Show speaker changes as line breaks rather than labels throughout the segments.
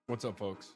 What's up, folks?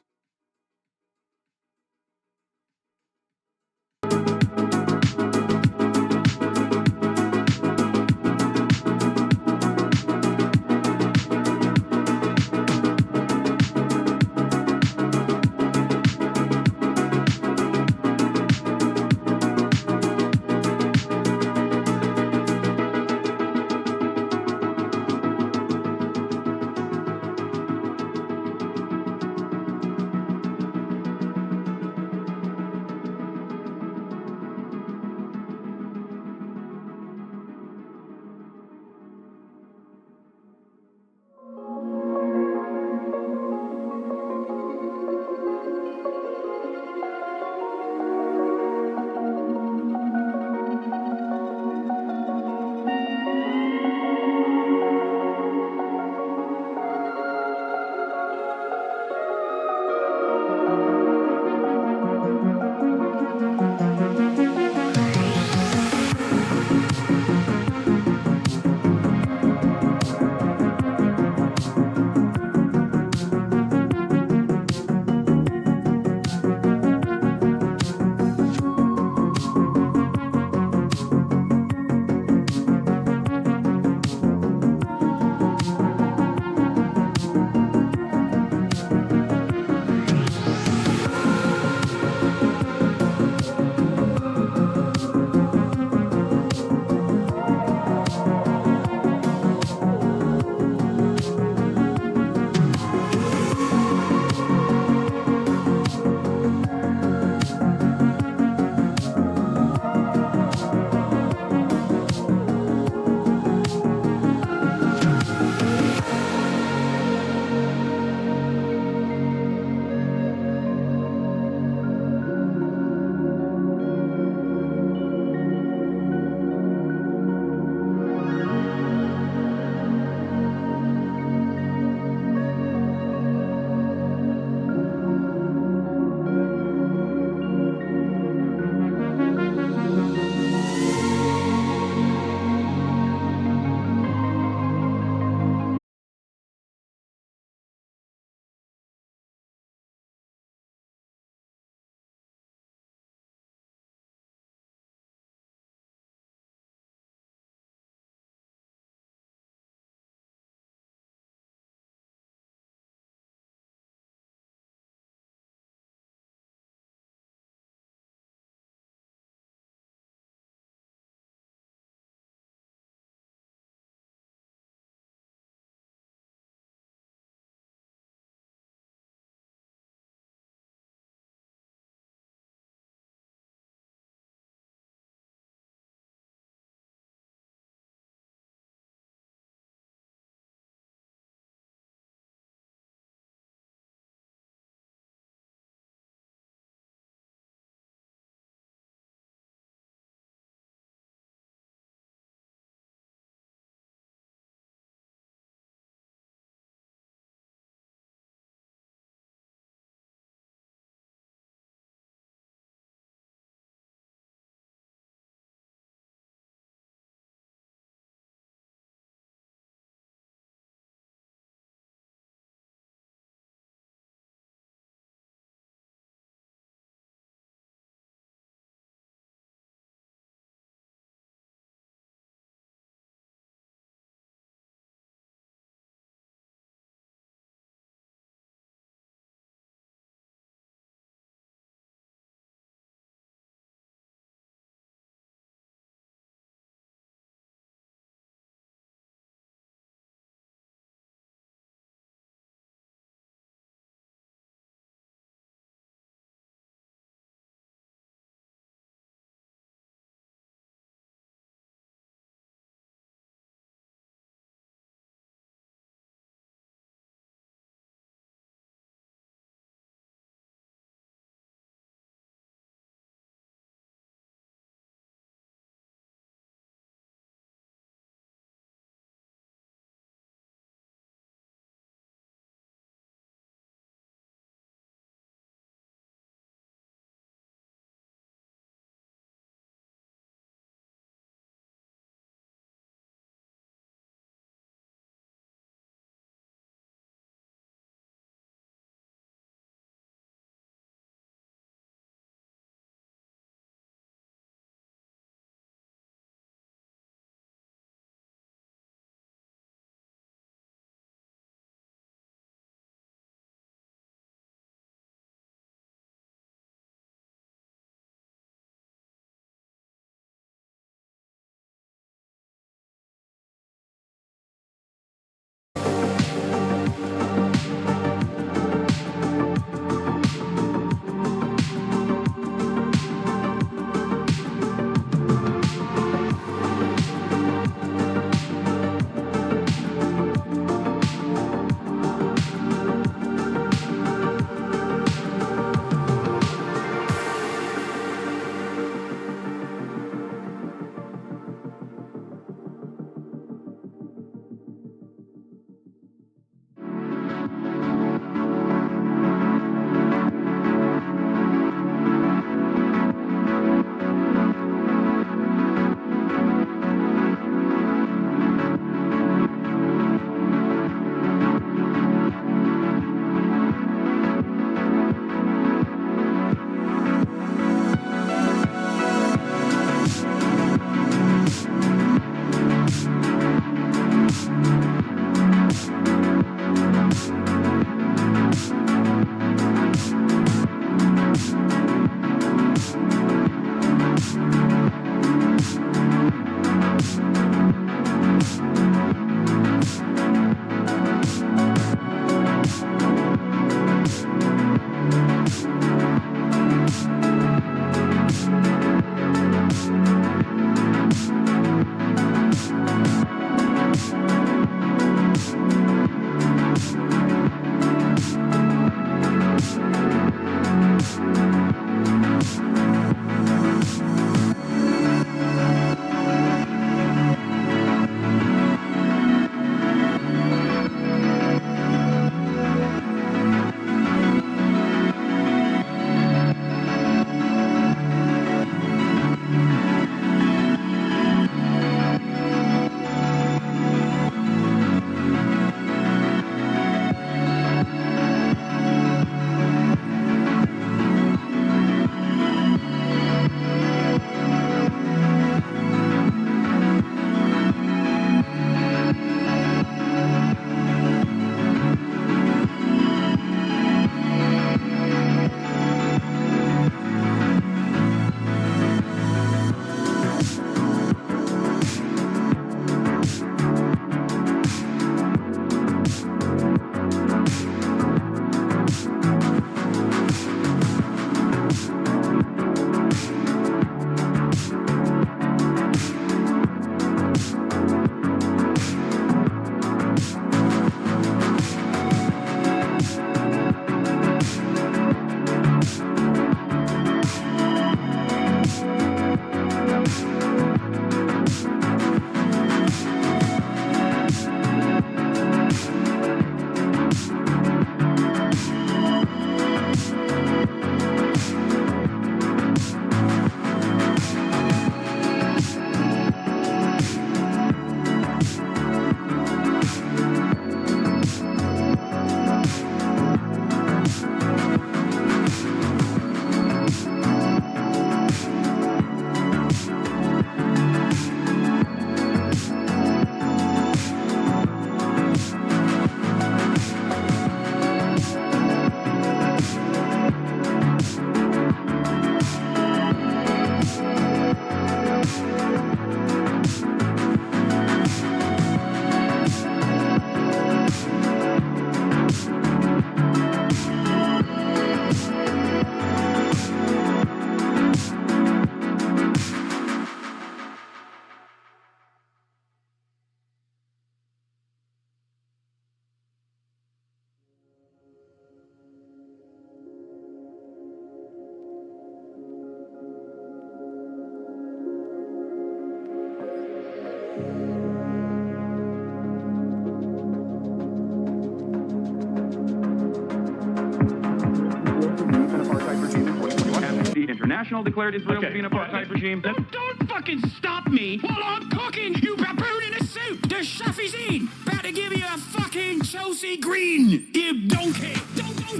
international declared Israel to be an apartheid regime.
Don't fucking stop me while I'm cooking, you baboon in a suit. The chef is in. About to give you a fucking Chelsea Green, you donkey. Donkey.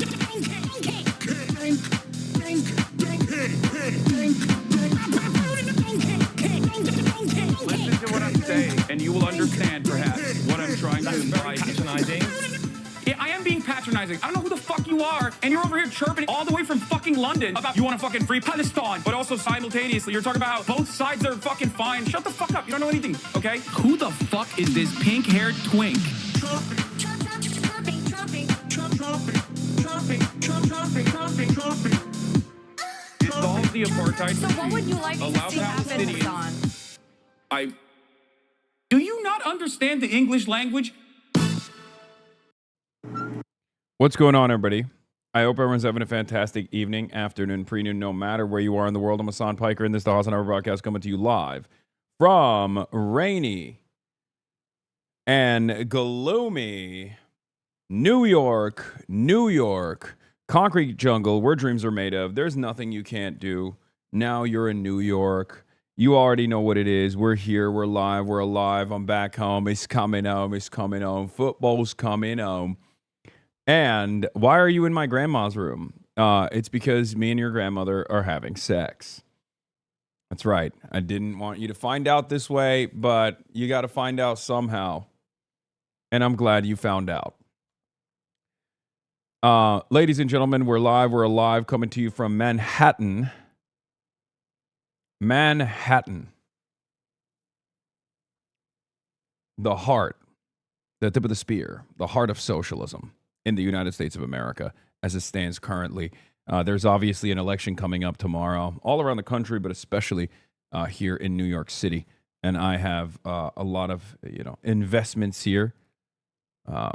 Listen to what I'm saying, and you will understand, perhaps, what I'm trying to imply.
Patronizing.
Yeah, I am being patronizing. I don't know who the fuck you are, and you're over here chirping all the way from fucking London about you want to fucking free Palestine, but also simultaneously you're talking about how both sides are fucking fine. Shut the fuck up. You don't know anything, okay?
Who the fuck is this pink-haired twink?
Dissolve the apartheid.
So what would you like to see happen, Hasan?
Do you not understand the English language?
What's going on, everybody? I hope everyone's having a fantastic evening, afternoon, pre-noon, no matter where you are in the world. I'm Hasan Piker, and this is the HasanAbi broadcast coming to you live from rainy and gloomy New York, concrete jungle where dreams are made of. There's nothing you can't do. Now you're in New York. You already know what it is. We're here. We're live. We're alive. I'm back home. It's coming home. It's coming home. Football's coming home. And why are you in my grandma's room? It's because me and your grandmother are having sex. That's right. I didn't want you to find out this way, but you got to find out somehow. And I'm glad you found out. Ladies and gentlemen, we're live. We're alive, coming to you from Manhattan. Manhattan. The heart, the tip of the spear, the heart of socialism in the United States of America as it stands currently. There's obviously an election coming up tomorrow all around the country, but especially here in New York City. And I have a lot of investments here,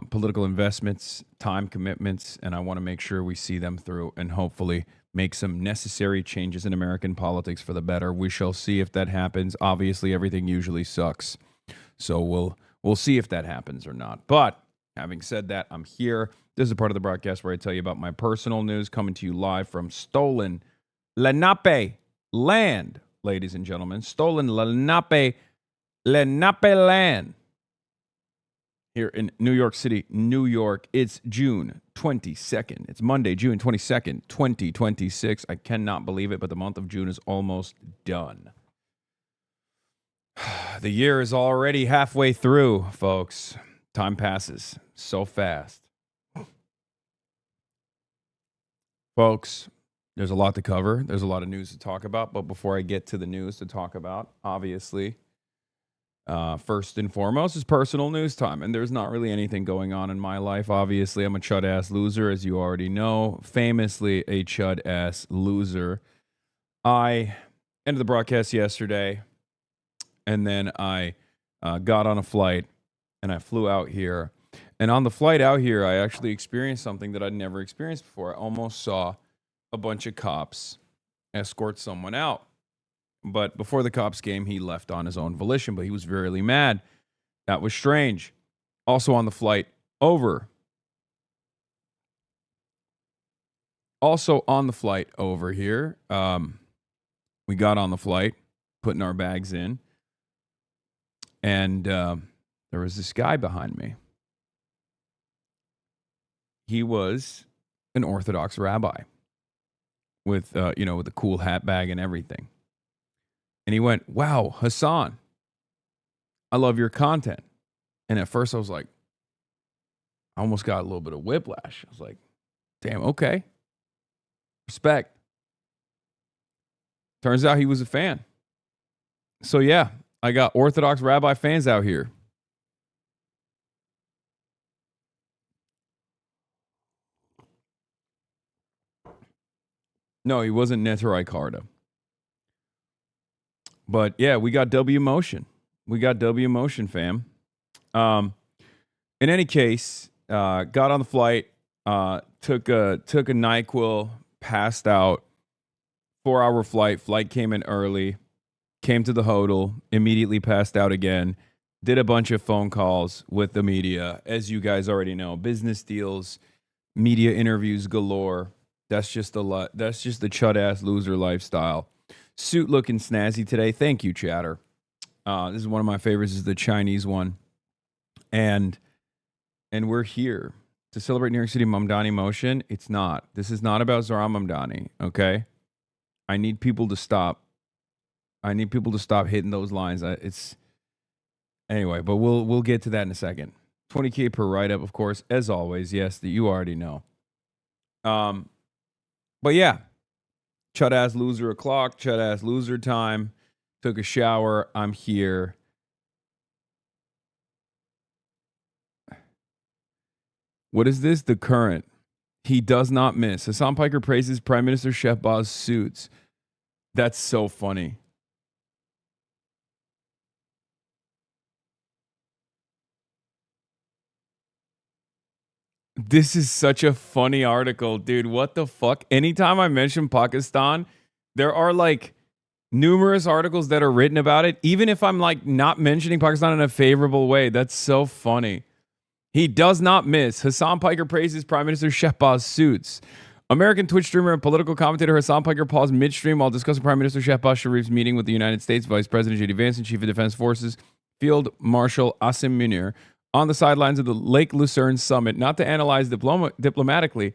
political investments, time commitments, and I want to make sure we see them through and hopefully make some necessary changes in American politics for the better. We shall see if that happens. Obviously, everything usually sucks. So we'll see if that happens or not. But having said that, I'm here. This is a part of the broadcast where I tell you about my personal news, coming to you live from stolen Lenape land, ladies and gentlemen. Stolen Lenape land here in New York City, New York. It's June 22nd. It's Monday, June 22nd, 2026. I cannot believe it, but the month of June is almost done. The year is already halfway through, folks. Time passes so fast. Folks, there's a lot to cover. There's a lot of news to talk about. But before I get to the news to talk about, obviously, first and foremost is personal news time. And there's not really anything going on in my life. Obviously, I'm a chud-ass loser, as you already know. Famously a chud-ass loser. I ended the broadcast yesterday, and then I got on a flight, and I flew out here. And on the flight out here, I actually experienced something that I'd never experienced before. I almost saw a bunch of cops escort someone out. But before the cops came, he left on his own volition, but he was really mad. That was strange. Also on the flight over. Also on the flight over here, we got on the flight, putting our bags in, and there was this guy behind me. He was an Orthodox rabbi with, with a cool hat bag and everything. And he went, "Wow, Hasan, I love your content." And at first I was like, I almost got a little bit of whiplash. I was like, damn, okay. Respect. Turns out he was a fan. So yeah, I got Orthodox rabbi fans out here. No, he wasn't Neterai Karda. But yeah, we got W Motion. We got W Motion, fam. In any case, got on the flight, took a NyQuil, passed out. 4-hour flight. Flight came in early. Came to the hotel, immediately passed out again. Did a bunch of phone calls with the media, as you guys already know. Business deals, media interviews galore. That's just the chud ass loser lifestyle. Suit looking snazzy today. Thank you, chatter. This is one of my favorites. This is the Chinese one, and we're here to celebrate New York City Mamdani motion. It's not. This is not about Zohran Mamdani. Okay, I need people to stop. I need people to stop hitting those lines. It's anyway, but we'll get to that in a second. 20K per write up, of course, as always. Yes, that you already know. But yeah, chud ass loser o'clock, chud ass loser time. Took a shower. I'm here. What is this? The Current. He does not miss. Hasan Piker praises Prime Minister Shehbaz's suits. That's so funny. This is such a funny article, dude. What the fuck? Anytime I mention Pakistan, there are like numerous articles that are written about it, even if I'm like not mentioning Pakistan in a favorable way. That's so funny. He does not miss. Hasan Piker praises Prime Minister Shehbaz's suits. American Twitch streamer and political commentator Hasan Piker paused midstream while discussing Prime Minister Shehbaz Sharif's meeting with the United States Vice President J.D. Vance and Chief of Defense Forces Field Marshal Asim Munir on the sidelines of the Lake Lucerne summit, not to analyze diplomacy,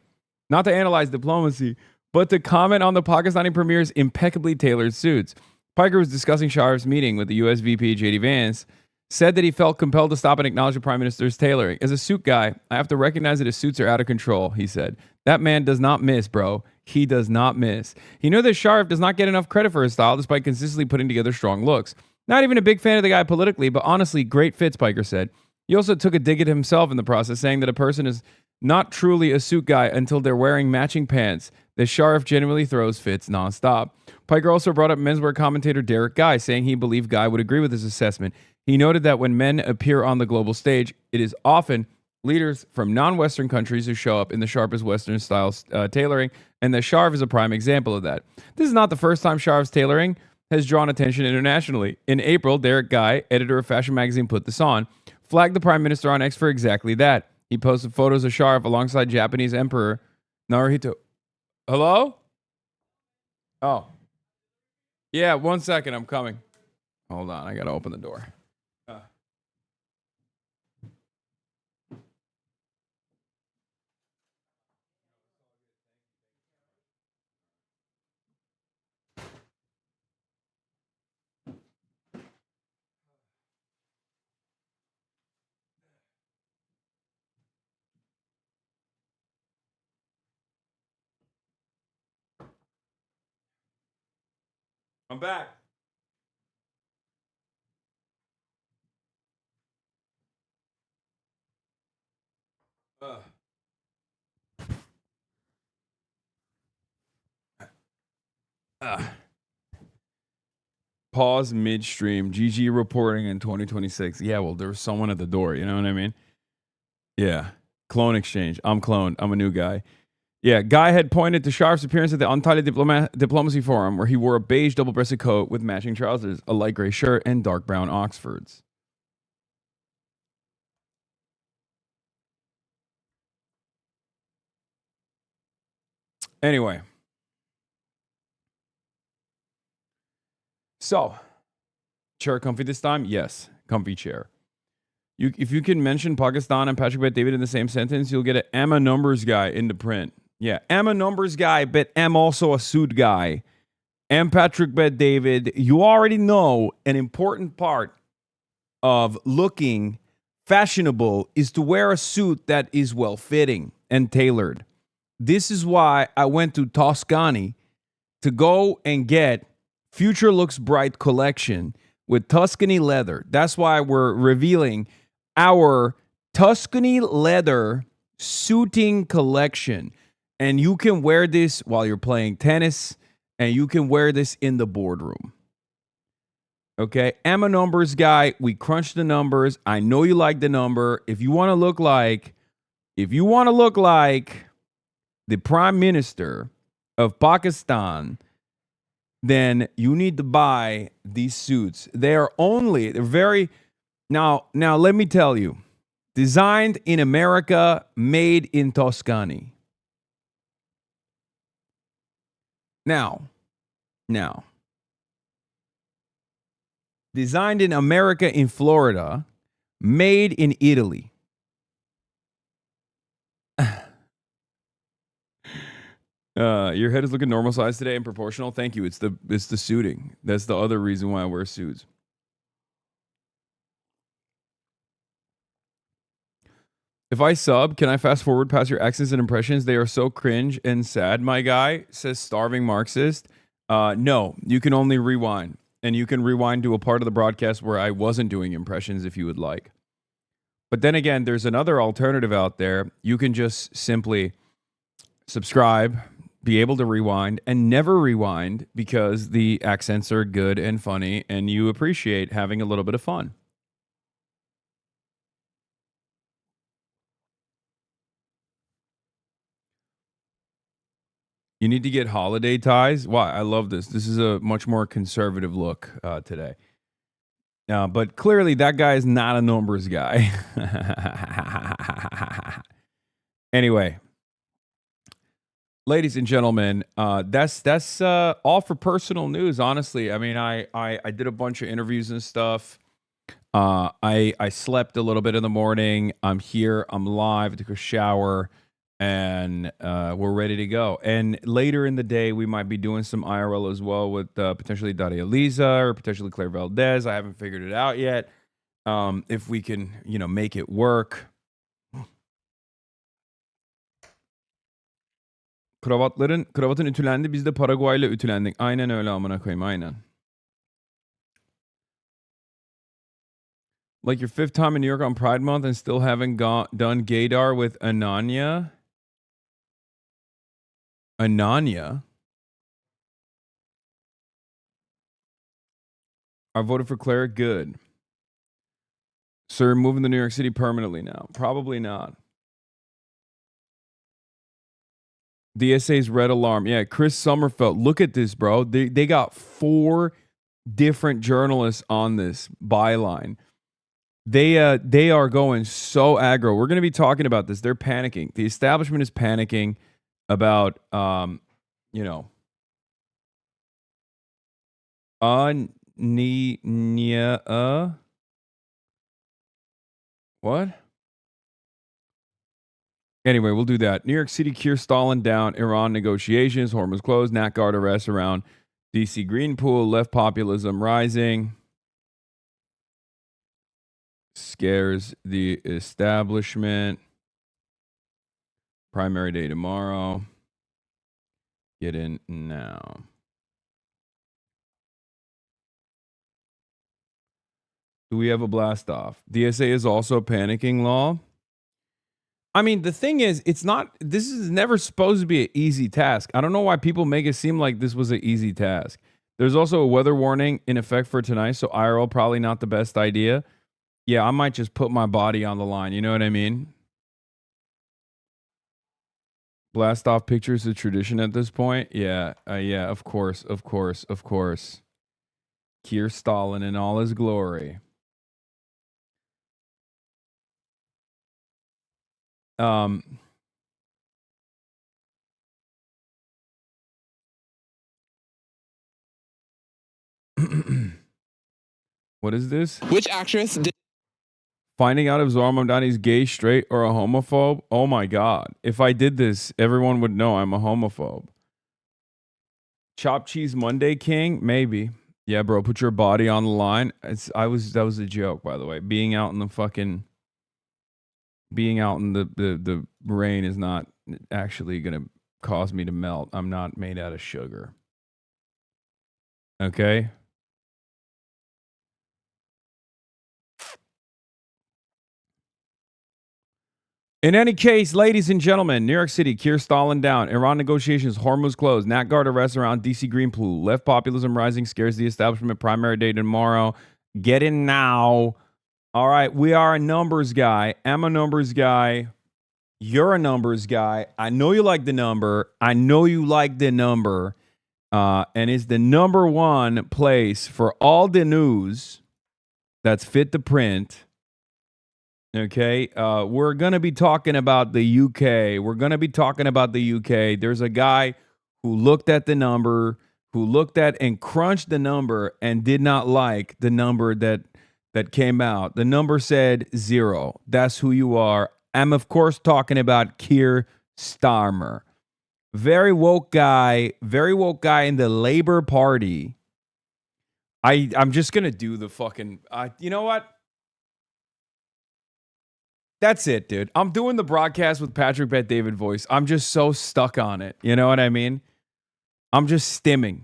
but to comment on the Pakistani premier's impeccably tailored suits. Piker was discussing Sharif's meeting with the U.S. VP J.D. Vance, said that he felt compelled to stop and acknowledge the Prime Minister's tailoring. As a suit guy, I have to recognize that his suits are out of control, he said. That man does not miss, bro. He does not miss. He knew that Sharif does not get enough credit for his style despite consistently putting together strong looks. Not even a big fan of the guy politically, but honestly, great fits, Piker said. He also took a dig at himself in the process, saying that a person is not truly a suit guy until they're wearing matching pants, that Sharif genuinely throws fits nonstop. Piker also brought up menswear commentator Derek Guy, saying he believed Guy would agree with his assessment. He noted that when men appear on the global stage, it is often leaders from non-Western countries who show up in the sharpest Western style tailoring, and that Sharif is a prime example of that. This is not the first time Sharif's tailoring has drawn attention internationally. In April, Derek Guy, editor of Fashion Magazine, put this on, flagged the Prime Minister on X for exactly that. He posted photos of Sharif alongside Japanese Emperor Naruhito. Hello? Oh. Yeah, 1 second. I'm coming. Hold on. I got to open the door. I'm back. Pause midstream. GG reporting in 2026. Yeah, well, there was someone at the door. You know what I mean? Yeah. Clone exchange. I'm cloned. I'm a new guy. Yeah, Guy had pointed to Sharif's appearance at the Untitled Diplomacy Forum, where he wore a beige double-breasted coat with matching trousers, a light gray shirt, and dark brown Oxfords. Anyway. So, chair comfy this time? Yes, comfy chair. If you can mention Pakistan and Patrick Bet David in the same sentence, you'll get an "am a numbers guy" into print. Yeah, am a numbers guy, but am also a suit guy. Am Patrick Bet David. You already know an important part of looking fashionable is to wear a suit that is well-fitting and tailored. This is why I went to Toscani to go and get Future Looks Bright collection with Tuscany leather. That's why we're revealing our Tuscany leather suiting collection. And you can wear this while you're playing tennis, and you can wear this in the boardroom. Okay, I'm a numbers guy. We crunch the numbers. I know you like the number. If you want to look like the Prime Minister of Pakistan, then you need to buy these suits. They're very, now let me tell you, designed in America, made in Toscany. Now, designed in America in Florida, made in Italy. Your head is looking normal size today and proportional. Thank you. It's the suiting. That's the other reason why I wear suits. If I sub, can I fast forward past your accents and impressions? They are so cringe and sad, my guy, says Starving Marxist. No, you can only rewind. And you can rewind to a part of the broadcast where I wasn't doing impressions if you would like. But then again, there's another alternative out there. You can just simply subscribe, be able to rewind, and never rewind because the accents are good and funny and you appreciate having a little bit of fun. You need to get holiday ties. Wow, I love this. This is a much more conservative look today. But clearly that guy is not a numbers guy. Anyway, ladies and gentlemen, that's all for personal news, honestly. I mean, I did a bunch of interviews and stuff. I slept a little bit in the morning. I'm here. I'm live. I took a shower. And we're ready to go. And later in the day, we might be doing some IRL as well with potentially Daria Lisa or potentially Claire Valdez. I haven't figured it out yet. If we can, make it work. Kravatın ütülendi. Biz de Paraguay'la ütülendik. Aynen öyle amına koyayım. Aynen. Like your 5th time in New York on Pride Month and still haven't done gaydar with Ananya. Ananya? I voted for Claire. Good. So you're moving to New York City permanently now? Probably not. DSA's red alarm. Yeah, Chris Sommerfeld. Look at this, bro. They got 4 different journalists on this byline. They are going so aggro. We're going to be talking about this. They're panicking. The establishment is panicking about, what? Anyway, we'll do that. New York City, Keir Starmer down. Iran negotiations. HORMUZ closed. NATGUARD arrests around DC Green Pool. Left populism rising. Scares the establishment. Primary day tomorrow. Get in now. Do we have a blast off? DSA is also panicking law. I mean, the thing is, this is never supposed to be an easy task. I don't know why people make it seem like this was an easy task. There's also a weather warning in effect for tonight, so IRL probably not the best idea. Yeah, I might just put my body on the line. You know what I mean? Blast off pictures a tradition at this point. Yeah, of course. Keir Stalin in all his glory. What is this?
Which actress did
Finding out if Zohar Mamdani's gay, straight, or a homophobe? Oh my God. If I did this, everyone would know I'm a homophobe. Chopped Cheese Monday King? Maybe. Yeah, bro, put your body on the line. That was a joke, by the way. Being out in the rain is not actually going to cause me to melt. I'm not made out of sugar. Okay? In any case, ladies and gentlemen, New York City, Keir Starmer down. Iran negotiations, HORMUZ closed. NATGUARD arrests around DC Green Pool. Left populism rising, scares the establishment. Primary day tomorrow. Get in now. All right, we are a numbers guy. I'm a numbers guy. You're a numbers guy. I know you like the number. And it's the number one place for all the news that's fit to print. Okay, we're going to be talking about the UK. There's a guy who looked at the number, who looked at and crunched the number and did not like the number that came out. The number said 0. That's who you are. I'm, of course, talking about Keir Starmer. Very woke guy in the Labor Party. I'm just going to do the fucking, you know what? That's it, dude. I'm doing the broadcast with Patrick Bet David voice. I'm just so stuck on it. You know what I mean? I'm just stimming.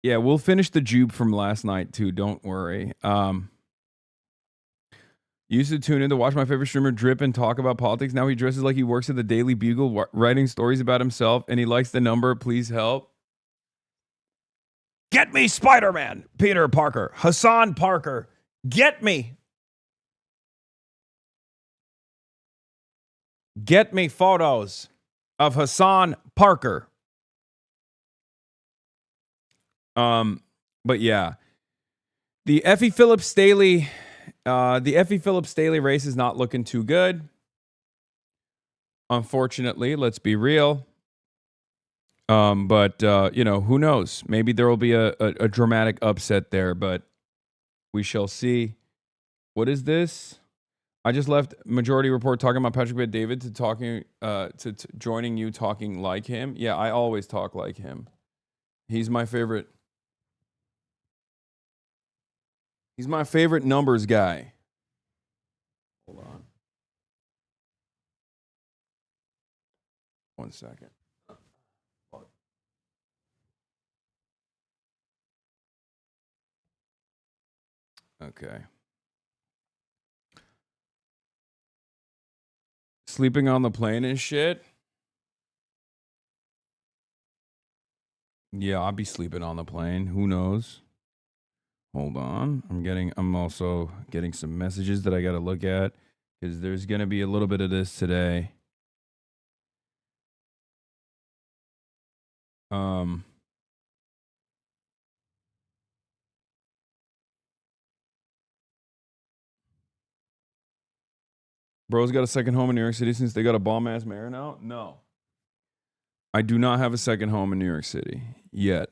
Yeah, we'll finish the jupe from last night too. Don't worry. Used to tune in to watch my favorite streamer drip and talk about politics. Now he dresses like he works at the Daily Bugle, writing stories about himself, and he likes the number. Please help. Get me Spider-Man, Peter Parker, Hasan Parker. Get me. Get me photos of Hasan Parker. But yeah, the Effie Phillips Staley race is not looking too good. Unfortunately, let's be real. But you know, who knows? Maybe there will be a dramatic upset there, but we shall see. What is this? I just left Majority Report talking about Patrick Bet David to joining you talking like him. Yeah, I always talk like him. He's my favorite. He's my favorite numbers guy. Hold on. 1 second. Okay. Sleeping on the plane and shit? Yeah, I'll be sleeping on the plane. Who knows? Hold on. I'm also getting some messages that I got to look at because there's going to be a little bit of this today. Bro's got a second home in New York City since they got a bomb-ass mayor now? No. I do not have a second home in New York City yet.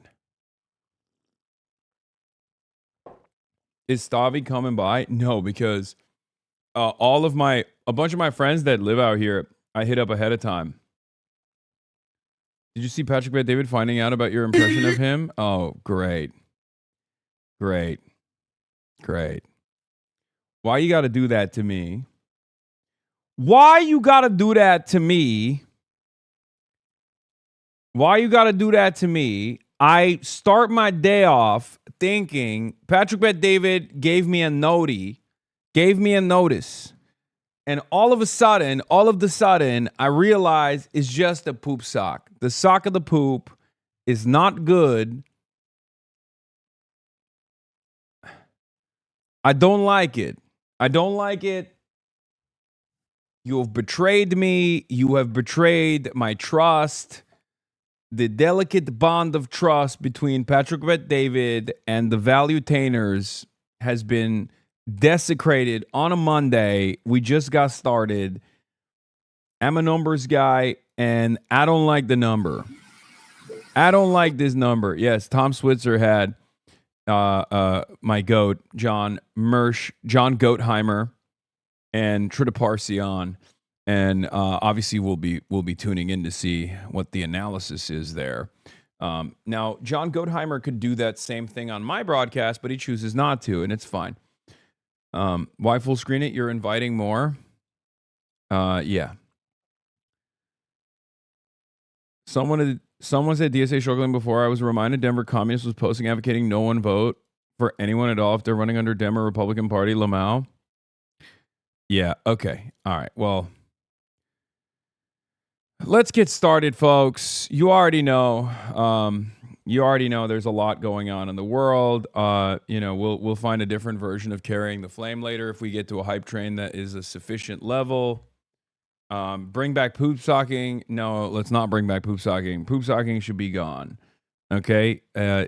Is Stavi coming by? No, because a bunch of my friends that live out here, I hit up ahead of time. Did you see Patrick Bet David finding out about your impression of him? Oh, great. Great. Great. Why you got to do that to me? Why you got to do that to me? Why you got to do that to me? I start my day off thinking Patrick Bet David gave me a notice. And all of the sudden, I realize it's just a poop sock. The sock of the poop is not good. I don't like it. You have betrayed me. You have betrayed my trust. The delicate bond of trust between Patrick Bet David and the Valuetainers has been desecrated on a Monday. We just got started. I'm a numbers guy, and I don't like the number. I don't like this number. Yes, Tom Switzer had my goat, John Goatheimer, and Trita Parsi on. And obviously, we'll be tuning in to see what the analysis is there. Now, John Goatheimer could do that same thing on my broadcast, but he chooses not to, and it's fine. Why full screen it? You're inviting more? Yeah. Someone said DSA struggling before. I was reminded Denver Communist was posting advocating no one vote for anyone at all if they're running under Dem or Republican Party. Lamau. Yeah. Okay. All right. Well, let's get started, folks. You already know. There's a lot going on in the world. We'll find a different version of carrying the flame later if we get to a hype train that is a sufficient level. Bring back poop socking. No, let's not bring back poop socking. Poop socking should be gone. Okay.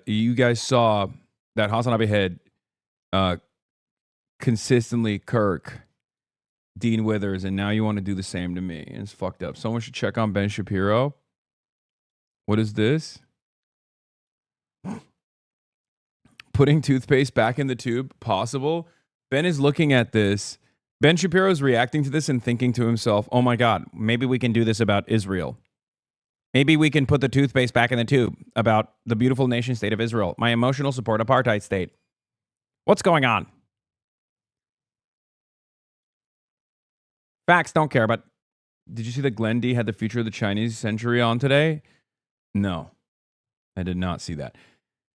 You guys saw that HasanAbi had consistently Kirk Dean Withers, and now you want to do the same to me. It's fucked up. Someone should check on Ben Shapiro. What is this? Putting toothpaste back in the tube, possible? Ben is looking at this. Ben Shapiro is reacting to this and thinking to himself, oh my God, maybe we can do this about Israel. Maybe we can put the toothpaste back in the tube about the beautiful nation state of Israel, my emotional support apartheid state. What's going on? Facts, don't care. But did you see that Glenn D had the future of the Chinese century on today? No, I did not see that.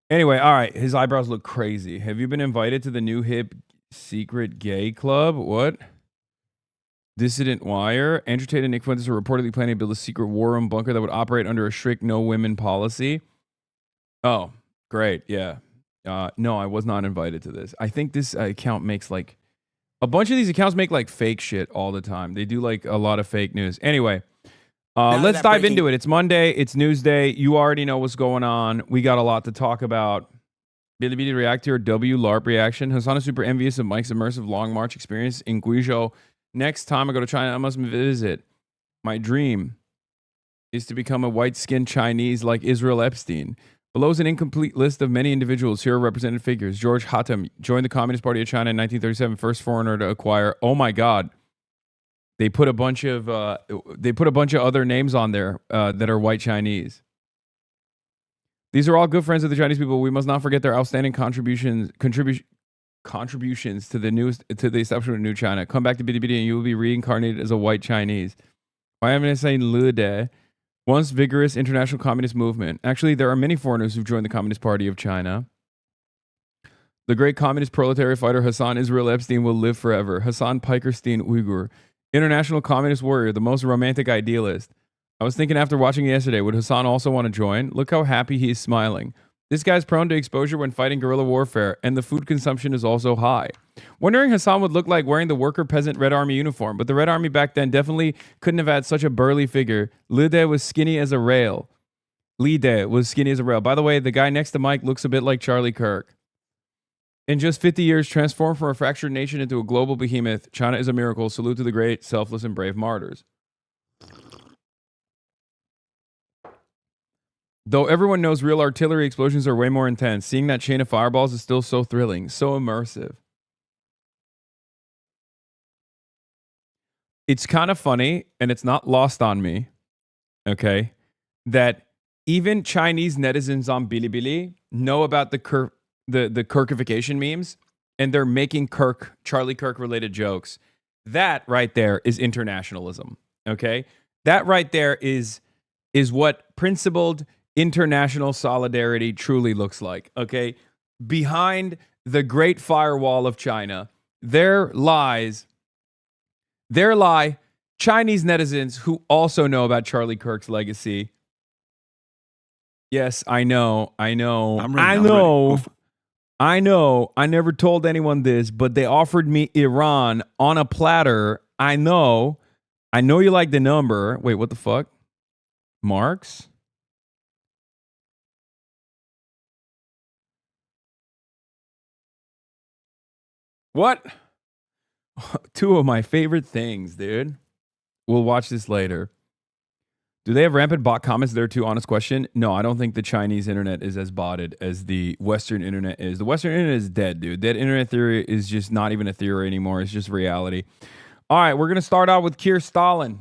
Anyway, all right, his eyebrows look crazy. Have you been invited to the new hip secret gay club? What? Dissident Wire. Andrew Tate and Nick Fuentes are reportedly planning to build a secret war room bunker that would operate under a strict no women policy. Oh, great. Yeah. No, I was not invited to this. I think this account makes like a bunch of these accounts make like fake shit all the time. They do like a lot of fake news. Anyway, let's dive into it. It's Monday. It's Newsday. You already know what's going on. We got a lot to talk about. Bilibili react to your W LARP reaction. Hasan is super envious of Mike's immersive long march experience in Guizhou. Next time I go to China, I must visit. My dream is to become a white-skinned Chinese like Israel Epstein. Below is an incomplete list of many individuals. Here are represented figures. George Hatem joined the Communist Party of China in 1937, first foreigner to acquire. Oh my God. They put a bunch of other names on there that are white Chinese. These are all good friends of the Chinese people. We must not forget their outstanding contributions to the establishment of New China. Come back to Bilibili and you will be reincarnated as a white Chinese. Why am I saying Lude? Once vigorous international communist movement. Actually, there are many foreigners who've joined the Communist Party of China. The great communist proletariat fighter Hasan Israel Epstein will live forever. Hasan Pikerstein Uyghur. International communist warrior, the most romantic idealist. I was thinking after watching it yesterday, would Hasan also want to join? Look how happy he is smiling. This guy's prone to exposure when fighting guerrilla warfare, and the food consumption is also high. Wondering Hasan would look like wearing the worker peasant Red Army uniform, but the Red Army back then definitely couldn't have had such a burly figure. Lide was skinny as a rail. Lide was skinny as a rail. By the way, the guy next to Mike looks a bit like Charlie Kirk. In just 50 years, transformed from a fractured nation into a global behemoth, China is a miracle. Salute to the great, selfless, and brave martyrs. Though everyone knows real artillery explosions are way more intense, seeing that chain of fireballs is still so thrilling, so immersive. It's kind of funny, and it's not lost on me, okay, that even Chinese netizens on Bilibili know about the Kirkification memes, and they're making Charlie Kirk-related jokes. That right there is internationalism, okay? That right there is what principled international solidarity truly looks like, okay? Behind the great firewall of China, there lie Chinese netizens who also know about Charlie Kirk's legacy. Yes, I know. I never told anyone this, but they offered me Iran on a platter. I know you like the number. Wait, what the fuck? Marx? What? Two of my favorite things, dude. We'll watch this later. Do they have rampant bot comments there too? Honest question. No, I don't think the Chinese internet is as botted as the Western internet is. The Western internet is dead, dude. That internet theory is just not even a theory anymore. It's just reality. All right, we're going to start out with Keir Starmer.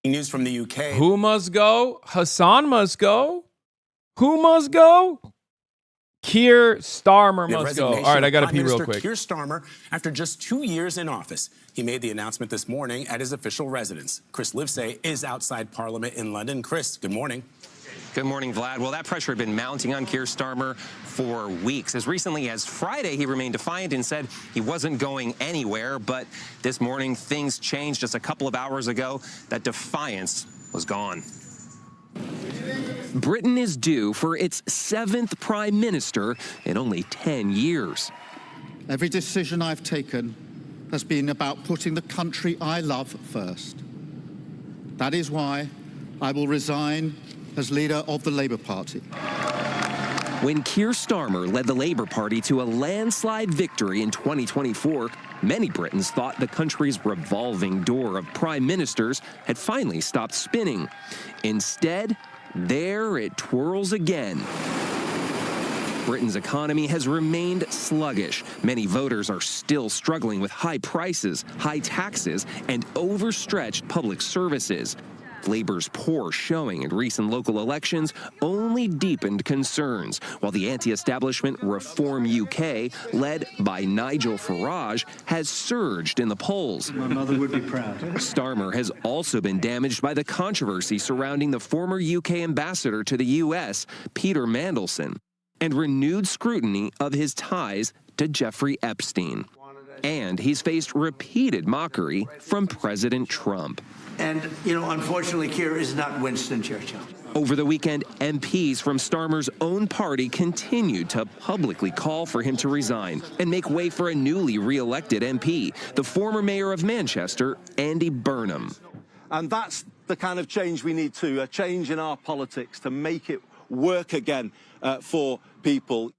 News from the UK.
Who must go? Hasan must go. Who must go? Keir Starmer must go. All right, I got to pee real quick.
Keir Starmer, after just 2 years in office, he made the announcement this morning at his official residence. Chris Livesay is outside Parliament in London. Chris, good morning.
Good morning, Vlad. Well, that pressure had been mounting on Keir Starmer for weeks. As recently as Friday, he remained defiant and said he wasn't going anywhere. But this morning, things changed. Just a couple of hours ago, that defiance was gone.
Britain is due for its 7th prime minister in only 10 years.
Every decision I've taken has been about putting the country I love first. That is why I will resign as leader of the Labour Party.
When Keir Starmer led the Labour Party to a landslide victory in 2024, many Britons thought the country's revolving door of prime ministers had finally stopped spinning. Instead, there it twirls again. Britain's economy has remained sluggish. Many voters are still struggling with high prices, high taxes, and overstretched public services. Labour's poor showing in recent local elections only deepened concerns, while the anti-establishment Reform UK, led by Nigel Farage, has surged in the polls.
My mother would be proud.
Starmer has also been damaged by the controversy surrounding the former UK ambassador to the US, Peter Mandelson, and renewed scrutiny of his ties to Jeffrey Epstein. And he's faced repeated mockery from President Trump.
And, unfortunately, Keir is not Winston Churchill.
Over the weekend, MPs from Starmer's own party continued to publicly call for him to resign and make way for a newly re-elected MP, the former mayor of Manchester, Andy Burnham.
And that's the kind of change we need to, a change in our politics to make it work again for people.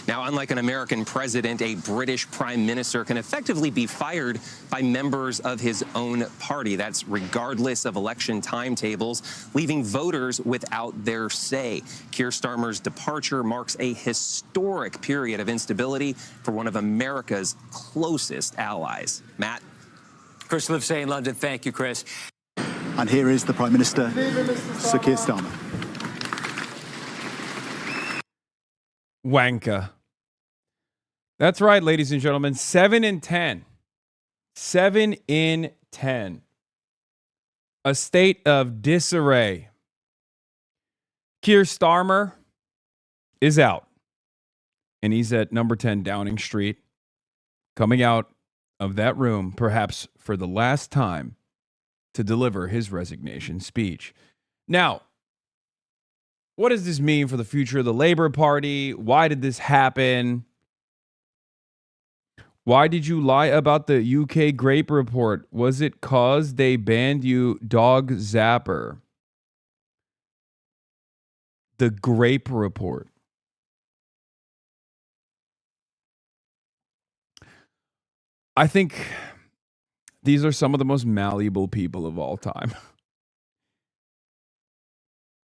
Now, unlike an American president, a British prime minister can effectively be fired by members of his own party. That's regardless of election timetables, leaving voters without their say. Keir Starmer's departure marks a historic period of instability for one of America's closest allies. Matt?
Chris Livesay in London. Thank you, Chris.
And here is the Prime Minister, Sir Keir Starmer.
Wanker. That's right, ladies and gentlemen. 7 in 10. 7 in 10. A state of disarray. Keir Starmer is out. And he's at number 10 Downing Street, coming out of that room, perhaps for the last time, to deliver his resignation speech. Now, what does this mean for the future of the Labour Party? Why did this happen? Why did you lie about the UK grape report? Was it cause they banned you, dog zapper? The grape report. I think these are some of the most malleable people of all time.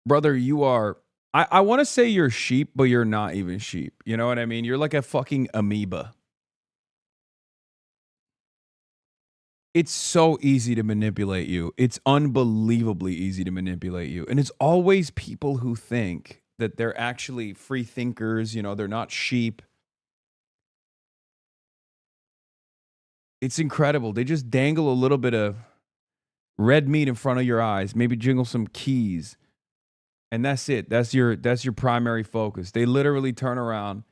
Brother, you are... I want to say you're sheep, but you're not even sheep. You know what I mean? You're like a fucking amoeba. It's so easy to manipulate you. It's unbelievably easy to manipulate you. And it's always people who think that they're actually free thinkers, they're not sheep. It's incredible. They just dangle a little bit of red meat in front of your eyes, maybe jingle some keys. And that's it. That's your primary focus. They literally turn around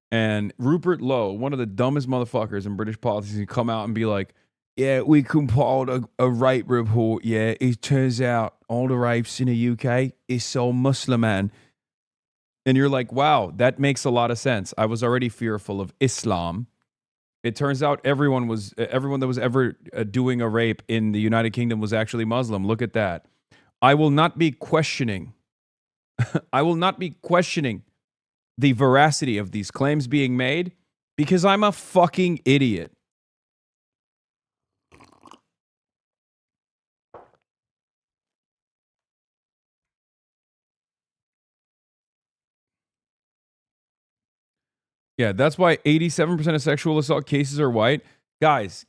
and Rupert Lowe, one of the dumbest motherfuckers in British politics, can come out and be like, yeah, we compiled a rape report. Yeah, it turns out all the rapes in the UK is so Muslim, man. And you're like, wow, that makes a lot of sense. I was already fearful of Islam. It turns out everyone that was ever doing a rape in the United Kingdom was actually Muslim. Look at that. I will not be questioning. I will not be questioning the veracity of these claims being made because I'm a fucking idiot. Yeah, that's why 87% of sexual assault cases are white. Guys,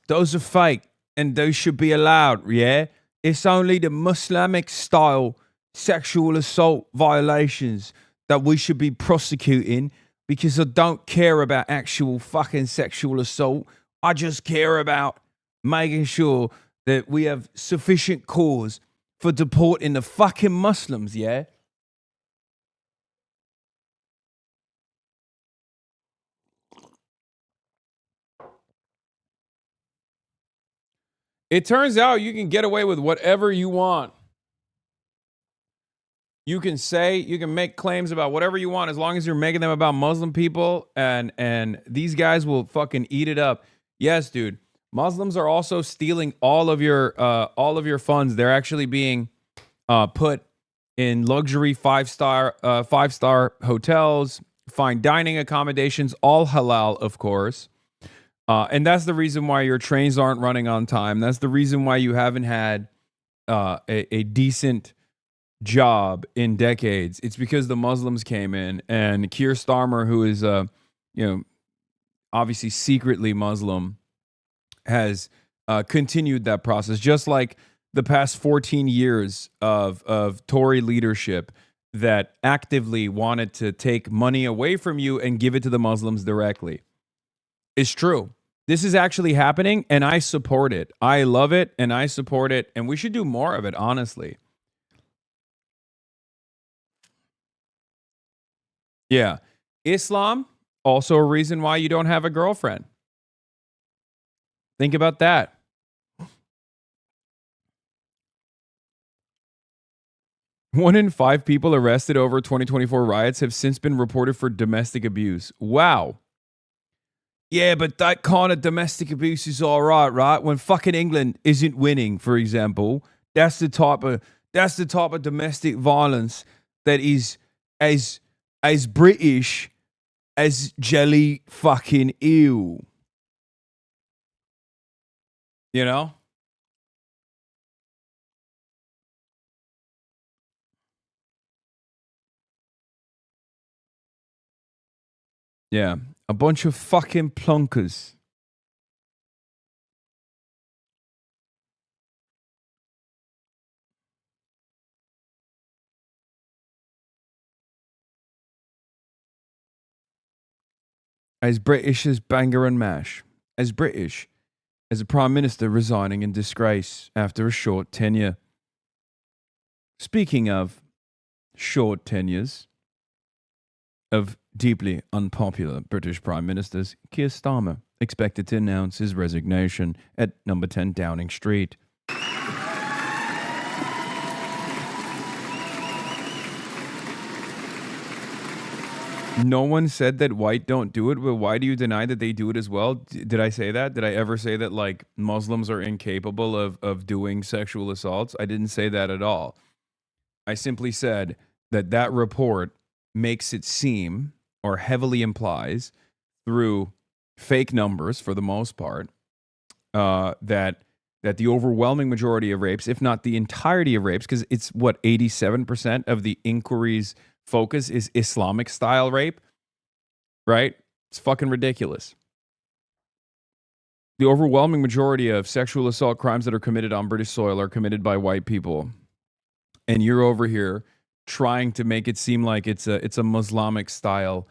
those are fake and those should be allowed, yeah? It's only the Muslimic style sexual assault violations that we should be prosecuting because I don't care about actual fucking sexual assault. I just care about making sure that we have sufficient cause for deporting the fucking Muslims, yeah? It turns out you can get away with whatever you want. You can make claims about whatever you want as long as you're making them about Muslim people, and these guys will fucking eat it up. Yes, dude. Muslims are also stealing all of your funds. They're actually being put in luxury five-star hotels, fine dining accommodations, all halal, of course. And that's the reason why your trains aren't running on time. That's the reason why you haven't had a decent job in decades. It's because the Muslims came in, and Keir Starmer, who is obviously secretly Muslim, has continued that process, just like the past 14 years of Tory leadership that actively wanted to take money away from you and give it to the Muslims directly. It's true. This is actually happening, and I support it. I love it, and I support it, and we should do more of it, honestly. Yeah. Islam, also a reason why you don't have a girlfriend. Think about that. One in 5 people arrested over 2024 riots have since been reported for domestic abuse. Wow. Yeah, but that kind of domestic abuse is all right, right? When fucking England isn't winning, for example, that's the type of domestic violence that is as British as jelly fucking ew. You know? Yeah, a bunch of fucking plunkers. As British as Bangor and Mash. As British as a Prime Minister resigning in disgrace after a short tenure. Speaking of short tenures of deeply unpopular British Prime Ministers, Keir Starmer expected to announce his resignation at number 10 Downing Street. No one said that white don't do it, but why do you deny that they do it as well? Did I say that? Did I ever say that, like, Muslims are incapable of doing sexual assaults? I didn't say that at all. I simply said that that report makes it seem, or heavily implies, through fake numbers for the most part, that the overwhelming majority of rapes, if not the entirety of rapes, because it's what, 87% of the inquiry's focus is Islamic style rape, right? It's fucking ridiculous. The overwhelming majority of sexual assault crimes that are committed on British soil are committed by white people. And you're over here trying to make it seem like it's a Muslimic style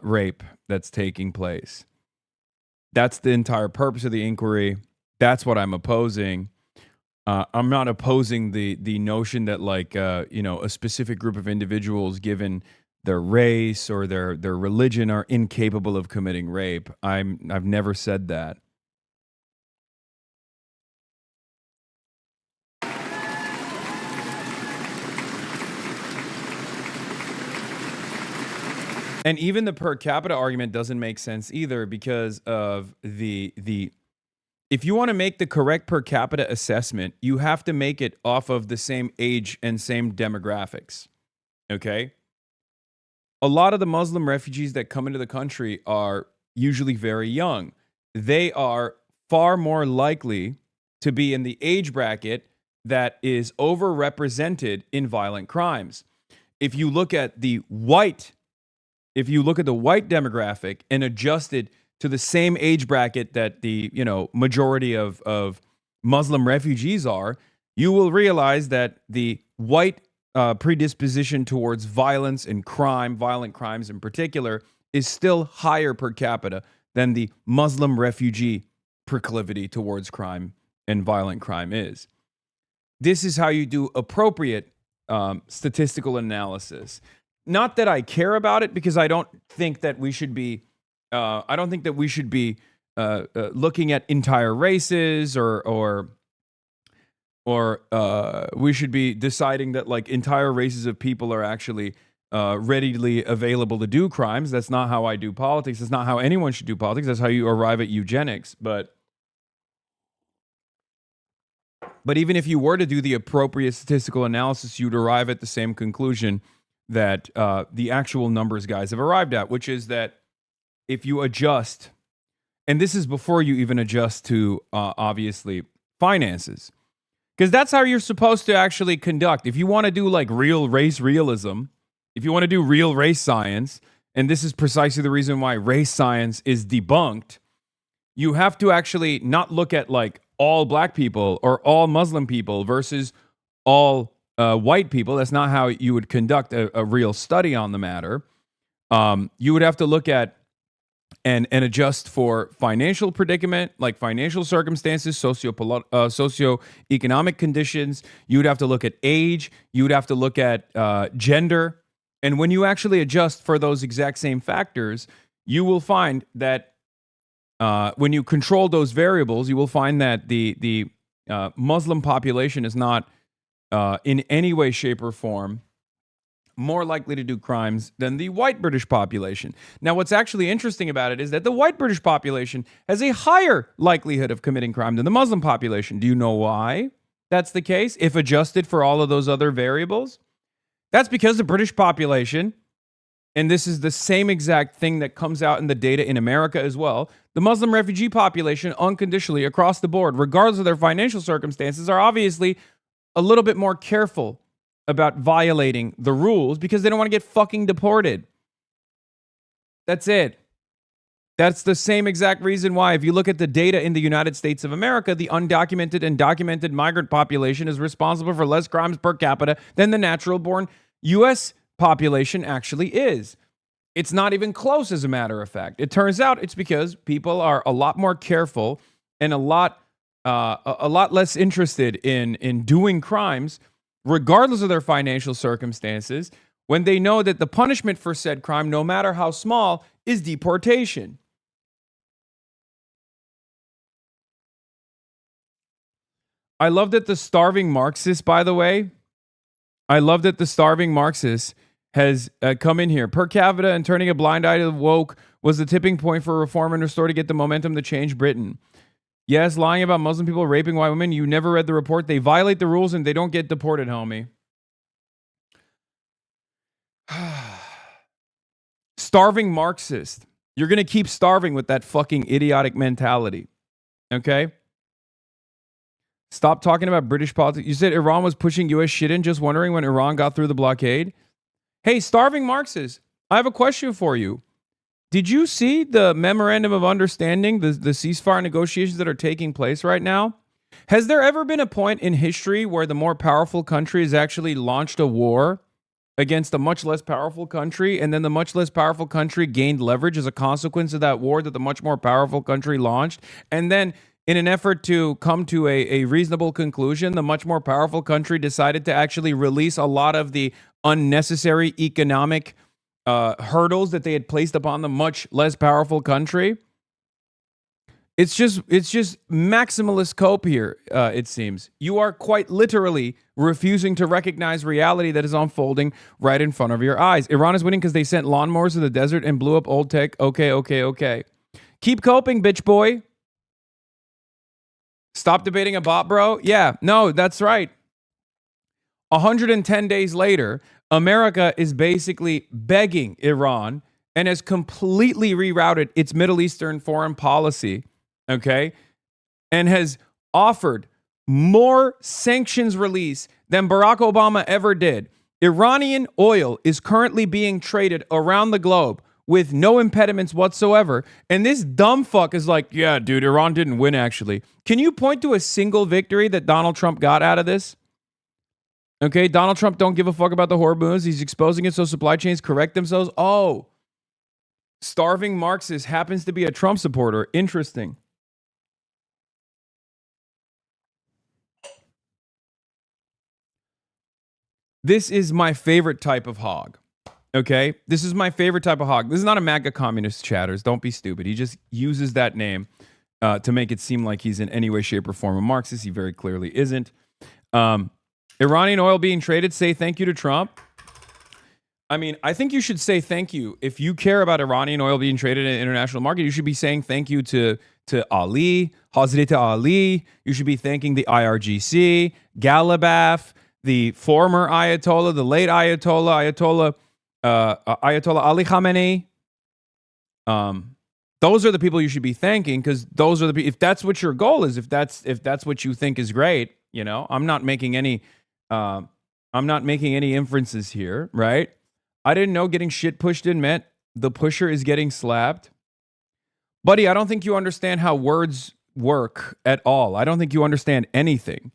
rape that's taking place. That's the entire purpose of the inquiry. That's what I'm opposing. I'm not opposing the notion that, like, a specific group of individuals, given their race or their religion, are incapable of committing rape. I've never said that. And even the per capita argument doesn't make sense either, because of the if you want to make the correct per capita assessment, you have to make it off of the same age and same demographics. Okay? A lot of the Muslim refugees that come into the country are usually very young. They are far more likely to be in the age bracket that is overrepresented in violent crimes. If you look at the white demographic and adjust it to the same age bracket that the majority of Muslim refugees are, you will realize that the white predisposition towards violence and crime, violent crimes in particular, is still higher per capita than the Muslim refugee proclivity towards crime and violent crime is. This is how you do appropriate statistical analysis. Not that I care about it, because I don't think that we should be looking at entire races, or we should be deciding that, like, entire races of people are actually readily available to do crimes. That's not how I do politics. That's not how anyone should do politics. That's how you arrive at eugenics. But even if you were to do the appropriate statistical analysis, you'd arrive at the same conclusion that the actual numbers guys have arrived at, which is that if you adjust, and this is before you even adjust to obviously finances, Because that's how you're supposed to actually conduct. If you want to do like real race realism, if you want to do real race science, and this is precisely the reason why race science is debunked, you have to actually not look at like all black people or all Muslim people versus all white people. That's not how you would conduct a real study on the matter. You would have to look at and adjust for financial predicament, like financial circumstances, socioeconomic conditions. You would have to look at age. You would have to look at gender. And when you actually adjust for those exact same factors, you will find that when you control those variables, you will find that the Muslim population is not in any way, shape, or form more likely to do crimes than the white British population. Now, what's actually interesting about it is that the white British population has a higher likelihood of committing crime than the Muslim population. Do you know why that's the case, if adjusted for all of those other variables? That's because the British population, and this is the same exact thing that comes out in the data in America as well, the Muslim refugee population unconditionally across the board, regardless of their financial circumstances, are obviously a little bit more careful about violating the rules because they don't want to get fucking deported. That's it. That's the same exact reason why, if you look at the data in the United States of America, the undocumented and documented migrant population is responsible for less crimes per capita than the natural-born U.S. population actually is. It's not even close, as a matter of fact. It turns out it's because people are a lot more careful and a lot less interested in doing crimes, regardless of their financial circumstances, when they know that the punishment for said crime, no matter how small, is deportation. I love that the starving Marxist, by the way, has come in here. Per capita and turning a blind eye to the woke was the tipping point for reform and restore to get the momentum to change Britain. Yes, lying about Muslim people raping white women. You never read the report. They violate the rules and they don't get deported, homie. Starving Marxist. You're going to keep starving with that fucking idiotic mentality. Okay? Stop talking about British politics. You said Iran was pushing U.S. shit in, just wondering when Iran got through the blockade. Hey, starving Marxist, I have a question for you. Did you see the memorandum of understanding, the ceasefire negotiations that are taking place right now? Has there ever been a point in history where the more powerful country has actually launched a war against a much less powerful country, and then the much less powerful country gained leverage as a consequence of that war that the much more powerful country launched? And then in an effort to come to a reasonable conclusion, the much more powerful country decided to actually release a lot of the unnecessary economic hurdles that they had placed upon the much less powerful country. It's just maximalist cope here, it seems. You are quite literally refusing to recognize reality that is unfolding right in front of your eyes. Iran is winning because they sent lawnmowers to the desert and blew up old tech. Okay. Keep coping, bitch boy. Stop debating a bot, bro. Yeah, no, that's right. 110 days later, America is basically begging Iran and has completely rerouted its Middle Eastern foreign policy, okay, and has offered more sanctions release than Barack Obama ever did. Iranian oil is currently being traded around the globe with no impediments whatsoever. And this dumb fuck is like, yeah, dude, Iran didn't win, actually. Can you point to a single victory that Donald Trump got out of this? Okay, Donald Trump don't give a fuck about the HORMUZ. He's exposing it so supply chains correct themselves. Oh, starving Marxist happens to be a Trump supporter. Interesting. This is my favorite type of hog. Okay, this is my favorite type of hog. This is not a MAGA communist, chatters. Don't be stupid. He just uses that name to make it seem like he's in any way, shape, or form a Marxist. He very clearly isn't. Iranian oil being traded, say thank you to Trump. I mean, I think you should say thank you. If you care about Iranian oil being traded in the international market, you should be saying thank you to Ali, Hazrat Ali. You should be thanking the IRGC, Galibaf, the former Ayatollah, the late Ayatollah Ali Khamenei. Those are the people you should be thanking, because those are the people. If that's what your goal is, if that's what you think is great, You know, I'm not making any inferences here, right? I didn't know getting shit pushed in meant the pusher is getting slapped. Buddy, I don't think you understand how words work at all. I don't think you understand anything.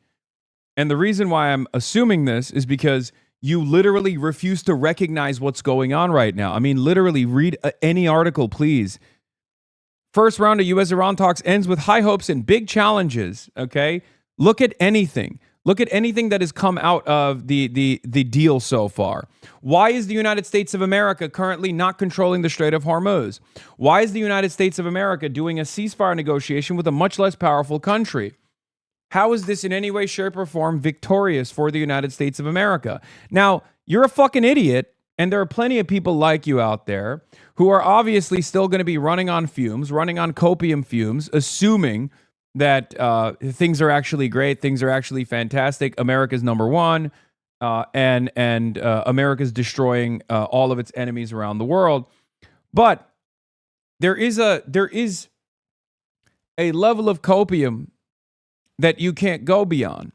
And the reason why I'm assuming this is because you literally refuse to recognize what's going on right now. I mean, literally, read any article, please. First round of U.S.-Iran talks ends with high hopes and big challenges, okay? Look at anything. Look at anything that has come out of the deal so far. Why is the United States of America currently not controlling the Strait of Hormuz? Why is the United States of America doing a ceasefire negotiation with a much less powerful country? How is this in any way, shape, or form victorious for the United States of America? Now, you're a fucking idiot, and there are plenty of people like you out there who are obviously still going to be running on fumes, running on copium fumes, assuming that things are actually great, things are actually fantastic, America's number one, and America's destroying all of its enemies around the world. But there is a level of copium that you can't go beyond.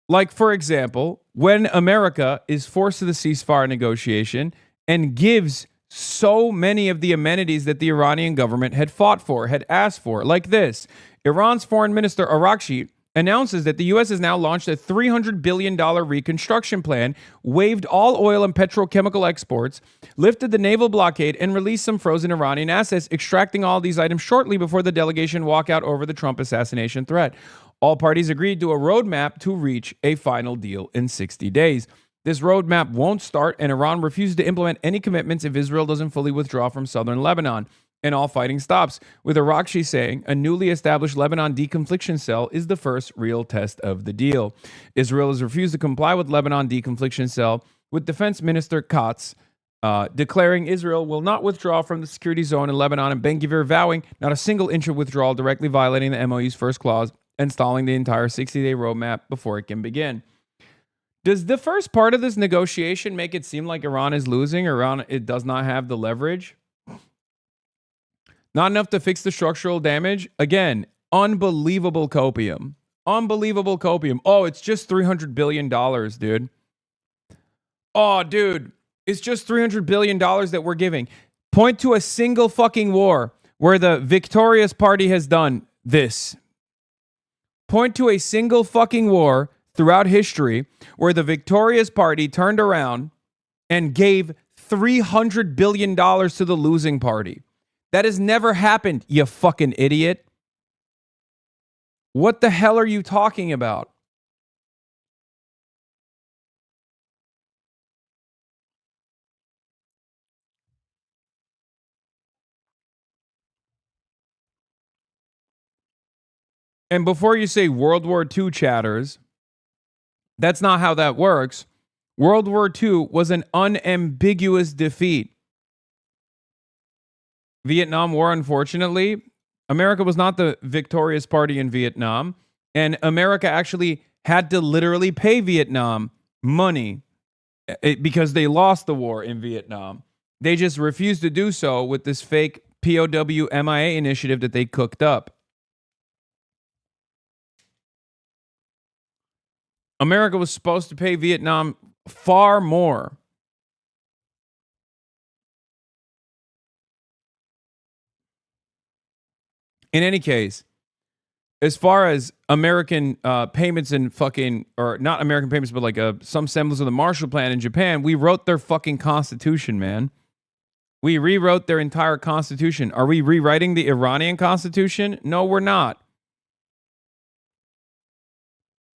Like, for example, when America is forced to the ceasefire negotiation and gives so many of the amenities that the Iranian government had fought for, had asked for, like this. Iran's Foreign Minister Arakchi announces that the U.S. has now launched a $300 billion reconstruction plan, waived all oil and petrochemical exports, lifted the naval blockade, and released some frozen Iranian assets, extracting all these items shortly before the delegation walk out over the Trump assassination threat. All parties agreed to a roadmap to reach a final deal in 60 days. This roadmap won't start, and Iran refuses to implement any commitments if Israel doesn't fully withdraw from southern Lebanon. And all fighting stops, with Arakchi saying a newly established Lebanon deconfliction cell is the first real test of the deal. Israel has refused to comply with Lebanon deconfliction cell, with Defense Minister Katz declaring Israel will not withdraw from the security zone in Lebanon, and Ben-Gvir vowing not a single inch of withdrawal, directly violating the MOU's first clause and stalling the entire 60-day roadmap before it can begin. Does the first part of this negotiation make it seem like Iran is losing, or Iran it does not have the leverage? Not enough to fix the structural damage? Again, unbelievable copium. Unbelievable copium. Oh, it's just $300 billion, dude. Oh, dude, it's just $300 billion that we're giving. Point to a single fucking war where the victorious party has done this. Point to a single fucking war throughout history where the victorious party turned around and gave $300 billion to the losing party. That has never happened, you fucking idiot. What the hell are you talking about? And before you say World War II chatters, that's not how that works. World War II was an unambiguous defeat. Vietnam War, unfortunately, America was not the victorious party in Vietnam, and America actually had to literally pay Vietnam money because they lost the war in Vietnam. They just refused to do so with this fake POW MIA initiative that they cooked up. America was supposed to pay Vietnam far more. In any case, as far as American payments and fucking, or not American payments, but like some semblance of the Marshall Plan in Japan, we wrote their fucking constitution, man. We rewrote their entire constitution. Are we rewriting the Iranian constitution? No, we're not.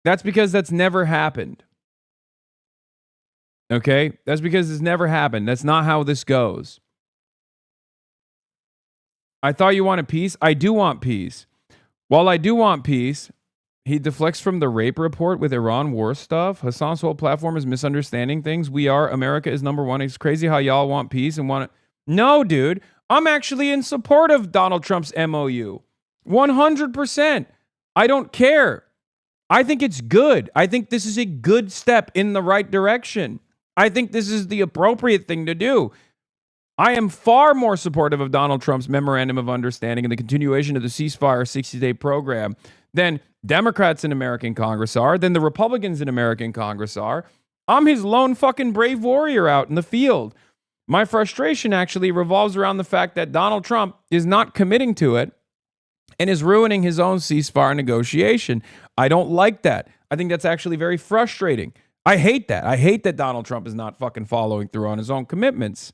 That's because that's never happened. Okay? That's because it's never happened. That's not how this goes. I thought you wanted peace. I do want peace. While I do want peace, he deflects from the rape report with Iran war stuff. Hasan's whole platform is misunderstanding things. America is number one. It's crazy how y'all want peace and want it. No, dude. I'm actually in support of Donald Trump's MOU. 100%. I don't care. I think it's good. I think this is a good step in the right direction. I think this is the appropriate thing to do. I am far more supportive of Donald Trump's memorandum of understanding and the continuation of the ceasefire 60-day program than Democrats in American Congress are, than the Republicans in American Congress are. I'm his lone fucking brave warrior out in the field. My frustration actually revolves around the fact that Donald Trump is not committing to it and is ruining his own ceasefire negotiation. I don't like that. I think that's actually very frustrating. I hate that. I hate that Donald Trump is not fucking following through on his own commitments.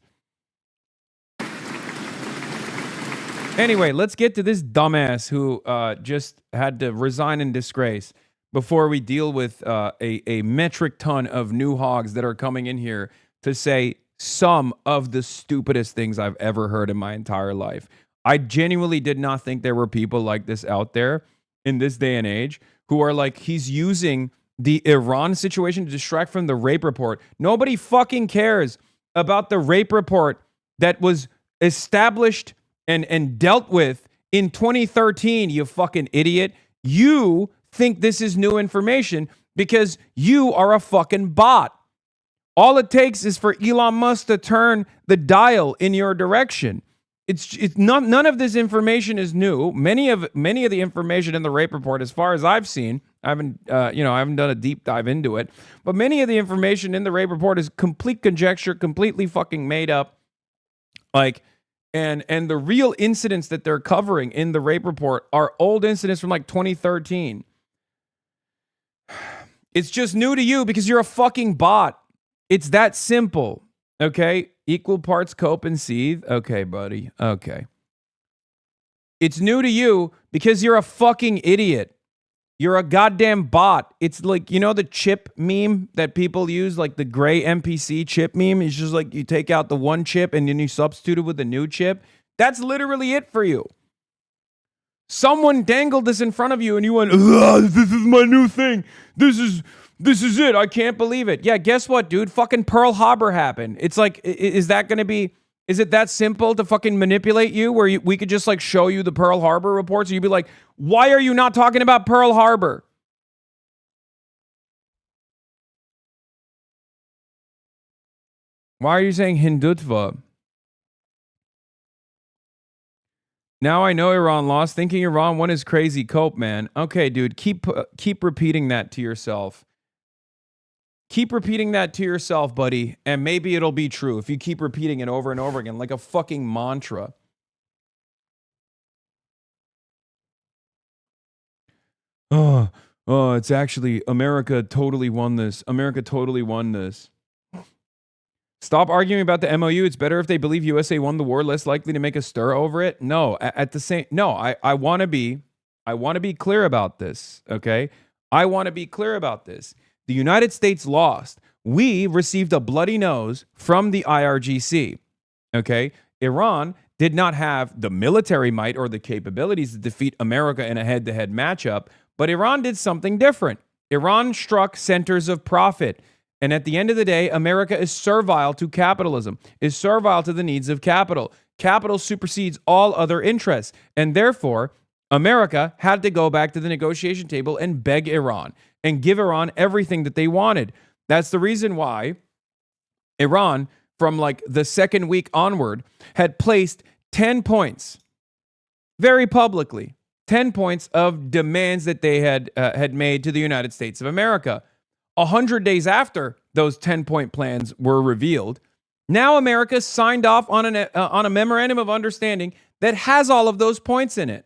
Anyway, let's get to this dumbass who just had to resign in disgrace before we deal with a metric ton of new hogs that are coming in here to say some of the stupidest things I've ever heard in my entire life. I genuinely did not think there were people like this out there in this day and age who are like, he's using the Iran situation to distract from the rape report. Nobody fucking cares about the rape report that was established and dealt with in 2013, you fucking idiot. You think this is new information because you are a fucking bot. All it takes is for Elon Musk to turn the dial in your direction. It's not, none of this information is new. Many of the information in the rape report, as far as I've seen, I haven't done a deep dive into it, but many of the information in the rape report is complete conjecture, completely fucking made up. Like, and the real incidents that they're covering in the rape report are old incidents from like 2013. It's just new to you because you're a fucking bot. It's that simple. Okay? Equal parts cope and seethe. Okay, buddy. Okay. It's new to you because you're a fucking idiot. You're a goddamn bot. It's like, you know, the chip meme that people use, like the gray NPC chip meme. It's just like you take out the one chip and then you substitute it with a new chip. That's literally it for you. Someone dangled this in front of you and you went, this is my new thing. This is it. I can't believe it. Yeah, guess what, dude? Fucking Pearl Harbor happened. It's like, is it that simple to fucking manipulate you where we could just like show you the Pearl Harbor reports and you'd be like, why are you not talking about Pearl Harbor? Why are you saying Hindutva? Now I know Iran lost. Thinking Iran won is crazy. Cope, man. Okay, dude, keep repeating that to yourself. Keep repeating that to yourself, buddy, and maybe it'll be true if you keep repeating it over and over again like a fucking mantra. Oh, it's actually America totally won this. America totally won this. Stop arguing about the MOU. It's better if they believe USA won the war, less likely to make a stir over it. No, I want to be clear about this, okay? I want to be clear about this. The United States lost. We received a bloody nose from the IRGC, okay? Iran did not have the military might or the capabilities to defeat America in a head-to-head matchup, but Iran did something different. Iran struck centers of profit. And at the end of the day, America is servile to capitalism, is servile to the needs of capital. Capital supersedes all other interests. And therefore, America had to go back to the negotiation table and beg Iran and give Iran everything that they wanted. That's the reason why Iran, from like the second week onward, had placed 10 points, very publicly, 10 points of demands that they had made to the United States of America. 100 days after those 10-point plans were revealed, now America signed off on a memorandum of understanding that has all of those points in it.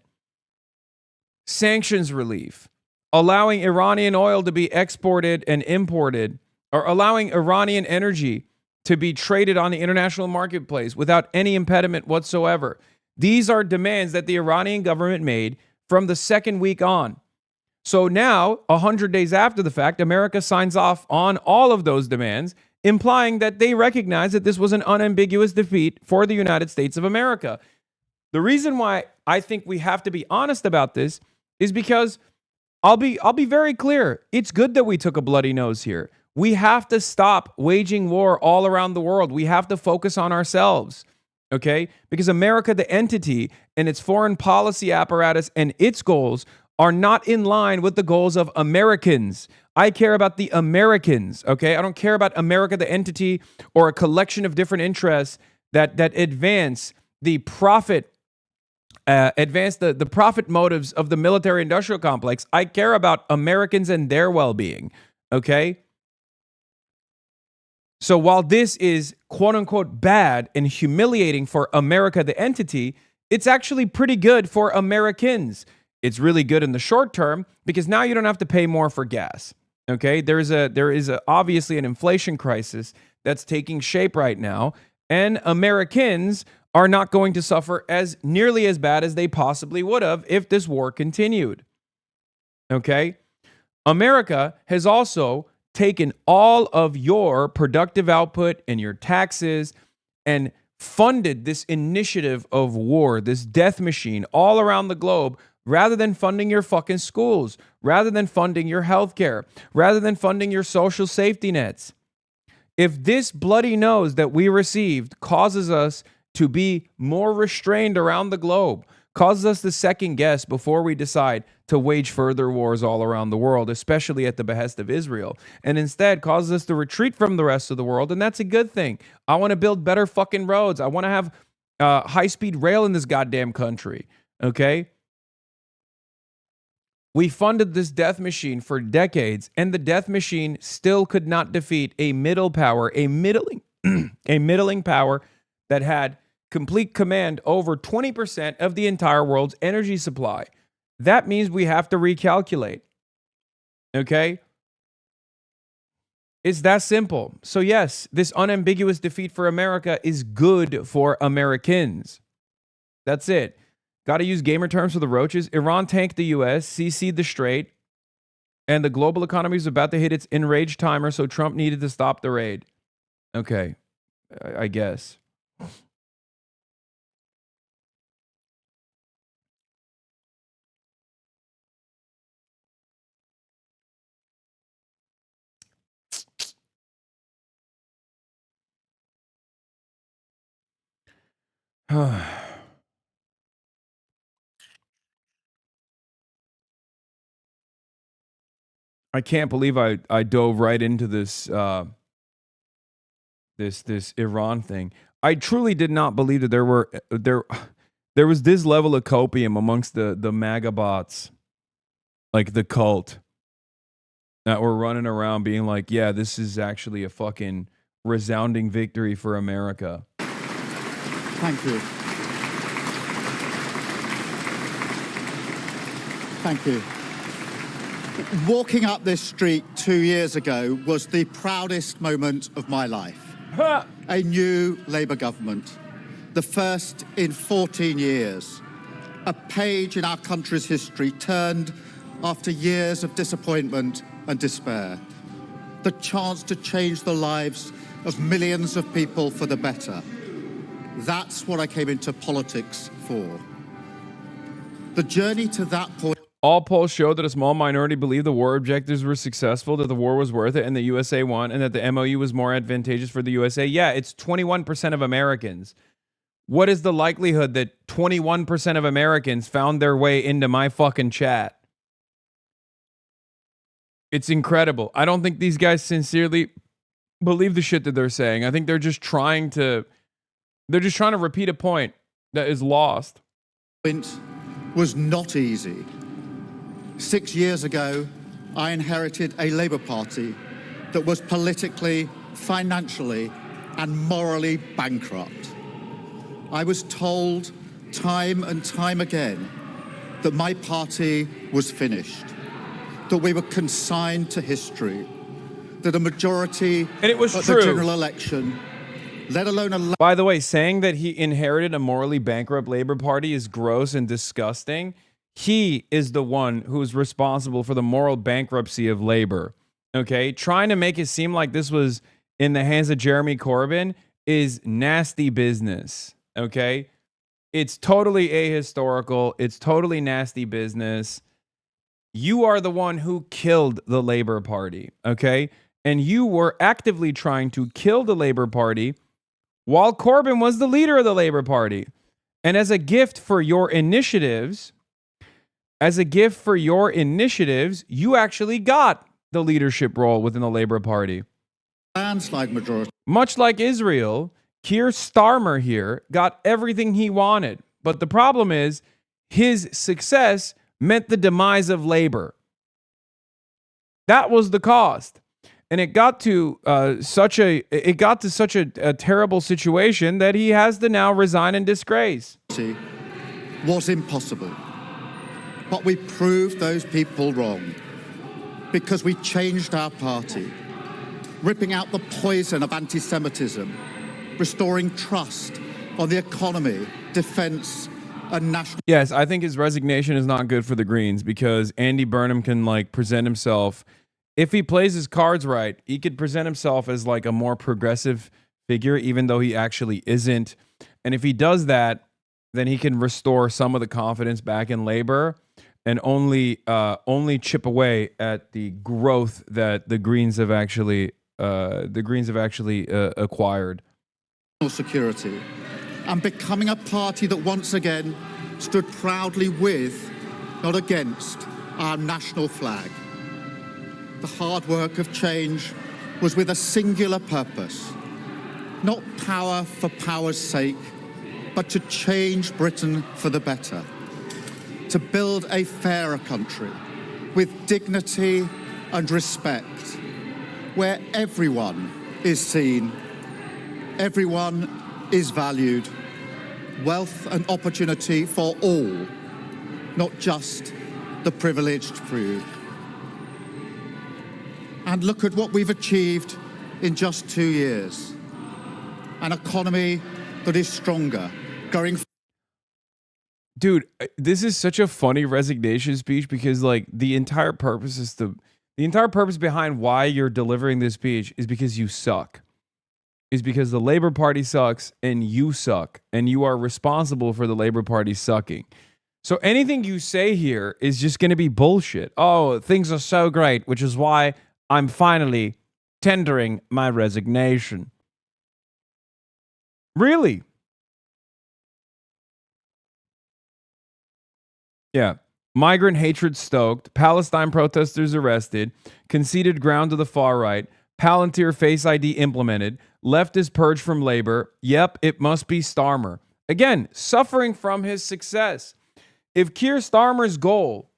Sanctions relief, allowing Iranian oil to be exported and imported, or allowing Iranian energy to be traded on the international marketplace without any impediment whatsoever. These are demands that the Iranian government made from the second week on. So now, 100 days after the fact, America signs off on all of those demands, implying that they recognize that this was an unambiguous defeat for the United States of America. The reason why I think we have to be honest about this is because I'll be very clear. It's good that we took a bloody nose here. We have to stop waging war all around the world. We have to focus on ourselves, okay? Because America, the entity, and its foreign policy apparatus and its goals are not in line with the goals of Americans. I care about the Americans, okay? I don't care about America, the entity, or a collection of different interests that advance the profit advance the profit motives of the military-industrial complex. I care about Americans and their well-being, okay? So while this is quote-unquote bad and humiliating for America, the entity, it's actually pretty good for Americans. It's really good in the short term because now you don't have to pay more for gas, okay? There is obviously an inflation crisis that's taking shape right now, and Americans are not going to suffer as nearly as bad as they possibly would have if this war continued, okay? America has also taken all of your productive output and your taxes and funded this initiative of war, this death machine all around the globe, rather than funding your fucking schools, rather than funding your healthcare, rather than funding your social safety nets. If this bloody nose that we received causes us to be more restrained around the globe, causes us to second guess before we decide to wage further wars all around the world, especially at the behest of Israel, and instead causes us to retreat from the rest of the world, and that's a good thing. I want to build better fucking roads. I want to have high-speed rail in this goddamn country, okay? We funded this death machine for decades, and the death machine still could not defeat a middle power, a middling power that had complete command over 20% of the entire world's energy supply. That means we have to recalculate. Okay? It's that simple. So yes, this unambiguous defeat for America is good for Americans. That's it. Got to use gamer terms for the roaches. Iran tanked the US, CC'd the Strait, and the global economy is about to hit its enraged timer, so Trump needed to stop the raid. Okay, I guess. I can't believe I dove right into this this Iran thing. I truly did not believe that there was this level of copium amongst the MAGA bots, like the cult, that were running around being like, yeah, this is actually a fucking resounding victory for America.
Thank you. Thank you. Walking up this street 2 years ago was the proudest moment of my life. A new Labour government, the first in 14 years. A page in our country's history turned after years of disappointment and despair. The chance to change the lives of millions of people for the better. That's what I came into politics for. The journey to that point.
All polls show that a small minority believe the war objectives were successful, that the war was worth it, and the USA won, and that the MOU was more advantageous for the USA. Yeah, it's 21% of Americans. What is the likelihood that 21% of Americans found their way into my fucking chat? It's incredible. I don't think these guys sincerely believe the shit that they're saying. I think they're just trying to repeat a point that is lost.
It was not easy. 6 years ago, I inherited a Labour Party that was politically, financially, and morally bankrupt. I was told time and time again that my party was finished, that we were consigned to history, that a majority
and it was
at
true.
the general election, let alone a...
By the way, saying that he inherited a morally bankrupt Labour Party is gross and disgusting. He is the one who's responsible for the moral bankruptcy of Labour. Okay? Trying to make it seem like this was in the hands of Jeremy Corbyn is nasty business. Okay? It's totally ahistorical. It's totally nasty business. You are the one who killed the Labour Party. Okay? And you were actively trying to kill the Labour Party while Corbyn was the leader of the Labour Party. And as a gift for your initiatives... you actually got the leadership role within the Labour Party.
Landslide majority.
Much like Israel, Keir Starmer here got everything he wanted. But the problem is his success meant the demise of labor. That was the cost. And it got to such a terrible situation that he has to now resign in disgrace.
Was impossible. But we proved those people wrong because we changed our party, ripping out the poison of anti-Semitism, restoring trust on the economy, defense, and national...
Yes, I think his resignation is not good for the Greens because Andy Burnham can like present himself. If he plays his cards right, he could present himself as like a more progressive figure, even though he actually isn't. And if he does that, then he can restore some of the confidence back in labor and only chip away at the growth that the Greens have actually acquired.
Security, and becoming a party that once again stood proudly with, not against, our national flag. The hard work of change was with a singular purpose, not power for power's sake, but to change Britain for the better, to build a fairer country with dignity and respect, where everyone is seen, everyone is valued, wealth and opportunity for all, not just the privileged few. And look at what we've achieved in just 2 years. An economy that is stronger, growing...
Dude, this is such a funny resignation speech because like the entire purpose behind why you're delivering this speech is because you suck. Is because the Labor Party sucks and you suck and you are responsible for the Labor Party sucking. So anything you say here is just going to be bullshit. Oh, things are so great, which is why I'm finally tendering my resignation. Really? Yeah. Migrant hatred stoked, Palestine protesters arrested, conceded ground to the far right, Palantir Face ID implemented, leftist purge from labor. Yep, it must be Starmer. Again, suffering from his success. If Keir Starmer's goal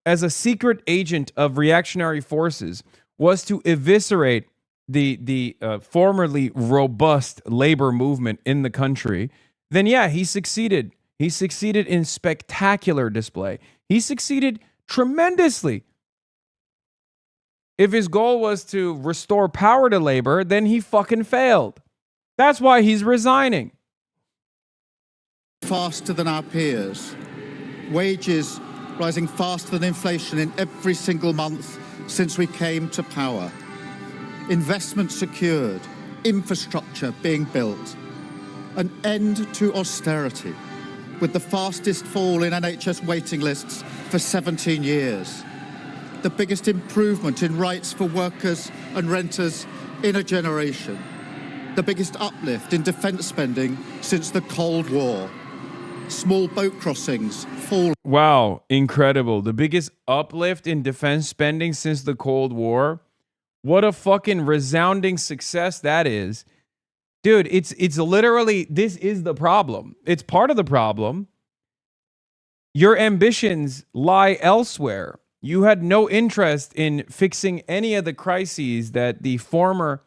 as a secret agent of reactionary forces was to eviscerate the formerly robust labor movement in the country, then yeah, he succeeded. He succeeded in spectacular display. He succeeded tremendously. If his goal was to restore power to labor, then he fucking failed. That's why he's resigning.
Faster than our peers. Wages rising faster than inflation in every single month since we came to power. Investment secured. Infrastructure being built. An end to austerity, with the fastest fall in NHS waiting lists for 17 years. The biggest improvement in rights for workers and renters in a generation. The biggest uplift in defence spending since the Cold War. Small boat crossings fall.
Wow, incredible. The biggest uplift in defense spending since the Cold War. What a fucking resounding success that is. Dude, it's literally, this is the problem. It's part of the problem. Your ambitions lie elsewhere. You had no interest in fixing any of the crises that the former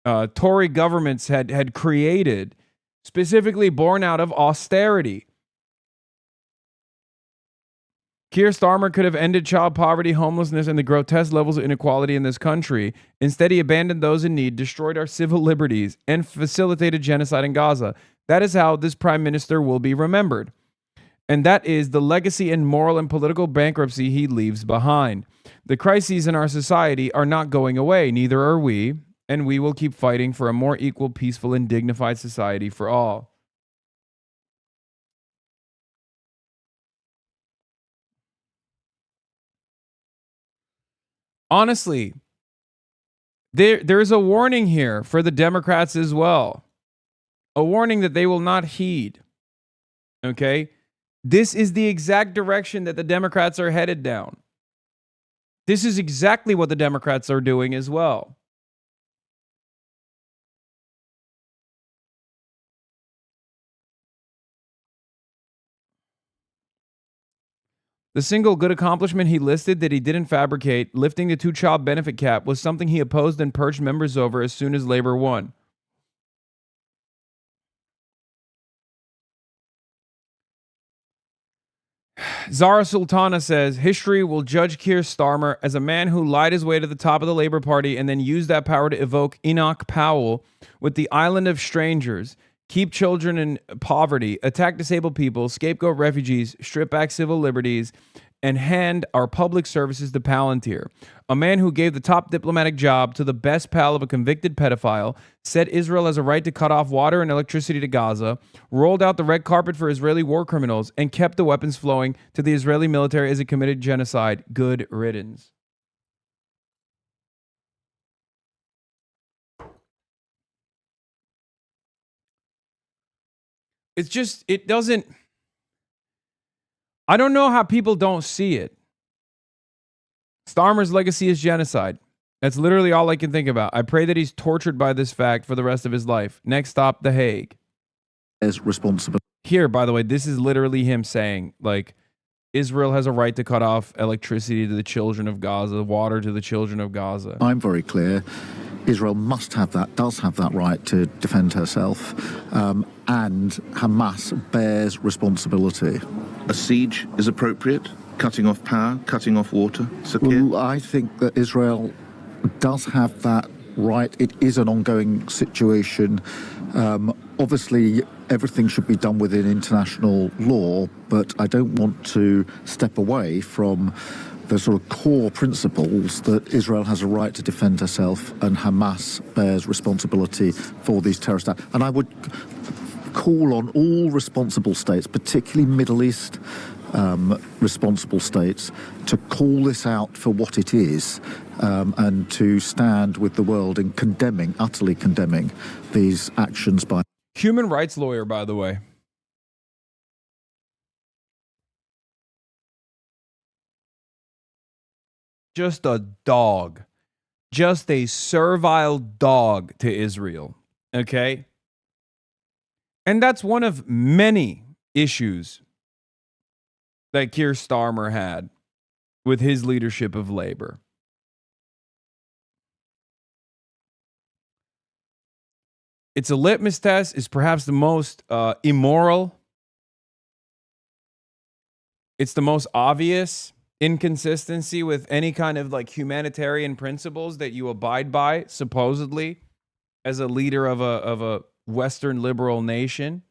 Tory governments had created, specifically born out of austerity. Keir Starmer could have ended child poverty, homelessness, and the grotesque levels of inequality in this country. Instead, he abandoned those in need, destroyed our civil liberties, and facilitated genocide in Gaza. That is how this prime minister will be remembered. And that is the legacy and moral and political bankruptcy he leaves behind. The crises in our society are not going away, neither are we, and we will keep fighting for a more equal, peaceful, and dignified society for all. Honestly, there's a warning here for the Democrats as well. A warning that they will not heed. Okay? This is the exact direction that the Democrats are headed down. This is exactly what the Democrats are doing as well. The single good accomplishment he listed that he didn't fabricate, lifting the two-child benefit cap, was something he opposed and purged members over as soon as Labor won. Zara Sultana says, history will judge Keir Starmer as a man who lied his way to the top of the Labour Party and then used that power to evoke Enoch Powell with the island of strangers, keep children in poverty, attack disabled people, scapegoat refugees, strip back civil liberties, and hand our public services to Palantir. A man who gave the top diplomatic job to the best pal of a convicted pedophile, said Israel has a right to cut off water and electricity to Gaza, rolled out the red carpet for Israeli war criminals, and kept the weapons flowing to the Israeli military as it committed genocide. Good riddance. It's just, it doesn't... I don't know how people don't see it. Starmer's legacy is genocide. That's literally all I can think about. I pray that he's tortured by this fact for the rest of his life. Next stop, The Hague.
Is responsible.
Here, by the way, this is literally him saying, like, Israel has a right to cut off electricity to the children of Gaza, water to the children of Gaza.
I'm very clear. Israel must have that, does have that right to defend herself, and Hamas bears responsibility.
A siege is appropriate? Cutting off power, cutting off water?
Well, I think that Israel does have that right. It is an ongoing situation. Obviously, everything should be done within international law, but I don't want to step away from the sort of core principles that Israel has a right to defend herself and Hamas bears responsibility for these terrorist acts. And I would call on all responsible states, particularly Middle East responsible states, to call this out for what it is and to stand with the world in condemning, utterly condemning these actions by...
Human rights lawyer, by the way. Just a dog. Just a servile dog to Israel. Okay? And that's one of many issues that Keir Starmer had with his leadership of Labor. It's a litmus test. It's perhaps the most immoral. It's the most obvious inconsistency with any kind of like humanitarian principles that you abide by, supposedly, as a leader of a Western liberal nation.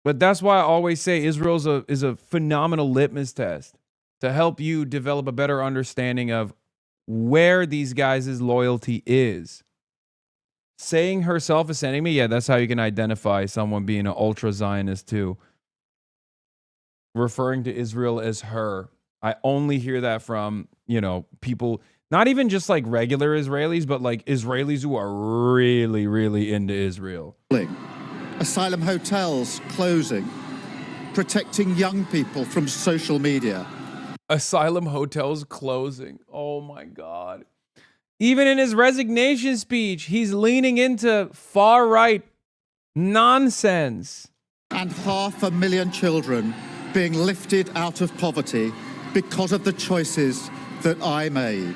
But that's why I always say Israel is a phenomenal litmus test to help you develop a better understanding of where these guys' loyalty is. Saying herself as enemy, yeah, that's how you can identify someone being an ultra-Zionist too. Referring to Israel as her. I only hear that from, you know, people, not even just like regular Israelis, but like Israelis who are really, really into Israel.
Asylum hotels closing, protecting young people from social media.
Asylum hotels closing. Oh my God. Even in his resignation speech, he's leaning into far-right nonsense.
And 500,000 children being lifted out of poverty because of the choices that I made.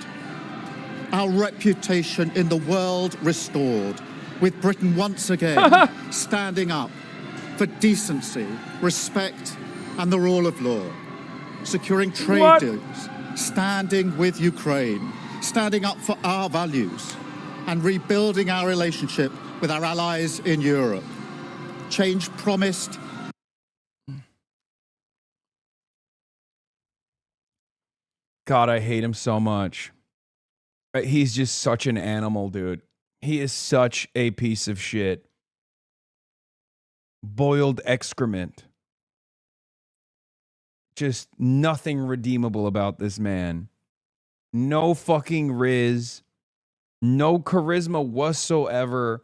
Our reputation in the world restored, with Britain once again standing up for decency, respect, and the rule of law. Securing trade deals, standing with Ukraine, standing up for our values, and rebuilding our relationship with our allies in Europe. Change promised.
God, I hate him so much. He's just such an animal, dude. He is such a piece of shit. Boiled excrement. Just nothing redeemable about this man. No fucking riz. No charisma whatsoever.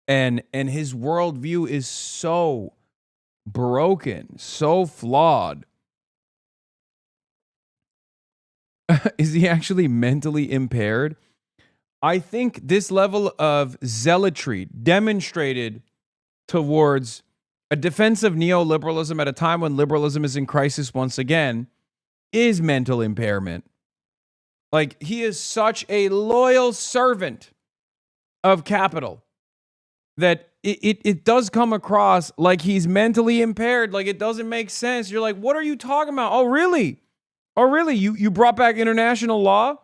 And his worldview is so broken, so flawed. Is he actually mentally impaired? I think this level of zealotry demonstrated towards a defense of neoliberalism at a time when liberalism is in crisis once again is mental impairment. Like, he is such a loyal servant of capital that it does come across like he's mentally impaired. Like, it doesn't make sense. You're like, what are you talking about? Oh, really? Oh, really? You brought back international law?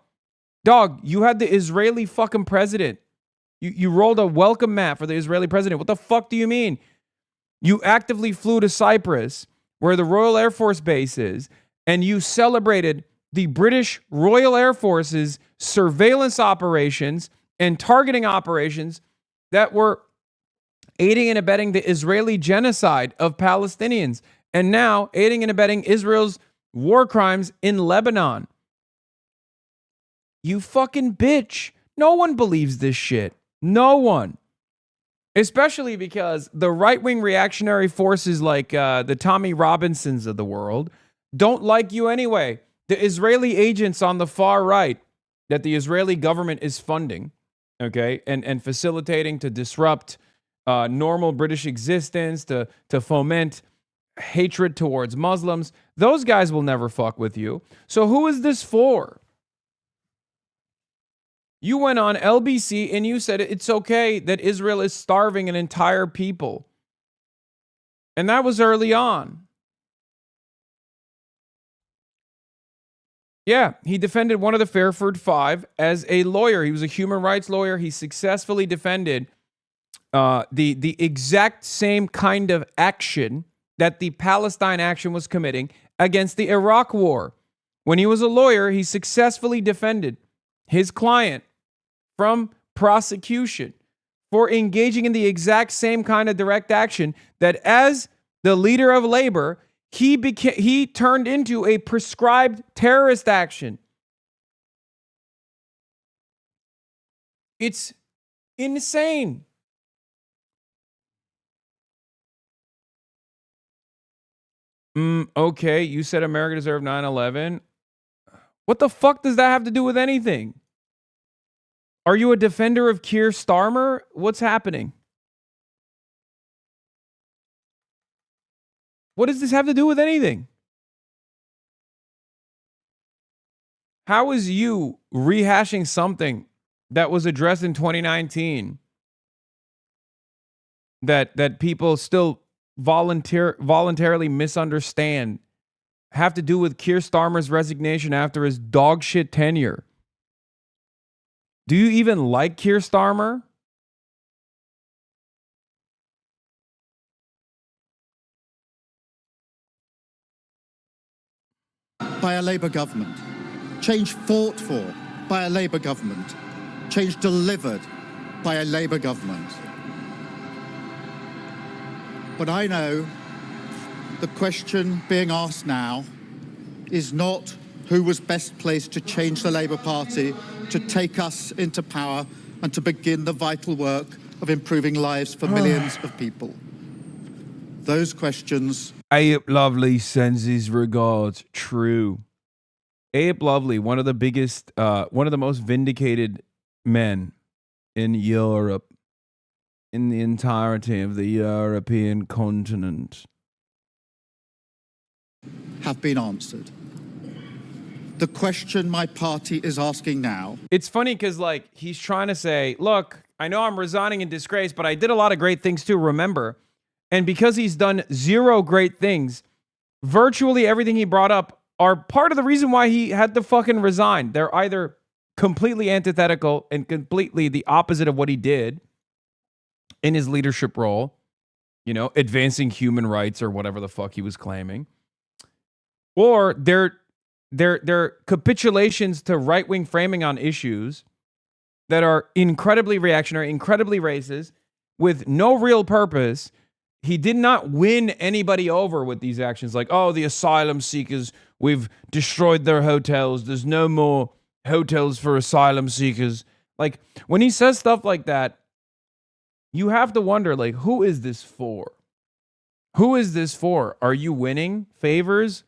Dog, you had the Israeli fucking president. You rolled a welcome mat for the Israeli president. What the fuck do you mean? You actively flew to Cyprus, where the Royal Air Force Base is, and you celebrated the British Royal Air Force's surveillance operations and targeting operations that were aiding and abetting the Israeli genocide of Palestinians, and now aiding and abetting Israel's war crimes in Lebanon. You fucking bitch. No one believes this shit. No one. Especially because the right-wing reactionary forces like the Tommy Robinsons of the world don't like you anyway. The Israeli agents on the far right that the Israeli government is funding, okay, and facilitating to disrupt normal British existence, to foment hatred towards Muslims, those guys will never fuck with you. So who is this for? You went on LBC and you said it's okay that Israel is starving an entire people. And that was early on. Yeah, he defended one of the Fairford Five as a lawyer. He was a human rights lawyer. He successfully defended the exact same kind of action that the Palestine action was committing against the Iraq war. When he was a lawyer, he successfully defended his client from prosecution for engaging in the exact same kind of direct action that, as the leader of labor, he turned into a prescribed terrorist action. It's insane. Okay, you said America deserved 9/11. What the fuck does that have to do with anything? Are you a defender of Keir Starmer? What's happening? What does this have to do with anything? How is you rehashing something that was addressed in 2019 that people still voluntarily misunderstand have to do with Keir Starmer's resignation after his dog shit tenure? Do you even like Keir Starmer?
By a Labour government. Change fought for by a Labour government. Change delivered by a Labour government. But I know the question being asked now is not who was best placed to change the Labour Party, to take us into power and to begin the vital work of improving lives for millions of people. Those questions...
Abe Lovely sends his regards. True. Abe Lovely, one of the biggest, one of the most vindicated men in Europe, in the entirety of the European continent,
have been answered. The question my party is asking now...
It's funny because, like, he's trying to say, look, I know I'm resigning in disgrace, but I did a lot of great things too, remember? And because he's done zero great things, virtually everything he brought up are part of the reason why he had to fucking resign. They're either completely antithetical and completely the opposite of what he did in his leadership role, you know, advancing human rights or whatever the fuck he was claiming, or they're capitulations to right-wing framing on issues that are incredibly reactionary, incredibly racist, with no real purpose. He did not win anybody over with these actions. Like, oh, the asylum seekers, we've destroyed their hotels. There's no more hotels for asylum seekers. Like, when he says stuff like that, you have to wonder, like, who is this for? Who is this for? Are you winning favors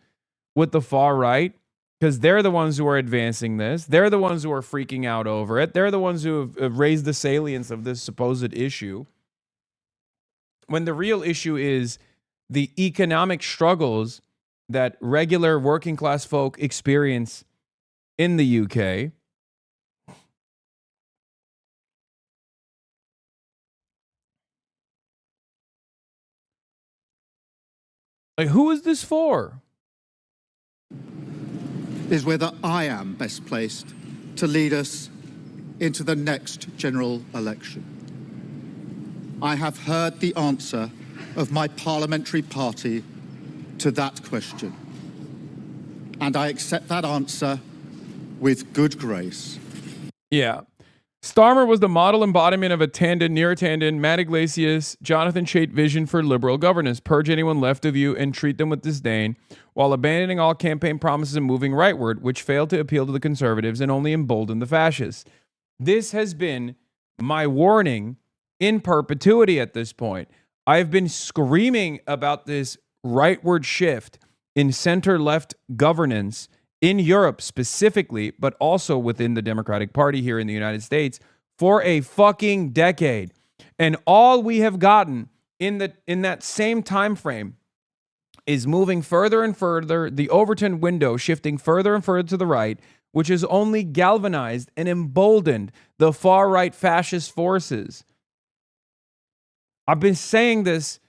with the far right? Because they're the ones who are advancing this. They're the ones who are freaking out over it. They're the ones who have raised the salience of this supposed issue. when the real issue is the economic struggles that regular working class folk experience in the UK. Like, who is this for?
Is whether I am best placed to lead us into the next general election. I have heard the answer of my parliamentary party to that question, and I accept that answer with good grace.
Yeah. Starmer was the model embodiment of a Tandon, Near-Tandon, Matt Iglesias, Jonathan Chait vision for liberal governance. Purge anyone left of you and treat them with disdain, while abandoning all campaign promises and moving rightward, which failed to appeal to the conservatives and only emboldened the fascists. This has been my warning in perpetuity at this point. I've been screaming about this rightward shift in center-left governance in Europe specifically, but also within the Democratic Party here in the United States for a fucking decade. And all we have gotten in that same time frame is moving further and further, the Overton window shifting further and further to the right, which has only galvanized and emboldened the far-right fascist forces. I've been saying this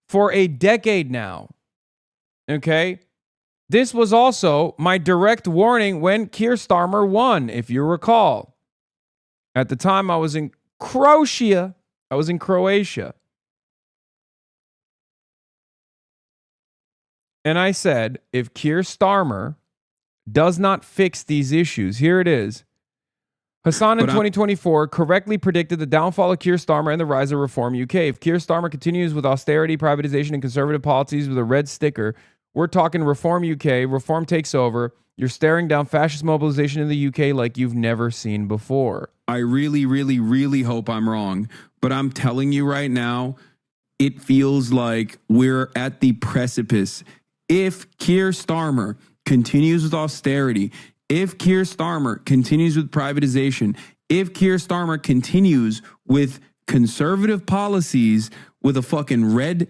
for a decade now, okay? This was also my direct warning when Keir Starmer won, if you recall. At the time, I was in Croatia. And I said, if Keir Starmer does not fix these issues, here it is. Hasan in 2024 correctly predicted the downfall of Keir Starmer and the rise of Reform UK. If Keir Starmer continues with austerity, privatization, and conservative policies with a red sticker, we're talking Reform UK, Reform takes over. You're staring down fascist mobilization in the UK like you've never seen before.
I really, really, really hope I'm wrong, but I'm telling you right now, it feels like we're at the precipice. If Keir Starmer continues with austerity, if Keir Starmer continues with privatization, if Keir Starmer continues with conservative policies with a fucking red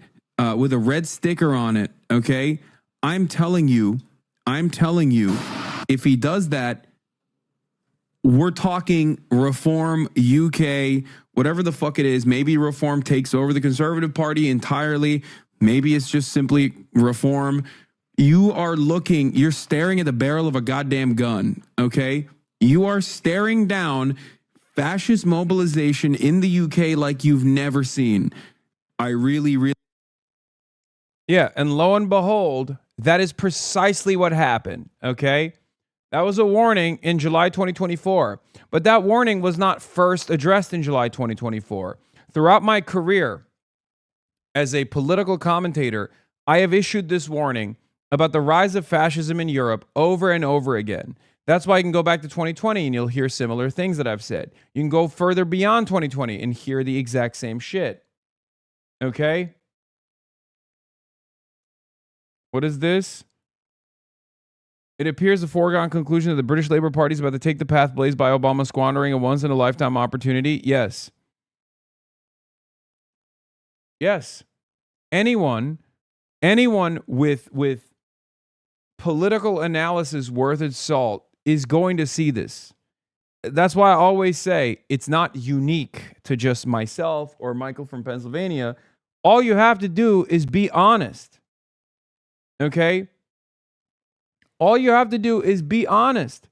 sticker on it, okay? I'm telling you, if he does that, we're talking Reform UK, whatever the fuck it is. Maybe Reform takes over the Conservative Party entirely. Maybe it's just simply Reform. You're staring at the barrel of a goddamn gun, okay? You are staring down fascist mobilization in the UK like you've never seen. I really, really...
Yeah, and lo and behold, that is precisely what happened, okay? That was a warning in July 2024, but that warning was not first addressed in July 2024. Throughout my career as a political commentator, I have issued this warning about the rise of fascism in Europe over and over again. That's why you can go back to 2020 and you'll hear similar things that I've said. You can go further beyond 2020 and hear the exact same shit, okay? What is this? It appears a foregone conclusion that the British Labour Party is about to take the path blazed by Obama, squandering a once-in-a-lifetime opportunity. Yes. Yes. Anyone with political analysis worth its salt is going to see this. That's why I always say it's not unique to just myself or Michael from Pennsylvania. All you have to do is be honest. Okay? All you have to do is be honest.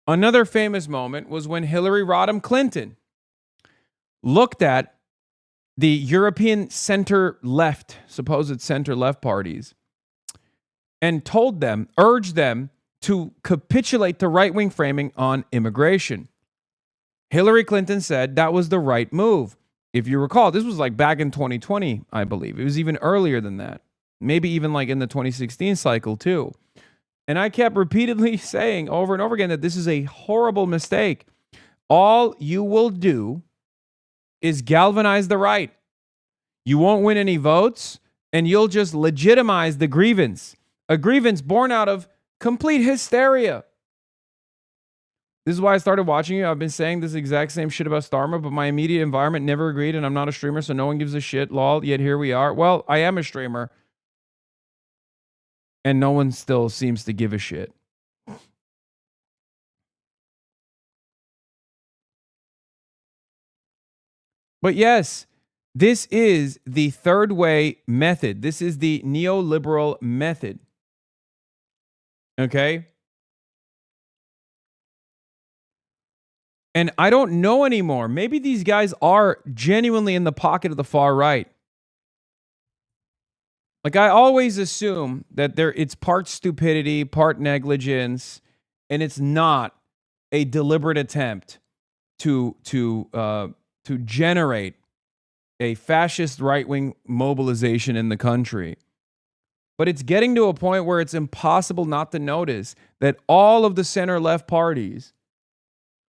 Another famous moment was when Hillary Rodham Clinton looked at the European center-left, supposed center-left parties, and urged them to capitulate to right-wing framing on immigration. Hillary Clinton said that was the right move. If you recall, this was like back in 2020, I believe. It was even earlier than that. Maybe even like in the 2016 cycle too. And I kept repeatedly saying over and over again that this is a horrible mistake. All you will do is galvanize the right. You won't win any votes, and you'll just legitimize the grievance. A grievance born out of complete hysteria. This is why I started watching you. I've been saying this exact same shit about Starmer, but my immediate environment never agreed, and I'm not a streamer, so no one gives a shit, lol. Yet here we are. Well, I am a streamer, and no one still seems to give a shit. But yes, this is the third way method. This is the neoliberal method. Okay? And I don't know anymore. Maybe these guys are genuinely in the pocket of the far right. Like, I always assume that it's part stupidity, part negligence, and it's not a deliberate attempt to generate a fascist right-wing mobilization in the country. But it's getting to a point where it's impossible not to notice that all of the center-left parties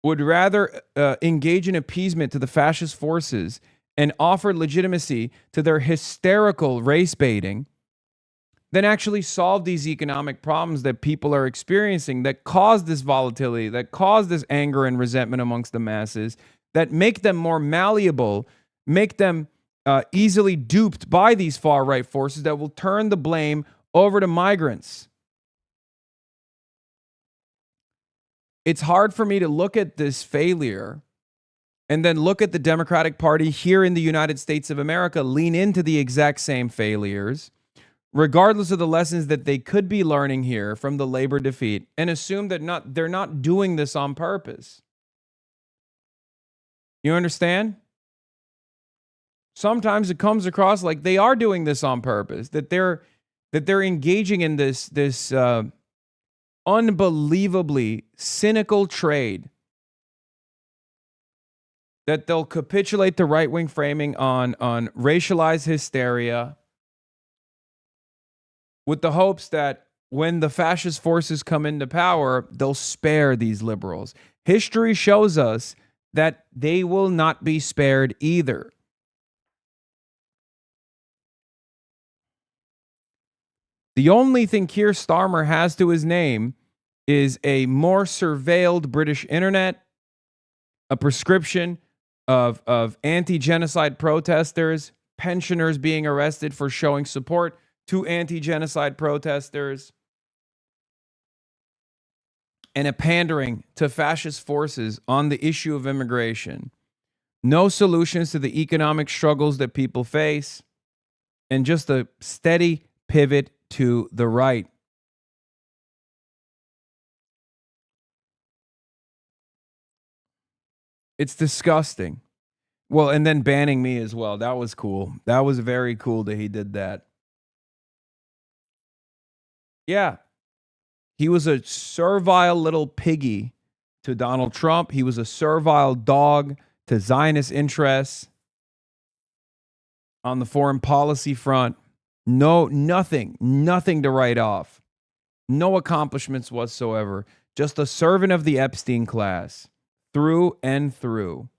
would rather engage in appeasement to the fascist forces and offer legitimacy to their hysterical race baiting than actually solve these economic problems that people are experiencing that cause this volatility, that cause this anger and resentment amongst the masses, that make them more malleable, make them easily duped by these far-right forces that will turn the blame over to migrants. It's hard for me to look at this failure and then look at the Democratic Party here in the United States of America lean into the exact same failures, regardless of the lessons that they could be learning here from the labor defeat, and assume that they're not doing this on purpose. You understand? Sometimes it comes across like they are doing this on purpose, that they're engaging in this unbelievably cynical trade, that they'll capitulate to right-wing framing on racialized hysteria with the hopes that when the fascist forces come into power, they'll spare these liberals. History shows us that they will not be spared either. The only thing Keir Starmer has to his name is a more surveilled British internet, a prescription of anti-genocide protesters, pensioners being arrested for showing support to anti-genocide protesters, and a pandering to fascist forces on the issue of immigration. No solutions to the economic struggles that people face, and just a steady pivot to the right. It's disgusting. Well, and then banning me as well. That was cool. That was very cool that he did that. Yeah. He was a servile little piggy to Donald Trump. He was a servile dog to Zionist interests on the foreign policy front. Nothing to write off. No accomplishments whatsoever. Just a servant of the Epstein class, through and through.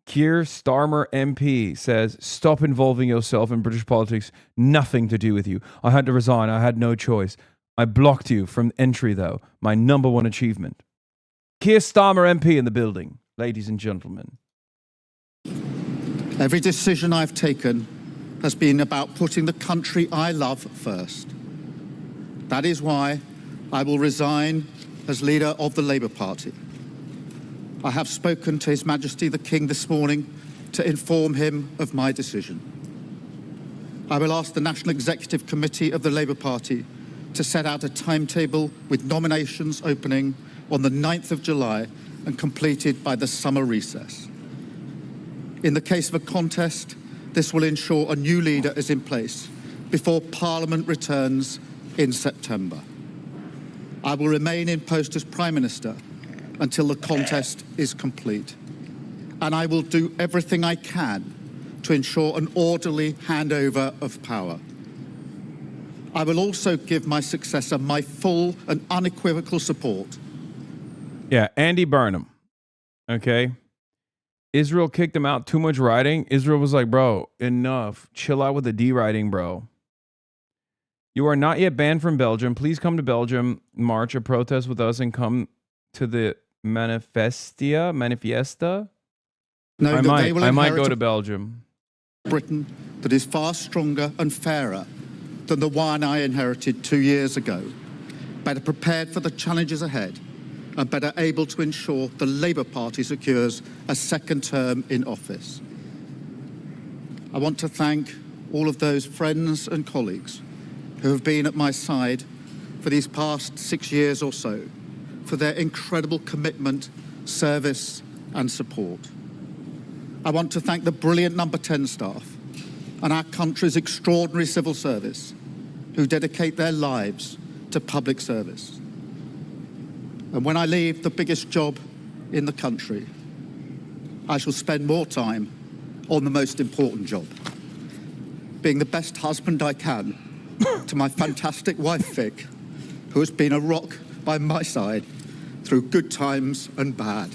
Keir Starmer MP says, stop involving yourself in British politics. Nothing to do with you. I had to resign. I had no choice. I blocked you from entry, though. My #1 achievement. Keir Starmer MP in the building, ladies and gentlemen.
Every decision I've taken has been about putting the country I love first. That is why I will resign as leader of the Labour Party. I have spoken to His Majesty the King this morning to inform him of my decision. I will ask the National Executive Committee of the Labour Party to set out a timetable with nominations opening on the 9th of July and completed by the summer recess. In the case of a contest, this will ensure a new leader is in place before Parliament returns in September. I will remain in post as Prime Minister until the contest is complete. And I will do everything I can to ensure an orderly handover of power. I will also give my successor my full and unequivocal support.
Yeah, Andy Burnham. Okay. Israel kicked him out. Too much writing. Israel was like, bro, enough. Chill out with the D writing, bro. You are not yet banned from Belgium. Please come to Belgium, march or protest with us, and come to the Manifiesta.
No,
I
they will
might
inherit
go
a
to Belgium.
Britain that is far stronger and fairer than the one I inherited 2 years ago, better prepared for the challenges ahead, and better able to ensure the Labour Party secures a second term in office. I want to thank all of those friends and colleagues who have been at my side for these past 6 years or so, for their incredible commitment, service and support. I want to thank the brilliant Number 10 staff and our country's extraordinary civil service who dedicate their lives to public service. And when I leave the biggest job in the country, I shall spend more time on the most important job, being the best husband I can to my fantastic wife, Vic, who has been a rock by my side through good times and bad.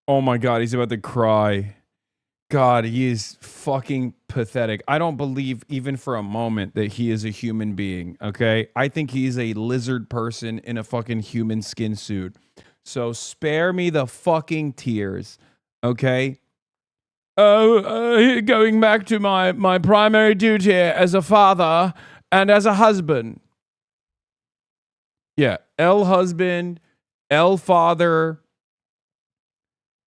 Oh my God, he's about to cry. God, he is fucking pathetic. I don't believe even for a moment that he is a human being, okay? I think he's a lizard person in a fucking human skin suit. So spare me the fucking tears, okay? Going back to my primary duty as a father and as a husband. Yeah, L husband, L father.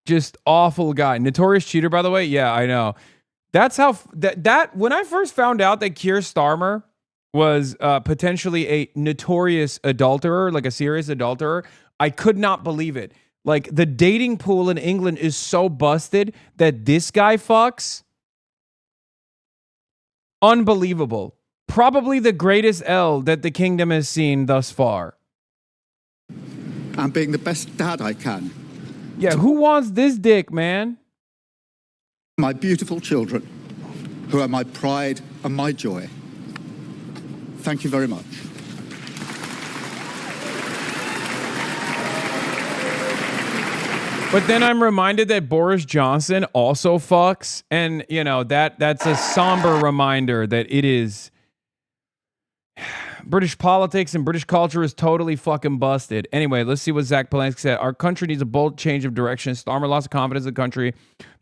Just awful guy. Notorious cheater, by the way. Yeah, I know. That's how that when I first found out that Keir Starmer was potentially a notorious adulterer, like a serious adulterer, I could not believe it. Like, the dating pool in England is so busted that this guy fucks. Unbelievable. Probably the greatest L that the kingdom has seen thus far.
I'm being the best dad I can.
Yeah, who wants this dick, man?
My beautiful children, who are my pride and my joy. Thank you very much.
But then I'm reminded that Boris Johnson also fucks, and you know that's a somber reminder that it is British politics and British culture is totally fucking busted. Anyway, let's see what Zach Polanski said. Our country needs a bold change of direction. Starmer lost confidence in the country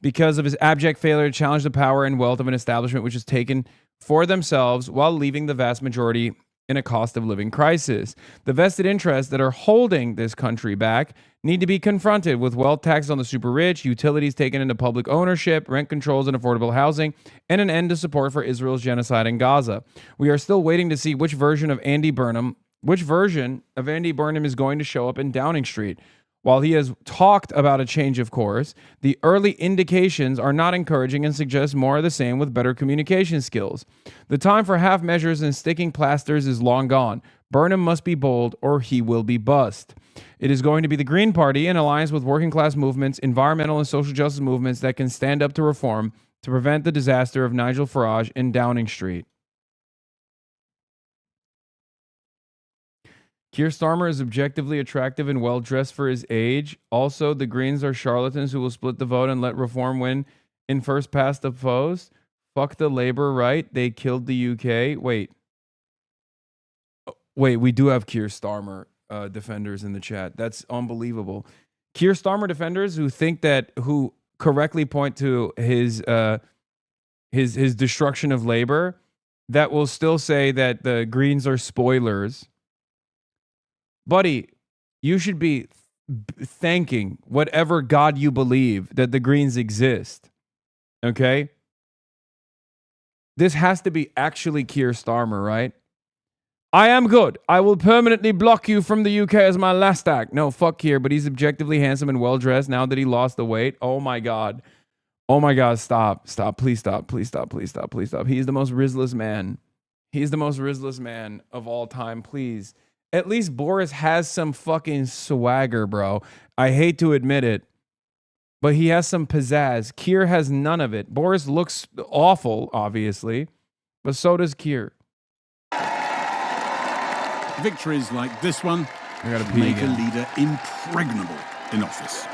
because of his abject failure to challenge the power and wealth of an establishment which is taken for themselves while leaving the vast majority in a cost of living crisis. The vested interests that are holding this country back need to be confronted with wealth taxes on the super rich, utilities taken into public ownership, rent controls and affordable housing, and an end to support for Israel's genocide in Gaza. We are still waiting to see which version of Andy Burnham is going to show up in Downing Street. While he has talked about a change of course, the early indications are not encouraging and suggest more of the same with better communication skills. The time for half measures and sticking plasters is long gone. Burnham must be bold or he will be bust. It is going to be the Green Party in alliance with working class movements, environmental and social justice movements that can stand up to reform to prevent the disaster of Nigel Farage in Downing Street. Keir Starmer is objectively attractive and well-dressed for his age. Also, the Greens are charlatans who will split the vote and let reform win in first past the post. Fuck the Labour, right? They killed the UK. Wait, we do have Keir Starmer defenders in the chat. That's unbelievable. Keir Starmer defenders who correctly point to his destruction of Labour, that will still say that the Greens are spoilers. Buddy, you should be thanking whatever God you believe that the Greens exist. Okay? This has to be actually Keir Starmer, right? I am good. I will permanently block you from the UK as my last act. No, fuck Keir, but he's objectively handsome and well-dressed now that he lost the weight. Oh my God. Oh my God, stop. Stop. Please stop. Please stop. Please stop. Please stop. He's the most Rizless man. He's the most Rizless man of all time. Please. At least Boris has some fucking swagger, bro. I hate to admit it, but he has some pizzazz. Keir has none of it. Boris looks awful, obviously, but so does Keir.
Victories like this one make a leader impregnable in office.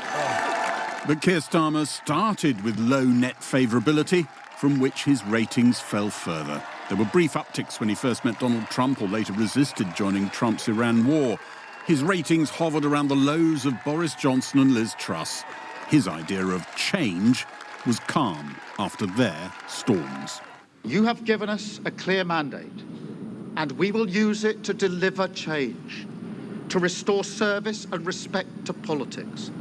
But Keir Starmer started with low net favourability, from which his ratings fell further. There were brief upticks when he first met Donald Trump or later resisted joining Trump's Iran war. His ratings hovered around the lows of Boris Johnson and Liz Truss. His idea of change was calm after their storms.
You have given us a clear mandate, and we will use it to deliver change, to restore service and respect to politics,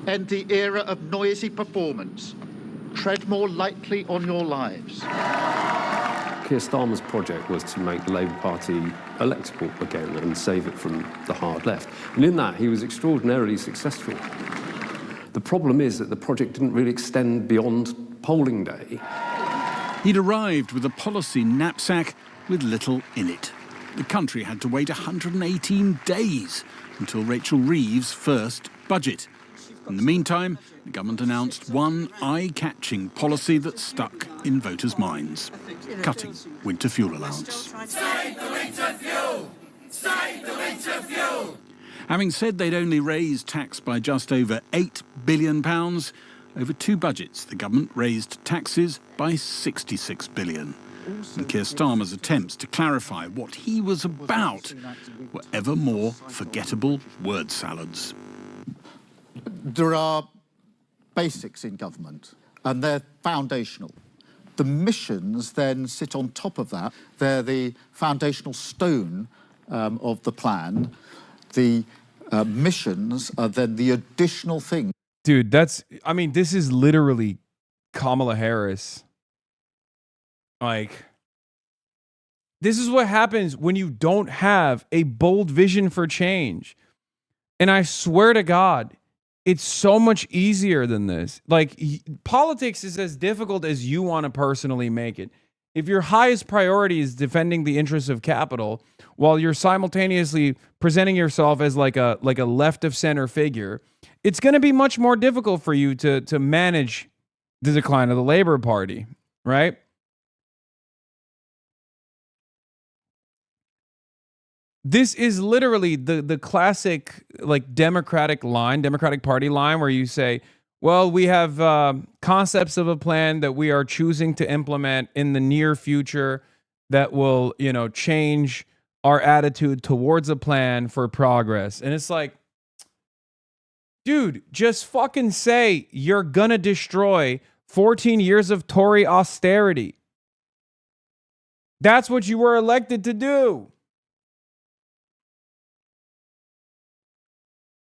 end the era of noisy performance, tread more lightly on your lives.
Keir Starmer's project was to make the Labour Party electable again and save it from the hard left. And in that, he was extraordinarily successful. The problem is that the project didn't really extend beyond polling day.
He'd arrived with a policy knapsack with little in it. The country had to wait 118 days until Rachel Reeves' first budget. In the meantime, the government announced one eye-catching policy that stuck in voters' minds: cutting winter fuel allowance.
Save the winter fuel! Save the winter fuel!
Having said they'd only raised tax by just over £8 billion, over two budgets the government raised taxes by £66 billion. And Keir Starmer's attempts to clarify what he was about were ever more forgettable word salads.
There are basics in government, and they're foundational. The missions then sit on top of that. They're the foundational stone of the plan. The missions are then the additional thing.
Dude, I mean, this is literally Kamala Harris. Like, this is what happens when you don't have a bold vision for change. And I swear to God, it's so much easier than this. Like, politics is as difficult as you want to personally make it. If your highest priority is defending the interests of capital, while you're simultaneously presenting yourself as like a left of center figure, it's going to be much more difficult for you to manage the decline of the Labor Party, right? This is literally the classic like Democratic Party line, where you say, well, we have concepts of a plan that we are choosing to implement in the near future that will, change our attitude towards a plan for progress. And it's like, dude, just fucking say you're gonna destroy 14 years of Tory austerity. That's what you were elected to do.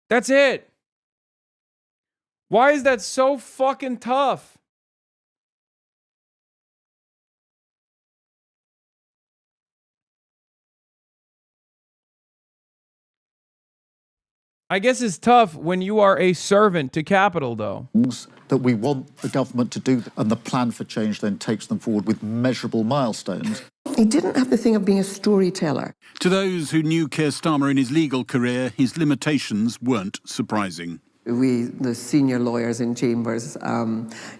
That's it. Why is that so fucking tough? I guess it's tough when you are a servant to capital, though.
That we want the government to do, and the plan for change then takes them forward with measurable milestones.
He didn't have the thing of being a storyteller.
To those who knew Keir Starmer in his legal career, his limitations weren't surprising.
We, the senior lawyers in chambers,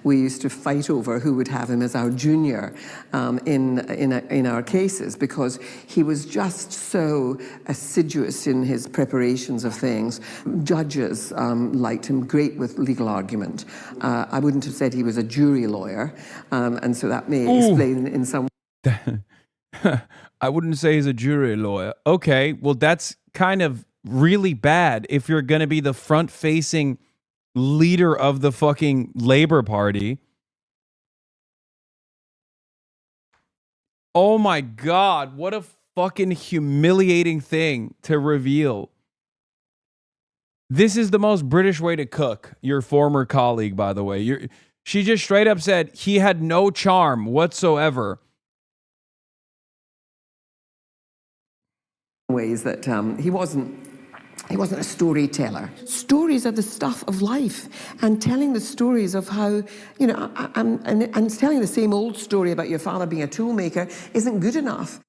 we used to fight over who would have him as our junior in our cases, because he was just so assiduous in his preparations of things. Judges liked him, great with legal argument. I wouldn't have said he was a jury lawyer, and so that may explain in some way.
I wouldn't say he's a jury lawyer. Okay, well, that's kind of really bad if you're going to be the front-facing leader of the fucking Labor Party. Oh my God, what a fucking humiliating thing to reveal. This is the most British way to cook. Your former colleague, by the way. She just straight up said he had no charm whatsoever.
Ways that he wasn't a storyteller. Stories are the stuff of life, and telling the stories of how, and telling the same old story about your father being a toolmaker isn't good enough.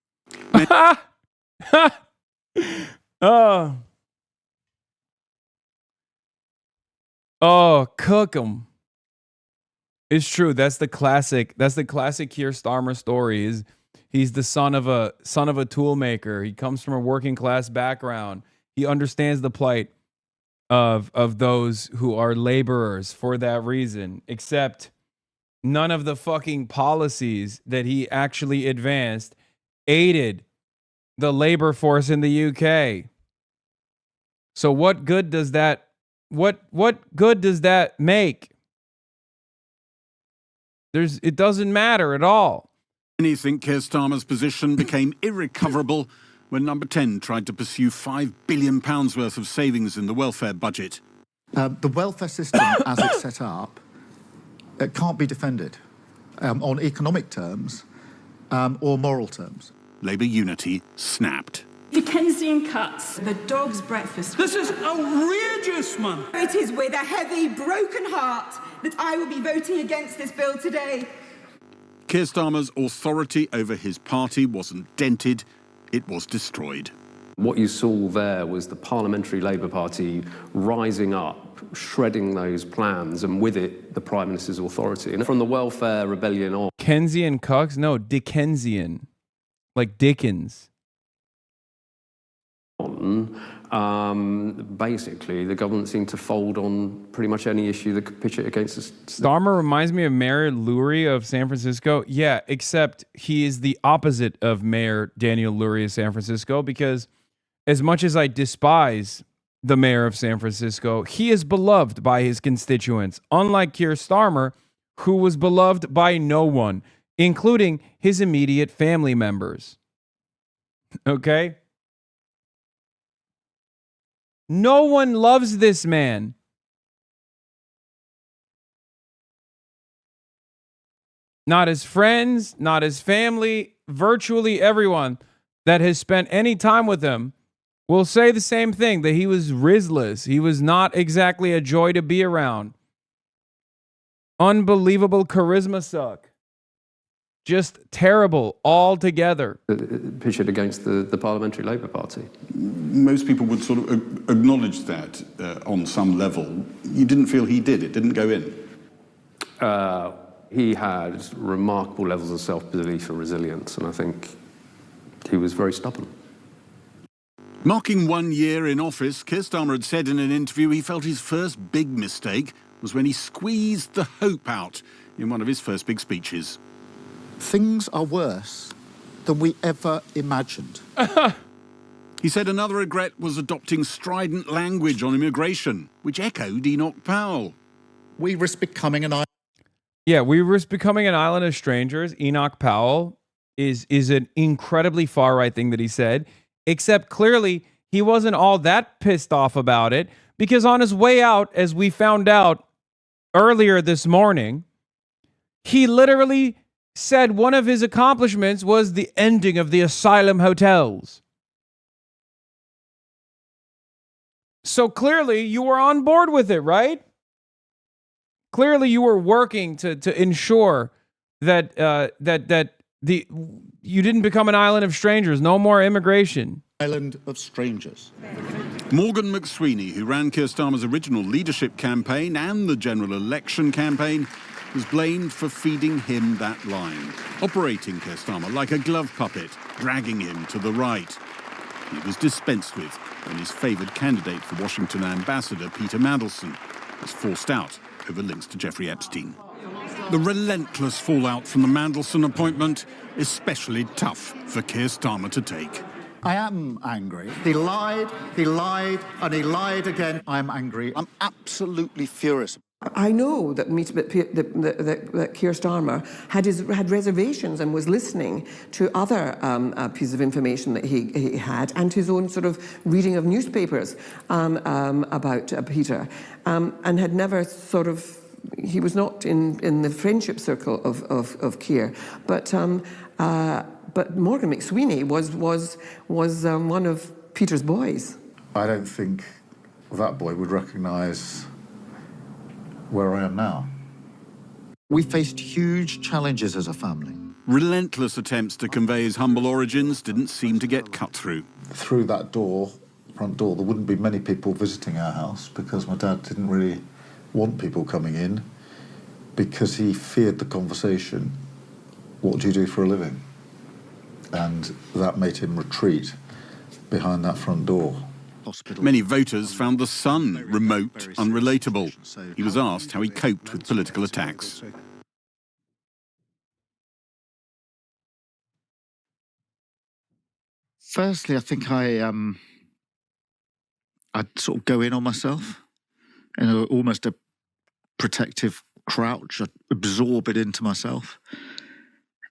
Oh, cook 'em. It's true. That's the classic Keir Starmer story. He's the son of a tool maker. He comes from a working class background. He understands the plight of those who are laborers for that reason, except none of the fucking policies that he actually advanced aided the labor force in the UK. So what good does that what good does that make? It doesn't matter at all.
Many think Keir Starmer's position became irrecoverable when Number 10 tried to pursue £5 billion worth of savings in the welfare budget.
The welfare system, as it's set up, it can't be defended on economic terms or moral terms.
Labour unity snapped.
Dickensian cuts.
The dog's breakfast.
This is outrageous, man.
It is with a heavy, broken heart that I will be voting against this bill today.
Keir Starmer's authority over his party wasn't dented, it was destroyed.
What you saw there was the Parliamentary Labour Party rising up, shredding those plans, and with it, the Prime Minister's authority. And from the welfare rebellion on...
Dickensian cucks? No, Dickensian. Like Dickens.
Basically, the government seemed to fold on pretty much any issue that could pitch it against us.
Starmer reminds me of Mayor Lurie of San Francisco. Yeah, except he is the opposite of Mayor Daniel Lurie of San Francisco, because as much as I despise the mayor of San Francisco, he is beloved by his constituents, unlike Keir Starmer, who was beloved by no one, including his immediate family members. Okay? No one loves this man. Not his friends, not his family, virtually everyone that has spent any time with him will say the same thing, that he was rizless. He was not exactly a joy to be around. Unbelievable charisma suck. Just terrible altogether.
Pitch it against the Parliamentary Labour Party.
Most people would sort of acknowledge that on some level. You didn't feel he did, it didn't go in?
He had remarkable levels of self-belief and resilience, and I think he was very stubborn.
Marking 1 year in office, Keir Starmer had said in an interview he felt his first big mistake was when he squeezed the hope out in one of his first big speeches.
Things are worse than we ever imagined.
He said another regret was adopting strident language on immigration, which echoed Enoch Powell.
We risk becoming an island.
Yeah, we risk becoming an island of strangers. Enoch Powell is an incredibly far-right thing that he said, except clearly he wasn't all that pissed off about it, because on his way out, as we found out earlier this morning, he literally said one of his accomplishments was the ending of the asylum hotels. So clearly you were on board with it, right? Clearly you were working to ensure that you didn't become an island of strangers. No more immigration.
Island of strangers.
Morgan McSweeney, who ran Keir Starmer's original leadership campaign and the general election campaign, was blamed for feeding him that line, operating Keir Starmer like a glove puppet, dragging him to the right. He was dispensed with when his favoured candidate for Washington ambassador, Peter Mandelson, was forced out over links to Jeffrey Epstein. The relentless fallout from the Mandelson appointment, especially tough for Keir Starmer to take.
I am angry. He lied, and he lied again. I am angry. I'm absolutely furious.
I know that Keir Starmer had reservations and was listening to other pieces of information that he had, and his own sort of reading of newspapers about Peter, and had never sort of. He was not in the friendship circle of Keir, but Morgan McSweeney was one of Peter's boys.
I don't think that boy would recognise where I am now. We faced huge challenges as a family.
Relentless attempts to convey his humble origins didn't seem to get cut through.
Through that door, front door, there wouldn't be many people visiting our house because my dad didn't really want people coming in because he feared the conversation, what do you do for a living? And that made him retreat behind that front door.
Many voters found the son remote, unrelatable. He was asked how he coped with political attacks.
Firstly, I think I sort of go in on myself in almost a protective crouch. I absorb it into myself,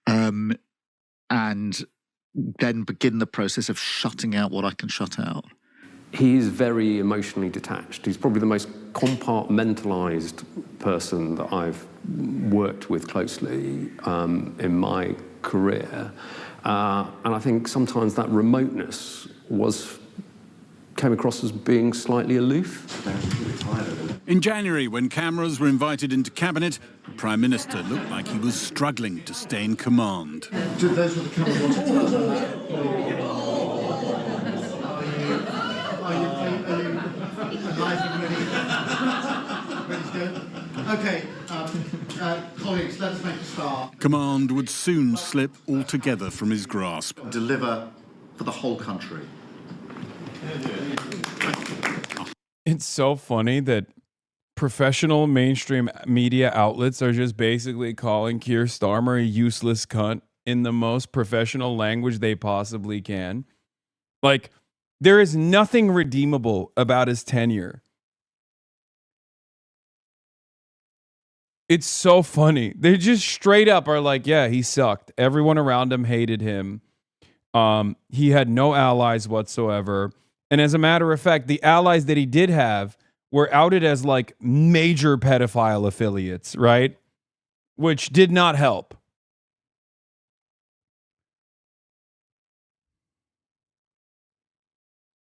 and then begin the process of shutting out what I can shut out.
He's very emotionally detached. He's probably the most compartmentalized person that I've worked with closely in my career. And I think sometimes that remoteness came across as being slightly aloof.
In January, when cameras were invited into cabinet, the Prime Minister looked like he was struggling to stay in command.
Did those with the cameras want to Okay, colleagues, let's make a start.
Command would soon slip altogether from his grasp.
Deliver for the whole country.
It's so funny that professional mainstream media outlets are just basically calling Keir Starmer a useless cunt in the most professional language they possibly can. Like, there is nothing redeemable about his tenure. It's so funny. They just straight up are like, yeah, he sucked. Everyone around him hated him. He had no allies whatsoever. And as a matter of fact, the allies that he did have were outed as like major pedophile affiliates, right? Which did not help.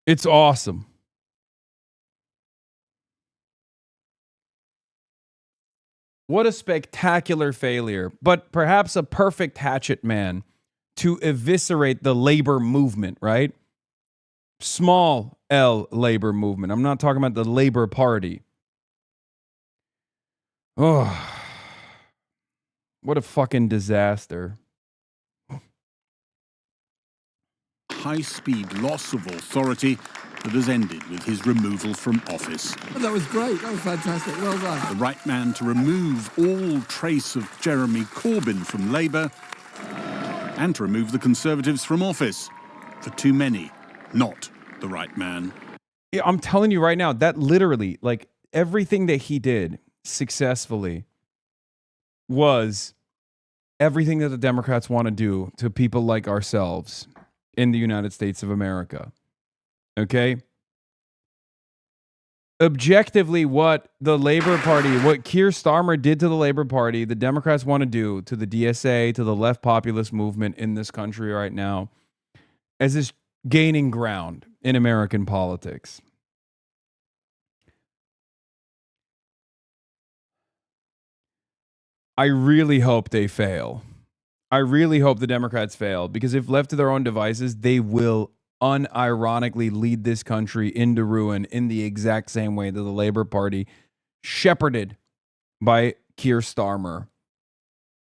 It's awesome. What a spectacular failure, but perhaps a perfect hatchet man to eviscerate the labor movement, right? Small L labor movement. I'm not talking about the Labor Party. Oh, what a fucking disaster.
High-speed loss of authority that has ended with his removal from office.
That was great. That was fantastic. Well done.
The right man to remove all trace of Jeremy Corbyn from Labour and to remove the Conservatives from office. For too many, not the right man.
Yeah, I'm telling you right now, that literally, like, everything that he did successfully was everything that the Democrats want to do to people like ourselves in the United States of America. Okay? Objectively, what the Labor Party, what Keir Starmer did to the Labor Party, the Democrats want to do to the DSA, to the left populist movement in this country right now, as is gaining ground in American politics. I really hope they fail. I really hope the Democrats fail, because if left to their own devices, they will unironically lead this country into ruin in the exact same way that the Labor Party, shepherded by Keir Starmer,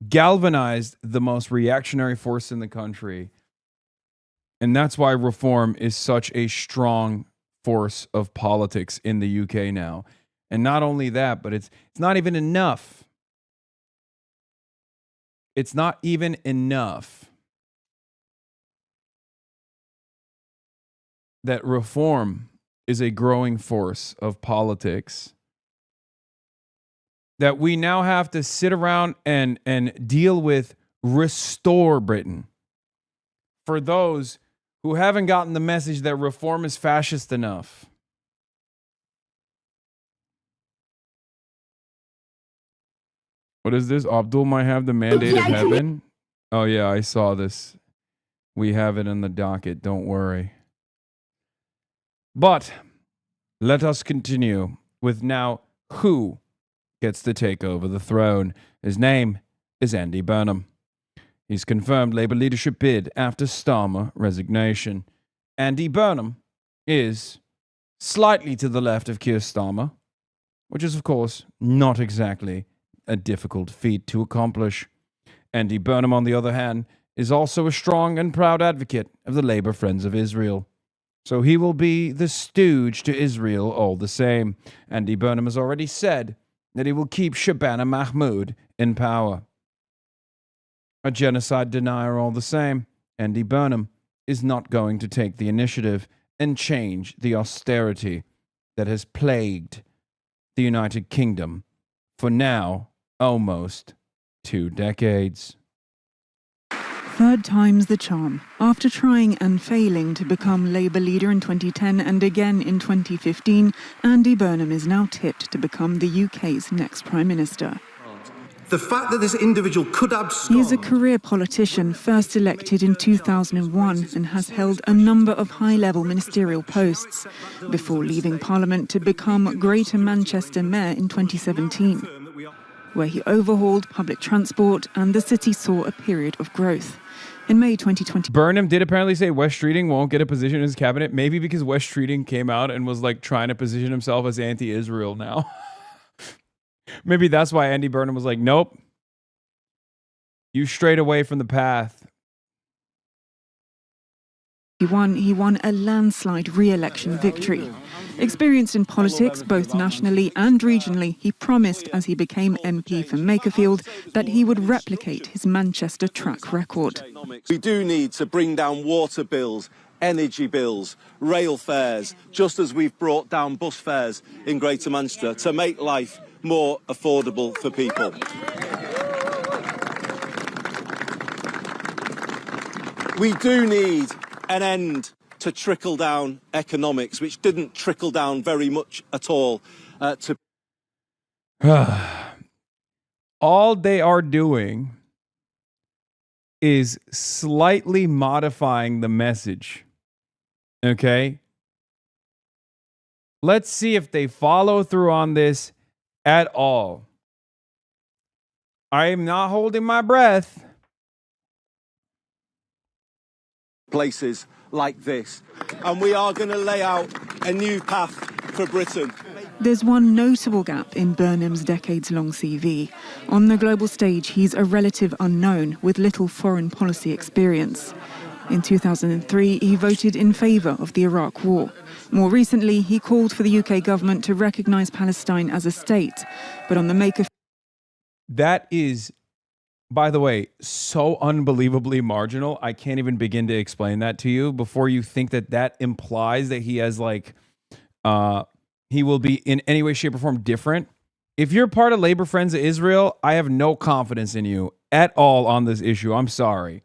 galvanized the most reactionary force in the country. And that's why reform is such a strong force of politics in the UK now. And not only that, but it's not even enough. It's not even enough that reform is a growing force of politics, that we now have to sit around and deal with restore Britain. For those who haven't gotten the message that reform is fascist enough. What is this? Abdul might have the mandate of heaven. Oh yeah, I saw this. We have it in the docket. Don't worry. But let us continue with now who gets to take over the throne. His name is Andy Burnham. He's confirmed Labour leadership bid after Starmer resignation. Andy Burnham is slightly to the left of Keir Starmer, which is, of course, not exactly a difficult feat to accomplish. Andy Burnham, on the other hand, is also a strong and proud advocate of the Labour Friends of Israel. So he will be the stooge to Israel all the same. Andy Burnham has already said that he will keep Shabana Mahmoud in power. A genocide denier all the same, Andy Burnham is not going to take the initiative and change the austerity that has plagued the United Kingdom for now almost 2 decades.
Third time's the charm. After trying and failing to become Labour leader in 2010 and again in 2015, Andy Burnham is now tipped to become the UK's next Prime Minister.
The fact that this individual could abscond...
He is a career politician, first elected in 2001 and has held a number of high-level ministerial posts before leaving Parliament to become Greater Manchester Mayor in 2017, where he overhauled public transport and the city saw a period of growth. In May 2020...
Burnham did apparently say Wes Streeting won't get a position in his cabinet, maybe because Wes Streeting came out and was like trying to position himself as anti-Israel now. Maybe that's why Andy Burnham was like, nope. You strayed away from the path.
He won a landslide re-election victory. Experienced in politics, both nationally and regionally, he promised as he became MP for Makerfield that he would replicate his Manchester track record.
We do need to bring down water bills, energy bills, rail fares, just as we've brought down bus fares in Greater Manchester to make life more affordable for people. We do need an end to trickle-down economics, which didn't trickle down very much at all.
All they are doing is slightly modifying the message. Okay? Let's see if they follow through on this at all. I am not holding my breath.
Places like this. And we are going to lay out a new path for Britain.
There's one notable gap in Burnham's decades-long CV. On the global stage, he's a relative unknown with little foreign policy experience. In 2003, he voted in favour of the Iraq War. More recently, he called for the UK government to recognise Palestine as a state. But on the Makerfield...
That is, by the way, so unbelievably marginal. I can't even begin to explain that to you before you think that that implies that he has like, he will be in any way, shape, or form different. If you're part of Labour Friends of Israel, I have no confidence in you at all on this issue. I'm sorry.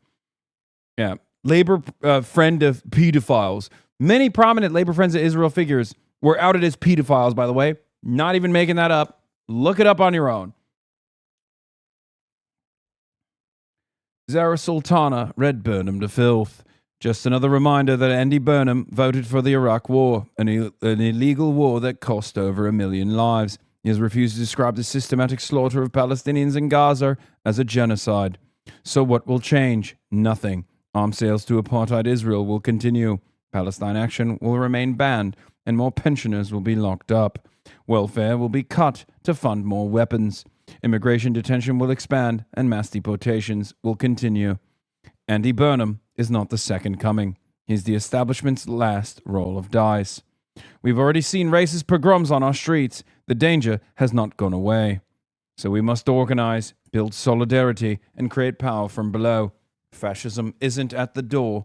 Yeah. Labour friend of pedophiles. Many prominent Labour Friends of Israel figures were outed as pedophiles, by the way. Not even making that up. Look it up on your own. Zara Sultana read Burnham to filth. Just another reminder that Andy Burnham voted for the Iraq War, an illegal war that cost over 1 million lives. He has refused to describe the systematic slaughter of Palestinians in Gaza as a genocide. So what will change? Nothing. Arms sales to apartheid Israel will continue. Palestine action will remain banned, and more pensioners will be locked up. Welfare will be cut to fund more weapons. Immigration detention will expand, and mass deportations will continue. Andy Burnham is not the second coming. He's the establishment's last roll of dice. We've already seen racist pogroms on our streets. The danger has not gone away. So we must organize, build solidarity, and create power from below. Fascism isn't at the door.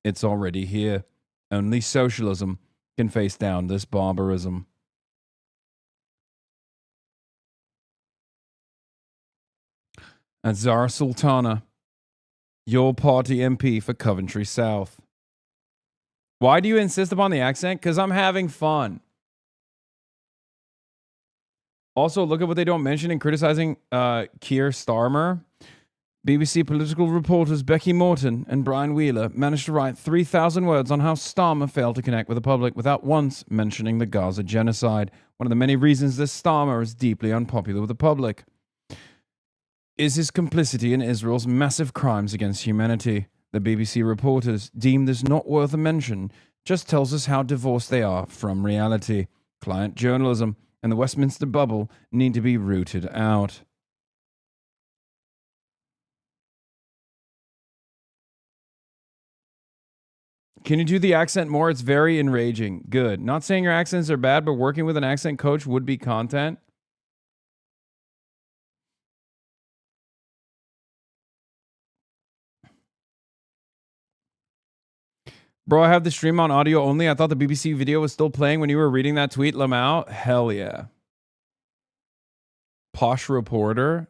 It's already here. Only socialism can face down this barbarism. And Zara Sultana, your party MP for Coventry South. Why do you insist upon the accent? Because I'm having fun. Also, look at what they don't mention in criticizing Keir Starmer. BBC political reporters Becky Morton and Brian Wheeler managed to write 3,000 words on how Starmer failed to connect with the public without once mentioning the Gaza genocide. One of the many reasons that Starmer is deeply unpopular with the public is his complicity in Israel's massive crimes against humanity. The BBC reporters deem this not worth a mention, just tells us how divorced they are from reality. Client journalism and the Westminster bubble need to be rooted out. Can you do the accent more? It's very enraging. Good. Not saying your accents are bad, but working with an accent coach would be content. Bro, I have the stream on audio only. I thought the BBC video was still playing when you were reading that tweet, Lamau. Hell yeah. Posh reporter.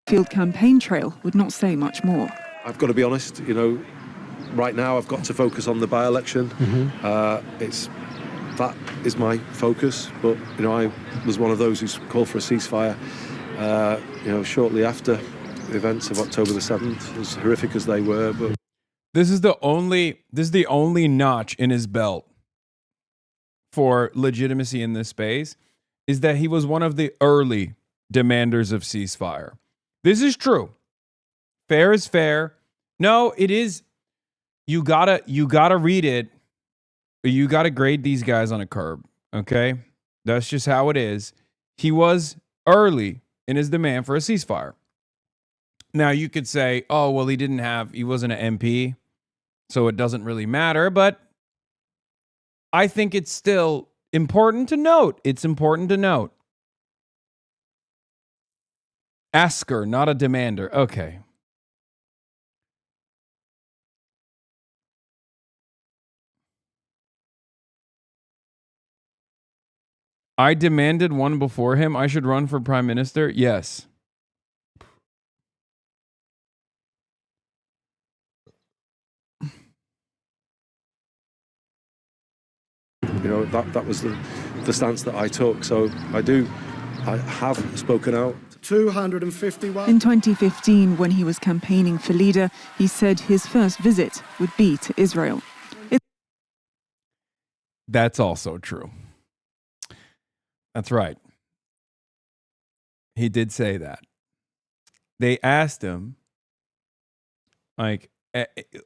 Field campaign trail would not say much more.
I've got to be honest, you know, right now I've got to focus on the by-election. That is my focus, but, you know, I was one of those who called for a ceasefire, you know, shortly after the events of October the 7th, as horrific as they were. But
This is the only notch in his belt for legitimacy in this space, is that he was one of the early demanders of ceasefire. This is true. Fair is fair. No, it is. You gotta read it. You gotta grade these guys on a curb. Okay, that's just how it is. He was early in his demand for a ceasefire. Now you could say, oh well, he wasn't an MP, so it doesn't really matter. But I think it's still important to note. It's important to note. Asker, not a demander. Okay. I demanded one before him. I should run for prime minister. Yes.
you know, that was the stance that I took. So I have spoken out. 251.
In 2015, when he was campaigning for leader, he said his first visit would be to Israel.
That's also true. That's right. He did say that. They asked him, like,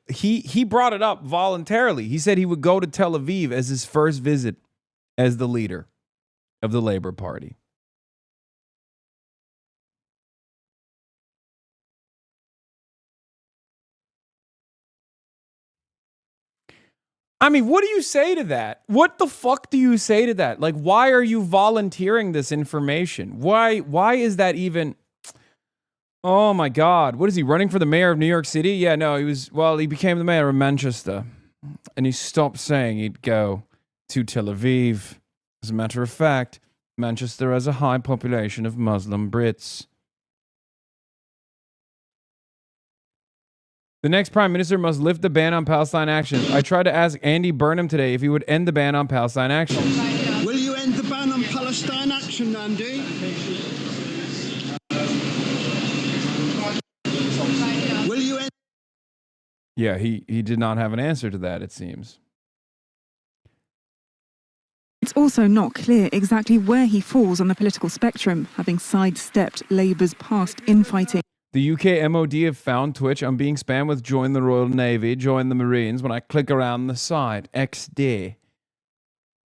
he brought it up voluntarily. He said he would go to Tel Aviv as his first visit as the leader of the Labour Party. I mean, what do you say to that? What the fuck do you say to that? Like, why are you volunteering this information? Why is that even... Oh my God. What is he, running for the mayor of New York City? Yeah, no, he became the mayor of Manchester. And he stopped saying he'd go to Tel Aviv. As a matter of fact, Manchester has a high population of Muslim Brits. The next prime minister must lift the ban on Palestine actions. I tried to ask Andy Burnham today if he would end the ban on Palestine actions.
Will you end the ban on Palestine action, Andy? Will you end?
Yeah, he did not have an answer to that, it seems.
It's also not clear exactly where he falls on the political spectrum, having sidestepped Labour's past infighting.
The UK MOD have found Twitch. I'm being spammed with join the Royal Navy, join the Marines when I click around the side. XD.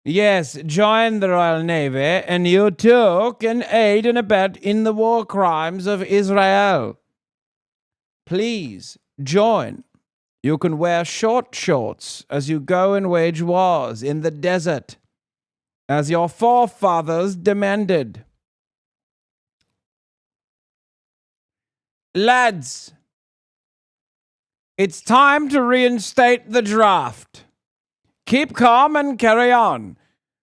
Yes, join the Royal Navy and you too can aid and abet in the war crimes of Israel. Please join. You can wear short shorts as you go and wage wars in the desert, as your forefathers demanded. Lads, it's time to reinstate the draft. Keep calm and carry on.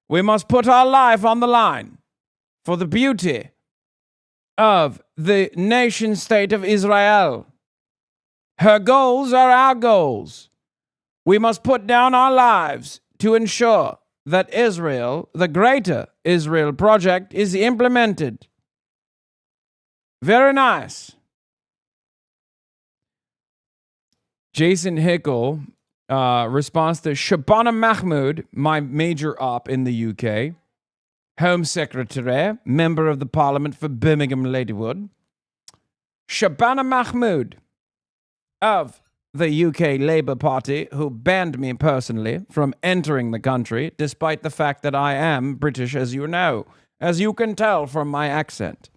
We must put our life on the line for the beauty of the nation state of Israel. Her goals are our goals. We must put down our lives to ensure that Israel, the greater Israel project, is implemented. Very nice. Jason Hickel responds to Shabana Mahmood, my major op in the UK, Home Secretary, Member of the Parliament for Birmingham Ladywood. Shabana Mahmood of the UK Labour Party, who banned me personally from entering the country, despite the fact that I am British, as you know, as you can tell from my accent.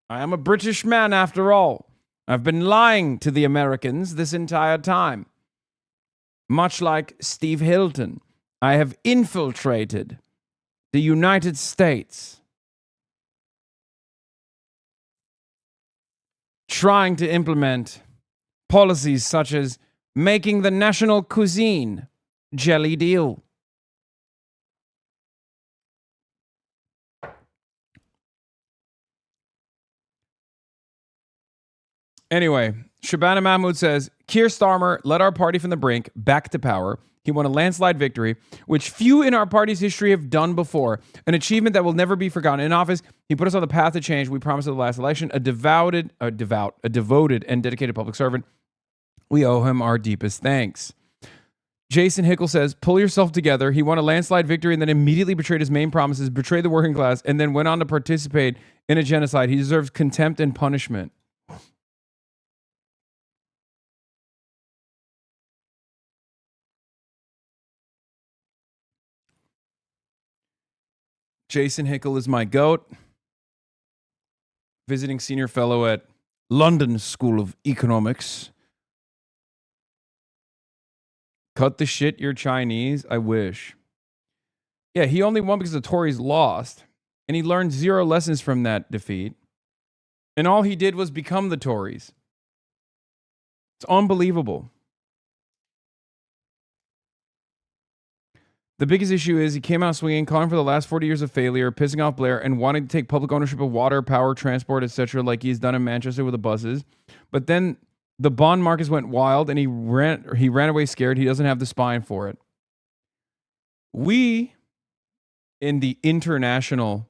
I am a British man after all. I've been lying to the Americans this entire time. Much like Steve Hilton, I have infiltrated the United States. trying to implement policies such as making the national cuisine jelly deal. Anyway, Shabana Mahmood says, Keir Starmer led our party from the brink back to power. He won a landslide victory, which few in our party's history have done before. An achievement that will never be forgotten. In office, he put us on the path to change we promised at the last election. A devoted and dedicated public servant. We owe him our deepest thanks. Jason Hickle says, pull yourself together. He won a landslide victory and then immediately betrayed his main promises, betrayed the working class, and then went on to participate in a genocide. He deserves contempt and punishment. Jason Hickle is my goat. Visiting senior fellow at London School of Economics. Cut the shit, you're Chinese. I wish. Yeah, he only won because the Tories lost. And he learned 0 lessons from that defeat. And all he did was become the Tories. It's unbelievable. The biggest issue is he came out swinging, calling for the last 40 years of failure, pissing off Blair, and wanting to take public ownership of water, power, transport, etc., like he's done in Manchester with the buses. But then the bond markets went wild, and he ran away scared. He doesn't have the spine for it. We, in the international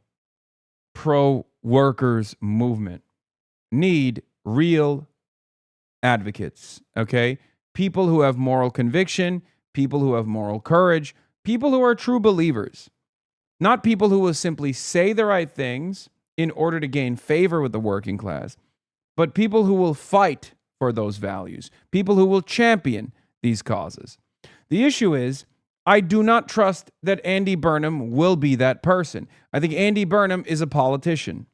pro-workers movement, need real advocates, okay? People who have moral conviction, people who have moral courage, people who are true believers, not people who will simply say the right things in order to gain favor with the working class, but people who will fight for those values, people who will champion these causes. The issue is, I do not trust that Andy Burnham will be that person. I think Andy Burnham is a politician,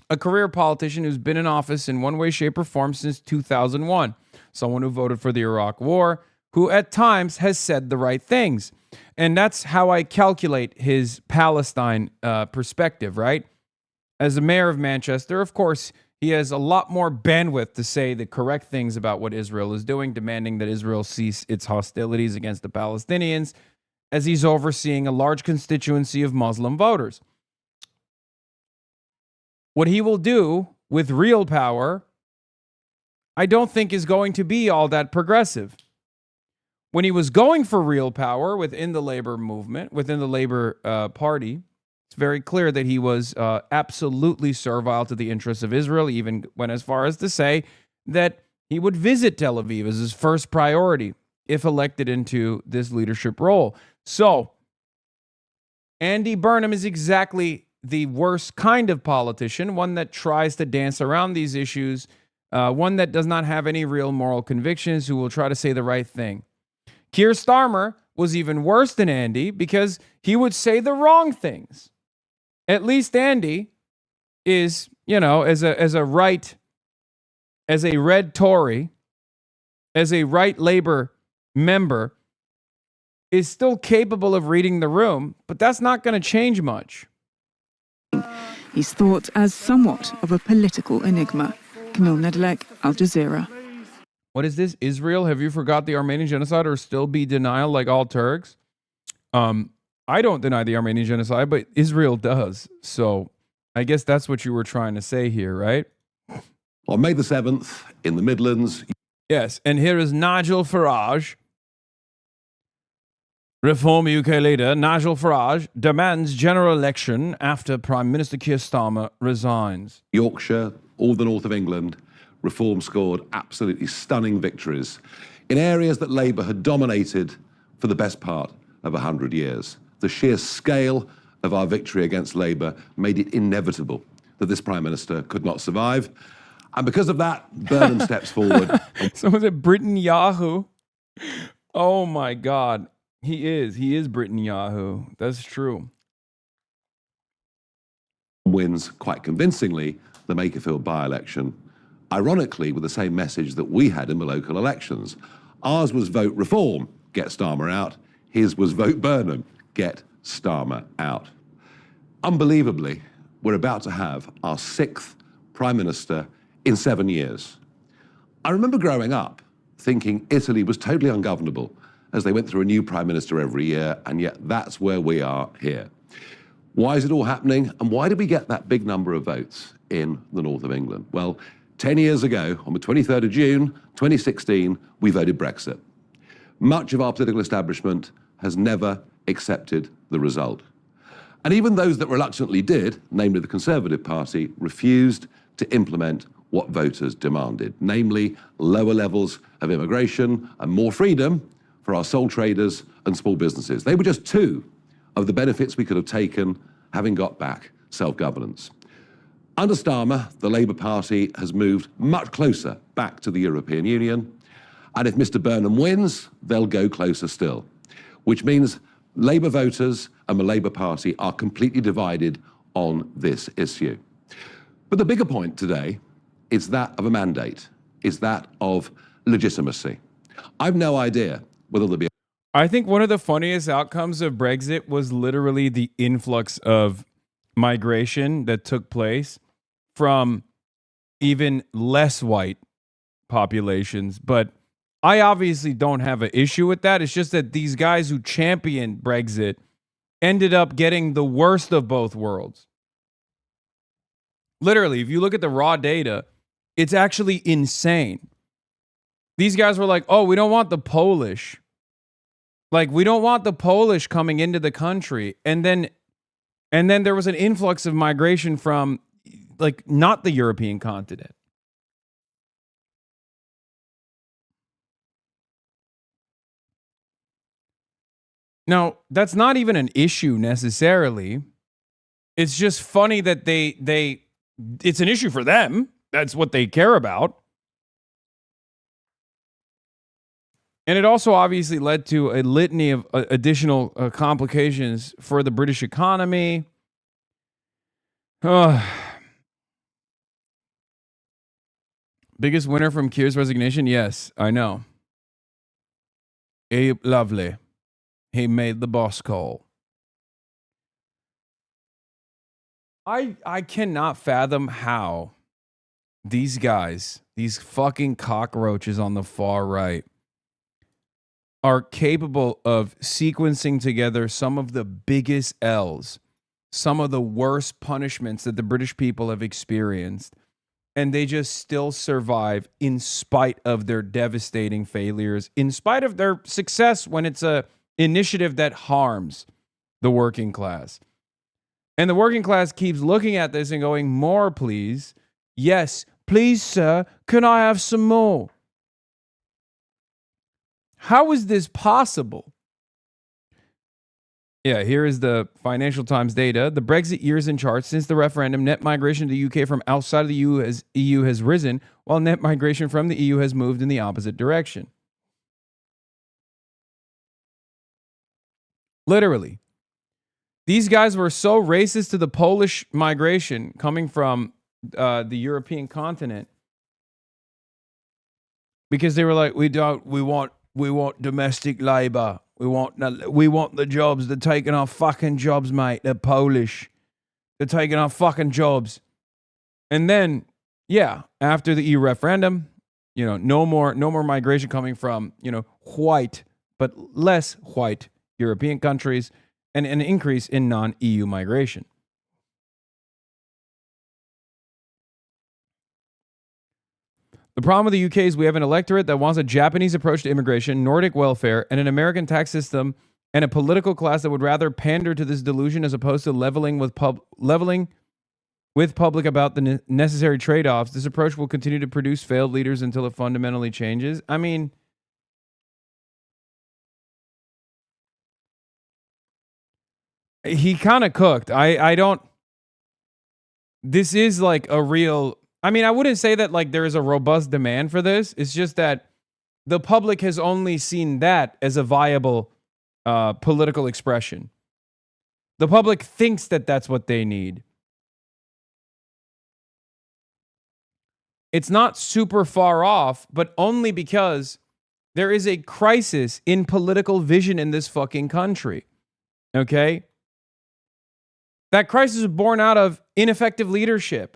a career politician who's been in office in one way, shape, or form since 2001, someone who voted for the Iraq War, who at times has said the right things. And that's how I calculate his Palestine perspective, right? As the mayor of Manchester, of course, he has a lot more bandwidth to say the correct things about what Israel is doing, demanding that Israel cease its hostilities against the Palestinians, as he's overseeing a large constituency of Muslim voters. What he will do with real power, I don't think is going to be all that progressive. When he was going for real power within the labor movement, within the Labor Party, it's very clear that he was absolutely servile to the interests of Israel, even went as far as to say that he would visit Tel Aviv as his first priority if elected into this leadership role. So, Andy Burnham is exactly the worst kind of politician, one that tries to dance around these issues, one that does not have any real moral convictions, who will try to say the right thing. Keir Starmer was even worse than Andy because he would say the wrong things. At least Andy is, as a red Tory, as a right Labor member, is still capable of reading the room, but that's not going to change much.
He's thought as somewhat of a political enigma. Camille Nedelec, Al Jazeera.
What is this? Israel? Have you forgot the Armenian genocide or still be denial like all Turks? I don't deny the Armenian genocide, but Israel does. So I guess that's what you were trying to say here, right?
On May the 7th, in the Midlands.
Yes, and here is Nigel Farage. Reform UK leader Nigel Farage demands general election after Prime Minister Keir Starmer resigns.
Yorkshire, all the north of England, Reform scored absolutely stunning victories in areas that Labour had dominated for the best part of 100 years. The sheer scale of our victory against Labour made it inevitable that this Prime Minister could not survive. And because of that, Burnham steps forward.
So was it Britain Yahoo? Oh my God. He is Britain Yahoo. That's true.
Wins quite convincingly the Makerfield by-election, ironically with the same message that we had in the local elections. Ours was vote reform, get Starmer out. His was vote Burnham, get Starmer out. Unbelievably, we're about to have our 6th Prime Minister in 7 years. I remember growing up thinking Italy was totally ungovernable as they went through a new prime minister every year, and yet that's where we are here. Why is it all happening, and why did we get that big number of votes in the north of England? Well, 10 years ago, on the 23rd of June, 2016, we voted Brexit. Much of our political establishment has never accepted the result. And even those that reluctantly did, namely the Conservative Party, refused to implement what voters demanded, namely lower levels of immigration and more freedom for our sole traders and small businesses. They were just two of the benefits we could have taken having got back self-governance. Under Starmer, the Labour Party has moved much closer back to the European Union, and if Mr Burnham wins, they'll go closer still, which means Labour voters and the Labour Party are completely divided on this issue. But the bigger point today is that of a mandate, is that of legitimacy. I've no idea whether there'll be
I think one of the funniest outcomes of Brexit was literally the influx of migration that took place from even less white populations. But I obviously don't have an issue with that. It's just that these guys who championed Brexit ended up getting the worst of both worlds. Literally, if you look at the raw data, it's actually insane. These guys were like, oh, we don't want the Polish. Like, we don't want the Polish coming into the country. And then there was an influx of migration from, like, not the European continent. Now, that's not even an issue necessarily. It's just funny that it's an issue for them. That's what they care about. And it also obviously led to a litany of additional complications for the British economy. Biggest winner from KIER's resignation? Yes, I know. Abe Lovely. He made the boss call. I cannot fathom how these guys, these fucking cockroaches on the far right, are capable of sequencing together some of the biggest L's, some of the worst punishments that the British people have experienced, and they just still survive in spite of their devastating failures, in spite of their success when it's a initiative that harms the working class. And the working class keeps looking at this and going, more, please. Yes, please, sir. Can I have some more? How is this possible? Yeah, here is the Financial Times data. The Brexit years in charts. Since the referendum, net migration to the UK from outside of the EU has risen, while net migration from the EU has moved in the opposite direction. Literally. These guys were so racist to the Polish migration coming from the European continent because they were like, we want domestic labor. We want the jobs. They're taking our fucking jobs, mate. They're Polish. They're taking our fucking jobs. And then, yeah, after the EU referendum, no more migration coming from, white, but less white European countries, and an increase in non-EU migration. The problem with the UK is we have an electorate that wants a Japanese approach to immigration, Nordic welfare, and an American tax system, and a political class that would rather pander to this delusion as opposed to leveling with public about the necessary trade-offs. This approach will continue to produce failed leaders until it fundamentally changes. I mean, he kind of cooked. I don't. This is like a real. I mean, I wouldn't say that like there is a robust demand for this. It's just that the public has only seen that as a viable political expression. The public thinks that that's what they need. It's not super far off, but only because there is a crisis in political vision in this fucking country. Okay? That crisis is born out of ineffective leadership.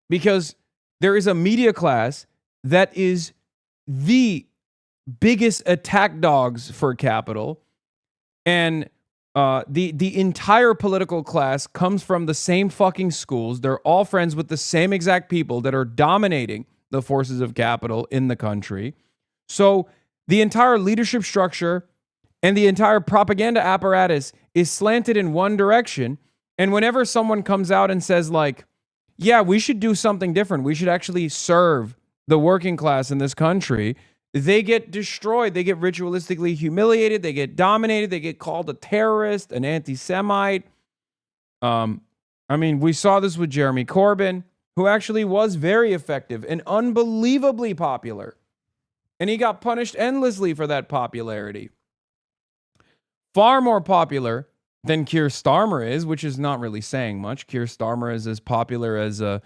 Because there is a media class that is the biggest attack dogs for capital, and the entire political class comes from the same fucking schools. They're all friends with the same exact people that are dominating the forces of capital in the country. So the entire leadership structure and the entire propaganda apparatus is slanted in one direction. And whenever someone comes out and says, like, yeah, we should do something different, we should actually serve the working class in this country, they get destroyed. They get ritualistically humiliated. They get dominated. They get called a terrorist, an anti-Semite. I mean, we saw this with Jeremy Corbyn, who actually was very effective and unbelievably popular. And he got punished endlessly for that popularity. Far more popular than Keir Starmer is, which is not really saying much. Keir Starmer is as popular as a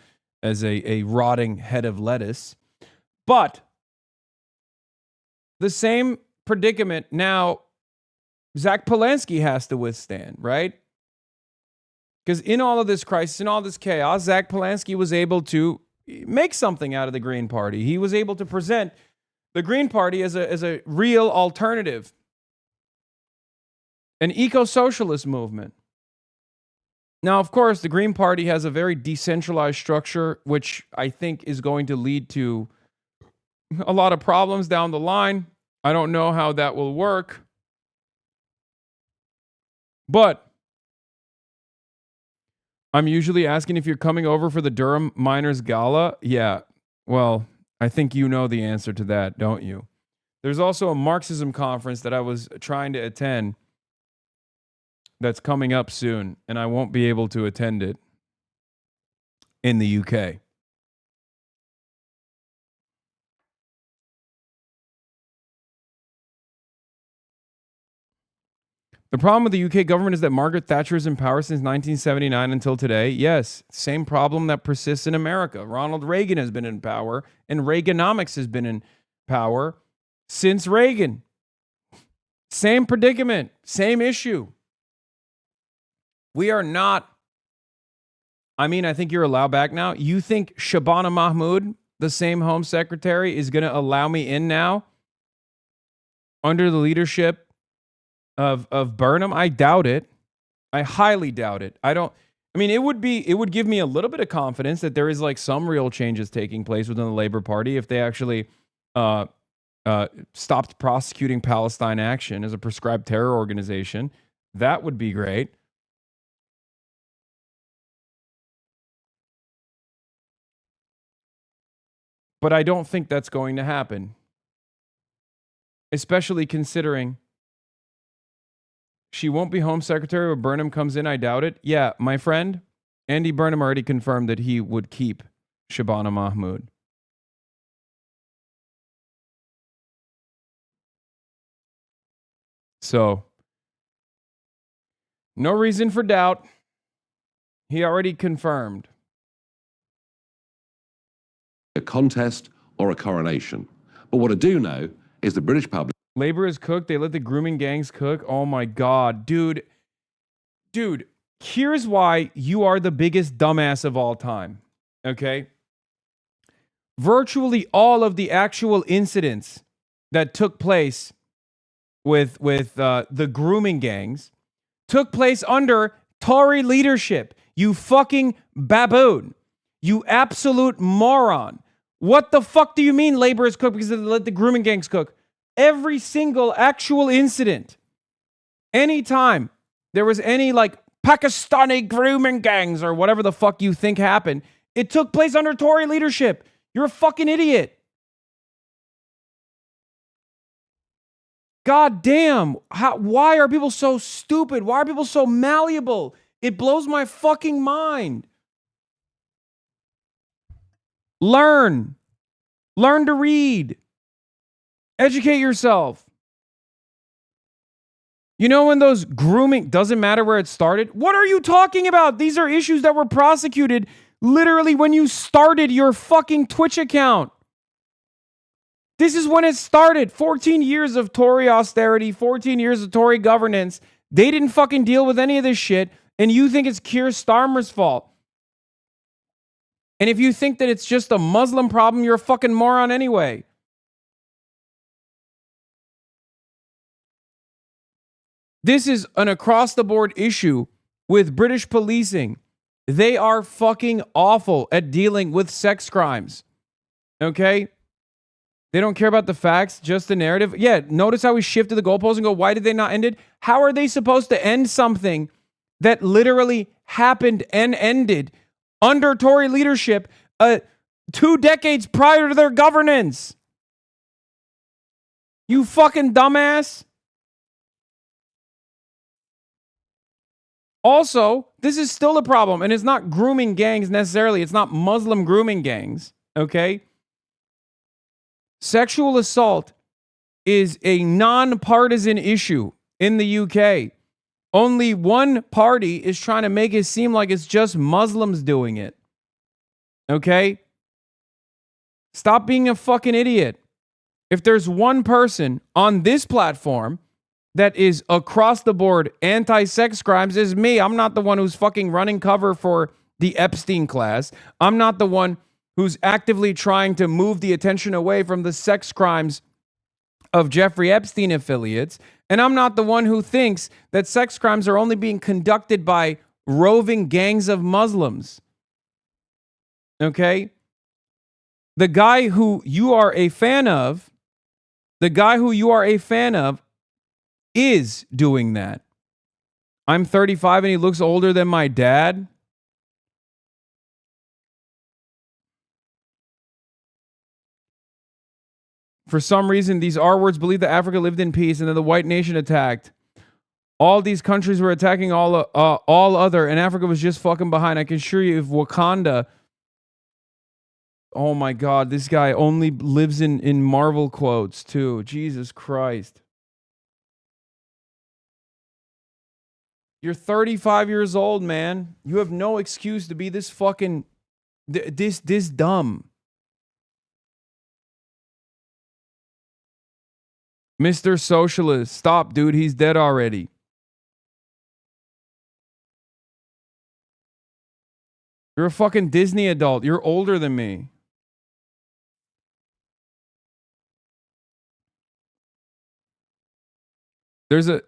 rotting head of lettuce. But the same predicament now Zach Polanski has to withstand, right? Because in all of this crisis, in all this chaos, Zach Polanski was able to make something out of the Green Party. He was able to present the Green Party as a real alternative, an eco-socialist movement. Now, of course, the Green Party has a very decentralized structure, which I think is going to lead to a lot of problems down the line. I don't know how that will work. But I'm usually asking if you're coming over for the Durham Miners Gala. Yeah, well, I think you know the answer to that, don't you? There's also a Marxism conference that I was trying to attend that's coming up soon, and I won't be able to attend it in the UK. The problem with the UK government is that Margaret Thatcher is in power since 1979 until today. Yes, same problem that persists in America. Ronald Reagan has been in power, and Reaganomics has been in power since Reagan. Same predicament, same issue. We are not, I mean, I think you're allowed back now. You think Shabana Mahmood, the same Home Secretary, is going to allow me in now under the leadership of Burnham? I doubt it. I highly doubt it. It would give me a little bit of confidence that there is like some real changes taking place within the Labor Party if they actually stopped prosecuting Palestine Action as a prescribed terror organization. That would be great. But I don't think that's going to happen, especially considering she won't be Home Secretary when Burnham comes in. I doubt it. Yeah, my friend, Andy Burnham already confirmed that he would keep Shabana Mahmood. So, no reason for doubt. He already confirmed.
A contest or a coronation. But what I do know is the British public.
Labor is cooked. They let the grooming gangs cook. Oh my God, dude, here's why you are the biggest dumbass of all time. Okay. Virtually all of the actual incidents that took place with the grooming gangs took place under Tory leadership. You fucking baboon. You absolute moron. What the fuck do you mean labor is cooked because they let the grooming gangs cook? Every single actual incident, anytime there was any like Pakistani grooming gangs or whatever the fuck you think happened, it took place under Tory leadership. You're a fucking idiot. God damn. Why are people so stupid? Why are people so malleable? It blows my fucking mind. Learn to read. Educate yourself. You know when those grooming, doesn't matter where it started? What are you talking about? These are issues that were prosecuted literally when you started your fucking Twitch account. This is when it started. 14 years of Tory austerity, 14 years of Tory governance. They didn't fucking deal with any of this shit, and you think it's Keir Starmer's fault. And if you think that it's just a Muslim problem, you're a fucking moron anyway. This is an across-the-board issue with British policing. They are fucking awful at dealing with sex crimes. Okay? They don't care about the facts, just the narrative. Yeah, notice how we shifted the goalposts and go, why did they not end it? How are they supposed to end something that literally happened and ended under Tory leadership 2 decades prior to their governance? You fucking dumbass. Also, this is still a problem, and it's not grooming gangs necessarily. It's not Muslim grooming gangs, okay? Sexual assault is a nonpartisan issue in the UK. Only one party is trying to make it seem like it's just Muslims doing it, okay? Stop being a fucking idiot. If there's one person on this platform that is across the board anti-sex crimes, is me. I'm not the one who's fucking running cover for the Epstein class. I'm not the one who's actively trying to move the attention away from the sex crimes of Jeffrey Epstein affiliates. And I'm not the one who thinks that sex crimes are only being conducted by roving gangs of Muslims. Okay? The guy who you are a fan of, is doing that. I'm 35 and he looks older than my dad. For some reason, these R-words believe that Africa lived in peace and then the white nation attacked. All these countries were attacking all other, and Africa was just fucking behind. I can assure you, if Wakanda... Oh my God, this guy only lives in Marvel quotes too. Jesus Christ. You're 35 years old, man. You have no excuse to be this fucking... this dumb. Mr. Socialist, stop, dude. He's dead already. You're a fucking Disney adult. You're older than me. There's a...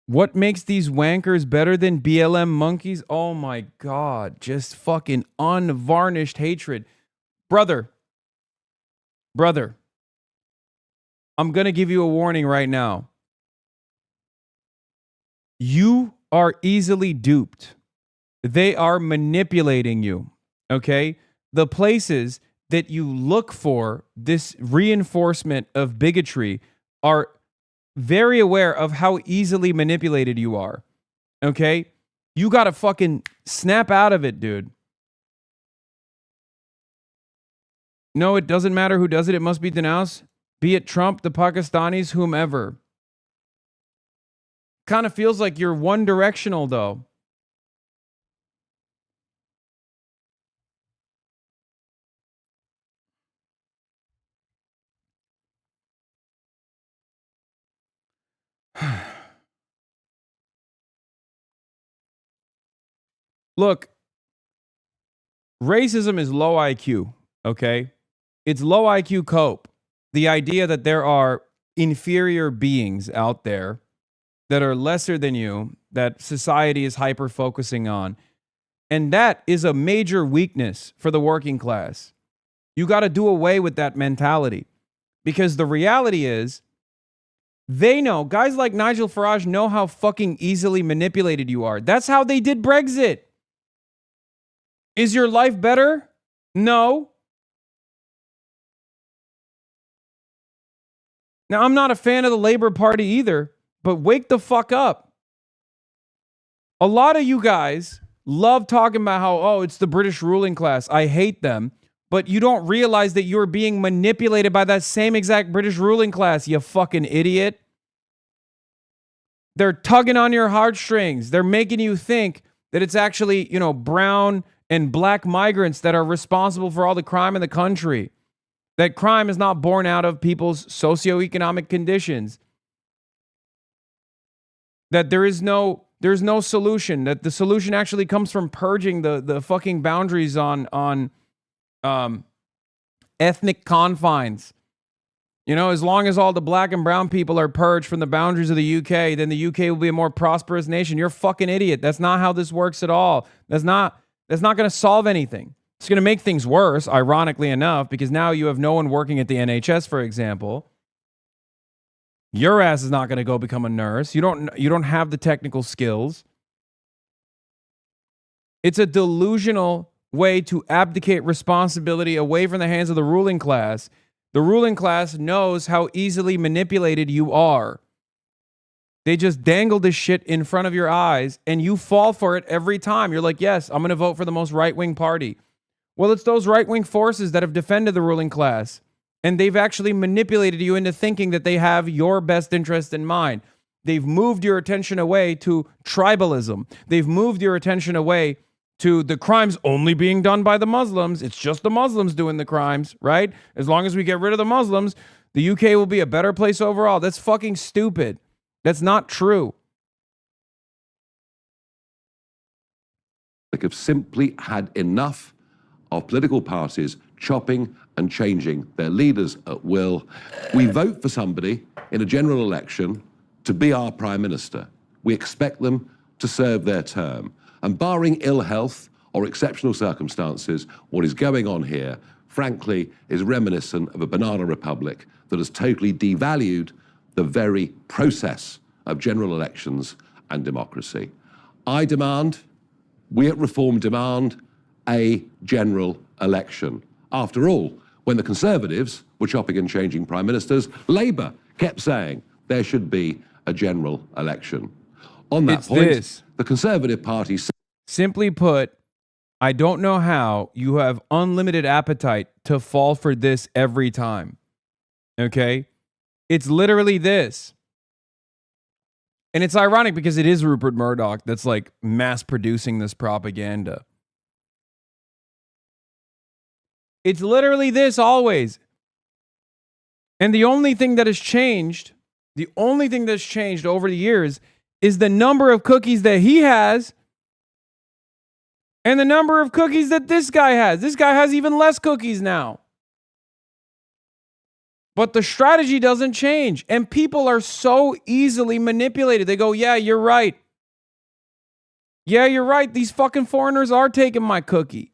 What makes these wankers better than BLM monkeys? Oh my God. Just fucking unvarnished hatred. Brother. I'm going to give you a warning right now. You are easily duped. They are manipulating you. Okay? The places that you look for this reinforcement of bigotry are very aware of how easily manipulated you are. Okay? You got to fucking snap out of it, dude. No, it doesn't matter who does it. It must be denounced. Be it Trump, the Pakistanis, whomever. Kind of feels like you're one directional, though. Look, racism is low IQ, okay? It's low IQ cope. The idea that there are inferior beings out there that are lesser than you, that society is hyper-focusing on. And that is a major weakness for the working class. You got to do away with that mentality. Because the reality is, they know, guys like Nigel Farage know how fucking easily manipulated you are. That's how they did Brexit. Is your life better? No. Now, I'm not a fan of the Labour Party either, but wake the fuck up. A lot of you guys love talking about how, oh, it's the British ruling class. I hate them. But you don't realize that you're being manipulated by that same exact British ruling class, you fucking idiot. They're tugging on your heartstrings. They're making you think that it's actually, you know, brown and black migrants that are responsible for all the crime in the country. That crime is not born out of people's socioeconomic conditions. That there's no solution. That the solution actually comes from purging the fucking boundaries on ethnic confines. You know, as long as all the black and brown people are purged from the boundaries of the UK, then the UK will be a more prosperous nation. You're a fucking idiot. That's not how this works at all. That's not going to solve anything. It's going to make things worse, ironically enough, because now you have no one working at the NHS, for example. Your ass is not going to go become a nurse. You don't have the technical skills. It's a delusional way to abdicate responsibility away from the hands of the ruling class. The ruling class knows how easily manipulated you are. They just dangle this shit in front of your eyes, and you fall for it every time. You're like, yes, I'm going to vote for the most right-wing party. Well, it's those right-wing forces that have defended the ruling class, and they've actually manipulated you into thinking that they have your best interest in mind. They've moved your attention away to tribalism. They've moved your attention away to the crimes only being done by the Muslims. It's just the Muslims doing the crimes, right? As long as we get rid of the Muslims, the UK will be a better place overall. That's fucking stupid. That's not true.
Have simply had enough of political parties chopping and changing their leaders at will. We vote for somebody in a general election to be our prime minister. We expect them to serve their term. And barring ill health or exceptional circumstances, what is going on here, frankly, is reminiscent of a banana republic that has totally devalued the very process of general elections and democracy. We at Reform demand a general election. After all, when the Conservatives were chopping and changing prime ministers, Labour kept saying there should be a general election. On that point, the Conservative Party...
Simply put, I don't know how you have unlimited appetite to fall for this every time. Okay? It's literally this. And it's ironic because it is Rupert Murdoch that's like mass producing this propaganda. It's literally this always. And the only thing that has changed, over the years is the number of cookies that he has and the number of cookies that this guy has. This guy has even less cookies now. But the strategy doesn't change. And people are so easily manipulated. They go, yeah, you're right. Yeah, you're right. These fucking foreigners are taking my cookie.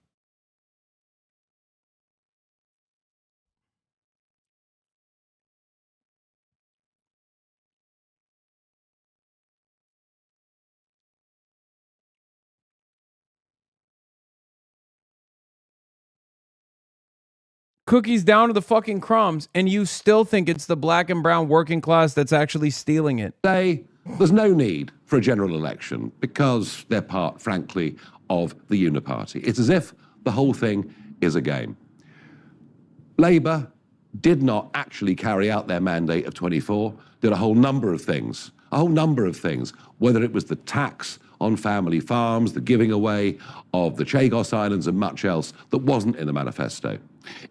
Cookies down to the fucking crumbs, and you still think it's the black and brown working class that's actually stealing it.
There's no need for a general election because they're part, frankly, of the uniparty. It's as if the whole thing is a game. Labour did not actually carry out their mandate of 24, did a whole number of things, whether it was the tax on family farms, the giving away of the Chagos Islands and much else that wasn't in the manifesto.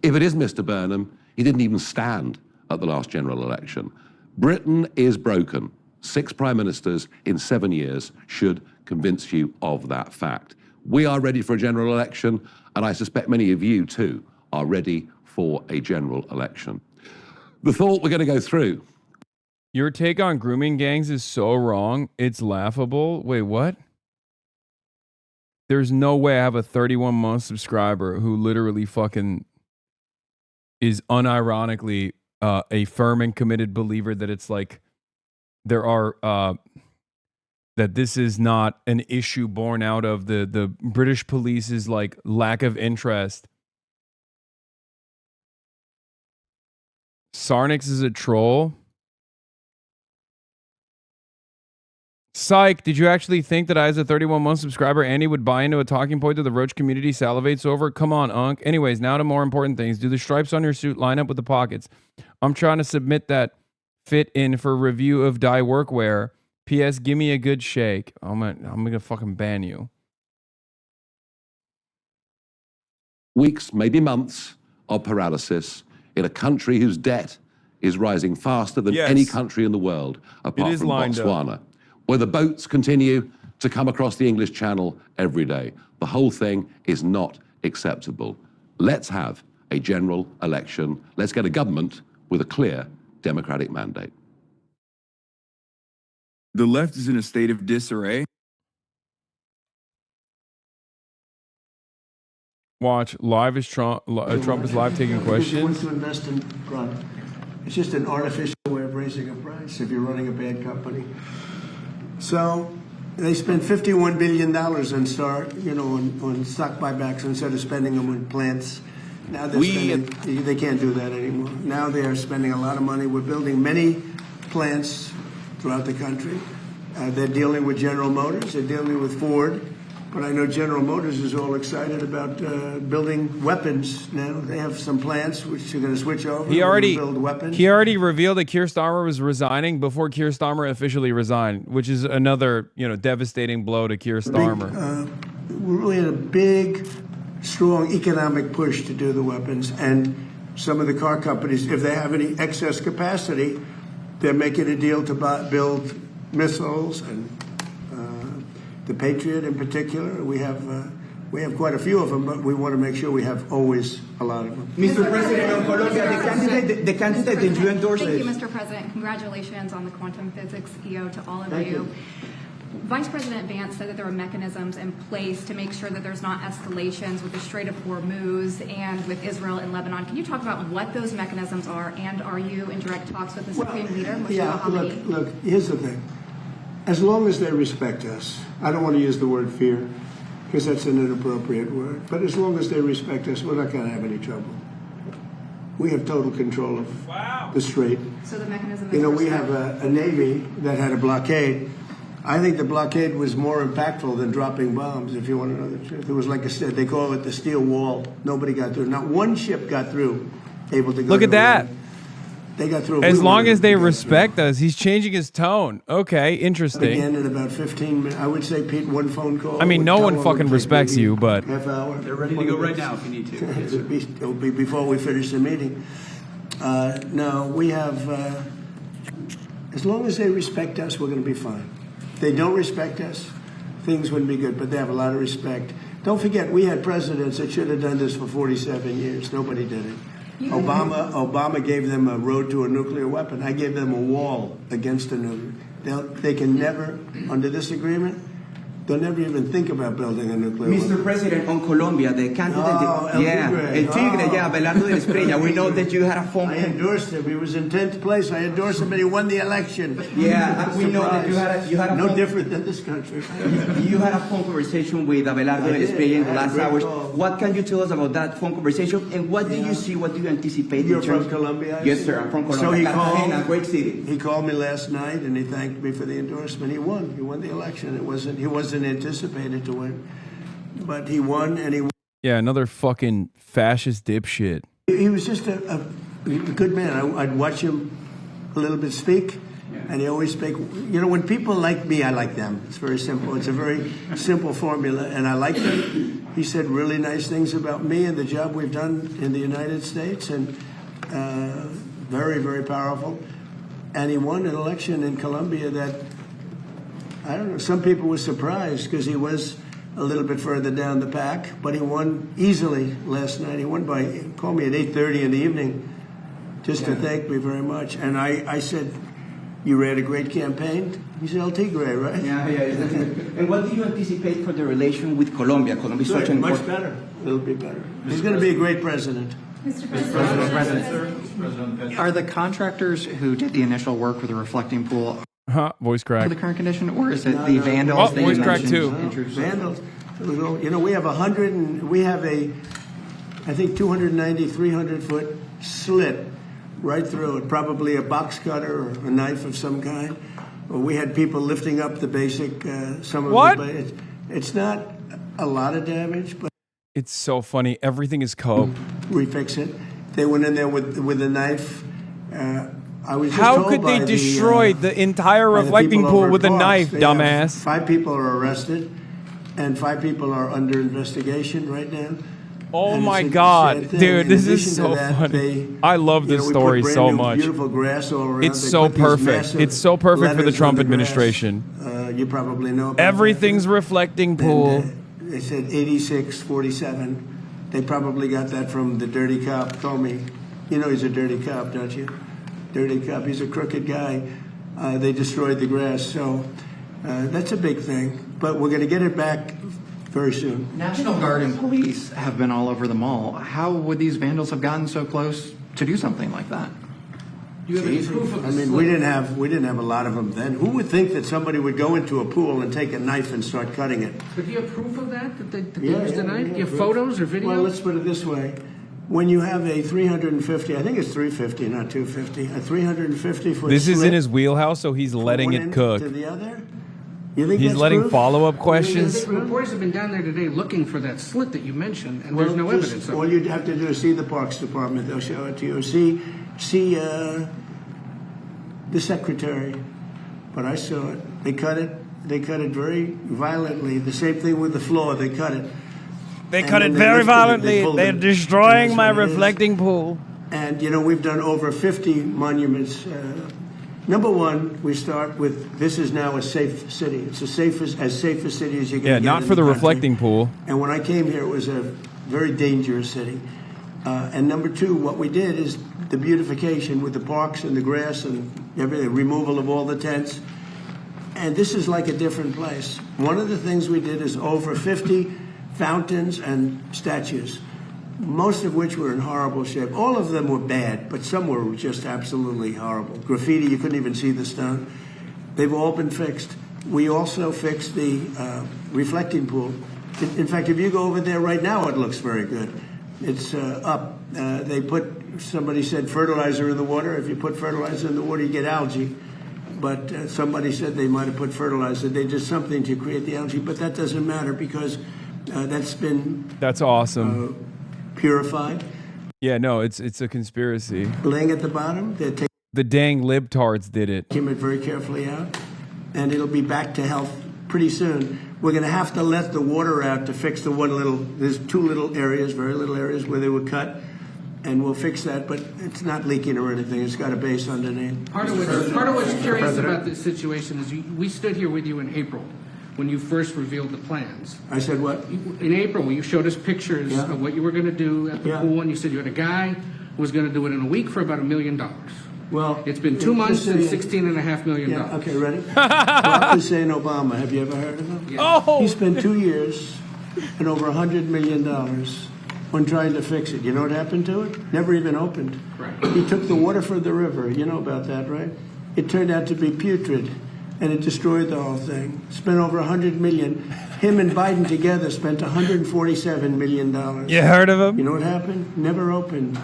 If it is Mr. Burnham, he didn't even stand at the last general election. Britain is broken. 6 prime ministers in 7 years should convince you of that fact. We are ready for a general election, and I suspect many of you, too, are ready for a general election. The thought we're going to go through.
Your take on grooming gangs is so wrong. It's laughable. Wait, what? There's no way I have a 31-month subscriber who literally fucking is unironically a firm and committed believer that it's like there are that this is not an issue born out of the British police's like lack of interest. Sarnix is a troll. Psych, did you actually think that I, as a 31-month subscriber, Andy would buy into a talking point that the Roach community salivates over? Come on, Unc. Anyways, now to more important things. Do the stripes on your suit line up with the pockets? I'm trying to submit that fit in for review of dye workwear. P.S. Give me a good shake. I'm gonna fucking ban you.
Weeks, maybe months of paralysis in a country whose debt is rising faster than any country in the world, apart from Botswana, where the boats continue to come across the English Channel every day. The whole thing is not acceptable. Let's have a general election. Let's get a government with a clear democratic mandate.
The left is in a state of disarray.
Watch live is Trump. Trump is live taking questions.
Who wants to invest in product? It's just an artificial way of raising a price if you're running a bad company. So they spent $51 billion on stock buybacks instead of spending them on plants. Now they can't do that anymore. Now they are spending a lot of money. We're building many plants throughout the country. They're dealing with General Motors. They're dealing with Ford. But I know General Motors is all excited about building weapons now. They have some plants which are going to switch over.
He already
build weapons.
He already revealed that Keir Starmer was resigning before Keir Starmer officially resigned, which is another devastating blow to Keir Starmer.
We're really in a big, strong economic push to do the weapons, and some of the car companies, if they have any excess capacity, they're making a deal to build missiles and. The Patriot in particular, we have quite a few of them, but we want to make sure we have always a lot of them.
Mr. President, on Colombia, the candidate that you endorsed.
Thank you, Mr. President. Congratulations on the quantum physics EO to all of you. Vice President Vance said that there were mechanisms in place to make sure that there's not escalations with the Strait of HORMUZ and with Israel and Lebanon. Can you talk about what those mechanisms are, and are you in direct talks with the Supreme Leader, Moshe
look, here's the thing. As long as they respect us, I don't want to use the word fear because that's an inappropriate word, but as long as they respect us, we're not going to have any trouble. We have total control of the strait.
So the mechanism is
we have a Navy that had a blockade. I think the blockade was more impactful than dropping bombs, if you want to know the truth. It was like I said, they call it the steel wall. Nobody got through. Not one ship got through, able to go.
Look at that.
They got through.
As long as they respect us, he's changing his tone. Okay, interesting.
Again, in about 15 minutes, I would say, Pete, one phone call.
I mean, no one fucking respects you, but
half hour.
They're ready to go right now if you need to.
It'll be before we finish the meeting. No, we have. As long as they respect us, we're going to be fine. If they don't respect us, things wouldn't be good. But they have a lot of respect. Don't forget, we had presidents that should have done this for 47 years. Nobody did it. Obama gave them a road to a nuclear weapon. I gave them a wall against a nuclear. They can never, under this agreement, they'll never even think about building a nuclear weapon.
Mr. President, on Colombia, the candidate, El Tigre, Abelardo de la Espriella, we know that you had a phone.
I endorsed him. He was in 10th place. I endorsed him, and he won the election.
Yeah, and we know that you had a
no different than this country.
You had a phone conversation with Abelardo de la Espriella in the last hours. What can you tell us about that phone conversation, and what do you see, what do you anticipate?
You're from Colombia?
Yes, sir, I'm from Colombia.
So he
Cartagena, great city.
He called me last night, and he thanked me for the endorsement. He won. He won the election. He wasn't anticipated to win, but he won, and he won.
Yeah, another fucking fascist dipshit.
He was just a good man. I'd watch him a little bit speak, and he always speak. When people like me, I like them. It's very simple. It's a very simple formula, and I like him. He said really nice things about me and the job we've done in the United States, and very, very powerful. And he won an election in Colombia that, I don't know, some people were surprised because he was a little bit further down the pack, but he won easily last night. He won by, he called me at 8:30 in the evening just to thank me very much. And I said, you ran a great campaign. He said, El Tigre, right?
Yeah. And what do you anticipate for the relation with Colombia? Colombia is such an
much better. It'll be better. He's going to be a great president.
Mr.
President. Are the contractors who did the initial work with the reflecting pool
voice crack
for the current condition, or is it the vandals?
Oh, voice crack too.
Vandals. We have 100, and we have I think 290, 300-foot slit right through it, probably a box cutter or a knife of some kind. We had people lifting up the basic, some of
what?
It's not a lot of damage, but
it's so funny. Everything is cope.
Refix it. They went in there with a knife. I was just
How
told
could they
by
destroy the entire reflecting pool with a knife, dumbass?
5 people are arrested, and 5 people are under investigation right now.
Oh my God, dude, this is so funny. I love this story so much.
Beautiful grass all around.
It's so perfect. It's so perfect for the Trump administration.
You probably know about
everything's reflecting pool.
They said 86-47 They probably got that from the dirty cop, Comey. You know he's a dirty cop, don't you? Dirty cop. He's a crooked guy. They destroyed the grass. So that's a big thing. But we're going to get it back very soon.
National Guard and police have been all over the mall. How would these vandals have gotten so close to do something like that?
Do you have any proof of this? We didn't have a lot of them then. Who would think that somebody would go into a pool and take a knife and start cutting it?
But do you have proof of that? That they used a knife? Do you have photos or videos?
Well, let's put it this way. When you have a 350, I think it's 350, not 250, a 350-foot
This is
slit
in his wheelhouse, so he's letting it cook.
to the other? You think
He's
that's
letting
proof?
follow-up questions.
Reporters have been down there today looking for that slit that you mentioned, and there's no evidence of it.
All you'd have to do is see the Parks Department. They'll show it to you. See the secretary. But I saw it. They cut it. They cut it very violently. The same thing with the floor. They cut it.
They cut it very violently. They're destroying my reflecting pool.
And, you know, we've done over 50 monuments. Number one, we start with, this is now a safe city. It's as safe a city as you can get.
Yeah, not for the reflecting pool.
And when I came here, it was a very dangerous city. And number two, what we did is the beautification with the parks and the grass and everything, removal of all the tents. And this is like a different place. One of the things we did is over 50 fountains and statues, most of which were in horrible shape. All of them were bad, but some were just absolutely horrible. Graffiti, you couldn't even see the stone. They've all been fixed. We also fixed the reflecting pool. In fact, if you go over there right now, it looks very good. It's up. Somebody said fertilizer in the water. If you put fertilizer in the water, you get algae. But somebody said they might have put fertilizer. They did something to create the algae, but that doesn't matter because that's
awesome.
Purified.
Yeah, no, it's a conspiracy.
Laying at the bottom, they're taking
the dang libtards did it.
Came it very carefully out, and it'll be back to health pretty soon. We're going to have to let the water out to fix there's two little areas, very little areas where they were cut, and we'll fix that, but it's not leaking or anything. It's got a base underneath.
Part of what's curious about this situation is we stood here with you in April when you first revealed the plans.
I said what?
In April, you showed us pictures of what you were going to do at the pool, and you said you had a guy who was going to do it in a week for about $1 million.
Well,
it's been 2 months and $16.5 million.
Yeah, okay, ready? Barack Hussein Obama, have you ever heard of him?
Yeah.
He spent 2 years and over $100 million on trying to fix it. You know what happened to it? Never even opened.
Right.
He took the water from the river. You know about that, right? It turned out to be putrid, and it destroyed the whole thing. Spent over $100 million. Him and Biden together spent $147 million.
You heard of him?
You know what happened? Never opened.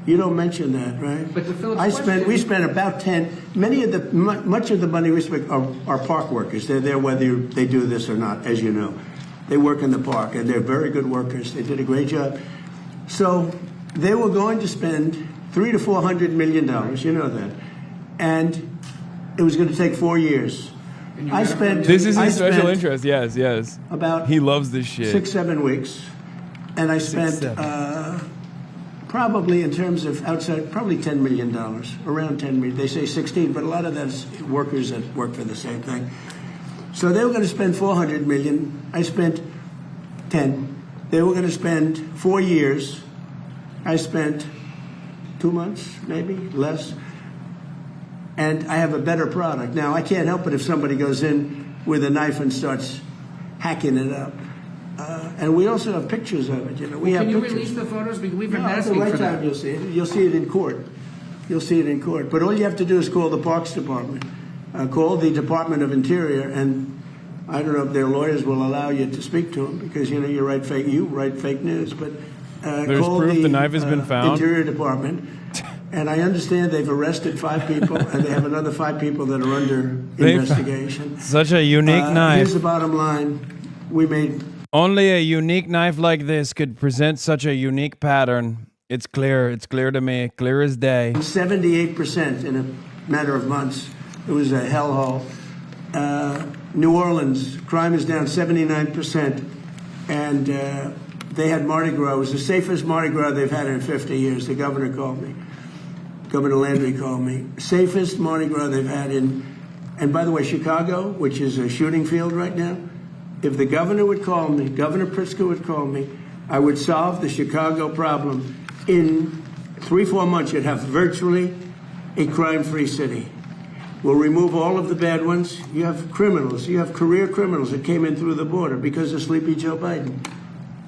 You don't mention that, right?
But
we spent about 10. Much of the money we spent are park workers. They're there whether they do this or not, as you know. They work in the park, and they're very good workers. They did a great job. So they were going to spend $300 to $400 million. You know that, and it was going to take 4 years.
This is his special interest. Yes.
About
he loves this shit.
6-7 weeks, and I spent probably in terms of outside, probably $10 million, around 10 million. They say 16, but a lot of that's workers that work for the same thing. So they were going to spend $400 million. I spent 10. They were going to spend 4 years. I spent 2 months, maybe less. And I have a better product. Now, I can't help it if somebody goes in with a knife and starts hacking it up. And we also have pictures of it. You know, we have
Can you
pictures.
release the photos? Because we've been
At the
asking
right
for
time,
that.
you'll see it. You'll see it in court. You'll see it in court. But all you have to do is call the Parks Department. Call the Department of Interior, and I don't know if their lawyers will allow you to speak to them because you know you write fake news. But
there's
call
proof the knife has been found.
Interior Department. And I understand they've arrested 5 people, and they have another 5 people that are under investigation.
Such a unique knife.
Here's the bottom line: we made.
Only a unique knife like this could present such a unique pattern. It's clear. It's clear to me. Clear as day.
78% in a matter of months. It was a hellhole. New Orleans, crime is down 79%. And they had Mardi Gras. It was the safest Mardi Gras they've had in 50 years. The governor called me. Governor Landry called me. Safest Mardi Gras they've had in... And by the way, Chicago, which is a shooting field right now, if the governor would call me, Governor Pritzker would call me, I would solve the Chicago problem. In 3-4 months, you'd have virtually a crime-free city. We'll remove all of the bad ones. You have criminals. You have career criminals that came in through the border because of Sleepy Joe Biden.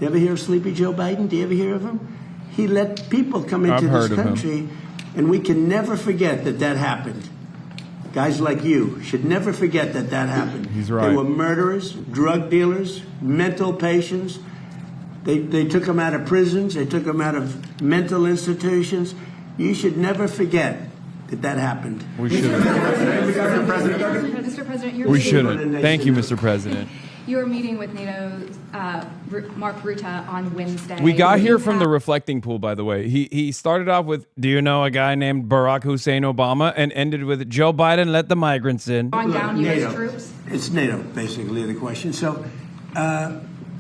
You ever hear of Sleepy Joe Biden? Do you ever hear of him? He let people come into this country, and we can never forget that that happened. Guys like you should never forget that that happened.
He's right.
They were murderers, drug dealers, mental patients. They took them out of prisons. They took them out of mental institutions. You should never forget that happened.
We shouldn't.
Mr. President, you're
We shouldn't. Thank you, Mr. President.
You were meeting with NATO's Mark Rutte on Wednesday.
We got here from the reflecting pool, by the way. He started off with, do you know a guy named Barack Hussein Obama? And ended with, Joe Biden let the migrants in.
On down U.S.
NATO.
troops?
It's NATO, basically, the question. So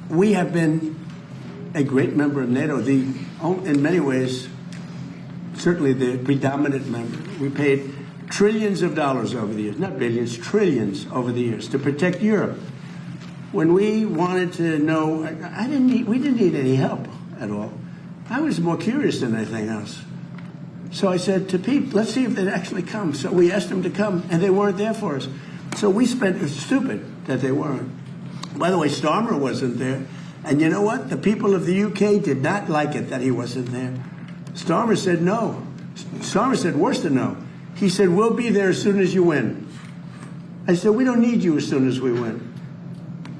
we have been a great member of NATO. In many ways, certainly the predominant member. We paid trillions of dollars over the years, not billions, trillions over the years to protect Europe. When we wanted to know, we didn't need any help at all. I was more curious than anything else. So I said to Pete, let's see if they'd actually come. So we asked them to come, and they weren't there for us. So we spent, it was stupid that they weren't. By the way, Starmer wasn't there. And you know what? The people of the UK did not like it that he wasn't there. Starmer said no. Starmer said worse than no. He said, we'll be there as soon as you win. I said, we don't need you as soon as we win.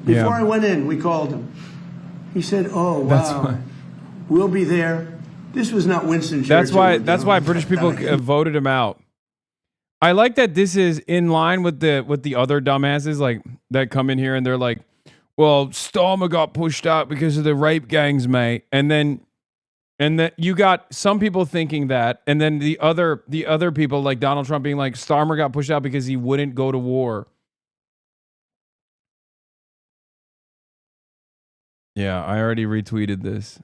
Before I went in, we called him. He said, oh, wow, we'll be there. This was not Winston Churchill.
That's why British people voted him out. I like that this is in line with the other dumbasses like that come in here and they're like, well, Starmer got pushed out because of the rape gangs, mate. And then you got some people thinking that, and then the other people like Donald Trump being like, Starmer got pushed out because he wouldn't go to war. Yeah, I already retweeted this.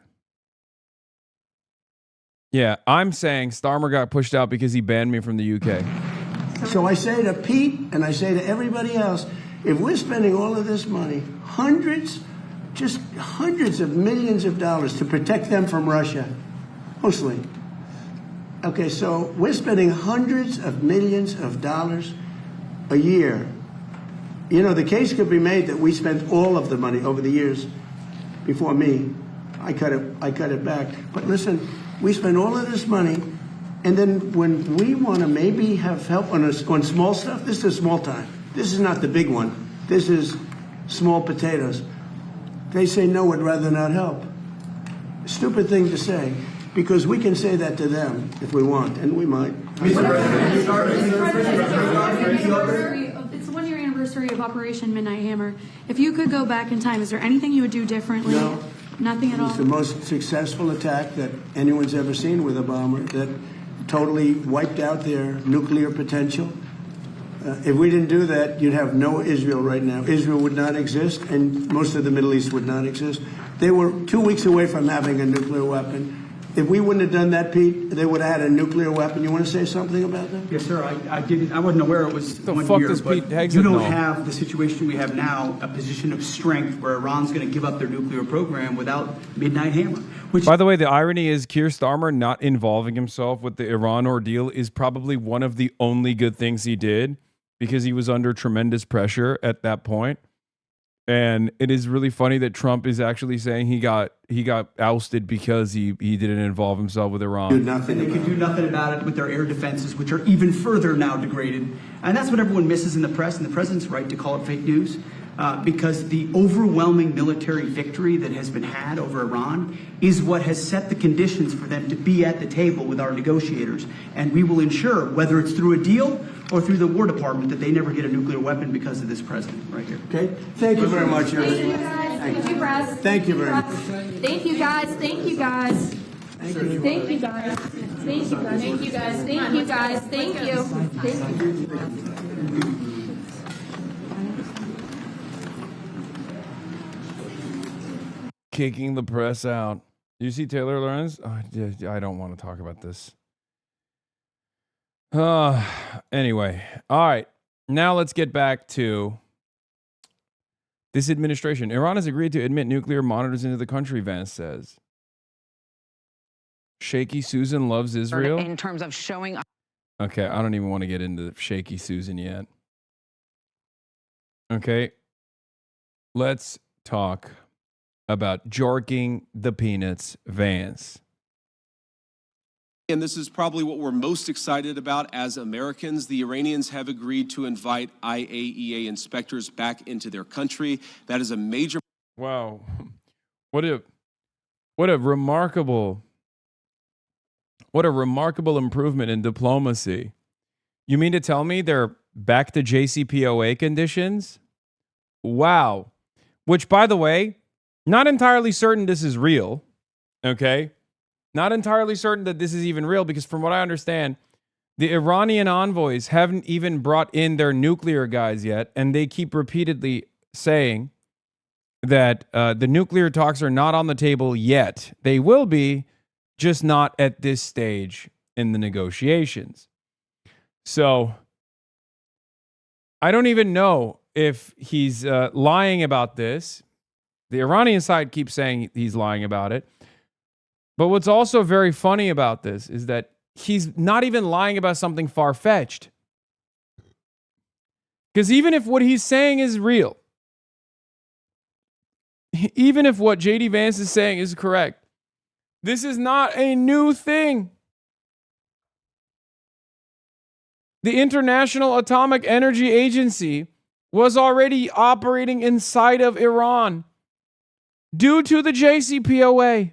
Yeah, I'm saying Starmer got pushed out because he banned me from the UK.
So I say to Pete and I say to everybody else, if we're spending all of this money, hundreds of millions of dollars to protect them from Russia, mostly. Okay, so we're spending hundreds of millions of dollars a year. You know, the case could be made that we spent all of the money over the years. Before me, I cut it back. But listen, we spend all of this money, and then when we want to maybe have help on small stuff, this is small time. This is not the big one. This is small potatoes. They say no, would rather not help. Stupid thing to say, because we can say that to them if we want, and we might.
Mr. President, it's the 1-year anniversary of Operation Midnight Hammer. If you could go back in time, is there anything you would do differently?
No.
Nothing at all?
It's the most successful attack that anyone's ever seen with a bomber that totally wiped out their nuclear potential. If we didn't do that, you'd have no Israel right now. Israel would not exist, and most of the Middle East would not exist. They were 2 weeks away from having a nuclear weapon. If we wouldn't have done that, Pete, they would have had a nuclear weapon. You want to say something about that?
Yes, sir. I wasn't aware it was
the
1
fuck
year,
does
but
Pete Heggs
you don't
know?
have the situation we have now, a position of strength where Iran's going to give up their nuclear program without Midnight Hammer. Which,
by the way, the irony is Keir Starmer not involving himself with the Iran ordeal is probably one of the only good things he did, because he was under tremendous pressure at that point. And it is really funny that Trump is actually saying he got ousted because he didn't involve himself with Iran.
and they can do nothing about it with their air defenses, which are even further now degraded. And that's what everyone misses in the press, and the president's right to call it fake news. Because the overwhelming military victory that has been had over Iran is what has set the conditions for them to be at the table with our negotiators. And we will ensure, whether it's through a deal or through the War Department, that they never get a nuclear weapon because of this president right here.
Okay. Thank you very much,
Thank you, guys. Thank you, Press.
Thank you very much.
Thank you, guys. Thank you, guys. Thank you, guys. Thank you, guys. Thank you, guys. Thank you, guys. Thank you. Thank you.
Kicking the press out. Do you see Taylor Lorenz? Oh, I don't want to talk about this. Anyway, all right. Now let's get back to This administration. Iran has agreed to admit nuclear monitors into the country, Vance says. Shaky Susan loves Israel.
In terms of showing up.
Okay, I don't even want to get into Shaky Susan yet. Okay, let's talk about jorking the peanuts, Vance.
And this is probably what we're most excited about as Americans. The Iranians have agreed to invite IAEA inspectors back into their country. That is a major...
Wow. What a remarkable improvement in diplomacy. You mean to tell me they're back to JCPOA conditions? Wow. Which, by the way, not entirely certain this is real. Okay? Not entirely certain that this is even real, because from what I understand, the Iranian envoys haven't even brought in their nuclear guys yet, and they keep repeatedly saying that the nuclear talks are not on the table yet. They will be, just not at this stage in the negotiations. So I don't even know if he's lying about this. The Iranian side keeps saying he's lying about it. But what's also very funny about this is that he's not even lying about something far-fetched. Because even if what he's saying is real, even if what J.D. Vance is saying is correct, this is not a new thing. The International Atomic Energy Agency was already operating inside of Iran due to the JCPOA.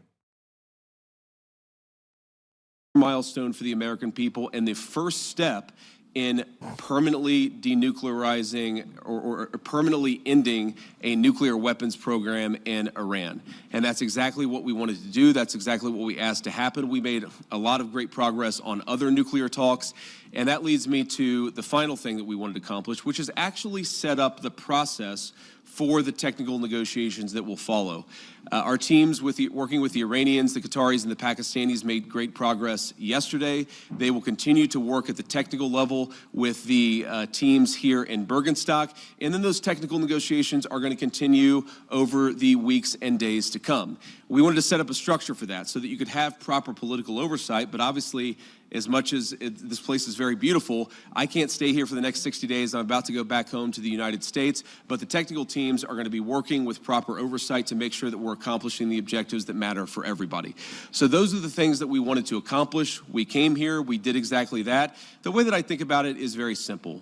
milestone for the American people and the first step in permanently denuclearizing or permanently ending a nuclear weapons program in Iran. And that's exactly what we wanted to do. That's exactly what we asked to happen. We made a lot of great progress on other nuclear talks. And that leads me to the final thing that we wanted to accomplish, which is actually set up the process for the technical negotiations that will follow. Our teams working with the Iranians, the Qataris, and the Pakistanis made great progress yesterday. They will continue to work at the technical level with the teams here in Bergenstock, and then those technical negotiations are going to continue over the weeks and days to come. We wanted to set up a structure for that so that you could have proper political oversight, but obviously, as much as this place is very beautiful, I can't stay here for the next 60 days. I'm about to go back home to the United States, but the technical teams are going to be working with proper oversight to make sure that we're accomplishing the objectives that matter for everybody. So those are the things that we wanted to accomplish. We came here, we did exactly that. The way that I think about it is very simple.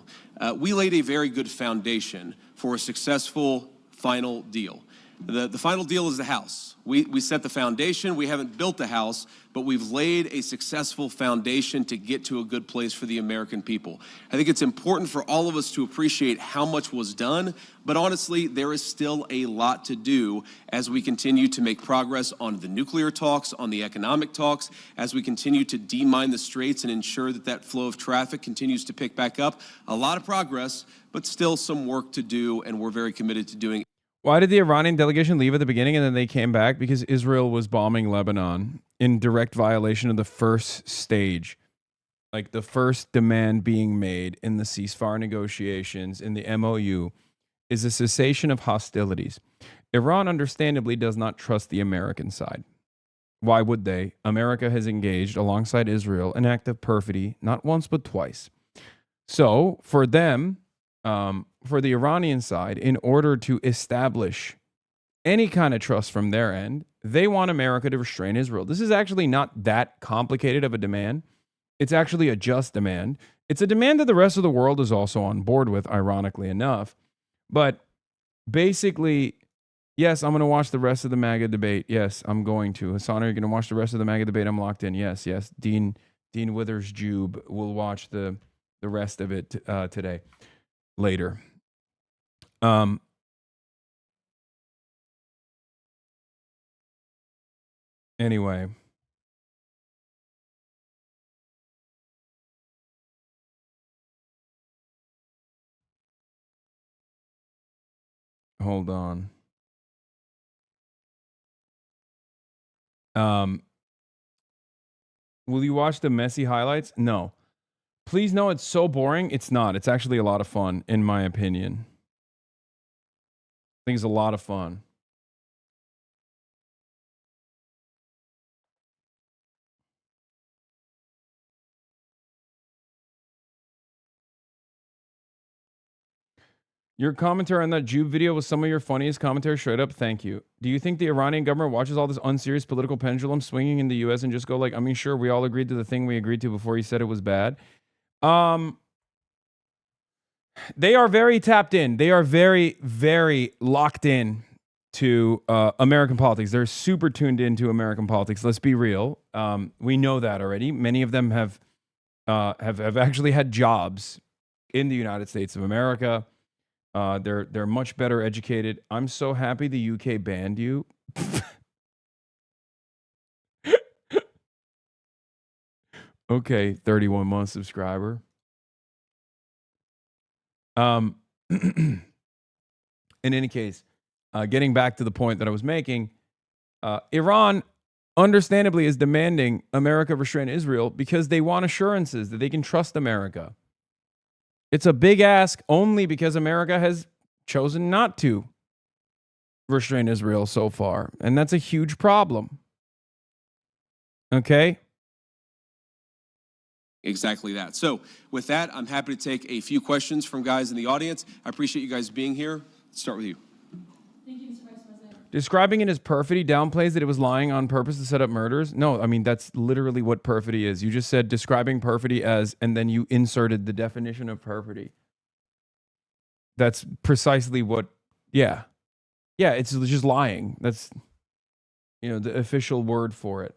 We laid a very good foundation for a successful final deal. The final deal is the house. We set the foundation. We haven't built the house, but we've laid a successful foundation to get to a good place for the American people. I think it's important for all of us to appreciate how much was done, but honestly, there is still a lot to do as we continue to make progress on the nuclear talks, on the economic talks, as we continue to demine the straits and ensure that that flow of traffic continues to pick back up. A lot of progress, but still some work to do, and we're very committed to doing it.
Why did the Iranian delegation leave at the beginning and then they came back? Because Israel was bombing Lebanon in direct violation of the first stage. Like the first demand being made in the ceasefire negotiations in the MOU is a cessation of hostilities. Iran understandably does not trust the American side. Why would they? America has engaged alongside Israel an act of perfidy, not once but twice. So for them, for the Iranian side, in order to establish any kind of trust from their end, they want America to restrain Israel. This is actually not that complicated of a demand. It's actually a just demand. It's a demand that the rest of the world is also on board with, ironically enough. But basically, yes, I'm going to watch the rest of the MAGA debate. Yes, I'm going to. Hasan, are you going to watch the rest of the MAGA debate? I'm locked in. Yes. Dean Withers-Jube will watch the rest of it today. Later. Anyway. Hold on. Will you watch the messy highlights? No. Please know it's so boring. It's not. It's actually a lot of fun, in my opinion. think it's a lot of fun. Your commentary on that Jube video was some of your funniest commentary. Straight up, thank you. Do you think the Iranian government watches all this unserious political pendulum swinging in the U.S. and just go like, I mean, sure, we all agreed to the thing we agreed to before he said it was bad? They are very tapped in. They are very, very locked in to American politics. They're super tuned into American politics. Let's be real. We know that already. Many of them have actually had jobs in the United States of America. They're much better educated. I'm so happy the UK banned you. Okay, 31-month subscriber. In any case, getting back to the point that I was making, Iran understandably is demanding America restrain Israel because they want assurances that they can trust America. It's a big ask only because America has chosen not to restrain Israel so far. And that's a huge problem. Okay?
Exactly that. So with that, I'm happy to take a few questions from guys in the audience. I appreciate you guys being here. Let's start with you.
Thank you, Mr. Vice President.
Describing it as perfidy downplays that it was lying on purpose to set up murders. No, I mean, that's literally what perfidy is. You just said describing perfidy as, and then you inserted the definition of perfidy. That's precisely what, yeah. Yeah, it's just lying. That's, you know, the official word for it.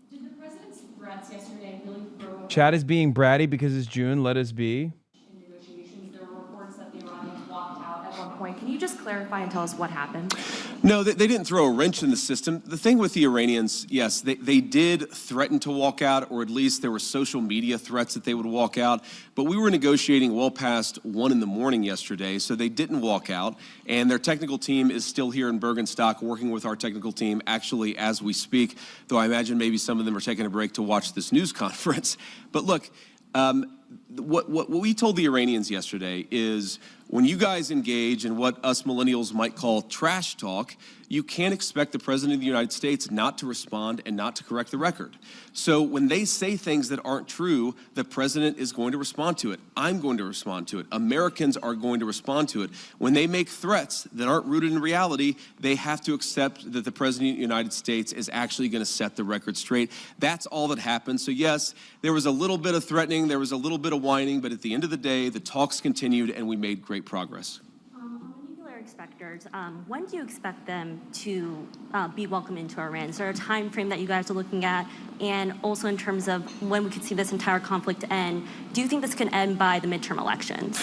Did the president's threats yesterday really throw
Chad is being bratty because it's June. Let us be.
in negotiations? There were reports that the Iranians walked out at one point. Can you just clarify and tell us what happened?
No, they didn't throw a wrench in the system. The thing with the Iranians, yes, they did threaten to walk out, or at least there were social media threats that they would walk out. But we were negotiating well past 1 a.m. yesterday, so they didn't walk out. And their technical team is still here in Bergenstock working with our technical team actually as we speak, though I imagine maybe some of them are taking a break to watch this news conference. But look, what we told the Iranians yesterday is when you guys engage in what us millennials might call trash talk, you can't expect the President of the United States not to respond and not to correct the record. So when they say things that aren't true, the President is going to respond to it. I'm going to respond to it. Americans are going to respond to it. When they make threats that aren't rooted in reality, they have to accept that the President of the United States is actually going to set the record straight. That's all that happened. So yes, there was a little bit of threatening, there was a little bit of whining, but at the end of the day, the talks continued and we made great progress.
On the nuclear inspectors, when do you expect them to be welcomed into Iran? Is there a time frame that you guys are looking at? And also in terms of when we could see this entire conflict end, do you think this can end by the midterm elections?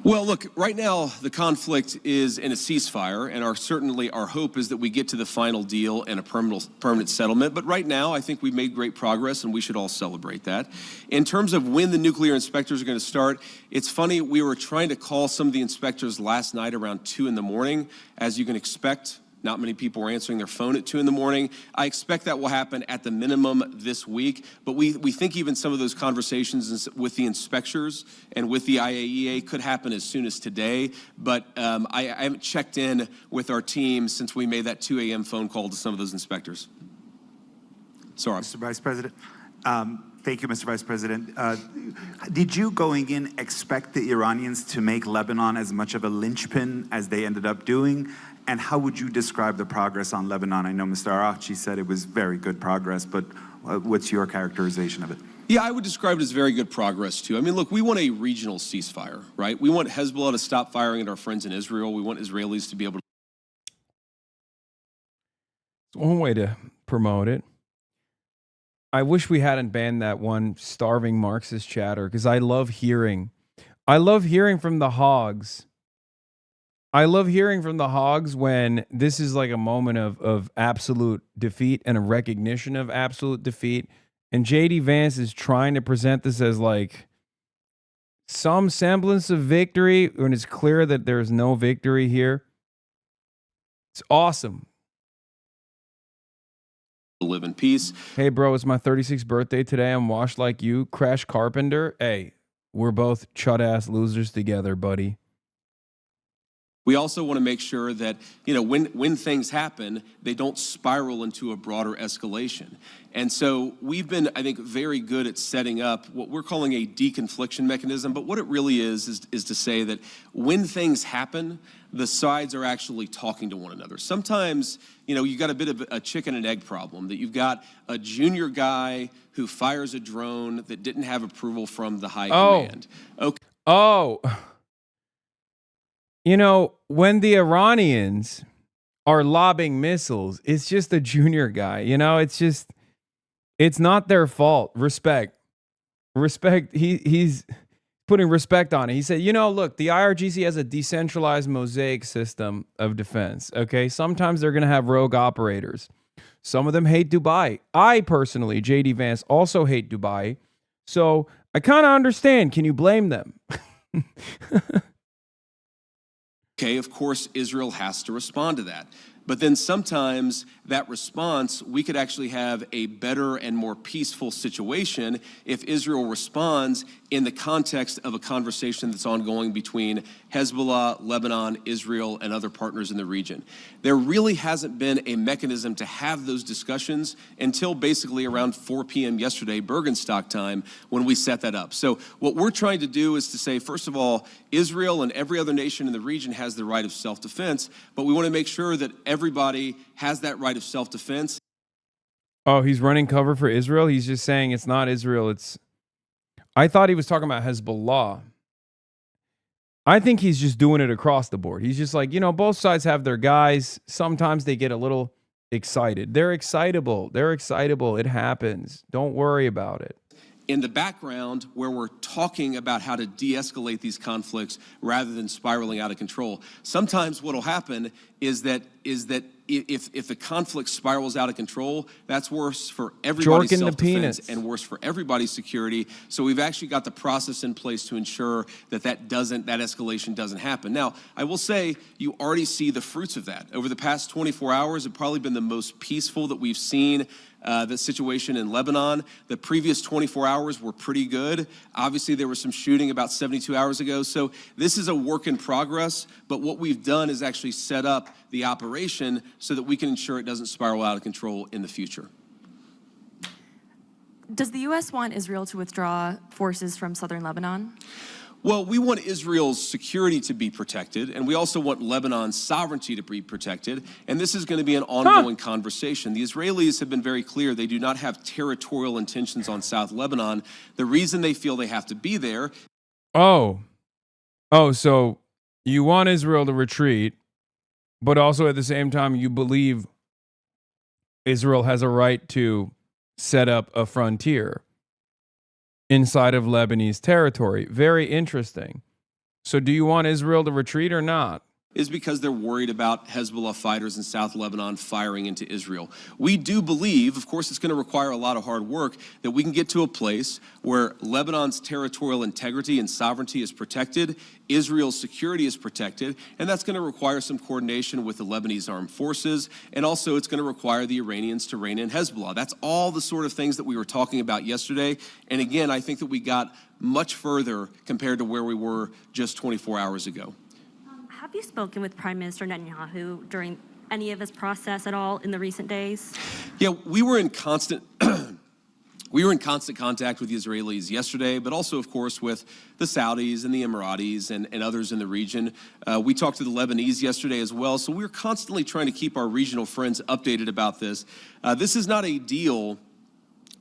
Well, look, right now the conflict is in a ceasefire, and certainly our hope is that we get to the final deal and a permanent settlement. But right now, I think we've made great progress, and we should all celebrate that. In terms of when the nuclear inspectors are going to start, it's funny, we were trying to call some of the inspectors last night around 2 in the morning. As you can expect, not many people were answering their phone at 2 in the morning. I expect that will happen at the minimum this week, but we think even some of those conversations with the inspectors and with the IAEA could happen as soon as today, but I haven't checked in with our team since we made that 2 a.m. phone call to some of those inspectors. Sorry.
Mr. Vice President. Thank you, Mr. Vice President. Did you, going in, expect the Iranians to make Lebanon as much of a linchpin as they ended up doing? And how would you describe the progress on Lebanon? I know Mr. Araghchi said it was very good progress, but what's your characterization of it?
Yeah, I would describe it as very good progress, too. I mean, look, we want a regional ceasefire, right? We want Hezbollah to stop firing at our friends in Israel. We want Israelis to be able to...
It's one way to promote it. I wish we hadn't banned that one starving Marxist chatter, because I love hearing from the hogs. I love hearing from the hogs when this is like a moment of absolute defeat and a recognition of absolute defeat. And JD Vance is trying to present this as like some semblance of victory when it's clear that there's no victory here. It's awesome.
Live in peace.
Hey, bro, it's my 36th birthday today. I'm washed like you. Crash Carpenter. Hey, we're both chud-ass losers together, buddy.
We also want to make sure that, when things happen, they don't spiral into a broader escalation. And so we've been, I think, very good at setting up what we're calling a deconfliction mechanism. But what it really is to say that when things happen, the sides are actually talking to one another. Sometimes, you've got a bit of a chicken and egg problem, that you've got a junior guy who fires a drone that didn't have approval from the high command. Okay.
Oh. When the Iranians are lobbing missiles, it's just a junior guy. It's not their fault. Respect. He's putting respect on it. He said, look, the IRGC has a decentralized mosaic system of defense. Okay. Sometimes they're going to have rogue operators. Some of them hate Dubai. I personally, JD Vance, also hate Dubai. So I kind of understand. Can you blame them?
Okay, of course, Israel has to respond to that. But then sometimes that response, we could actually have a better and more peaceful situation if Israel responds in the context of a conversation that's ongoing between Hezbollah, Lebanon, Israel, and other partners in the region. There really hasn't been a mechanism to have those discussions until basically around 4 p.m. yesterday, Bergenstock time, when we set that up. So what we're trying to do is to say, first of all, Israel and every other nation in the region has the right of self-defense, but we want to make sure that everybody has that right of self-defense.
Oh, he's running cover for Israel? He's just saying it's not Israel, I thought he was talking about Hezbollah. I think he's just doing it across the board. He's just like, both sides have their guys. Sometimes they get a little excited. They're excitable. It happens. Don't worry about it.
In the background, where we're talking about how to de-escalate these conflicts rather than spiraling out of control. Sometimes what will happen is that if the conflict spirals out of control, that's worse for everybody's self-defense and worse for everybody's security. So we've actually got the process in place to ensure that that escalation doesn't happen. Now, I will say you already see the fruits of that. Over the past 24 hours, it's probably been the most peaceful that we've seen the situation in Lebanon. The previous 24 hours were pretty good. Obviously, there was some shooting about 72 hours ago. So this is a work in progress. But what we've done is actually set up the operation so that we can ensure it doesn't spiral out of control in the future.
Does the U.S. want Israel to withdraw forces from southern Lebanon?
Well, we want Israel's security to be protected, and we also want Lebanon's sovereignty to be protected, and this is going to be an ongoing conversation. The Israelis have been very clear they do not have territorial intentions on South Lebanon. The reason they feel they have to be there...
So you want Israel to retreat, but also at the same time you believe Israel has a right to set up a frontier inside of Lebanese territory. Very interesting. So do you want Israel to retreat or not?
Is because they're worried about Hezbollah fighters in South Lebanon firing into Israel. We do believe, of course it's going to require a lot of hard work, that we can get to a place where Lebanon's territorial integrity and sovereignty is protected, Israel's security is protected, and that's going to require some coordination with the Lebanese armed forces, and also it's going to require the Iranians to rein in Hezbollah. That's all the sort of things that we were talking about yesterday, and again, I think that we got much further compared to where we were just 24 hours ago.
Have you spoken with Prime Minister Netanyahu during any of his process at all in the recent days?
Yeah, we were in constant contact with the Israelis yesterday, but also, of course, with the Saudis and the Emiratis and others in the region. We talked to the Lebanese yesterday as well, so we're constantly trying to keep our regional friends updated about this. This is not a deal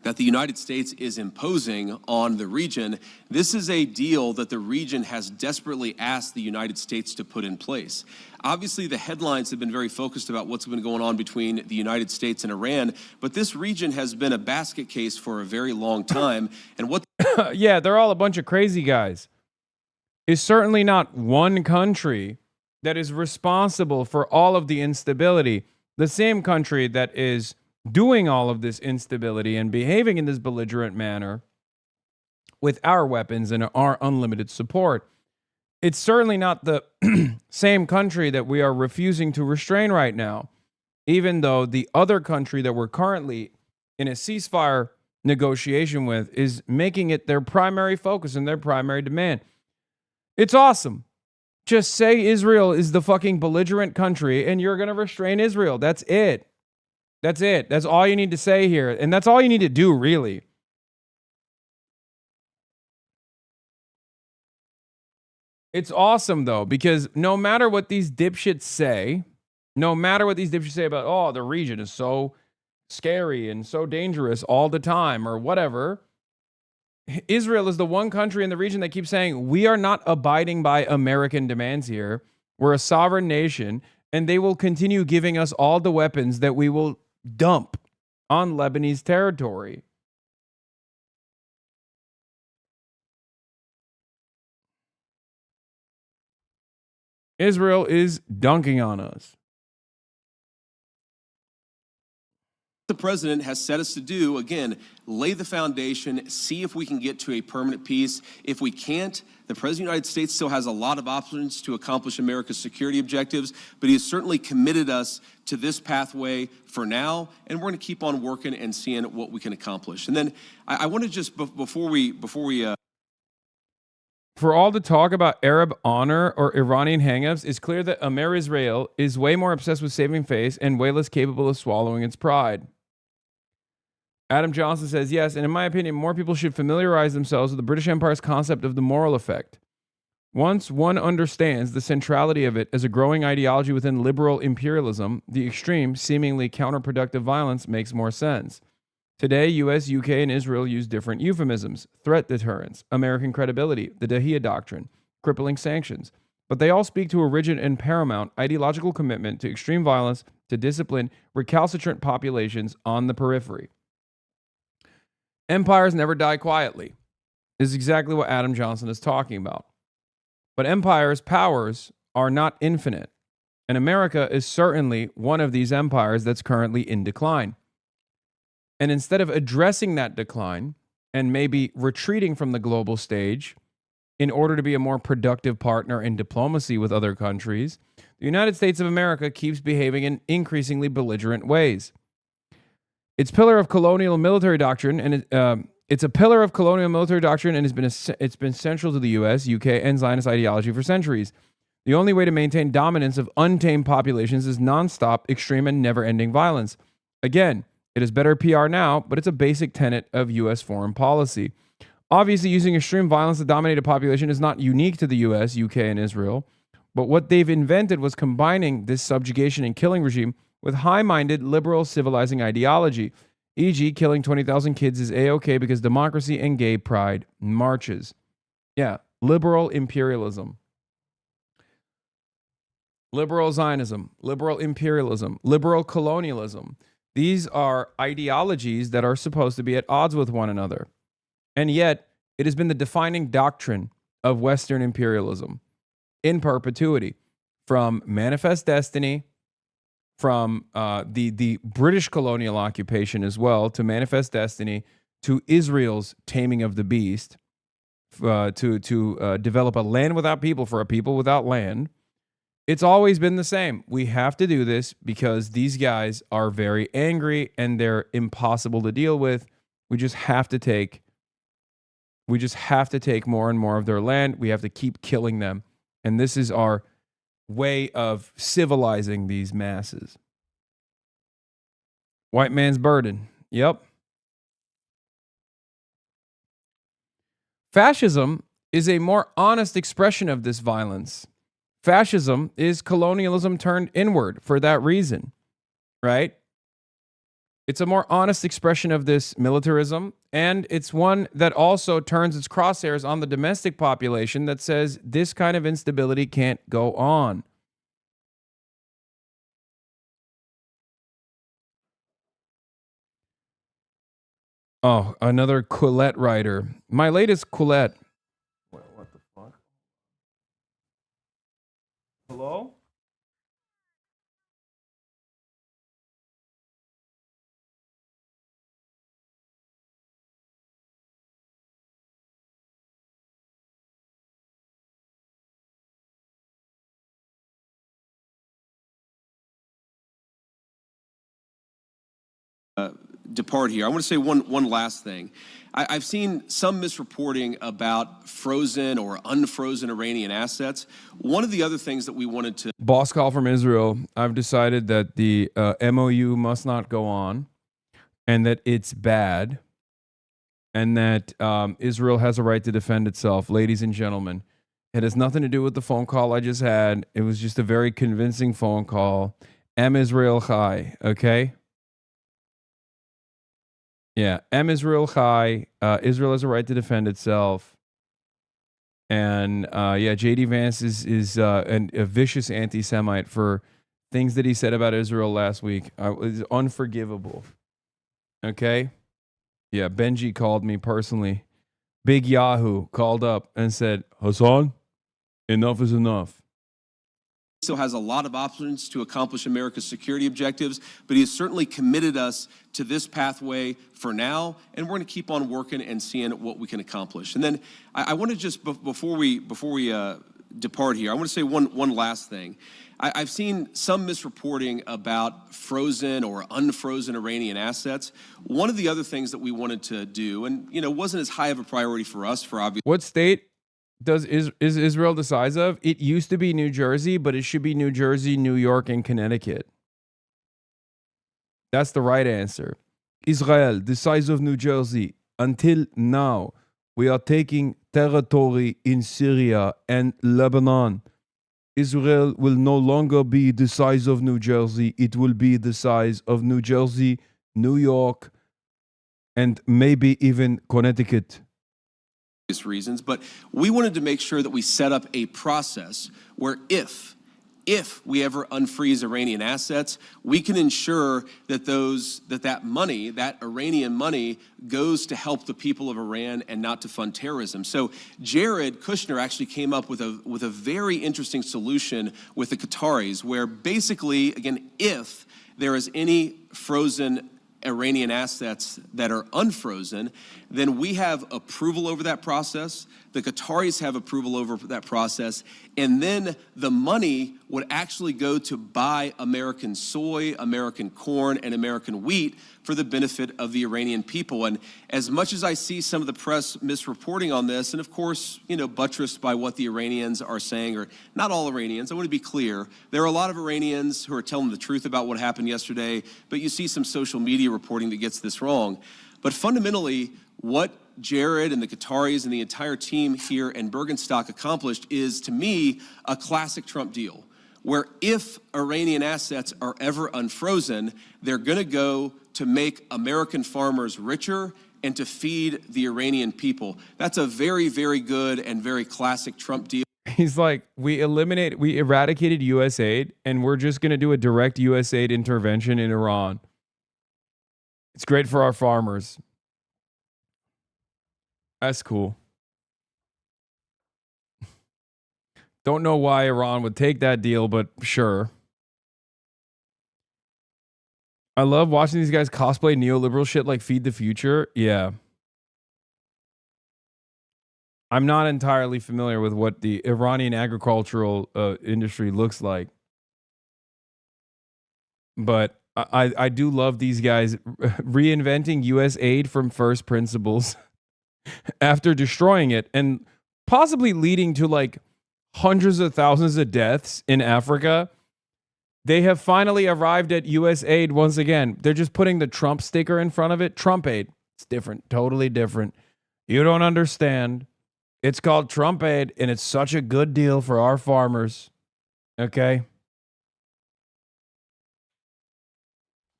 that the United States is imposing on the region. This is a deal that the region has desperately asked the United States to put in place. Obviously, the headlines have been very focused about what's been going on between the United States and Iran, but this region has been a basket case for a very long time. And what?
Yeah, they're all a bunch of crazy guys. It's certainly not one country that is responsible for all of the instability. The same country that is doing all of this instability and behaving in this belligerent manner with our weapons and our unlimited support. It's certainly not the same country that we are refusing to restrain right now, even though the other country that we're currently in a ceasefire negotiation with is making it their primary focus and their primary demand. It's awesome. Just say Israel is the fucking belligerent country and you're going to restrain Israel. That's it. That's it. That's all you need to say here. And that's all you need to do, really. It's awesome, though, because no matter what these dipshits say, about, oh, the region is so scary and so dangerous all the time or whatever, Israel is the one country in the region that keeps saying, we are not abiding by American demands here. We're a sovereign nation, and they will continue giving us all the weapons that we will dump on Lebanese territory. Israel is dunking on us.
The president has set us to do, again, lay the foundation, see if we can get to a permanent peace. If we can't, the president of the United States still has a lot of options to accomplish America's security objectives, but he has certainly committed us to this pathway for now, and we're going to keep on working and seeing what we can accomplish. And then I want to just, before we
For all the talk about Arab honor or Iranian hangups, it's clear that Amer Israel is way more obsessed with saving face and way less capable of swallowing its pride. Adam Johnson says, yes, and in my opinion, more people should familiarize themselves with the British Empire's concept of the moral effect. Once one understands the centrality of it as a growing ideology within liberal imperialism, the extreme, seemingly counterproductive violence makes more sense. Today, US, UK, and Israel use different euphemisms: threat deterrence, American credibility, the Dahia Doctrine, crippling sanctions. But they all speak to a rigid and paramount ideological commitment to extreme violence to discipline recalcitrant populations on the periphery. Empires never die quietly. This is exactly what Adam Johnson is talking about. But empires' powers are not infinite. And America is certainly one of these empires that's currently in decline. And instead of addressing that decline and maybe retreating from the global stage in order to be a more productive partner in diplomacy with other countries, the United States of America keeps behaving in increasingly belligerent ways. It's pillar of colonial military doctrine, and it's a pillar of colonial military doctrine, and it's been central to the U.S., UK, and Zionist ideology for centuries. The only way to maintain dominance of untamed populations is nonstop, extreme, and never-ending violence. Again, it is better PR now, but it's a basic tenet of U.S. foreign policy. Obviously, using extreme violence to dominate a population is not unique to the U.S., UK, and Israel, but what they've invented was combining this subjugation and killing regime with high-minded liberal civilizing ideology, e.g. killing 20,000 kids is A-okay because democracy and gay pride marches. Yeah, liberal imperialism. Liberal Zionism, liberal imperialism, liberal colonialism. These are ideologies that are supposed to be at odds with one another. And yet, it has been the defining doctrine of Western imperialism in perpetuity, from Manifest Destiny, from the British colonial occupation as well, to Manifest Destiny, to Israel's taming of the beast, to develop a land without people for a people without land. It's always been the same. We have to do this because these guys are very angry and they're impossible to deal with. We just have to take more and more of their land. We have to keep killing them. And this is our way of civilizing these masses. White man's burden. Yep. Fascism is a more honest expression of this violence. Fascism is colonialism turned inward for that reason, right? It's a more honest expression of this militarism, and it's one that also turns its crosshairs on the domestic population that says this kind of instability can't go on. Oh, another Quillette writer. My latest Quillette. What the fuck? Hello?
depart here, I want to say one last thing. I've seen some misreporting about frozen or unfrozen Iranian assets. One of the other things that we wanted to...
Boss call from Israel. I've decided that the MOU must not go on and that it's bad and that Israel has a right to defend itself. Ladies and gentlemen, it has nothing to do with the phone call I just had. It was just a very convincing phone call. Israel Chai, okay? Yeah, Israel Chai. Israel has a right to defend itself. And yeah, J.D. Vance is a vicious anti-Semite for things that he said about Israel last week. It was unforgivable. Okay? Yeah, Benji called me personally. Big Yahoo called up and said, Hasan, enough is enough.
Still has a lot of options to accomplish America's security objectives, but he has certainly committed us to this pathway for now, and we're going to keep on working and seeing what we can accomplish. And then I want to just, before we depart here, I want to say one last thing. I've seen some misreporting about frozen or unfrozen Iranian assets. One of the other things that we wanted to do, and wasn't as high of a priority for us for obvious...
What state is Israel the size of? It used to be New Jersey, but it should be New Jersey, New York, and Connecticut. That's the right answer. Israel, the size of New Jersey. Until now, we are taking territory in Syria and Lebanon. Israel will no longer be the size of New Jersey. It will be the size of New Jersey, New York, and maybe even Connecticut.
Reasons, but we wanted to make sure that we set up a process where if we ever unfreeze Iranian assets, we can ensure that that money, that Iranian money, goes to help the people of Iran and not to fund terrorism. So Jared Kushner actually came up with a very interesting solution with the Qataris, where basically, again, if there is any frozen Iranian assets that are unfrozen, then we have approval over that process. The Qataris have approval over that process. And then the money would actually go to buy American soy, American corn, and American wheat for the benefit of the Iranian people. And as much as I see some of the press misreporting on this, and of course, buttressed by what the Iranians are saying, or not all Iranians, I want to be clear, there are a lot of Iranians who are telling the truth about what happened yesterday, but you see some social media reporting that gets this wrong. But fundamentally, what Jared and the Qataris and the entire team here in Bergenstock accomplished is, to me, a classic Trump deal, where if Iranian assets are ever unfrozen, they're going to go to make American farmers richer and to feed the Iranian people. That's a very, very good and very classic Trump deal.
He's like, we eradicated U.S. aid, and we're just going to do a direct U.S. aid intervention in Iran. It's great for our farmers. That's cool. Don't know why Iran would take that deal, but sure. I love watching these guys cosplay neoliberal shit like Feed the Future. Yeah. I'm not entirely familiar with what the Iranian agricultural industry looks like. But I do love these guys reinventing U.S. aid from first principles after destroying it and possibly leading to like hundreds of thousands of deaths in Africa. They have finally arrived at U.S. aid once again. They're just putting the Trump sticker in front of it. Trump aid. It's different. Totally different. You don't understand. It's called Trump aid, and it's such a good deal for our farmers. Okay?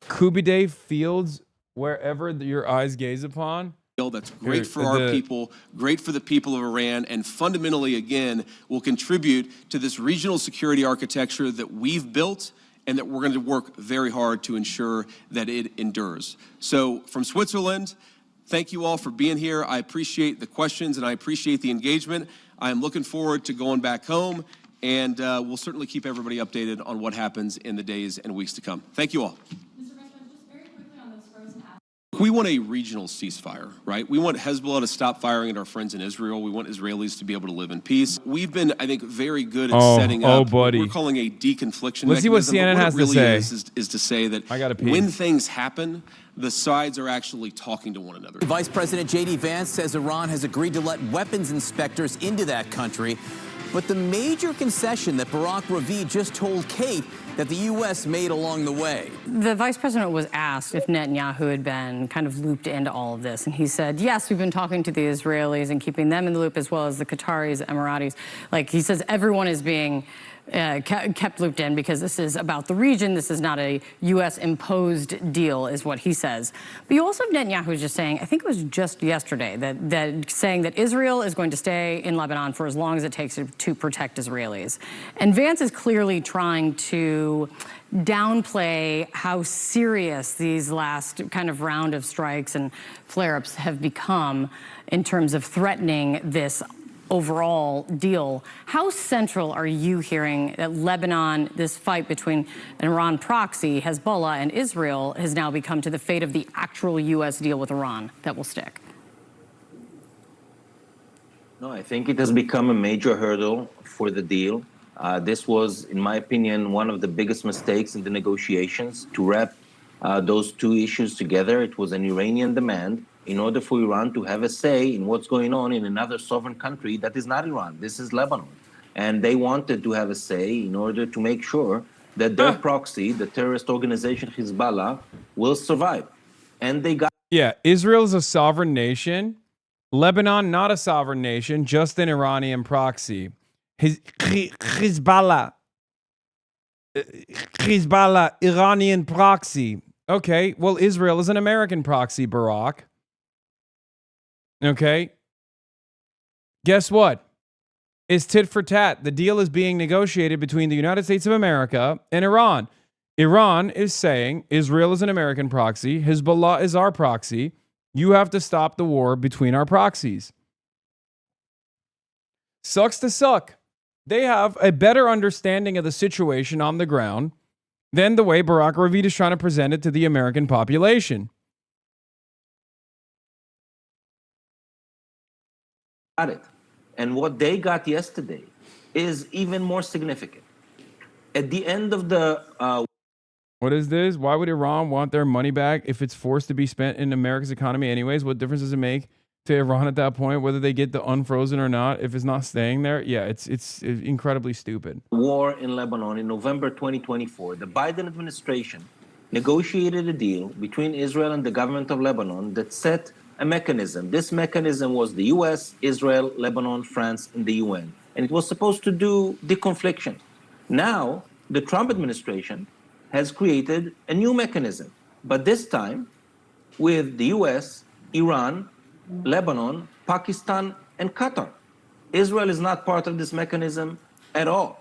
Kubide fields wherever your eyes gaze upon.
That's great for our people, great for the people of Iran, and fundamentally, again, will contribute to this regional security architecture that we've built and that we're going to work very hard to ensure that it endures. So from Switzerland, thank you all for being here. I appreciate the questions and I appreciate the engagement. I am looking forward to going back home, and we'll certainly keep everybody updated on what happens in the days and weeks to come. Thank you all. We want a regional ceasefire, right? We want Hezbollah to stop firing at our friends in Israel. We want Israelis to be able to live in peace. We've been, I think, very good at setting up what we're calling a deconfliction
Let's see what
mechanism.
CNN
But
has
what it
to
really
say.
is to say that when things happen, the sides are actually talking to one another.
Vice President J.D. Vance says Iran has agreed to let weapons inspectors into that country. But the major concession that Barack Ravi just told Kate that the U.S. made along the way.
The vice president was asked if Netanyahu had been kind of looped into all of this. And he said, yes, we've been talking to the Israelis and keeping them in the loop, as well as the Qataris, Emiratis. Like, he says everyone is being kept looped in because this is about the region. This is not a U.S.-imposed deal, is what he says. But you also have Netanyahu just saying, I think it was just yesterday, that saying that Israel is going to stay in Lebanon for as long as it takes to protect Israelis. And Vance is clearly trying to downplay how serious these last kind of round of strikes and flare-ups have become in terms of threatening this overall deal. How central are you hearing that Lebanon, this fight between an Iran proxy, Hezbollah, and Israel has now become to the fate of the actual U.S. deal with Iran that will stick?
No, I think it has become a major hurdle for the deal. This was, in my opinion, one of the biggest mistakes in the negotiations to wrap those two issues together. It was an Iranian demand in order for Iran to have a say in what's going on in another sovereign country that is not Iran. This is Lebanon. And they wanted to have a say in order to make sure that their proxy, the terrorist organization Hezbollah, will survive. And they got...
Yeah, Israel is a sovereign nation. Lebanon, not a sovereign nation, just an Iranian proxy. Hezbollah, Iranian proxy. Okay, well, Israel is an American proxy, Barack. Okay. Guess what? It's tit for tat. The deal is being negotiated between the United States of America and Iran. Iran is saying Israel is an American proxy. Hezbollah is our proxy. You have to stop the war between our proxies. Sucks to suck. They have a better understanding of the situation on the ground than the way Barack Ravid is trying to present it to the American population.
it. And what they got yesterday is even more significant. At the end of the...
What is this? Why would Iran want their money back if it's forced to be spent in America's economy anyways? What difference does it make to Iran at that point, whether they get the unfrozen or not, if it's not staying there? Yeah, it's incredibly stupid.
War in Lebanon in November 2024, the Biden administration negotiated a deal between Israel and the government of Lebanon that set a mechanism. This mechanism was the US, Israel, Lebanon, France, and the UN. And it was supposed to do deconfliction. Now, the Trump administration has created a new mechanism, but this time with the US, Iran, Lebanon, Pakistan, and Qatar. Israel is not part of this mechanism at all.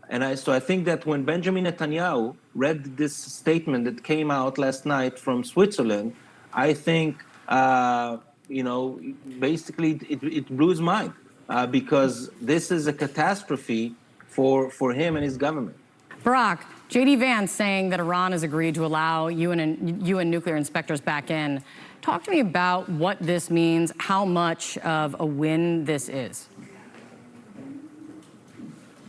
And so I think that when Benjamin Netanyahu read this statement that came out last night from Switzerland, I think, basically it blew his mind because this is a catastrophe for him and his government.
Barack, J.D. Vance saying that Iran has agreed to allow UN nuclear inspectors back in. Talk to me about what this means, how much of a win this is.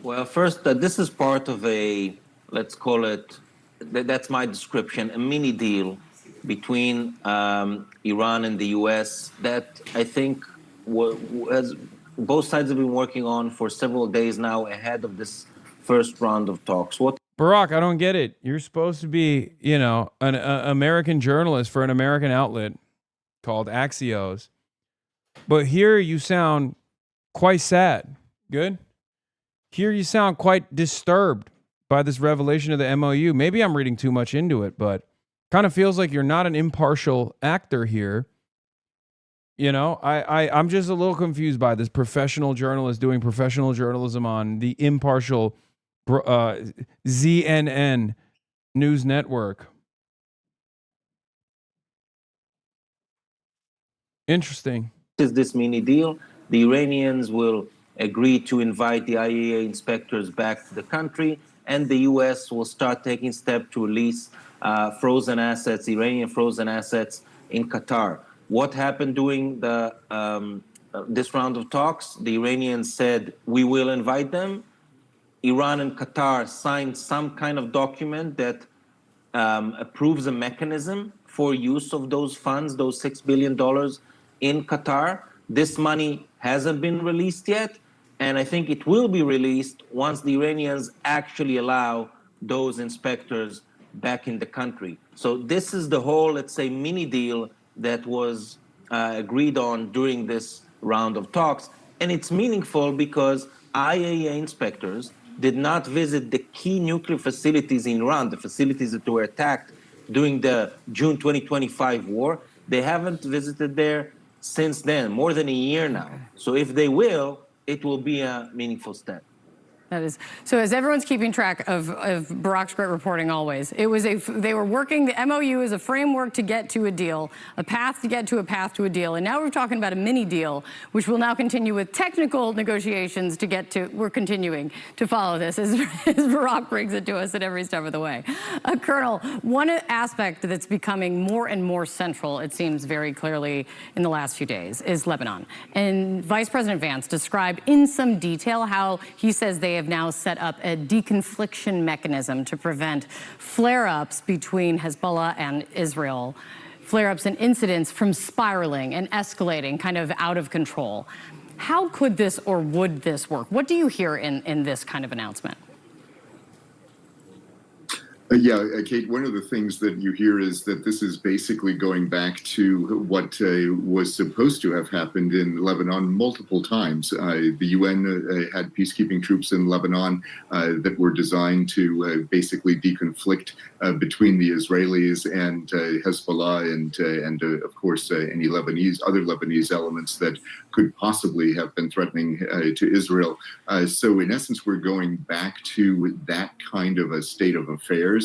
Well, first, this is part of a, let's call it, that's my description, a mini deal between Iran and the U.S. that I think both sides have been working on for several days now ahead of this first round of talks.
Barack, I don't get it. You're supposed to be, an American journalist for an American outlet called Axios. But here you sound quite sad. Good? Here you sound quite disturbed by this revelation of the MOU. Maybe I'm reading too much into it, but kind of feels like you're not an impartial actor here. I'm just a little confused by this professional journalist doing professional journalism on the impartial CNN news network. Interesting.
Is this mini deal? The Iranians will agree to invite the IAEA inspectors back to the country, and the U.S. will start taking steps to release frozen assets, Iranian frozen assets, in Qatar. What happened during the this round of talks? The Iranians said, we will invite them. Iran and Qatar signed some kind of document that approves a mechanism for use of those funds, those $6 billion in Qatar. This money hasn't been released yet, and I think it will be released once the Iranians actually allow those inspectors back in the country. So this is the whole, let's say, mini deal that was agreed on during this round of talks. And it's meaningful because IAEA inspectors did not visit the key nuclear facilities in Iran, the facilities that were attacked during the June 2025 war. They haven't visited there since then, more than a year now. So if they will, it will be a meaningful step.
That is, so as everyone's keeping track of Barack's great reporting always, they were working, the MOU is a framework to get to a deal, a path to get to a path to a deal. And now we're talking about a mini deal, which will now continue with technical negotiations to get to, we're continuing to follow this as Barack brings it to us at every step of the way. Colonel, one aspect that's becoming more and more central, it seems very clearly in the last few days, is Lebanon. And Vice President Vance described in some detail how he says they have now set up a deconfliction mechanism to prevent flare-ups between Hezbollah and Israel, flare-ups and incidents from spiraling and escalating kind of out of control. How could this or would this work? What do you hear in this kind of announcement?
Kate, one of the things that you hear is that this is basically going back to what was supposed to have happened in Lebanon multiple times. The UN had peacekeeping troops in Lebanon that were designed to basically deconflict between the Israelis and Hezbollah and of course, any other Lebanese elements that could possibly have been threatening to Israel. So in essence, we're going back to that kind of a state of affairs.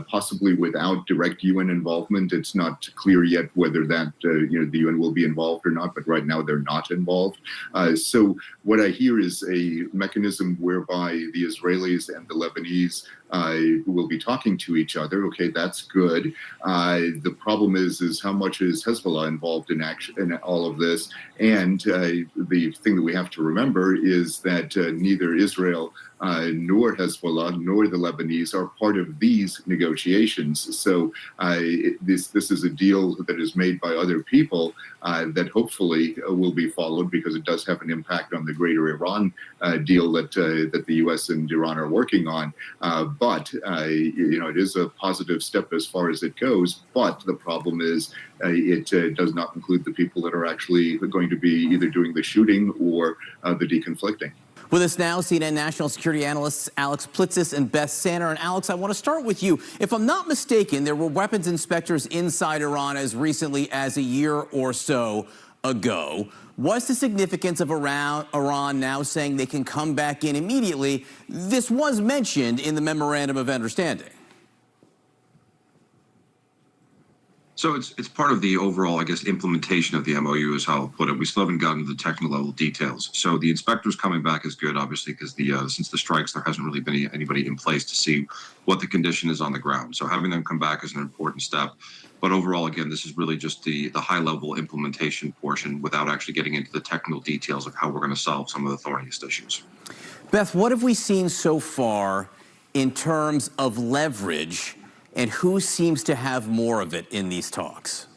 Possibly without direct UN involvement. It's not clear yet whether that the UN will be involved or not, but right now they're not involved. So what I hear is a mechanism whereby the Israelis and the Lebanese will be talking to each other. Okay, that's good. The problem is how much is Hezbollah involved in all of this? And the thing that we have to remember is that neither Israel nor Hezbollah nor the Lebanese are part of these negotiations. So this is a deal that is made by other people that hopefully will be followed because it does have an impact on the greater Iran deal that the U.S. and Iran are working on. But it is a positive step as far as it goes. But the problem is it does not include the people that are actually going to be either doing the shooting or the deconflicting.
With us now, CNN national security analysts Alex Plitzis and Beth Sanner. And Alex, I want to start with you. If I'm not mistaken, there were weapons inspectors inside Iran as recently as a year or so ago. What's the significance of Iran now saying they can come back in immediately? This was mentioned in the Memorandum of Understanding.
So it's part of the overall, I guess, implementation of the MOU is how I'll put it. We still haven't gotten to the technical level details. So the inspectors coming back is good, obviously, because since the strikes, there hasn't really been anybody in place to see what the condition is on the ground. So having them come back is an important step. But overall, again, this is really just the high-level implementation portion without actually getting into the technical details of how we're going to solve some of the thorniest issues.
Beth, what have we seen so far in terms of leverage, and who seems to have more of it in these talks?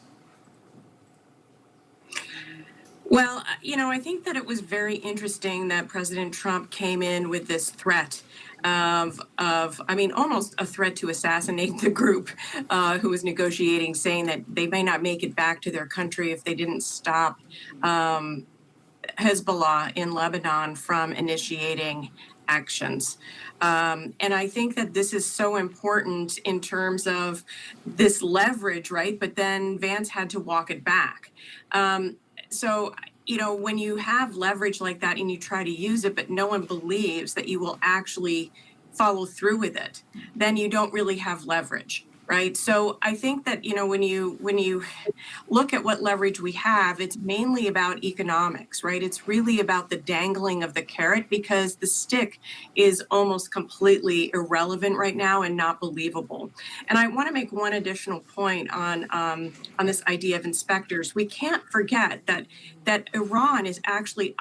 Well, I think that it was very interesting that President Trump came in with this threat of almost a threat to assassinate the group who was negotiating, saying that they may not make it back to their country if they didn't stop Hezbollah in Lebanon from initiating actions. And I think that this is so important in terms of this leverage, right? But then Vance had to walk it back. So, when you have leverage like that and you try to use it, but no one believes that you will actually follow through with it, then you don't really have leverage. right? So I think that, when you look at what leverage we have, it's mainly about economics, right? It's really about the dangling of the carrot, because the stick is almost completely irrelevant right now and not believable. And I want to make one additional point on this idea of inspectors. We can't forget that Iran is actually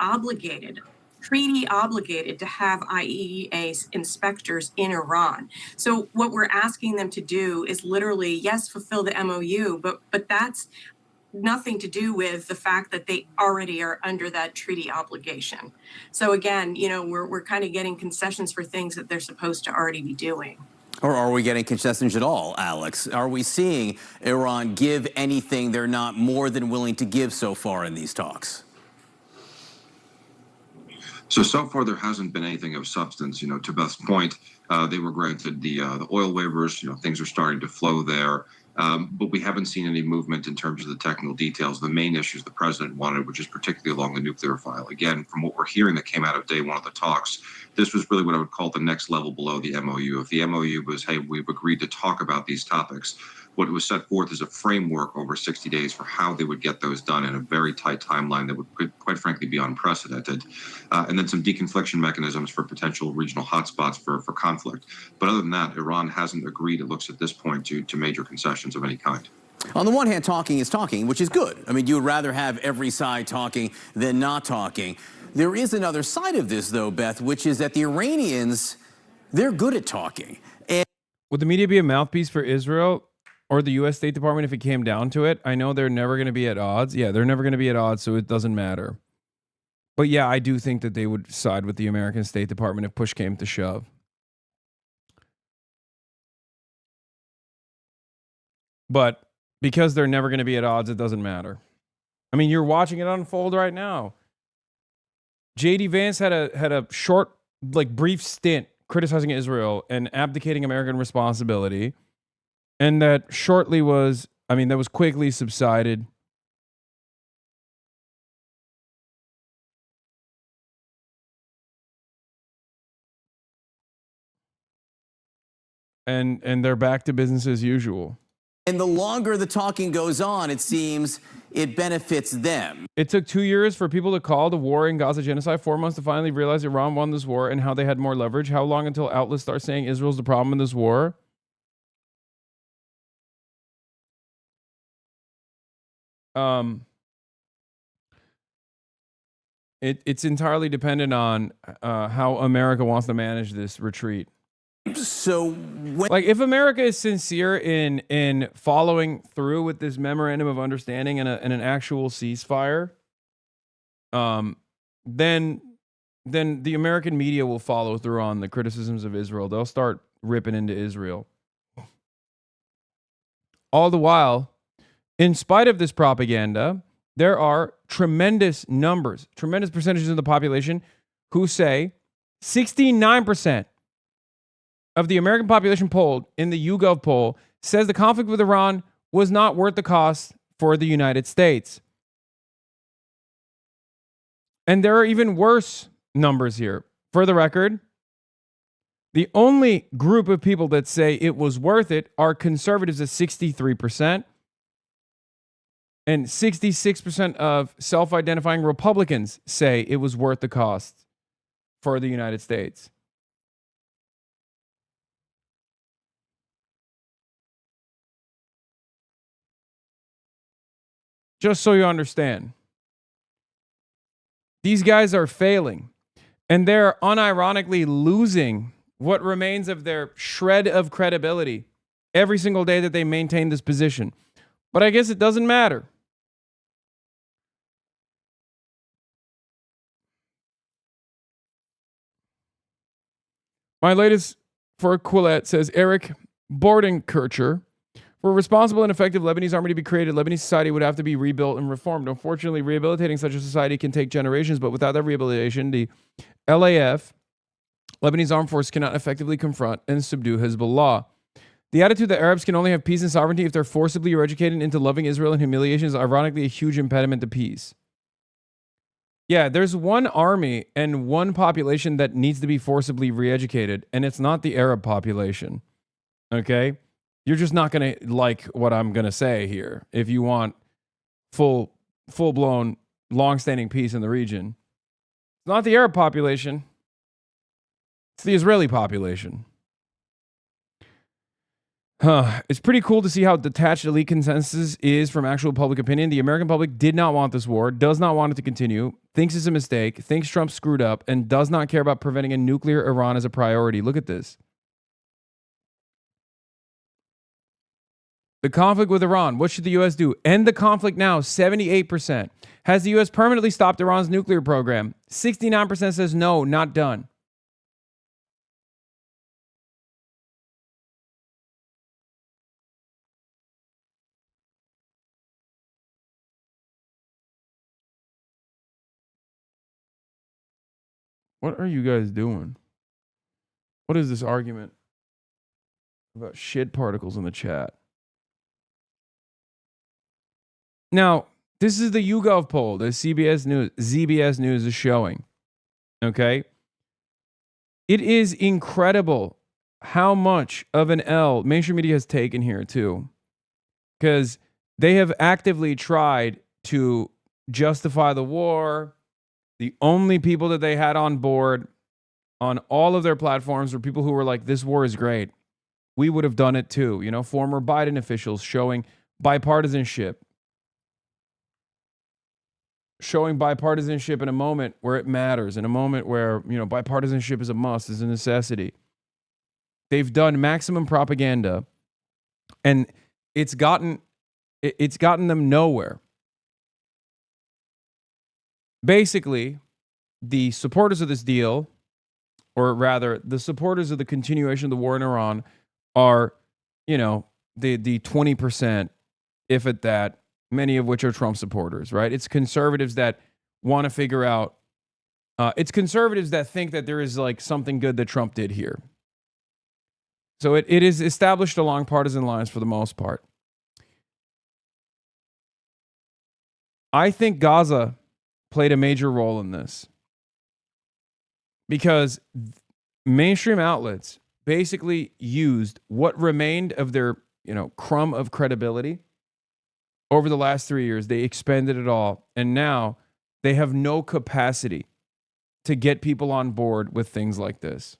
treaty obligated to have IAEA inspectors in Iran. So what we're asking them to do is literally, yes, fulfill the MOU, but that's nothing to do with the fact that they already are under that treaty obligation. So again, we're kind of getting concessions for things that they're supposed to already be doing.
Or are we getting concessions at all, Alex? Are we seeing Iran give anything they're not more than willing to give so far in these talks?
So far there hasn't been anything of substance. To Beth's point, they were granted the oil waivers. Things are starting to flow there, but we haven't seen any movement in terms of the technical details. The main issues the president wanted, which is particularly along the nuclear file. Again, from what we're hearing that came out of day one of the talks, this was really what I would call the next level below the MOU. If the MOU was, hey, we've agreed to talk about these topics, what was set forth is a framework over 60 days for how they would get those done in a very tight timeline that would quite frankly be unprecedented. And then some deconfliction mechanisms for potential regional hotspots for conflict. But other than that, Iran hasn't agreed, it looks at this point, to major concessions of any kind.
On the one hand, talking is talking, which is good. I mean, you would rather have every side talking than not talking. There is another side of this, though, Beth, which is that the Iranians, they're good at talking. And
would the media be a mouthpiece for Israel or the U.S. State Department if it came down to it? I know they're never going to be at odds. Yeah, they're never going to be at odds, so it doesn't matter. But yeah, I do think that they would side with the American State Department if push came to shove. But because they're never going to be at odds, it doesn't matter. I mean, you're watching it unfold right now. J.D. Vance had a short, brief stint criticizing Israel and abdicating American responsibility. And that that was quickly subsided. And they're back to business as usual.
And the longer the talking goes on, it seems it benefits them.
It took 2 years for people to call the war in Gaza genocide, 4 months to finally realize Iran won this war and how they had more leverage. How long until outlets start saying Israel's the problem in this war? It's entirely dependent on how America wants to manage this retreat.
So,
if America is sincere in following through with this memorandum of understanding and an actual ceasefire, then the American media will follow through on the criticisms of Israel. They'll start ripping into Israel. All the while, in spite of this propaganda, there are tremendous percentages of the population who say 69% of the American population polled in the YouGov poll says the conflict with Iran was not worth the cost for the United States. And there are even worse numbers here. For the record, the only group of people that say it was worth it are conservatives at 63%. And 66% of self-identifying Republicans say it was worth the cost for the United States. Just so you understand. These guys are failing. And they're unironically losing what remains of their shred of credibility every single day that they maintain this position. But I guess it doesn't matter. My latest for Quillette says Eric Bordenkircher. For a responsible and effective Lebanese army to be created, Lebanese society would have to be rebuilt and reformed. Unfortunately, rehabilitating such a society can take generations, but without that rehabilitation, the LAF, Lebanese Armed Forces, cannot effectively confront and subdue Hezbollah. The attitude that Arabs can only have peace and sovereignty if they're forcibly re-educated into loving Israel and humiliation is ironically a huge impediment to peace. Yeah, there's one army and one population that needs to be forcibly re-educated, and it's not the Arab population. Okay? You're just not going to like what I'm going to say here. If you want full-blown, long-standing peace in the region, it's not the Arab population. It's the Israeli population. It's pretty cool to see how detached elite consensus is from actual public opinion. The American public did not want this war, does not want it to continue, thinks it's a mistake, thinks Trump screwed up, and does not care about preventing a nuclear Iran as a priority. Look at this. The conflict with Iran. What should the U.S. do? End the conflict now. 78%. Has the U.S. permanently stopped Iran's nuclear program? 69% says no, not done. What are you guys doing? What is this argument about shit particles in the chat? Now, this is the YouGov poll that ZBS News is showing. Okay? It is incredible how much of an L mainstream media has taken here, too. Because they have actively tried to justify the war. The only people that they had on board on all of their platforms were people who were like, this war is great. We would have done it too. You know, former Biden officials showing bipartisanship. Showing bipartisanship in a moment where it matters, in a moment where, you know, bipartisanship is a must, is a necessity. They've done maximum propaganda, and it's gotten them nowhere. Basically, the supporters of this deal, or rather, the supporters of the continuation of the war in Iran are, you know, the 20%, if at that, many of which are Trump supporters, right? It's conservatives that want to figure out, it's conservatives that think that there is like something good that Trump did here. So it is established along partisan lines for the most part. I think Gaza played a major role in this because mainstream outlets basically used what remained of their, you know, crumb of credibility over the last 3 years. They expended it all, and now they have no capacity to get people on board with things like this.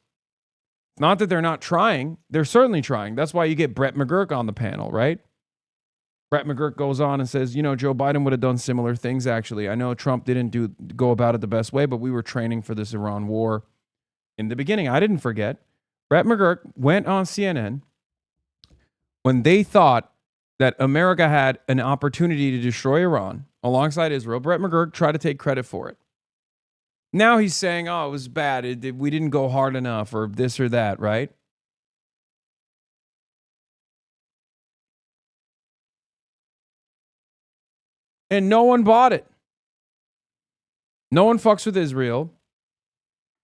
Not that they're not trying. They're certainly trying. That's why you get Brett McGurk on the panel, right? Brett McGurk goes on and says, you know, Joe Biden would have done similar things, actually. I know Trump didn't go about it the best way, but we were training for this Iran war in the beginning. I didn't forget. Brett McGurk went on CNN when they thought that America had an opportunity to destroy Iran alongside Israel. Brett McGurk tried to take credit for it. Now he's saying, oh, it was bad. We didn't go hard enough or this or that, right? And no one bought it. No one fucks with Israel.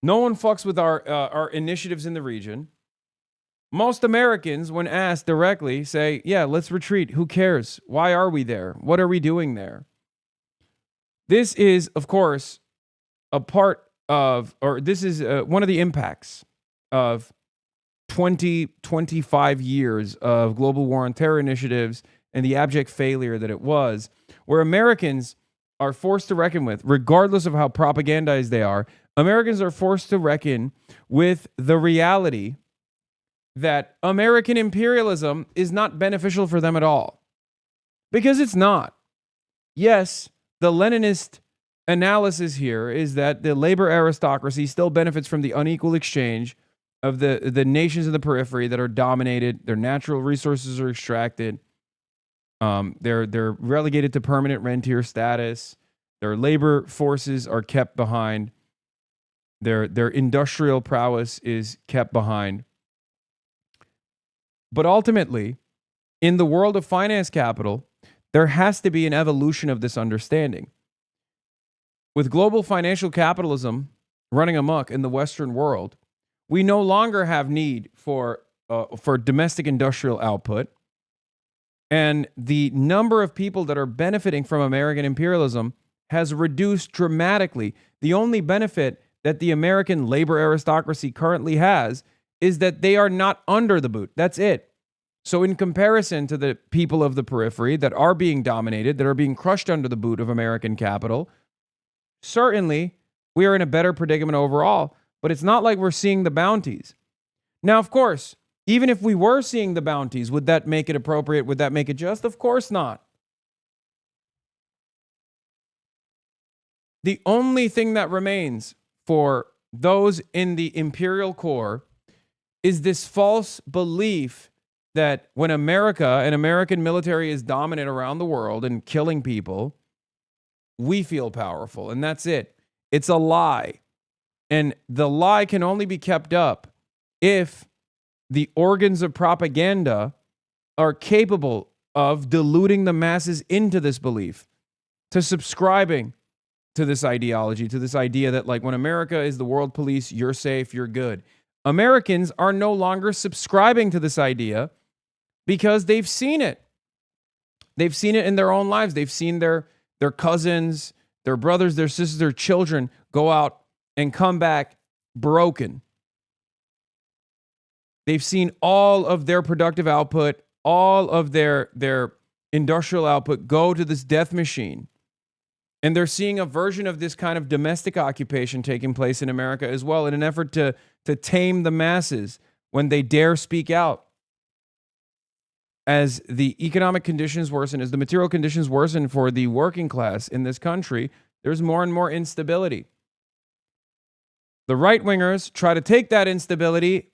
No one fucks with our initiatives in the region. Most Americans, when asked directly, say, yeah, let's retreat. Who cares? Why are we there? What are we doing there? This is, of course, a part of, or this is one of the impacts of 25 years of global war on terror initiatives and the abject failure that it was, where Americans are forced to reckon with, regardless of how propagandized they are, Americans are forced to reckon with the reality that American imperialism is not beneficial for them at all. Because it's not. Yes, the Leninist analysis here is that the labor aristocracy still benefits from the unequal exchange of the nations in the periphery that are dominated. Their natural resources are extracted. They're relegated to permanent rentier status. Their labor forces are kept behind. Their industrial prowess is kept behind. But ultimately, in the world of finance capital, there has to be an evolution of this understanding. With global financial capitalism running amok in the Western world, we no longer have need for domestic industrial output. And the number of people that are benefiting from American imperialism has reduced dramatically. The only benefit that the American labor aristocracy currently has is that they are not under the boot. That's it. So in comparison to the people of the periphery that are being dominated, that are being crushed under the boot of American capital, certainly we are in a better predicament overall, but it's not like we're seeing the bounties. Now, of course, even if we were seeing the bounties, would that make it appropriate? Would that make it just? Of course not. The only thing that remains for those in the imperial core is this false belief that when America and American military is dominant around the world and killing people, we feel powerful, and that's it. It's a lie. And the lie can only be kept up if the organs of propaganda are capable of deluding the masses into this belief, to subscribing to this ideology, to this idea that, like, when America is the world police, you're safe, you're good. Americans are no longer subscribing to this idea because they've seen it. They've seen it in their own lives. They've seen their cousins, their brothers, their sisters, their children go out and come back broken. They've seen all of their productive output, all of their industrial output go to this death machine. And they're seeing a version of this kind of domestic occupation taking place in America as well, in an effort to tame the masses when they dare speak out. As the economic conditions worsen, as the material conditions worsen for the working class in this country, there's more and more instability. The right-wingers try to take that instability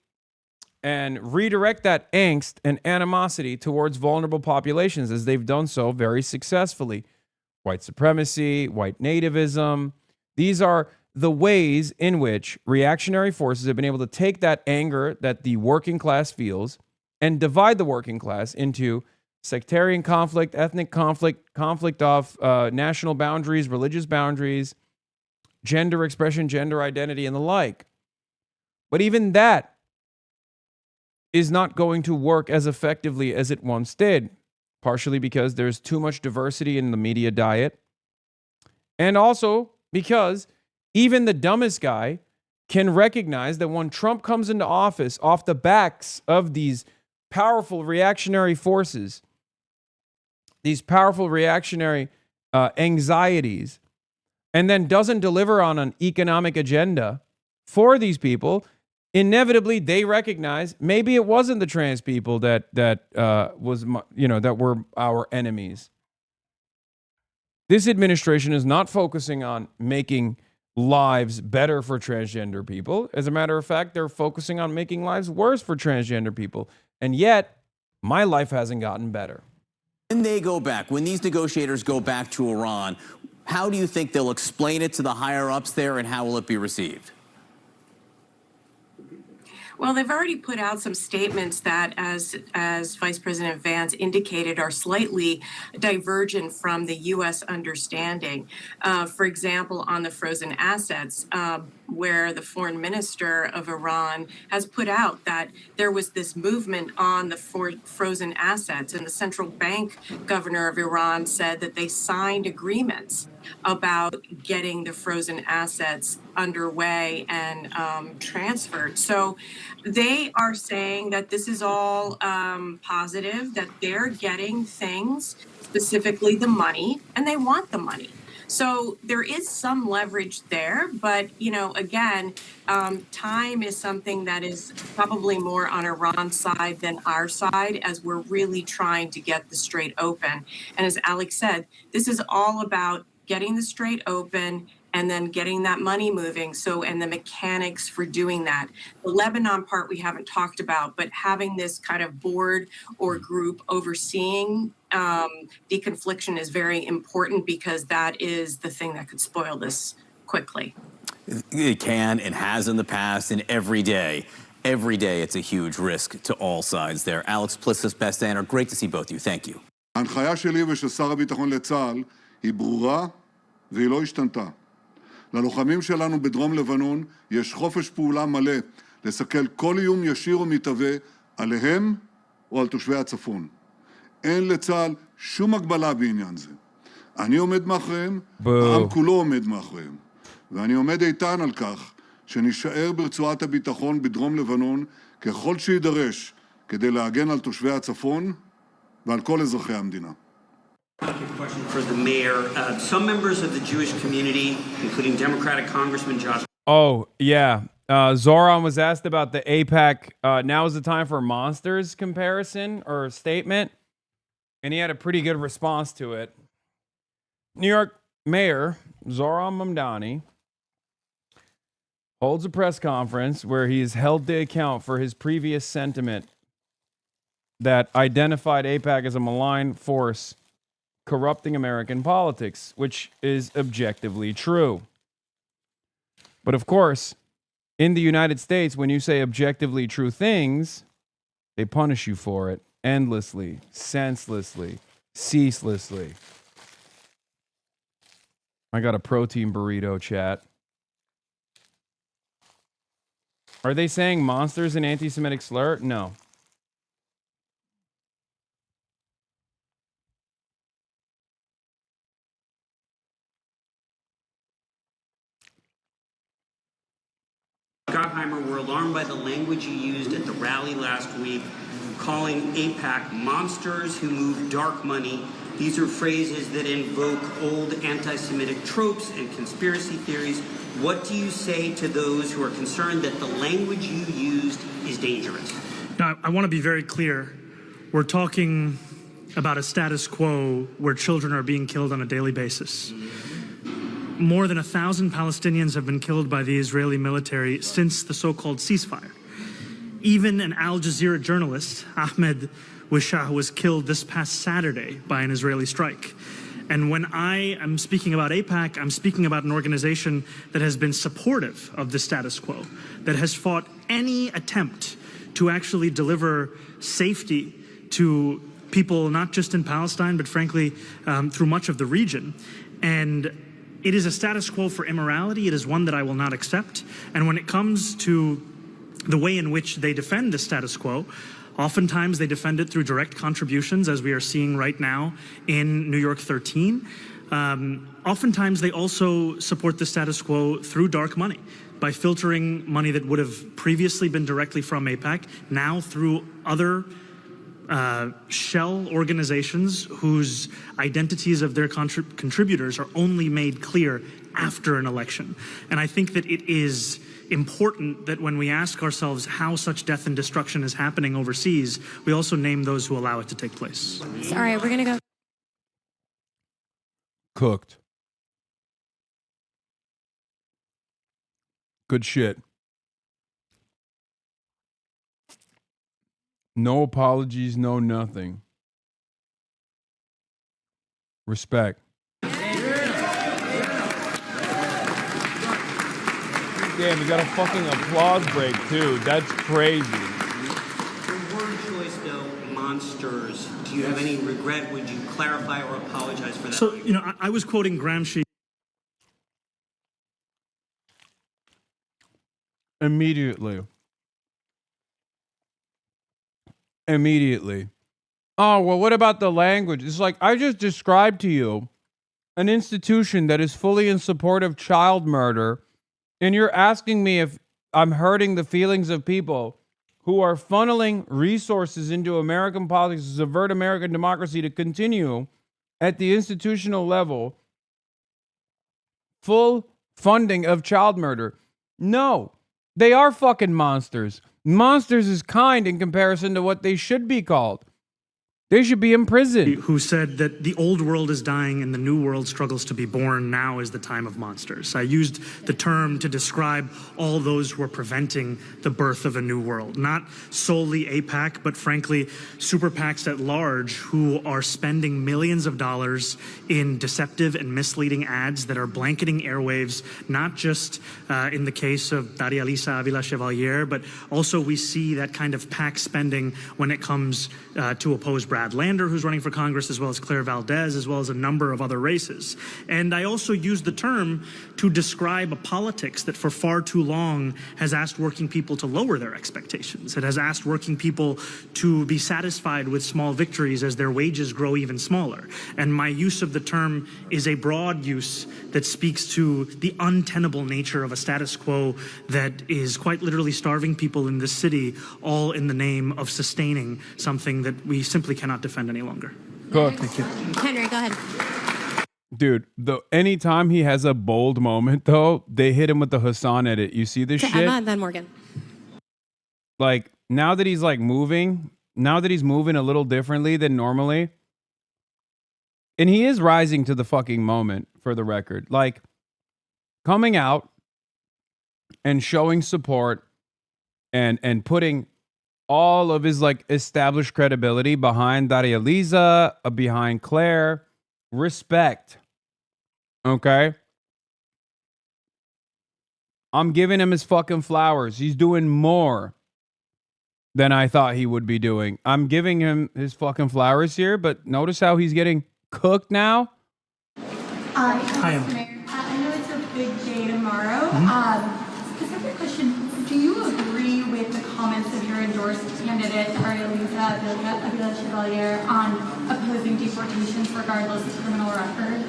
and redirect that angst and animosity towards vulnerable populations, as they've done so very successfully. White supremacy, white nativism. These are the ways in which reactionary forces have been able to take that anger that the working class feels and divide the working class into sectarian conflict, ethnic conflict, conflict of national boundaries, religious boundaries, gender expression, gender identity, and the like. But even that is not going to work as effectively as it once did, partially because there's too much diversity in the media diet, and also because even the dumbest guy can recognize that when Trump comes into office off the backs of these powerful reactionary forces, these powerful reactionary anxieties, and then doesn't deliver on an economic agenda for these people, inevitably they recognize maybe it wasn't the trans people that were our enemies. This administration is not focusing on making lives better for transgender people. As a matter of fact, they're focusing on making lives worse for transgender people. And yet, my life hasn't gotten better.
When they go back, when these negotiators go back to Iran, how do you think they'll explain it to the higher-ups there, and how will it be received?
Well, they've already put out some statements that, as Vice President Vance indicated, are slightly divergent from the U.S. understanding. For example, on the frozen assets, where the foreign minister of Iran has put out that there was this movement on the frozen assets, and the central bank governor of Iran said that they signed agreements about getting the frozen assets underway and transferred. So they are saying that this is all positive, that they're getting things, specifically the money, and they want the money. So there is some leverage there, but, again, time is something that is probably more on Iran's side than our side, as we're really trying to get the Strait open. And as Alex said, this is all about getting the Strait open and then getting that money moving. And the mechanics for doing that. The Lebanon part we haven't talked about, but having this kind of board or group overseeing deconfliction is very important, because that is the thing that could spoil this quickly.
It can and has in the past, and every day it's a huge risk to all sides there. Alex Plitsis, Best Anna, great to see both of you. Thank you.
ההנחיה שלי ושל שר הביטחון לצה"ל היא ברורה והיא לא השתנתה. ללוחמים שלנו בדרום לבנון יש חופש פעולה מלא לסכל כל איום ישיר או מתהווה עליהם או על תושבי הצפון. אין לצה"ל שום הגבלה בעניין זה. אני עומד מאחוריהם, העם כולו עומד מאחוריהם. ואני עומד איתן על כך שנשאר ברצועת הביטחון בדרום לבנון ככל שידרש, כדי להגן על תושבי הצפון ועל כל אזרחי המדינה.
Question for the mayor. Some members of the Jewish community, including Democratic Congressman Josh.
Oh, yeah. Zoran was asked about the AIPAC. Now is the time for monsters comparison or statement. And he had a pretty good response to it. New York Mayor Zoran Mamdani holds a press conference where he is held to account for his previous sentiment that identified AIPAC as a malign force corrupting American politics, which is objectively true. But of course, in the United States, when you say objectively true things, they punish you for it endlessly, senselessly, ceaselessly. I got a protein burrito, chat. Are they saying monsters an anti-Semitic slur? No.
Gottheimer were alarmed by the language you used at the rally last week, calling AIPAC monsters who move dark money. These are phrases that invoke old anti-Semitic tropes and conspiracy theories. What do you say to those who are concerned that the language you used is dangerous?
Now, I want to be very clear. We're talking about a status quo where children are being killed on a daily basis. More than 1,000 Palestinians have been killed by the Israeli military since the so-called ceasefire. Even an Al Jazeera journalist, Ahmed Wishah, was killed this past Saturday by an Israeli strike. And when I am speaking about AIPAC, I'm speaking about an organization that has been supportive of the status quo, that has fought any attempt to actually deliver safety to people not just in Palestine, but frankly, through much of the region. And it is a status quo for immorality. It is one that I will not accept. And when it comes to the way in which they defend the status quo, oftentimes they defend it through direct contributions, as we are seeing right now in New York 13. Oftentimes they also support the status quo through dark money, by filtering money that would have previously been directly from AIPAC, now through other shell organizations whose identities of their contributors are only made clear after an election. And I think that it is important that when we ask ourselves how such death and destruction is happening overseas, we also name those who allow it to take place.
All right, we're going to go.
Cooked. Good shit. No apologies, no nothing. Respect. Damn, we got a fucking applause break too. That's crazy.
The word choice, though, monsters. Do you have any regret? Would you clarify or apologize for that?
So, you know, I was quoting Gramsci.
Immediately. Oh, well, what about the language? It's like, I just described to you an institution that is fully in support of child murder, and you're asking me if I'm hurting the feelings of people who are funneling resources into American politics to subvert American democracy to continue at the institutional level full funding of child murder. No, they are fucking monsters. Monsters is kind in comparison to what they should be called. They should be in prison.
Who said that the old world is dying and the new world struggles to be born. Now is the time of monsters. I used the term to describe all those who are preventing the birth of a new world. Not solely AIPAC, but frankly, super PACs at large who are spending millions of dollars in deceptive and misleading ads that are blanketing airwaves, not just in the case of Daria Lisa Avila Chevalier, but also we see that kind of PAC spending when it comes to oppose Brad Brad Lander, who's running for Congress, as well as Claire Valdez, as well as a number of other races. And I also use the term to describe a politics that for far too long has asked working people to lower their expectations. It has asked working people to be satisfied with small victories as their wages grow even smaller. And my use of the term is a broad use that speaks to the untenable nature of a status quo that is quite literally starving people in this city, all in the name of sustaining something that we simply cannot defend any longer.
Good.
Thank you.
Henry, go ahead.
Dude, anytime he has a bold moment, though, they hit him with the Hasan edit. You see this
To
shit?
Emma and then Morgan.
Like, now that he's like moving a little differently than normally, and he is rising to the fucking moment, for the record. Like, coming out and showing support and putting all of his like established credibility behind Daria Lisa, behind Claire, respect. Okay? I'm giving him his fucking flowers. He's doing more than I thought he would be doing. I'm giving him his fucking flowers here, but notice how he's getting cooked now.
Hi, Mr. Mayor. I know it's a big day tomorrow. Specific question, do you agree with the comments of your endorsed candidate, Daria Lisa Chevalier, on opposing deportations regardless of criminal record?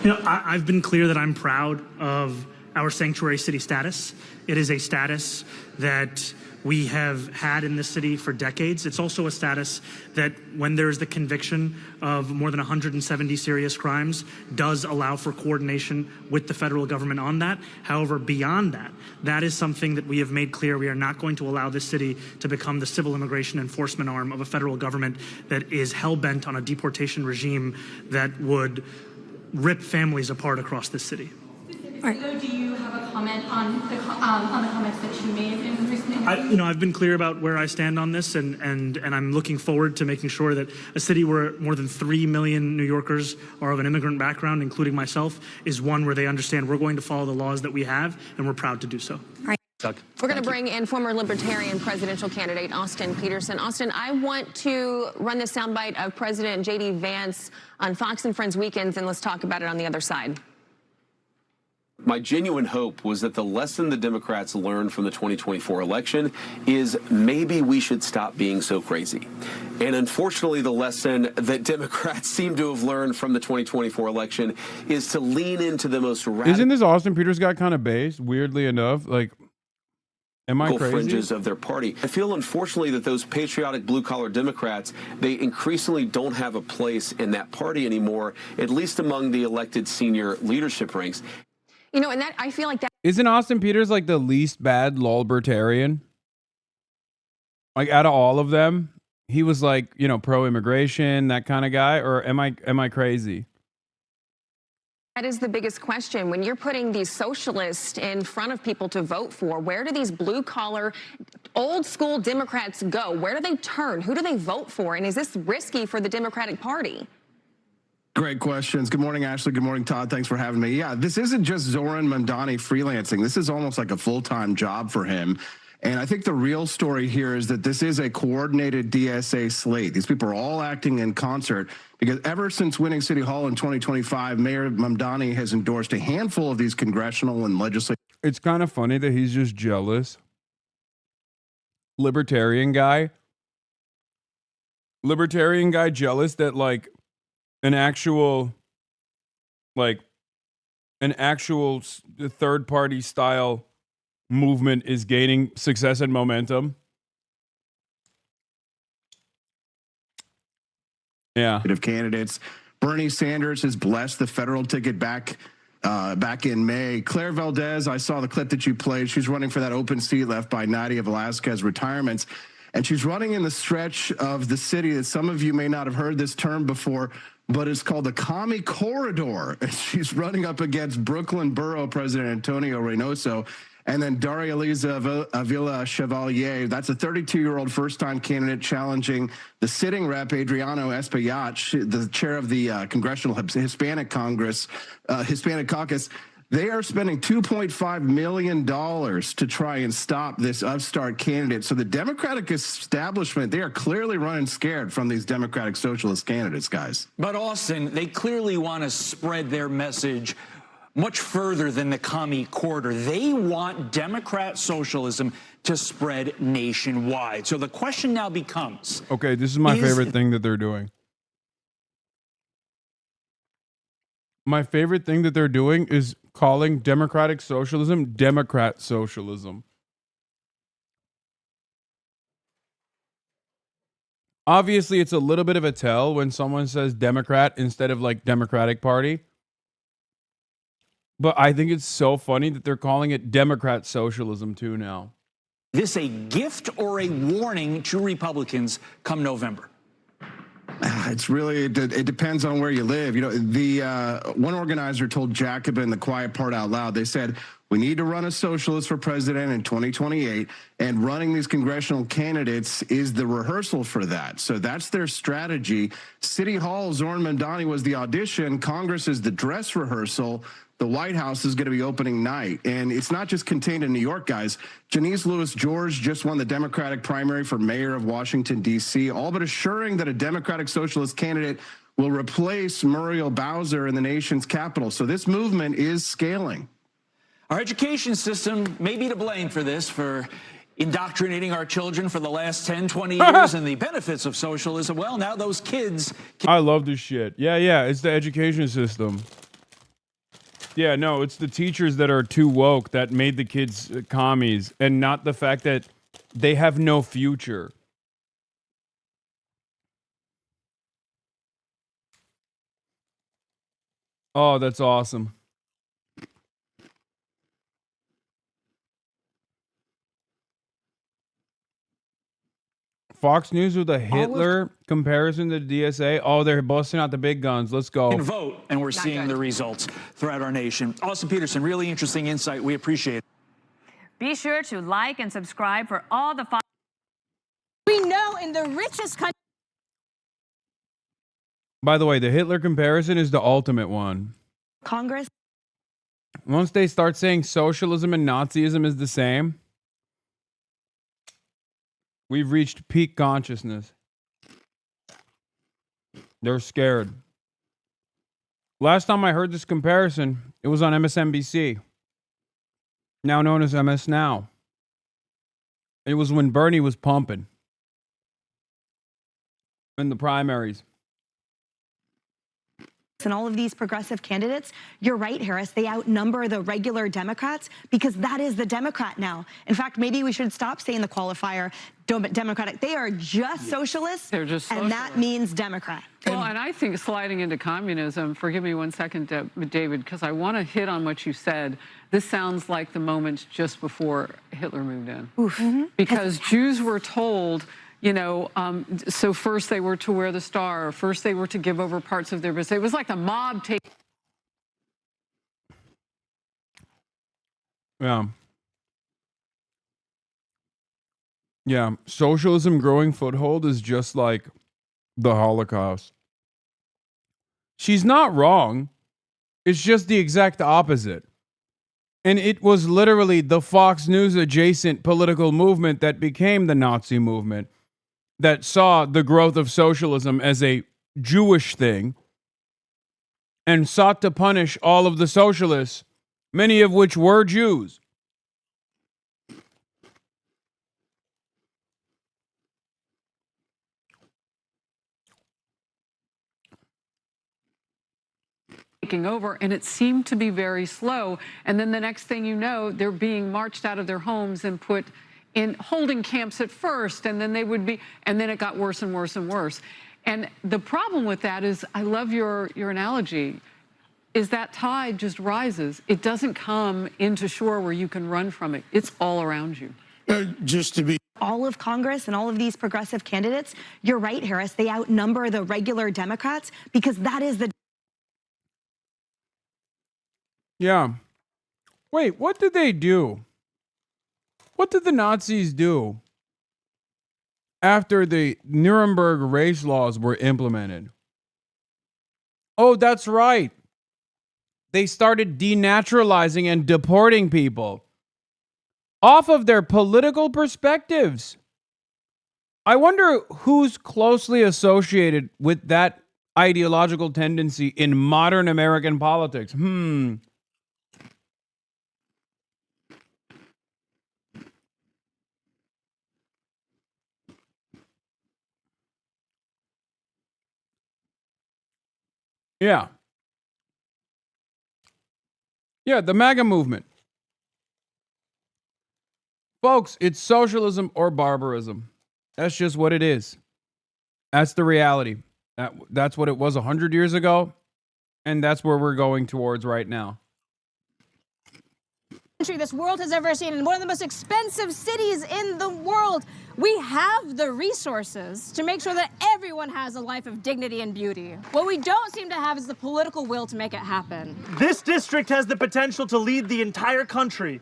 You know, I've been clear that I'm proud of our sanctuary city status. It is a status that we have had in this city for decades. It's also a status that, when there's the conviction of more than 170 serious crimes, does allow for coordination with the federal government on that. However, beyond that, that is something that we have made clear we are not going to allow this city to become the civil immigration enforcement arm of a federal government that is hell-bent on a deportation regime that would rip families apart across this city.
Specifically, do you have a comment on the comments that she made in recent interviews?
I've been clear about where I stand on this, and I'm looking forward to making sure that a city where more than 3 million New Yorkers are of an immigrant background, including myself, is one where they understand we're going to follow the laws that we have, and we're proud to do so.
All right.
We're going to bring in former Libertarian presidential candidate Austin Petersen. Austin, I want to run this soundbite of President J.D. Vance on Fox and Friends Weekends, and let's talk about it on the other side.
My genuine hope was that the lesson the Democrats learned from the 2024 election is maybe we should stop being so crazy. And unfortunately, the lesson that Democrats seem to have learned from the 2024 election is to lean into the most radical.
Isn't this Austin Peters guy kind of based, weirdly enough? Like, am I crazy?
Fringes of their party. I feel, unfortunately, that those patriotic blue-collar Democrats, they increasingly don't have a place in that party anymore, at least among the elected senior leadership ranks.
You know, and that I feel like that.
Isn't Austin Peters like the least bad libertarian? Like, out of all of them, he was like, you know, pro-immigration, that kind of guy, or am I crazy?
That is the biggest question. When you're putting these socialists in front of people to vote for, where do these blue-collar, old-school Democrats go? Where do they turn? Who do they vote for? And is this risky for the Democratic Party?
Great questions. Good morning, Ashley. Good morning, Todd. Thanks for having me. Yeah, this isn't just Zoran Mamdani freelancing. This is almost like a full-time job for him. And I think the real story here is that this is a coordinated DSA slate. These people are all acting in concert because ever since winning City Hall in 2025, Mayor Mamdani has endorsed a handful of these congressional and legislative.
It's kind of funny that he's just jealous. Libertarian guy jealous that like an actual third party style movement is gaining success and momentum. Yeah.
Of candidates. Bernie Sanders has blessed the federal ticket back in May. Claire Valdez, I saw the clip that you played. She's running for that open seat left by Nadia Velasquez retirements. And she's running in the stretch of the city that some of you may not have heard this term before, but it's called the Commie Corridor. She's running up against Brooklyn Borough President Antonio Reynoso. And then Daria Lisa Avila Chevalier, that's a 32-year-old first-time candidate challenging the sitting rep, Adriano Espaillat, the chair of the Congressional Hispanic Caucus. They are spending $2.5 million to try and stop this upstart candidate. So the Democratic establishment, they are clearly running scared from these Democratic Socialist candidates, guys.
But Austin, they clearly want to spread their message much further than the commie quarter. They want Democrat socialism to spread nationwide. So the question now becomes...
Okay, this is my favorite thing that they're doing. My favorite thing that they're doing is calling democratic socialism Democrat socialism. Obviously, it's a little bit of a tell when someone says Democrat instead of like Democratic Party. But I think it's so funny that they're calling it Democrat socialism too now.
This a gift or a warning to Republicans come November?
It's really, it depends on where you live. You know, the one organizer told Jacobin the quiet part out loud. They said, we need to run a socialist for president in 2028, and running these congressional candidates is the rehearsal for that. So that's their strategy. City Hall, Zoran Mandani was the audition. Congress is the dress rehearsal. The White House is going to be opening night. And it's not just contained in New York, guys. Janice Lewis-George just won the Democratic primary for mayor of Washington, D.C., all but assuring that a Democratic Socialist candidate will replace Muriel Bowser in the nation's capital. So this movement is scaling.
Our education system may be to blame for this, for indoctrinating our children for the last 10, 20 years and the benefits of socialism. Well, now those kids...
I love this shit. Yeah, it's the education system. Yeah, no, it's the teachers that are too woke that made the kids commies, and not the fact that they have no future. Oh, that's awesome. Fox News with a Hitler comparison to the DSA. Oh, they're busting out the big guns. Let's go.
Can vote, and we're seeing the results throughout our nation. Austin Peterson, really interesting insight. We appreciate it.
Be sure to like and subscribe for all the Fox.
We know in the richest country.
By the way, the Hitler comparison is the ultimate one.
Congress.
Once they start saying socialism and Nazism is the same, we've reached peak consciousness. They're scared. Last time I heard this comparison, it was on MSNBC, now known as MS Now. It was when Bernie was pumping in the primaries.
And all of these progressive candidates, you're right, Harris, they outnumber the regular Democrats because that is the Democrat now. In fact, maybe we should stop saying the qualifier Democratic. They are just socialists,
They're just
and that means Democrat.
Well, and I think sliding into communism, forgive me one second, David, because I want to hit on what you said. This sounds like the moment just before Hitler moved in. Because Jews were told, you know, so first they were to wear the star, first they were to give over parts of their business. It was like the mob taking.
Yeah, socialism growing foothold is just like the Holocaust. She's not wrong. It's just the exact opposite. And it was literally the Fox News adjacent political movement that became the Nazi movement, that saw the growth of socialism as a Jewish thing and sought to punish all of the socialists, many of which were Jews.
Taking over, and it seemed to be very slow. And then the next thing you know, they're being marched out of their homes and put in holding camps at first, and then they would be, and then it got worse and worse and worse. And the problem with that is, I love your analogy, is that tide just rises. It doesn't come into shore where you can run from it. It's all around you.
Just to be all of Congress and all of these progressive candidates, you're right, Harris, they outnumber the regular Democrats because that is the...
Yeah. Wait, what did they do? What did the Nazis do after the Nuremberg race laws were implemented? Oh, that's right. they started denaturalizing and deporting people off of their political perspectives. I wonder who's closely associated with that ideological tendency in modern American politics. Yeah. Yeah, the MAGA movement. Folks, it's socialism or barbarism. That's just what it is. That's the reality. That's what it was 100 years ago, and that's where we're going towards right now.
Country this world has ever seen, and one of the most expensive cities in the world. We have the resources to make sure that everyone has a life of dignity and beauty. What we don't seem to have is the political will to make it happen.
This district has the potential to lead the entire country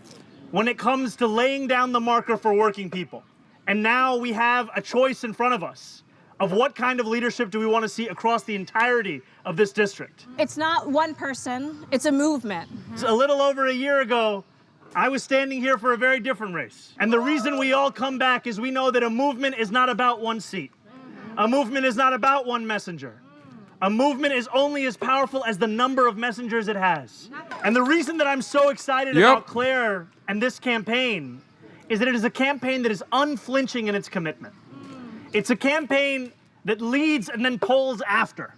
when it comes to laying down the marker for working people. And now we have a choice in front of us of what kind of leadership do we want to see across the entirety of this district.
It's not one person, it's a movement.
A little over a year ago, I was standing here for a very different race. And the reason we all come back is we know that a movement is not about one seat. A movement is not about one messenger. A movement is only as powerful as the number of messengers it has. And the reason that I'm so excited about Claire and this campaign is that it is a campaign that is unflinching in its commitment. It's a campaign that leads and then polls after.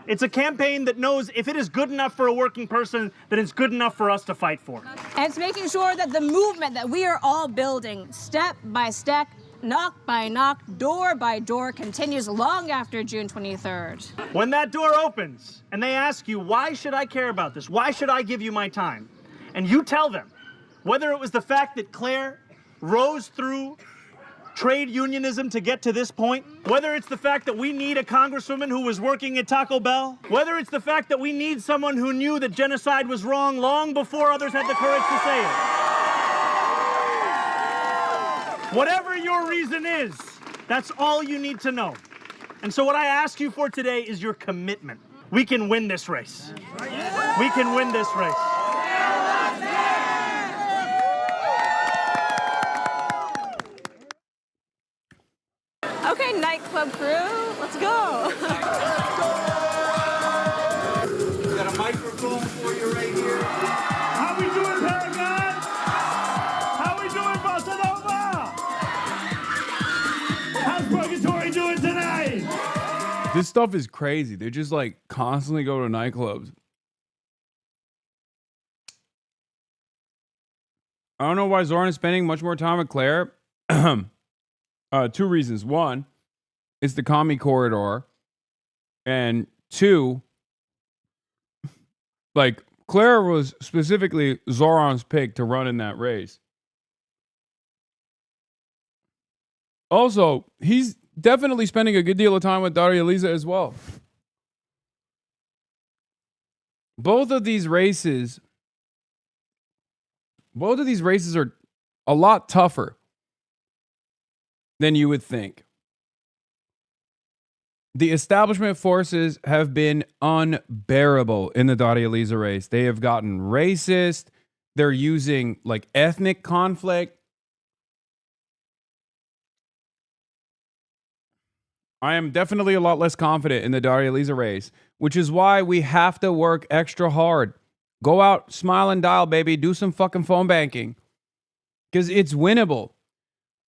It's a campaign that knows if it is good enough for a working person, then it's good enough for us to fight for.
And it's making sure that the movement that we are all building, step by step, knock by knock, door by door, continues long after June 23rd.
When that door opens and they ask you, why should I care about this? Why should I give you my time? And you tell them, whether it was the fact that Claire rose through trade unionism to get to this point, whether it's the fact that we need a congresswoman who was working at Taco Bell, whether it's the fact that we need someone who knew that genocide was wrong long before others had the courage to say it. Whatever your reason is, that's all you need to know. And so what I ask you for today is your commitment. We can win this race. We can win this race.
Okay, nightclub crew, let's go.
We got a microphone for you right here. How we doing, Paragon? How we doing, Bossa Nova? How's Purgatory doing tonight?
This stuff is crazy. They just like constantly go to nightclubs. I don't know why Zoran is spending much more time with Claire. Two reasons. One, it's the commie corridor. And two, like Claire was specifically Zoran's pick to run in that race. Also, he's definitely spending a good deal of time with Daria Lisa as well. Both of these races are a lot tougher than you would think. The establishment forces have been unbearable in the Daria Lisa race. They have gotten racist. They're using like ethnic conflict. I am definitely a lot less confident in the Daria Lisa race, which is why we have to work extra hard. Go out, smile and dial, baby. Do some fucking phone banking. Because it's winnable.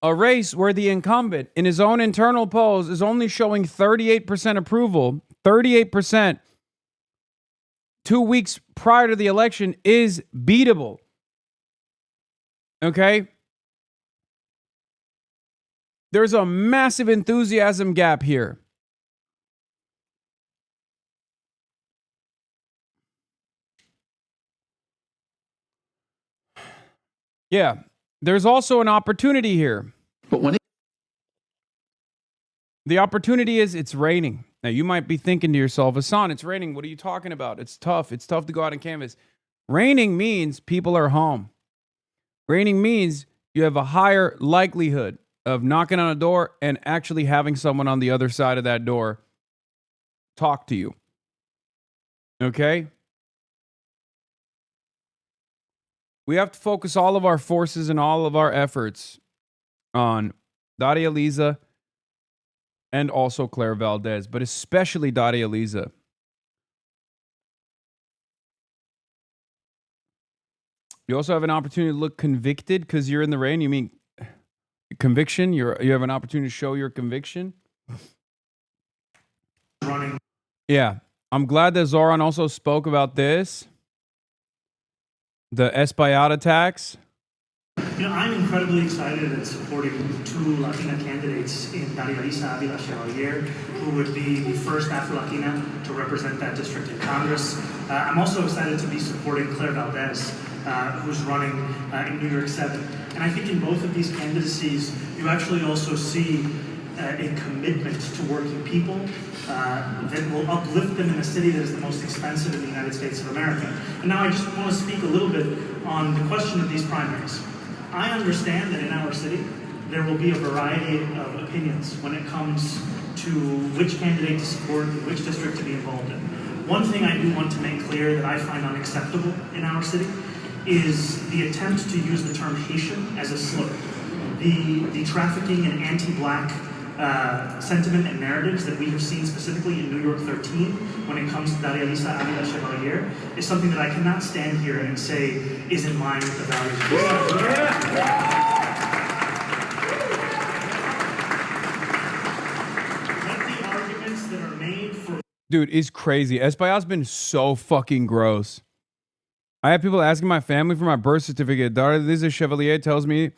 A race where the incumbent in his own internal polls is only showing 38% approval, 38% 2 weeks prior to the election is beatable. Okay? There's a massive enthusiasm gap here. Yeah, there's also an opportunity here. But when the opportunity is it's raining. Now, you might be thinking to yourself, Hasan, it's raining. What are you talking about? It's tough. It's tough to go out and canvass. Raining means people are home. Raining means you have a higher likelihood of knocking on a door and actually having someone on the other side of that door talk to you. Okay? We have to focus all of our forces and all of our efforts on Daria Liza and also Claire Valdez, but especially Daria Liza. You also have an opportunity to look convicted because you're in the rain. You mean conviction? You have an opportunity to show your conviction.
Running.
Yeah. I'm glad that Zoran also spoke about this. The Espaillat attacks.
You know, I'm incredibly excited and supporting two Latina candidates in Daria Lisa Avila Chevalier, who would be the first Afro-Latina to represent that district in Congress. I'm also excited to be supporting Claire Valdez, who's running in New York 7. And I think in both of these candidacies, you actually also see a commitment to working people that will uplift them in a city that is the most expensive in the United States of America. And now I just want to speak a little bit on the question of these primaries. I understand that in our city, there will be a variety of opinions when it comes to which candidate to support and which district to be involved in. One thing I do want to make clear that I find unacceptable in our city is the attempt to use the term Haitian as a slur. The trafficking in anti-Black sentiment and narratives that we have seen specifically in New York 13 when it comes to Daria Lisa Avila Chevalier is something that I cannot stand here and say is in line with the values of the arguments that are made for.
Dude, it's crazy. Espaillat's been so fucking gross. I have people asking my family for my birth certificate. Daria Lisa Chevalier tells me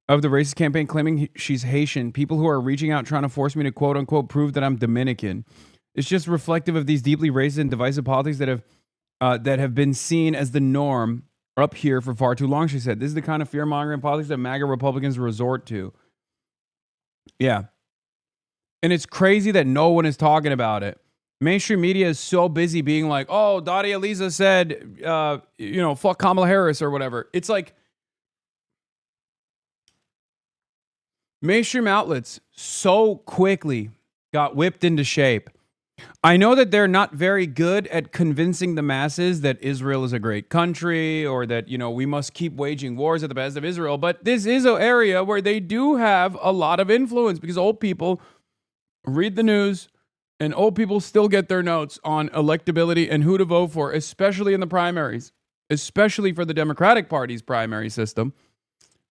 of the racist campaign claiming she's Haitian. People who are reaching out trying to force me to quote unquote prove that I'm Dominican. It's just reflective of these deeply racist and divisive politics that have been seen as the norm up here for far too long, she said. This is the kind of fear-mongering politics that MAGA Republicans resort to. Yeah. And it's crazy that no one is talking about it. Mainstream media is so busy being like, oh, Daria Lisa said, fuck Kamala Harris or whatever. It's like, mainstream outlets so quickly got whipped into shape. I know that they're not very good at convincing the masses that Israel is a great country or that, we must keep waging wars at the behest of Israel. But this is an area where they do have a lot of influence because old people read the news and old people still get their notes on electability and who to vote for, especially in the primaries, especially for the Democratic Party's primary system,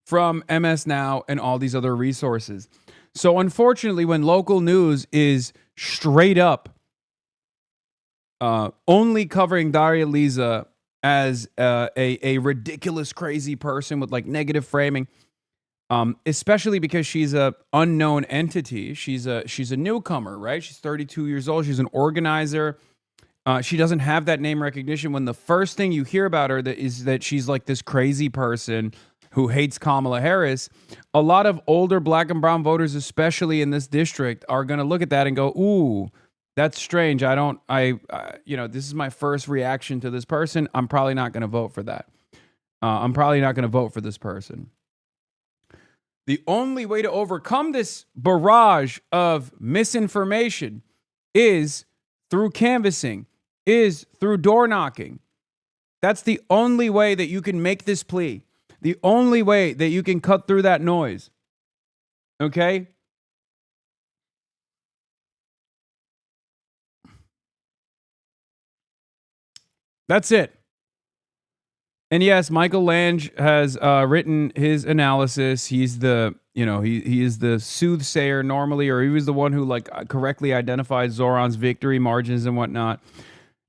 from MS Now and all these other resources. So unfortunately, when local news is straight up only covering Daria Lisa as a ridiculous, crazy person with like negative framing, especially because she's a unknown entity. She's a newcomer, right? She's 32 years old. She's an organizer. She doesn't have that name recognition. When the first thing you hear about her is that she's like this crazy person who hates Kamala Harris, a lot of older Black and brown voters, especially in this district, are going to look at that and go, ooh, that's strange. This is my first reaction to this person. I'm probably not going to vote for that. I'm probably not going to vote for this person. The only way to overcome this barrage of misinformation is through canvassing, is through door knocking. That's the only way that you can make this plea. The only way that you can cut through that noise. Okay? That's it. And yes, Michael Lange has written his analysis. He's the, he is the soothsayer normally, or he was the one who correctly identified Zoran's victory margins and whatnot.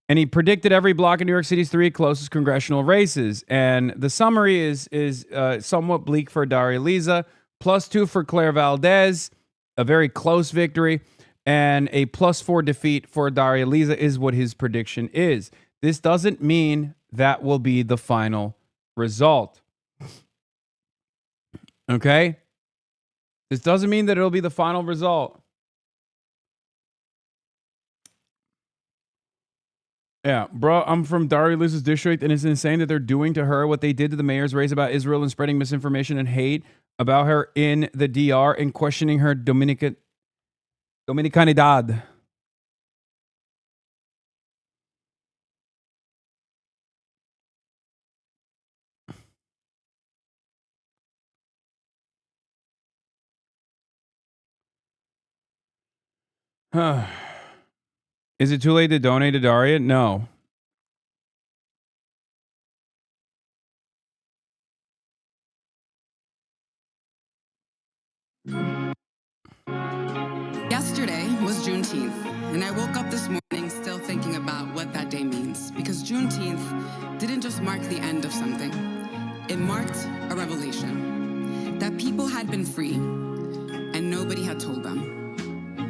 And he predicted every block in New York City's 3 closest congressional races. And the summary is somewhat bleak for Daria Lisa, +2 for Claire Valdez, a very close victory, and a +4 defeat for Daria Lisa is what his prediction is. This doesn't mean that will be the final result. Okay? This doesn't mean that it'll be the final result. Yeah, bro, I'm from Daria Lisa's district, and it's insane that they're doing to her what they did to the mayor's race about Israel and spreading misinformation and hate about her in the DR and questioning her Dominicanidad. Is it too late to donate to Daria? No.
Yesterday was Juneteenth, and I woke up this morning still thinking about what that day means, because Juneteenth didn't just mark the end of something. It marked a revelation that people had been free, and nobody had told them.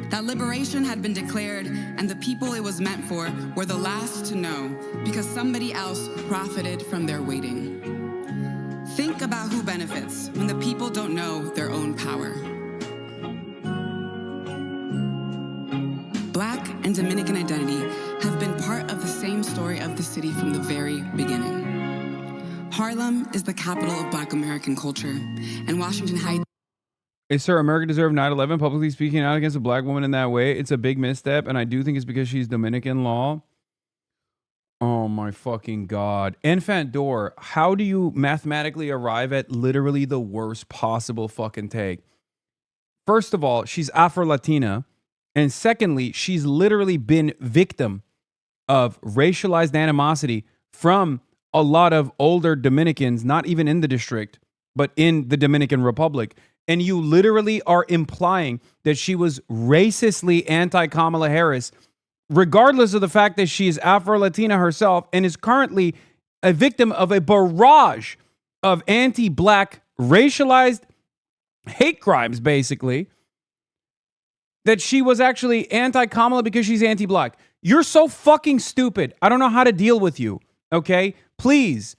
That liberation had been declared, and the people it was meant for were the last to know, because somebody else profited from their waiting. Think about who benefits when the people don't know their own power. Black and Dominican identity have been part of the same story of the city from the very beginning. Harlem is the capital of Black American culture, and Washington Heights.
Hey, sir, America deserved 9/11. Publicly speaking out against a black woman in that way, it's a big misstep, and I do think it's because she's Dominican law. Oh my fucking God. Enfant Door, how do you mathematically arrive at literally the worst possible fucking take? First of all, she's Afro-Latina. And secondly, she's literally been victim of racialized animosity from a lot of older Dominicans, not even in the district, but in the Dominican Republic. And you literally are implying that she was racistly anti-Kamala Harris, regardless of the fact that she is Afro-Latina herself and is currently a victim of a barrage of anti-black racialized hate crimes, basically. That she was actually anti-Kamala because she's anti-black. You're so fucking stupid. I don't know how to deal with you, okay? Please,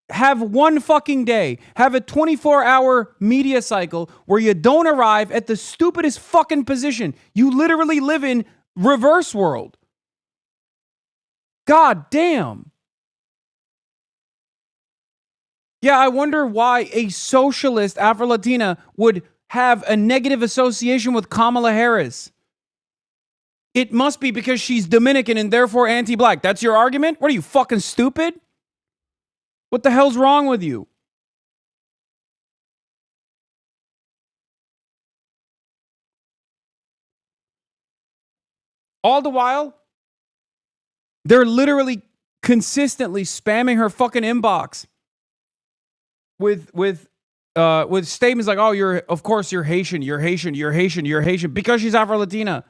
have one fucking day. Have a 24-hour media cycle where you don't arrive at the stupidest fucking position. You literally live in reverse world. God damn. Yeah, I wonder why a socialist Afro-Latina would have a negative association with Kamala Harris. It must be because she's Dominican and therefore anti-black. That's your argument? What are you, fucking stupid? What the hell's wrong with you? All the while, they're literally consistently spamming her fucking inbox with statements like, "Oh, of course you're Haitian, you're Haitian, you're Haitian, you're Haitian," because she's Afro-Latina.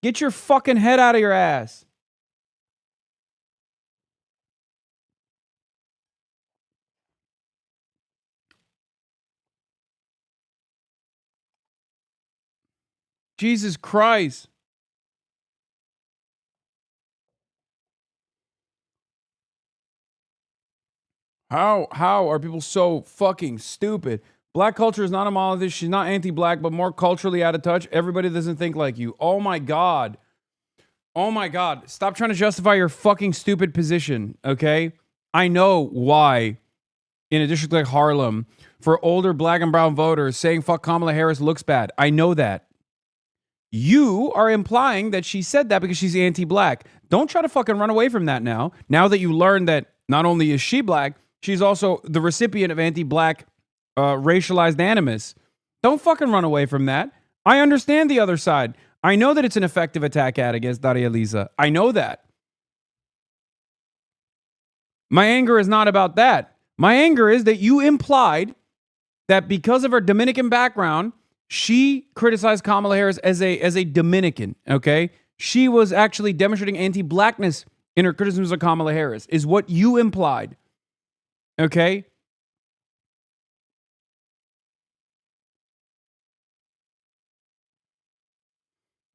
Get your fucking head out of your ass. Jesus Christ. How are people so fucking stupid? Black culture is not a monolith. She's not anti-black, but more culturally out of touch. Everybody doesn't think like you. Oh my God. Oh my God. Stop trying to justify your fucking stupid position, okay? I know why in a district like Harlem, for older black and brown voters, saying fuck Kamala Harris looks bad. I know that. You are implying that she said that because she's anti-black. Don't try to fucking run away from that now. Now that you learned that not only is she black, she's also the recipient of anti-black racialized animus. Don't fucking run away from that. I understand the other side. I know that it's an effective attack ad against Daria Lisa. I know that. My anger is not about that. My anger is that you implied that because of her Dominican background, she criticized Kamala Harris as a Dominican, okay? She was actually demonstrating anti-blackness in her criticisms of Kamala Harris, is what you implied, okay?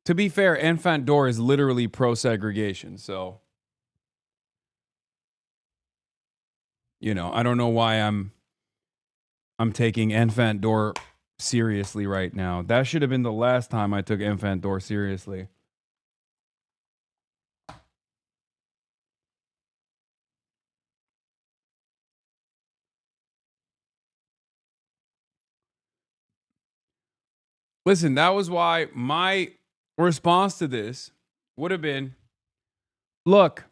To be fair, Enfant Door is literally pro-segregation, so, you know, I don't know why I'm taking Enfant Door seriously right now. That should have been the last time I took Enfant Door seriously. Listen, that was why my response to this would have been, look,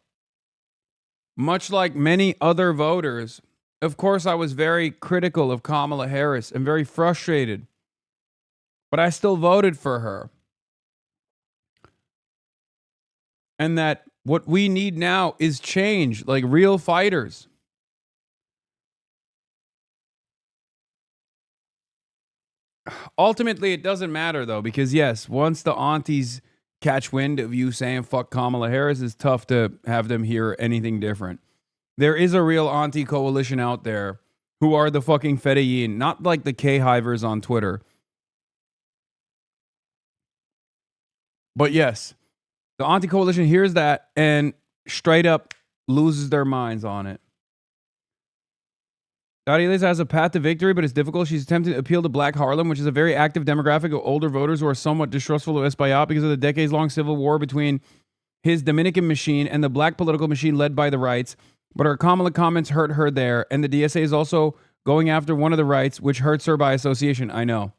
much like many other voters, of course, I was very critical of Kamala Harris and very frustrated, but I still voted for her. and that what we need now is change, like real fighters. Ultimately, it doesn't matter, though, because, yes, once the aunties catch wind of you saying fuck Kamala Harris, it's tough to have them hear anything different. There is a real auntie coalition out there who are the fucking Fedayeen, not like the K-hivers on Twitter. But yes, the auntie coalition hears that and straight up loses their minds on it. Dottie Liz has a path to victory, but it's difficult. She's attempting to appeal to Black Harlem, which is a very active demographic of older voters who are somewhat distrustful of Espaillat because of the decades-long civil war between his Dominican machine and the black political machine led by the rights. But her Kamala comments hurt her there, and the DSA is also going after one of the rights, which hurts her by association. I know.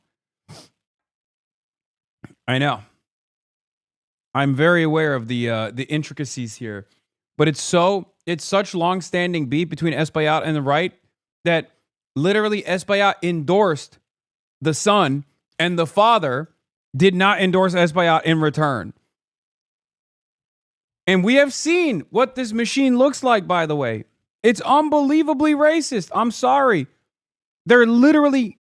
I'm very aware of the intricacies here, but it's such long-standing beef between Espaillat and the right that literally Espaillat endorsed the son, and the father did not endorse Espaillat in return. And we have seen what this machine looks like, by the way. It's unbelievably racist. I'm sorry. They're literally...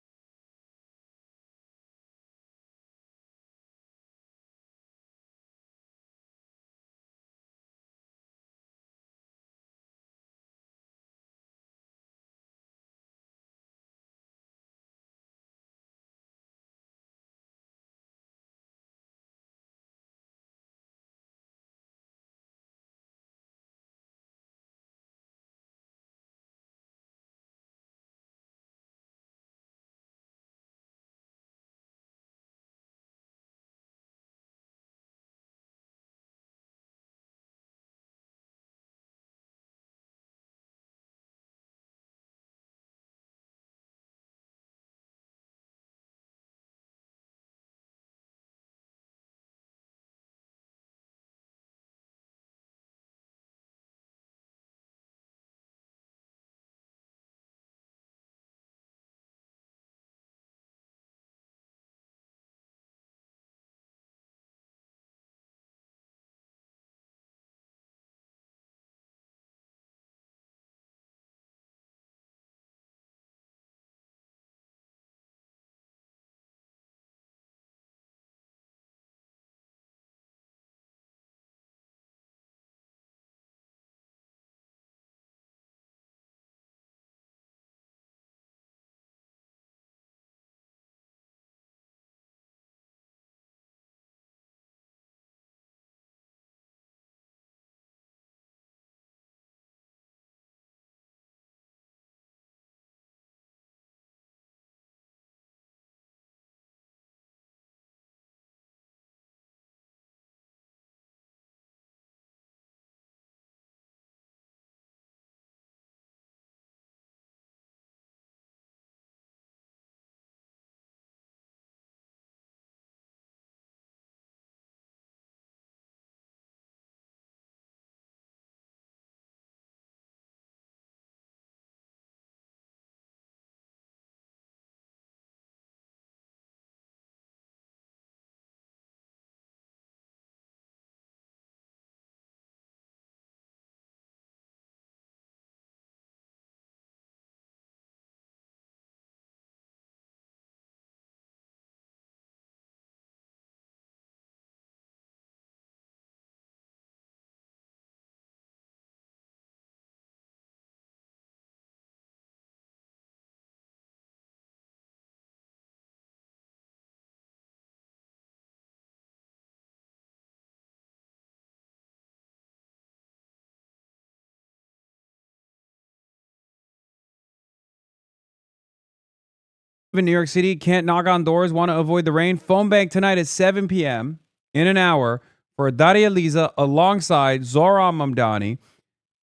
in New York City, can't knock on doors, want to avoid the rain. Phone bank tonight at 7 p.m. in an hour for Daria Liza alongside Zohran Mamdani,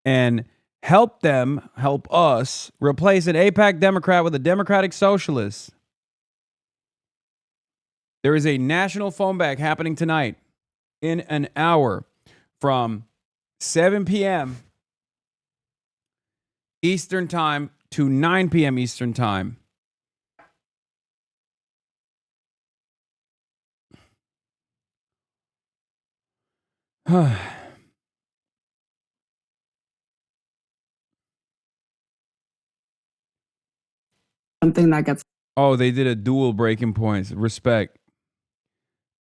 and help us replace an AIPAC Democrat with a Democratic Socialist. There is a national phone bank happening tonight in an hour from 7 p.m. Eastern Time to 9 p.m. Eastern Time.
something that gets.
Oh, they did a dual breaking points. Respect.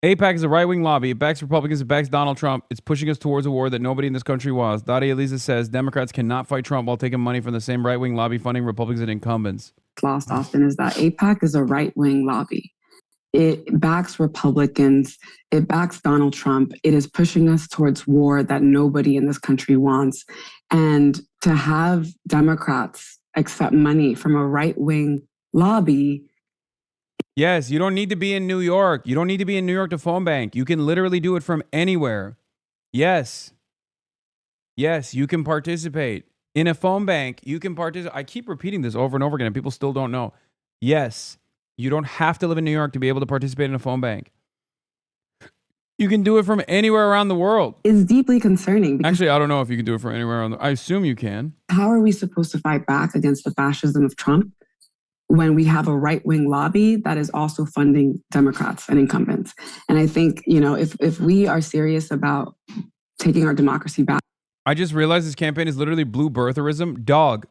AIPAC is a right-wing lobby. It backs Republicans. It backs Donald Trump. It's pushing us towards a war that nobody in this country wants. Dottie Eliza says Democrats cannot fight Trump while taking money from the same right-wing lobby funding Republicans and incumbents.
Lost often is that AIPAC is a right-wing lobby. It backs Republicans. It backs Donald Trump. It is pushing us towards war that nobody in this country wants. And to have Democrats accept money from a right-wing lobby.
Yes, you don't need to be in New York. You don't need to be in New York to phone bank. You can literally do it from anywhere. Yes. Yes, you can participate. In a phone bank, you can participate. I keep repeating this over and over again, and people still don't know. Yes, you don't have to live in New York to be able to participate in a phone bank. You can do it from anywhere around the world.
It's deeply concerning.
Actually, I don't know if you can do it from anywhere around the world. I assume you can.
How are we supposed to fight back against the fascism of Trump when we have a right-wing lobby that is also funding Democrats and incumbents? And I think, you know, if we are serious about taking our democracy back.
I just realized this campaign is literally blue birtherism. Dog,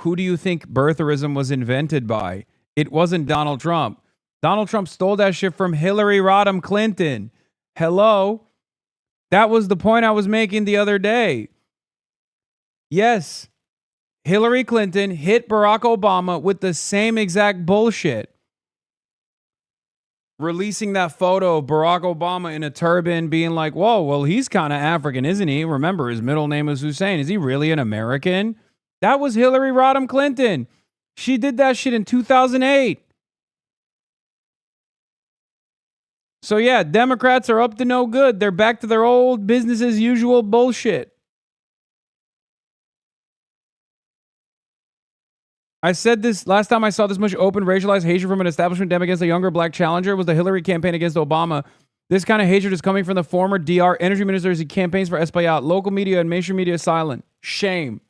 who do you think birtherism was invented by? It wasn't Donald Trump. Donald Trump stole that shit from Hillary Rodham Clinton. Hello? That was the point I was making the other day. Yes. Hillary Clinton hit Barack Obama with the same exact bullshit. Releasing that photo of Barack Obama in a turban being like, whoa, well, he's kind of African, isn't he? Remember, his middle name is Hussein. Is he really an American? That was Hillary Rodham Clinton. She did that shit in 2008. So yeah, Democrats are up to no good. They're back to their old business as usual bullshit. I said this last time I saw this much open racialized hatred from an establishment dem against a younger black challenger was the Hillary campaign against Obama. This kind of hatred is coming from the former DR energy minister as he campaigns for Espaillat. Local media and mainstream media silent. Shame.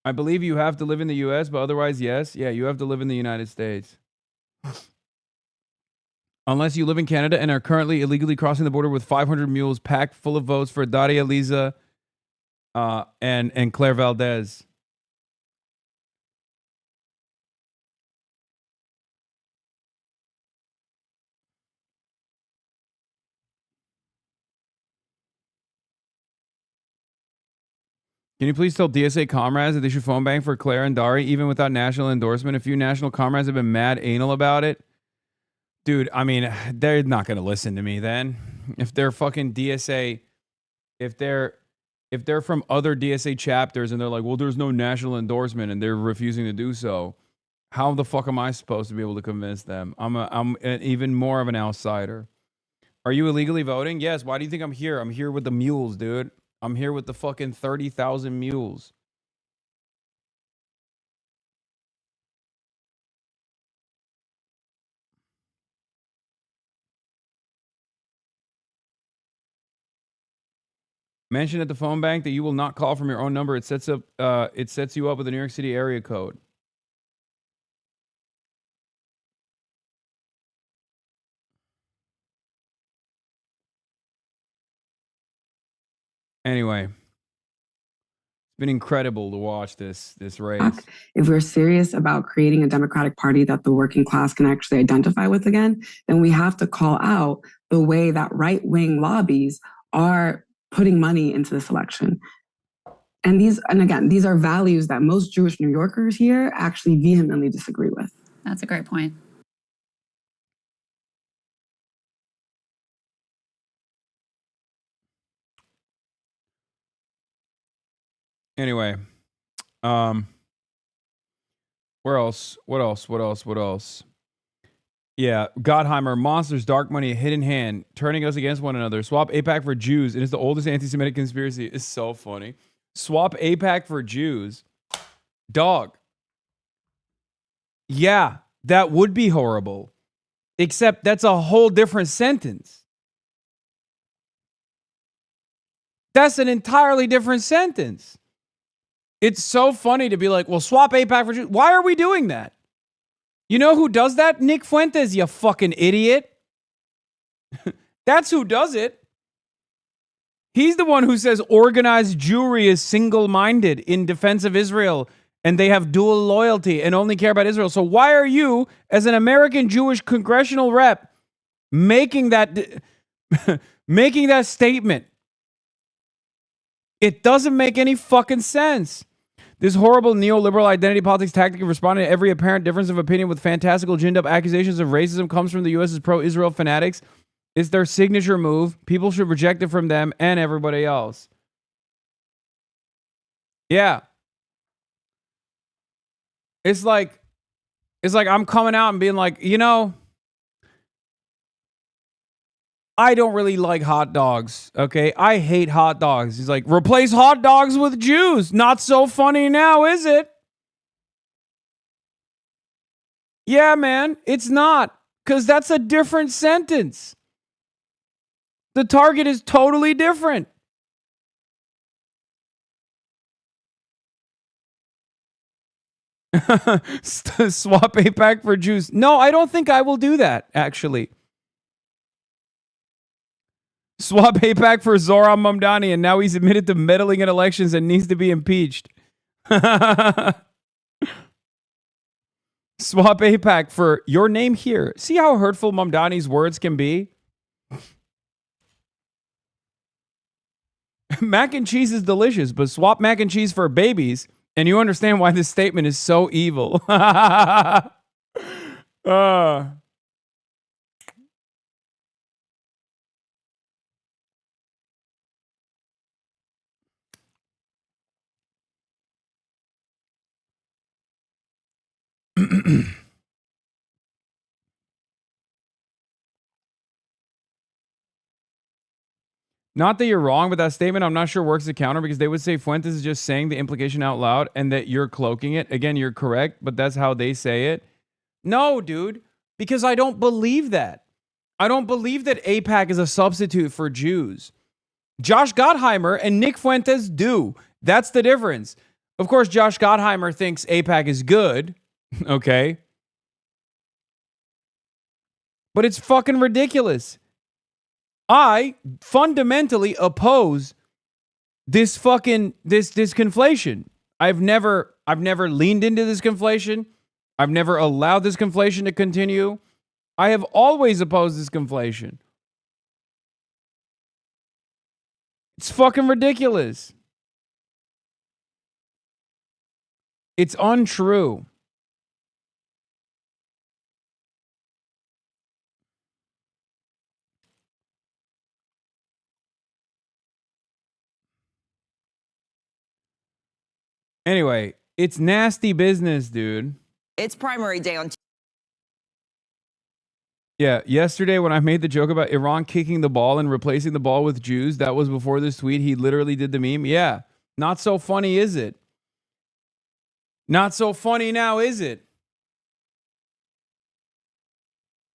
I believe you have to live in the U.S., but otherwise, yes. Yeah, you have to live in the United States. Unless you live in Canada and are currently illegally crossing the border with 500 mules packed full of votes for Daria Eliza and Claire Valdez. Can you please tell DSA comrades that they should phone bank for Claire and Dari, even without national endorsement? A few national comrades have been mad anal about it. Dude, I mean, they're not going to listen to me then. If they're fucking DSA, if they're from other DSA chapters and they're like, well, there's no national endorsement and they're refusing to do so, how the fuck am I supposed to be able to convince them? I'm even more of an outsider. Are you illegally voting? Yes. Why do you think I'm here? I'm here with the mules, dude. I'm here with the fucking 30,000 mules. Mention at the phone bank that you will not call from your own number. It sets you up with a New York City area code. Anyway, it's been incredible to watch this race.
If we're serious about creating a Democratic Party that the working class can actually identify with again, then we have to call out the way that right-wing lobbies are putting money into this election. And again, these are values that most Jewish New Yorkers here actually vehemently disagree with.
That's a great point.
Anyway, where else? What else? Yeah, Gottheimer, monsters, dark money, hidden hand, turning us against one another. Swap AIPAC for Jews. It is the oldest anti-Semitic conspiracy. It's so funny. Swap AIPAC for Jews. Dog. Yeah, that would be horrible. Except that's a whole different sentence. That's an entirely different sentence. It's so funny to be like, well, swap AIPAC for Jews. Why are we doing that? You know who does that? Nick Fuentes, you fucking idiot. That's who does it. He's the one who says organized Jewry is single-minded in defense of Israel and they have dual loyalty and only care about Israel. So why are you, as an American Jewish congressional rep, making that making that statement? It doesn't make any fucking sense. This horrible neoliberal identity politics tactic of responding to every apparent difference of opinion with fantastical ginned-up accusations of racism comes from the U.S.'s pro-Israel fanatics. It's their signature move. People should reject it from them and everybody else. Yeah. It's like I'm coming out and being like, you know, I don't really like hot dogs, okay? I hate hot dogs. He's like, replace hot dogs with Jews. Not so funny now, is it? Yeah, man, it's not, because that's a different sentence. The target is totally different. Swap AIPAC for Jews. No, I don't think I will do that, actually. Swap AIPAC for Zohran Mamdani, and now he's admitted to meddling in elections and needs to be impeached. Swap AIPAC for your name here. See how hurtful Mamdani's words can be? Mac and cheese is delicious, but swap mac and cheese for babies, and you understand why this statement is so evil. Not that you're wrong, but that statement I'm not sure works as a counter, because they would say Fuentes is just saying the implication out loud and that you're cloaking it. Again, you're correct, but that's how they say it. No, dude, because I don't believe that. I don't believe that AIPAC is a substitute for Jews. Josh Gottheimer and Nick Fuentes do. That's the difference. Of course, Josh Gottheimer thinks AIPAC is good, okay? But it's fucking ridiculous. I fundamentally oppose this fucking this conflation. I've never leaned into this conflation. I've never allowed this conflation to continue. I have always opposed this conflation. It's fucking ridiculous. It's untrue. Anyway, it's nasty business, dude.
It's primary day on
Yeah, yesterday when I made the joke about Iran kicking the ball and replacing the ball with Jews, that was before this tweet. He literally did the meme. Yeah, not so funny, is it? Not so funny now, is it?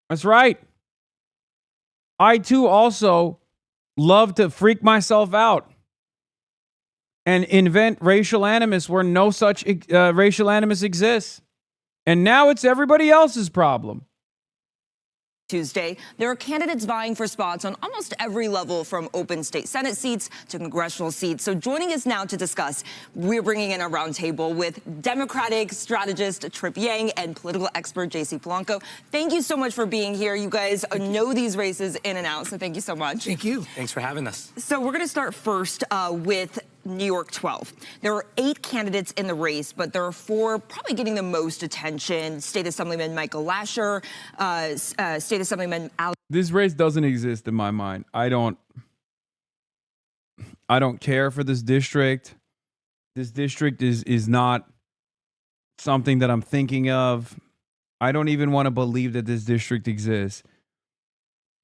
That's right. I too also love to freak myself out and invent racial animus where no such racial animus exists. And now it's everybody else's problem.
Tuesday, there are candidates vying for spots on almost every level, from open state Senate seats to congressional seats. So joining us now to discuss, we're bringing in a roundtable with Democratic strategist Trip Yang and political expert J.C. Polanco. Thank you so much for being here. You guys know these races in and out, so thank you so much.
Thank you. Thanks for having us.
So we're going to start first with New York 12. There are 8 candidates in the race, but there are 4 probably getting the most attention. State Assemblyman Michael Lasher, State Assemblyman Alex.
This race doesn't exist in my mind. I don't care for this district. This district is not something that I'm thinking of. I don't even want to believe that this district exists.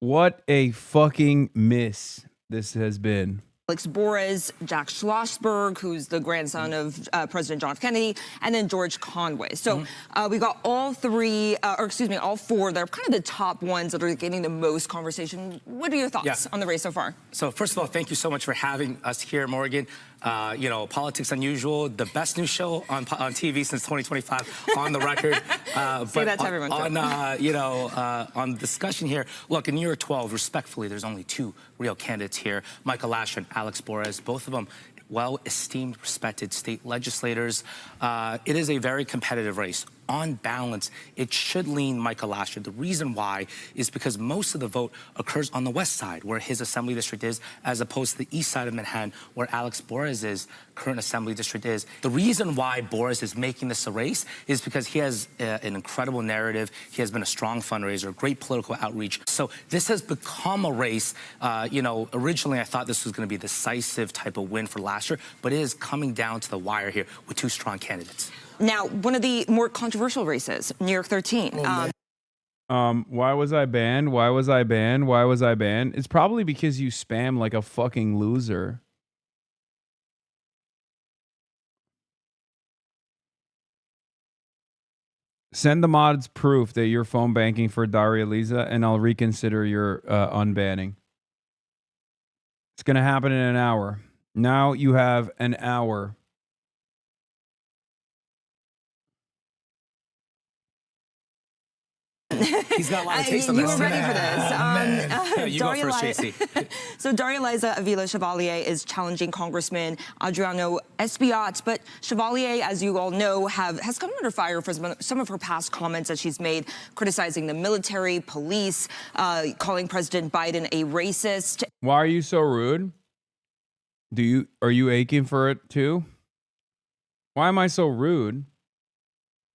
What a fucking miss this has been.
Alex Borez, Jack Schlossberg, who's the grandson of President John F. Kennedy, and then George Conway. So we got all 4. They're kind of the top ones that are getting the most conversation. What are your thoughts on the race so far?
So first of all, thank you so much for having us here, Morgan. You know, Politics Unusual, the best new show on TV since 2025, on the record.
Say that to everyone, too.
On discussion here, look, in year 12, respectfully, there's only two real candidates here, Michael Lasher and Alex Borres, both of them well-esteemed, respected state legislators. It is a very competitive race. On balance, it should lean Michael Lasher. The reason why is because most of the vote occurs on the west side, where his assembly district is, as opposed to the east side of Manhattan, where Alex Borres' current assembly district is. The reason why Borres is making this a race is because he has an incredible narrative. He has been a strong fundraiser, great political outreach. So this has become a race. Originally I thought this was going to be a decisive type of win for Lasher, but it is coming down to the wire here with two strong candidates.
Now, one of the more controversial races, New York 13.
Why was I banned? Why was I banned? Why was I banned? It's probably because you spam like a fucking loser. Send the mods proof that you're phone banking for Daria Lisa, and I'll reconsider your unbanning. It's going to happen in an hour. Now you have an hour.
He's got a lot of taste on
You
this.
were ready for this.
You go first, JC.
So Daria Liza Avila Chevalier is challenging Congressman Adriano Espaillat, but Chevalier, as you all know, has come under fire for some of her past comments that she's made, criticizing the military, police, calling President Biden a racist.
Why are you so rude? Are you aching for it too? Why am I so rude?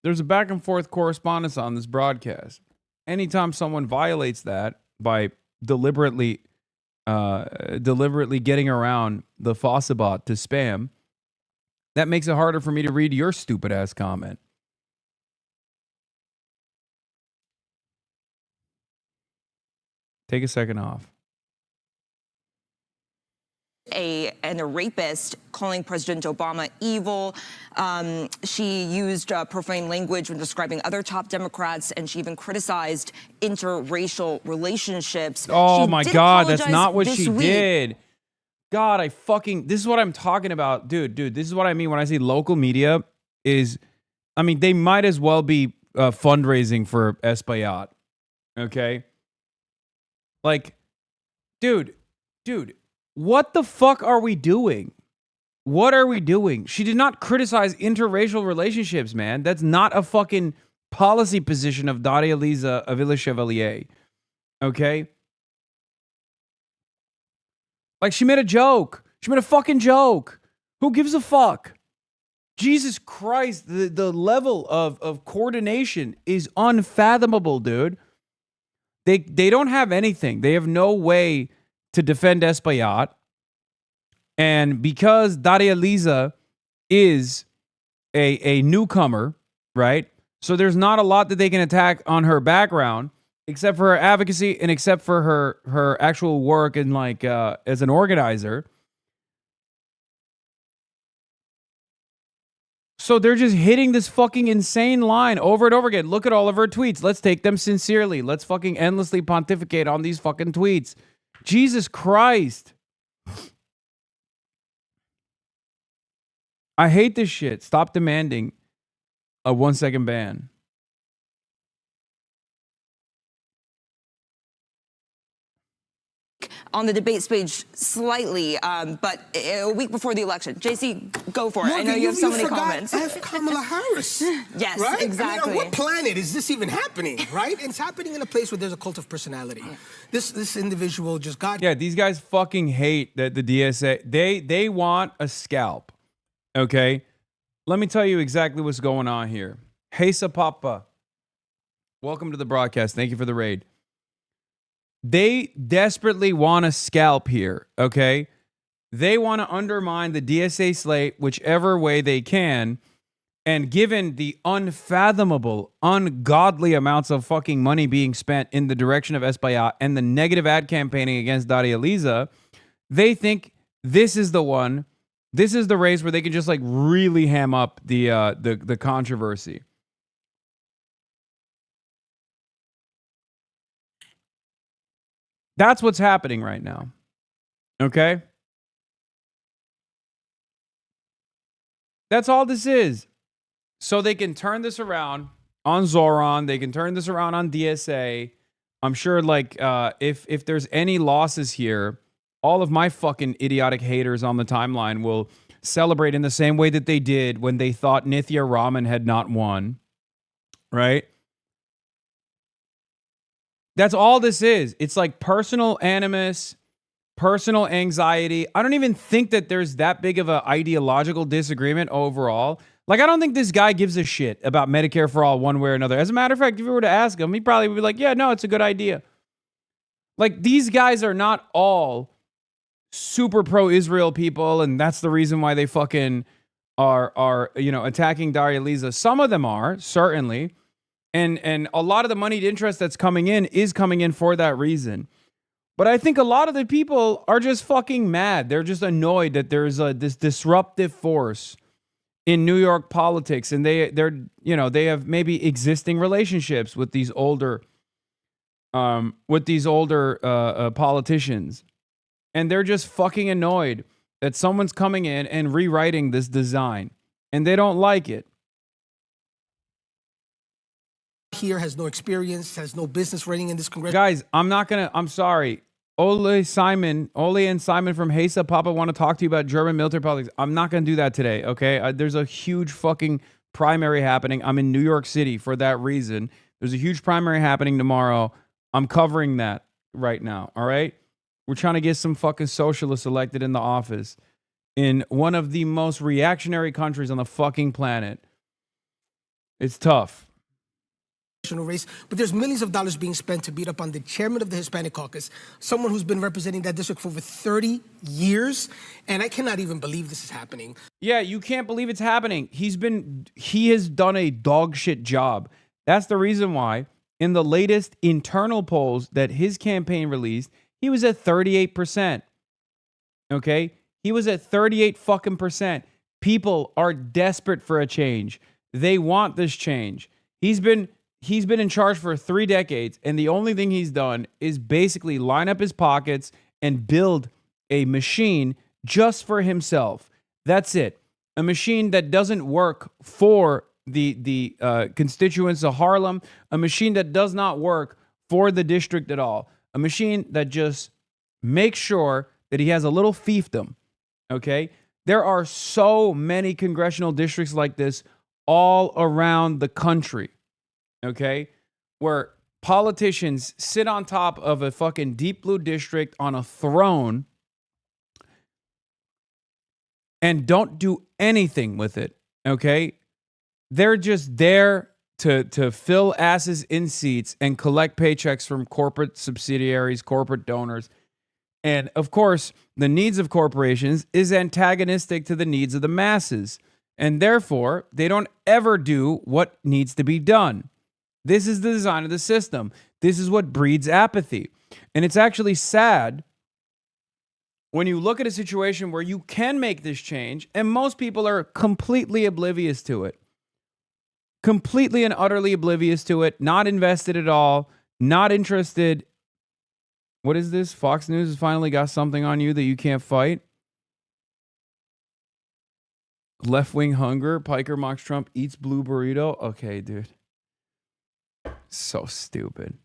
There's a back and forth correspondence on this broadcast. Anytime someone violates that by deliberately getting around the Fossabot to spam, that makes it harder for me to read your stupid ass comment. Take a second off.
And a rapist, calling President Obama evil. She used profane language when describing other top Democrats, and she even criticized interracial relationships.
Oh
She
my
did
God, that's
apologize
not what
this
she
week.
did. God, this is what I'm talking about. Dude, this is what I mean when I say local media they might as well be fundraising for Espaillat. Okay? Like, dude, what the fuck are we doing? What are we doing? She did not criticize interracial relationships, man. That's not a fucking policy position of Daria Lisa Avila Chevalier. Okay? Like, she made a joke. She made a fucking joke. Who gives a fuck? Jesus Christ, the level of coordination is unfathomable, dude. They don't have anything. They have no way to defend Espaillat. And because Daria Lisa is a newcomer, right? So there's not a lot that they can attack on her background, except for her advocacy and except for her actual work and as an organizer. So they're just hitting this fucking insane line over and over again. Look at all of her tweets. Let's take them sincerely. Let's fucking endlessly pontificate on these fucking tweets. Jesus Christ. I hate this shit. Stop demanding a 1 second ban.
On the debate stage slightly, but a week before the election. JC, go for it. I know you have so many comments.
F. Kamala Harris.
Yes,
right?
exactly.
I mean, on what planet is this even happening, right? It's happening in a place where there's a cult of personality. This individual just got...
Yeah, these guys fucking hate that the DSA... They want a scalp, okay? Let me tell you exactly what's going on here. Hey, Sapapa. Welcome to the broadcast. Thank you for the raid. They desperately want a scalp here, okay? They want to undermine the DSA slate whichever way they can. And given the unfathomable, ungodly amounts of fucking money being spent in the direction of Espaillat and the negative ad campaigning against Daria Lisa, they think this is the one. This is the race where they can just really ham up the controversy. That's what's happening right now. Okay? That's all this is. So they can turn this around on Zoran. They can turn this around on DSA. I'm sure, like, if there's any losses here, all of my fucking idiotic haters on the timeline will celebrate in the same way that they did when they thought Nithya Raman had not won. Right? That's all this is. It's like personal animus, personal anxiety. I don't even think that there's that big of an ideological disagreement overall. Like, I don't think this guy gives a shit about Medicare for all one way or another. As a matter of fact, if you were to ask him, he probably would be like, yeah, no, it's a good idea. Like, these guys are not all super pro-Israel people, and that's the reason why they fucking are attacking Daria Lisa. Some of them are, certainly. And a lot of the moneyed interest that's coming in is coming in for that reason. But I think a lot of the people are just fucking mad. They're just annoyed that there's this disruptive force in New York politics, and they have maybe existing relationships with these older politicians, and they're just fucking annoyed that someone's coming in and rewriting this design, and they don't like it.
Here has no experience, has no business running in this Congress.
Guys, I'm sorry. Ole and Simon from Hesa Papa want to talk to you about German military politics. I'm not going to do that today, okay? There's a huge fucking primary happening. I'm in New York City for that reason. There's a huge primary happening tomorrow. I'm covering that right now, all right? We're trying to get some fucking socialists elected in the office in one of the most reactionary countries on the fucking planet. It's tough.
Race, but there's millions of dollars being spent to beat up on the chairman of the Hispanic Caucus, someone who's been representing that district for over 30 years, and I cannot even believe this is happening.
Yeah, you can't believe it's happening. He has done a dog shit job. That's the reason why in the latest internal polls that his campaign released, he was at 38%. Okay? He was at 38 fucking percent. People are desperate for a change. They want this change. He's been in charge for 3 decades, and the only thing he's done is basically line up his pockets and build a machine just for himself. That's it. A machine that doesn't work for the constituents of Harlem, a machine that does not work for the district at all, a machine that just makes sure that he has a little fiefdom, okay? There are so many congressional districts like this all around the country. Okay, where politicians sit on top of a fucking deep blue district on a throne and don't do anything with it. Okay, they're just there to fill asses in seats and collect paychecks from corporate subsidiaries, corporate donors. And of course, the needs of corporations is antagonistic to the needs of the masses. And therefore, they don't ever do what needs to be done. This is the design of the system. This is what breeds apathy. And it's actually sad when you look at a situation where you can make this change and most people are completely oblivious to it. Completely and utterly oblivious to it, not invested at all, not interested. What is this? Fox News has finally got something on you that you can't fight? Left-wing hunger, Piker mocks Trump, eats blue burrito. Okay, dude. So stupid.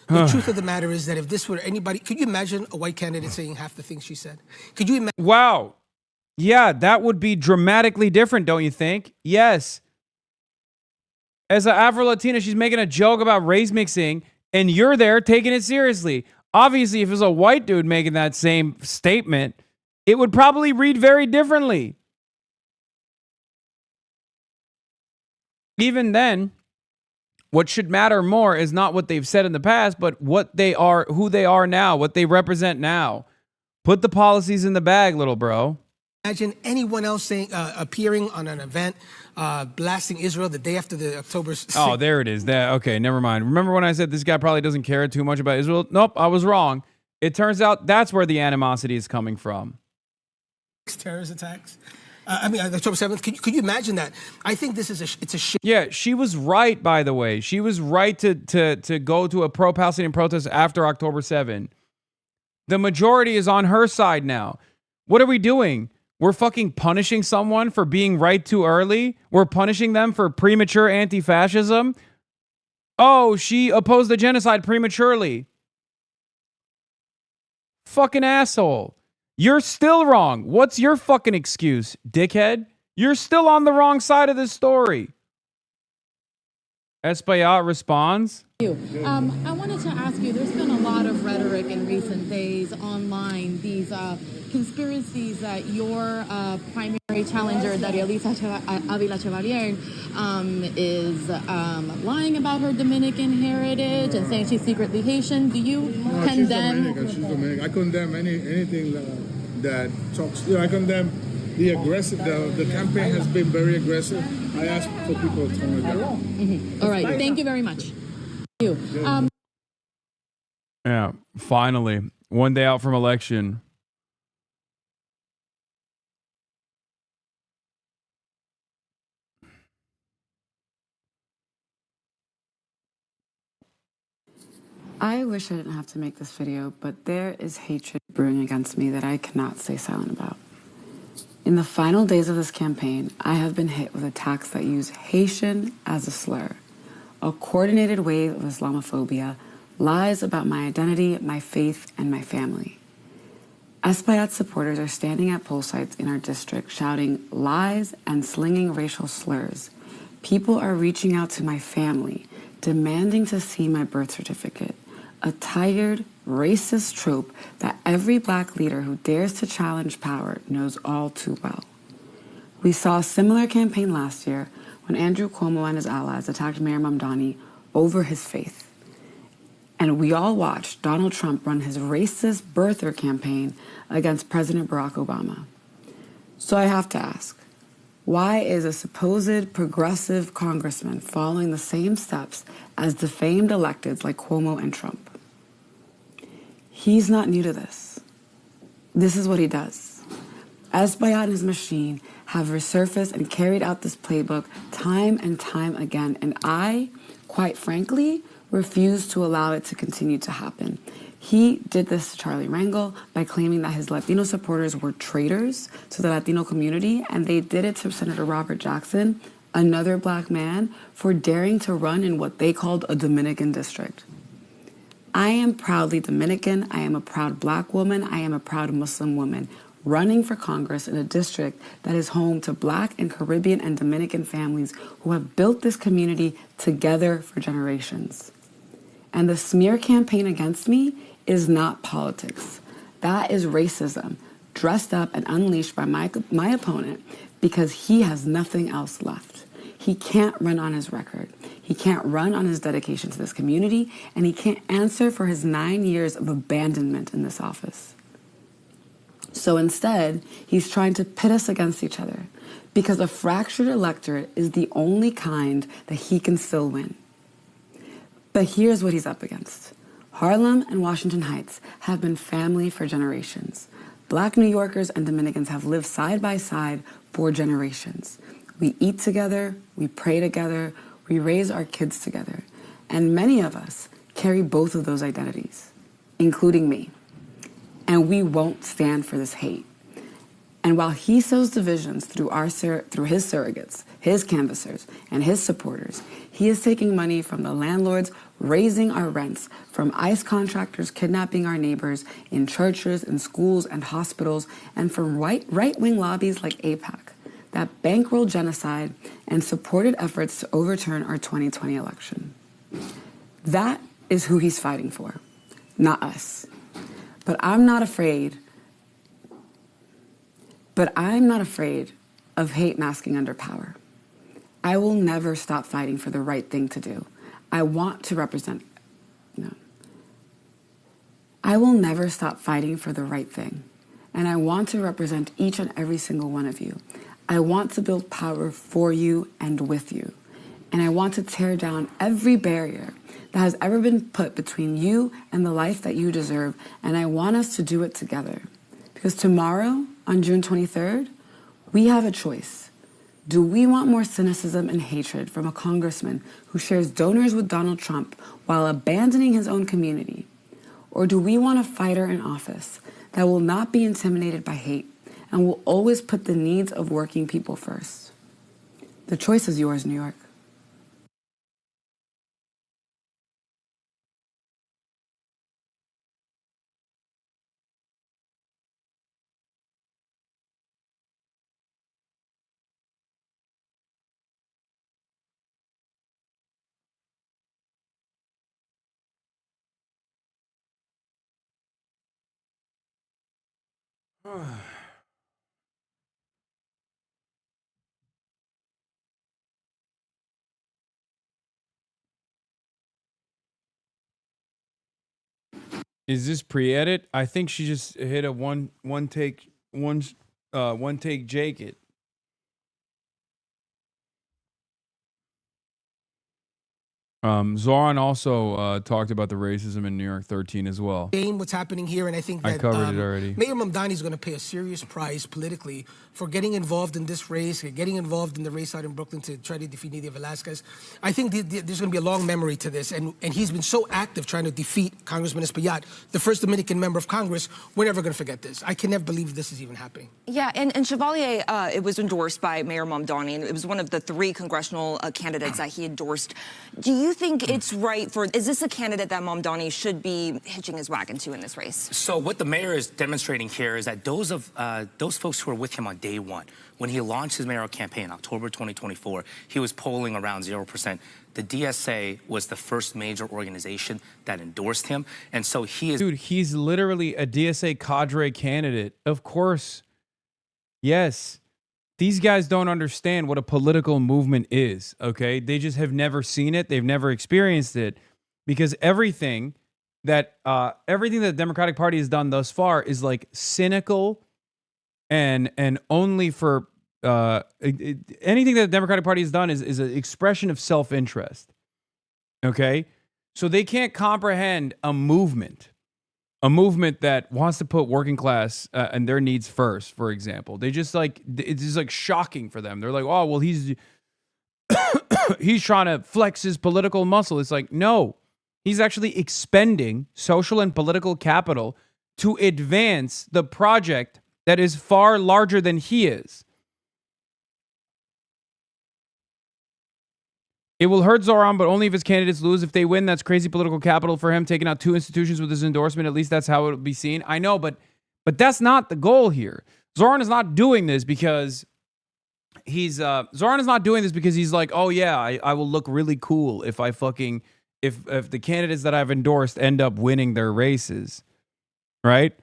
The truth of the matter is that if this were anybody, could you imagine a white candidate saying half the things she said? Could you imagine?
Wow. Yeah, that would be dramatically different, don't you think? Yes. As an Afro-Latina, she's making a joke about race mixing, and you're there taking it seriously. Obviously, if it was a white dude making that same statement, it would probably read very differently. Even then, what should matter more is not what they've said in the past, but what they are, who they are now, what they represent now. Put the policies in the bag, little bro.
Imagine anyone else saying, appearing on an event, blasting Israel the day after the October 6th.
Oh, there it is. Okay, never mind. Remember when I said this guy probably doesn't care too much about Israel? Nope, I was wrong. It turns out that's where the animosity is coming from.
Terrorist attacks. October 7th. Could you imagine that? I think this is it's a shit.
Yeah, she was right, by the way. She was right to go to a pro-Palestinian protest after October 7. The majority is on her side now. What are we doing? We're fucking punishing someone for being right too early? We're punishing them for premature anti-fascism? Oh, she opposed the genocide prematurely. Fucking asshole. You're still wrong. What's your fucking excuse, dickhead? You're still on the wrong side of this story. Espaillat responds.
I wanted to ask you, there's been a lot of rhetoric in recent days online, these conspiracies that your primary challenger, Darialisa Avila Chevalier, is lying about her Dominican heritage and saying she's secretly Haitian. Do you condemn?
She's Dominican. I condemn anything that talks. I condemn the aggressive. The campaign has been very aggressive. I ask for people to tone it down.
Mm-hmm. All right. Thank you very much. Thank you.
Yeah, finally, one day out from election.
I wish I didn't have to make this video, but there is hatred brewing against me that I cannot stay silent about. In the final days of this campaign, I have been hit with attacks that use Haitian as a slur, a coordinated wave of Islamophobia, lies about my identity, my faith, and my family. Espaillat supporters are standing at poll sites in our district shouting lies and slinging racial slurs. People are reaching out to my family, demanding to see my birth certificate, a tired, racist trope that every black leader who dares to challenge power knows all too well. We saw a similar campaign last year when Andrew Cuomo and his allies attacked Mayor Mamdani over his faith. And we all watched Donald Trump run his racist birther campaign against President Barack Obama. So I have to ask, why is a supposed progressive congressman following the same steps as defamed electeds like Cuomo and Trump? He's not new to this. This is what he does. Espaillat and his machine have resurfaced and carried out this playbook time and time again, and I, quite frankly, refuse to allow it to continue to happen. He did this to Charlie Rangel by claiming that his Latino supporters were traitors to the Latino community, and they did it to Senator Robert Jackson, another black man, for daring to run in what they called a Dominican district. I am proudly Dominican, I am a proud black woman, I am a proud Muslim woman, running for Congress in a district that is home to black and Caribbean and Dominican families who have built this community together for generations. And the smear campaign against me is not politics. That is racism, dressed up and unleashed by my opponent because he has nothing else left. He can't run on his record. He can't run on his dedication to this community, and he can't answer for his 9 years of abandonment in this office. So instead, he's trying to pit us against each other because a fractured electorate is the only kind that he can still win. But here's what he's up against. Harlem and Washington Heights have been family for generations. Black New Yorkers and Dominicans have lived side by side for generations. We eat together, we pray together, we raise our kids together. And many of us carry both of those identities, including me. And we won't stand for this hate. And while he sows divisions through his surrogates, his canvassers, and his supporters, he is taking money from the landlords raising our rents, from ICE contractors kidnapping our neighbors in churches and schools and hospitals, and from right-wing lobbies like AIPAC that bankrolled genocide and supported efforts to overturn our 2020 election. That is who he's fighting for, not us. But I'm not afraid of hate masking under power. I will never stop fighting for the right thing to do. I want to represent, I will never stop fighting for the right thing. And I want to represent each and every single one of you. I want to build power for you and with you. And I want to tear down every barrier that has ever been put between you and the life that you deserve. And I want us to do it together. Because tomorrow, on June 23rd,
We have a choice. Do we want more cynicism and hatred from a congressman who shares donors with Donald Trump while abandoning his own community? Or do we want a fighter in office that will not be intimidated by hate and will always put the needs of working people first? The choice is yours, New York.
Is this pre-edit? I think she just hit a one take Jake it. Zoran also talked about the racism in New York 13 as well.
What's happening here, and I think that
I covered it already.
Mayor Mamdani is going to pay a serious price politically for getting involved in this race, getting involved in the race out in Brooklyn to try to defeat Nydia Velázquez. I think there's going to be a long memory to this, and he's been so active trying to defeat Congressman Espaillat, the first Dominican member of Congress. We're never going to forget this. I can never believe this is even happening.
Yeah, and Chevalier, it was endorsed by Mayor Mamdani, and it was one of the 3 congressional candidates that he endorsed. Do you think it's right is this a candidate that Mamdani should be hitching his wagon to in this race?
So what the mayor is demonstrating here is that those folks who were with him on day one, when he launched his mayoral campaign in October 2024, he was polling around 0%. The DSA was the first major organization that endorsed him. And so he is...
Dude, he's literally a DSA cadre candidate. Of course. Yes. These guys don't understand what a political movement is, okay? They just have never seen it. They've never experienced it because everything that the Democratic Party has done thus far is like cynical and only for anything that the Democratic Party has done is an expression of self-interest, okay? So they can't comprehend a movement that wants to put working class and their needs first, for example. They just like, it's just like shocking for them. They're like, oh, well, he's trying to flex his political muscle. It's like, no, he's actually expending social and political capital to advance the project that is far larger than he is. It will hurt Zoran, but only if his candidates lose. If they win, that's crazy political capital for him, taking out 2 institutions with his endorsement. At least that's how it will be seen. I know, but that's not the goal here. Zoran is not doing this because he's like, oh yeah, I will look really cool if I fucking if the candidates that I've endorsed end up winning their races, right?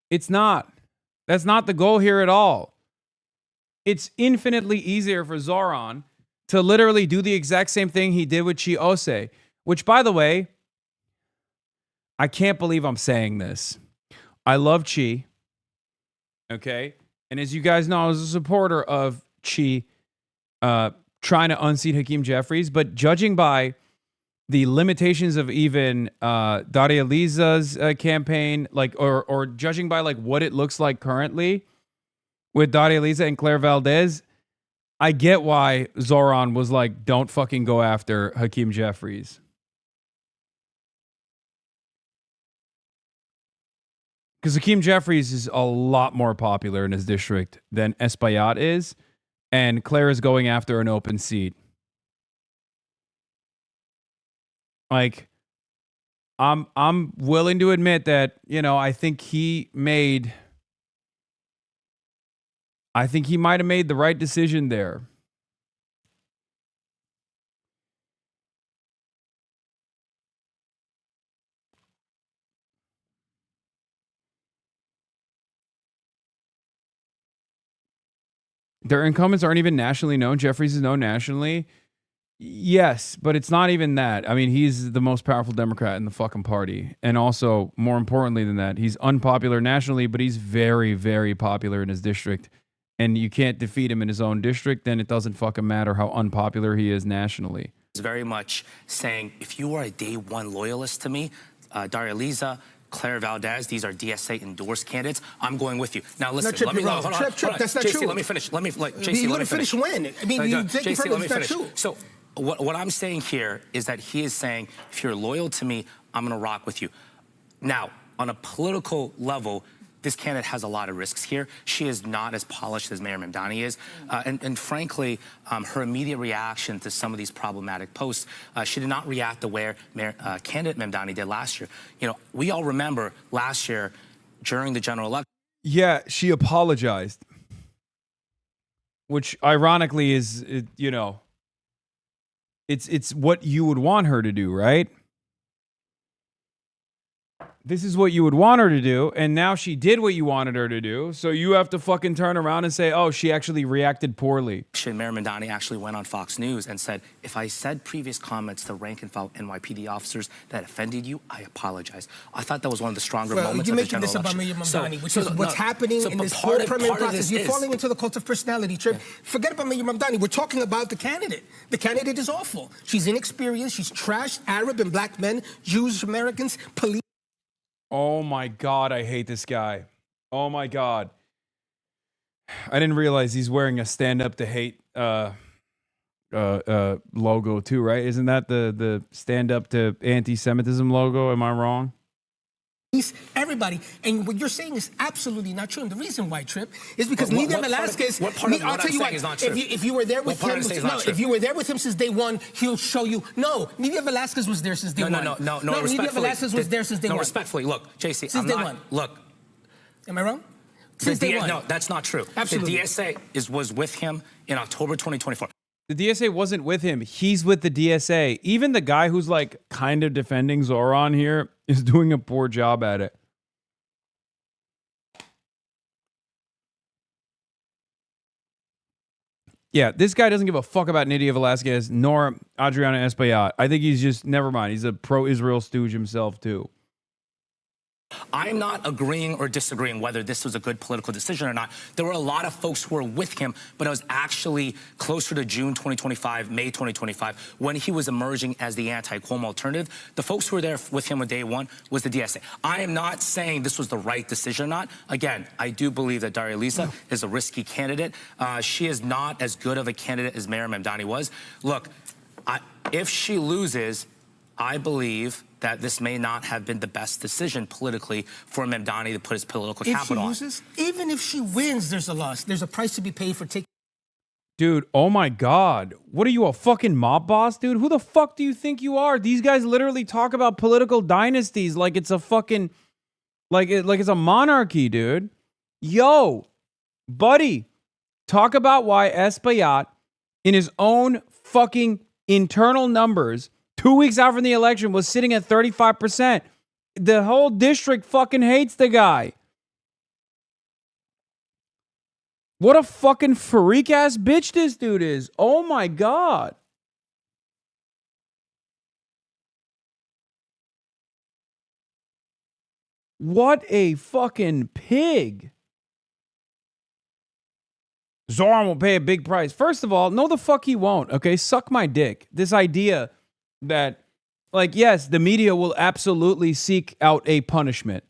It's not. That's not the goal here at all. It's infinitely easier for Zoran to literally do the exact same thing he did with Chiose, which, by the way, I can't believe I'm saying this. I love Chi, okay? And as you guys know, I was a supporter of Chi trying to unseat Hakeem Jeffries, but judging by the limitations of even Daria Liza's campaign, like, or judging by like what it looks like currently with Daria Liza and Claire Valdez, I get why Zoran was like, don't fucking go after Hakeem Jeffries. Because Hakeem Jeffries is a lot more popular in his district than Espaillat is, and Claire is going after an open seat. Like, I'm willing to admit that, you know, I think he might have made the right decision there. Their incumbents aren't even nationally known. Jeffries is known nationally. Yes, but it's not even that. I mean, he's the most powerful Democrat in the fucking party. And also, more importantly than that, he's unpopular nationally, but he's very, very popular in his district. And you can't defeat him in his own district, then it doesn't fucking matter how unpopular he is nationally.
is very much saying, if you are a day one loyalist to me, Daria Liza, Claire Valdez, these are DSA endorsed candidates. I'm going with you. Now listen,
Trip,
let me
hold on. Trip, that's not
JC,
true.
let me finish. Let me
JC, let me finish when? I mean, you take it
JC,
further,
let me
it's not
finish.
true.
So what I'm saying here is that he is saying, if you're loyal to me, I'm going to rock with you. Now, on a political level, this candidate has a lot of risks here. She is not as polished as Mayor Mamdani is. And frankly, her immediate reaction to some of these problematic posts, she did not react the way candidate Mamdani did last year. You know, we all remember last year during the general election.
Yeah, she apologized. Which ironically is, you know, it's what you would want her to do, right? This is what you would want her to do, and now she did what you wanted her to do, so you have to fucking turn around and say, oh, she actually reacted poorly.
Mayor Mamdani actually went on Fox News and said, if I said previous comments to rank and file NYPD officers that offended you, I apologize. I thought that was one of the stronger moments of the general election.
You're making this about Mayor Mamdani, which is what's happening in this whole primary process. You're falling into the cult of personality, Trip. Forget about Mayor Mamdani. We're talking about the candidate. The candidate is awful. She's inexperienced. She's trashed Arab and black men, Jews, Americans, police.
Oh my God, I hate this guy. Oh my God. I didn't realize he's wearing a stand up to hate logo too, right? Isn't that the stand up to anti-Semitism logo? Am I wrong?
Everybody, and what you're saying is absolutely not true. And the reason why, Trip, is because Nidia Velasquez. I'll tell you what. If you were there with him, if you were there with him since day one, he'll show you. No, Nidia Velasquez was there since day one.
No.
Nidia Velasquez was there since day one.
No, respectfully, look, JC,
since day one.
Look.
Am I wrong? Since day one.
No, that's not true.
Absolutely.
The DSA was with him in October 2024.
The DSA wasn't with him. He's with the DSA. Even the guy who's like kind of defending Zoran here is doing a poor job at it. Yeah, this guy doesn't give a fuck about Nidia Velasquez nor Adriana Espaillat. I think he's just, never mind. He's a pro-Israel stooge himself too.
I'm not agreeing or disagreeing whether this was a good political decision or not. There were a lot of folks who were with him, but it was actually closer to June 2025, May 2025, when he was emerging as the anti-Cuomo alternative. The folks who were there with him on day one was the DSA. I am not saying this was the right decision or not. Again, I do believe that Daria Liza is a risky candidate. She is not as good of a candidate as Mayor Mamdani was. Look, if she loses, I believe that this may not have been the best decision politically for Mamdani to put his political capital on.
Even if she wins, there's a loss. There's a price to be paid for taking.
Dude, oh my God. What are you, a fucking mob boss, dude? Who the fuck do you think you are? These guys literally talk about political dynasties like it's a fucking, like it's a monarchy, dude. Yo, buddy, talk about why Espaillat, in his own fucking internal numbers, 2 weeks out from the election, was sitting at 35%. The whole district fucking hates the guy. What a fucking freak-ass bitch this dude is. Oh my God. What a fucking pig. Zoran will pay a big price. First of all, no the fuck he won't, okay? Suck my dick. This idea that, like, yes, the media will absolutely seek out a punishment.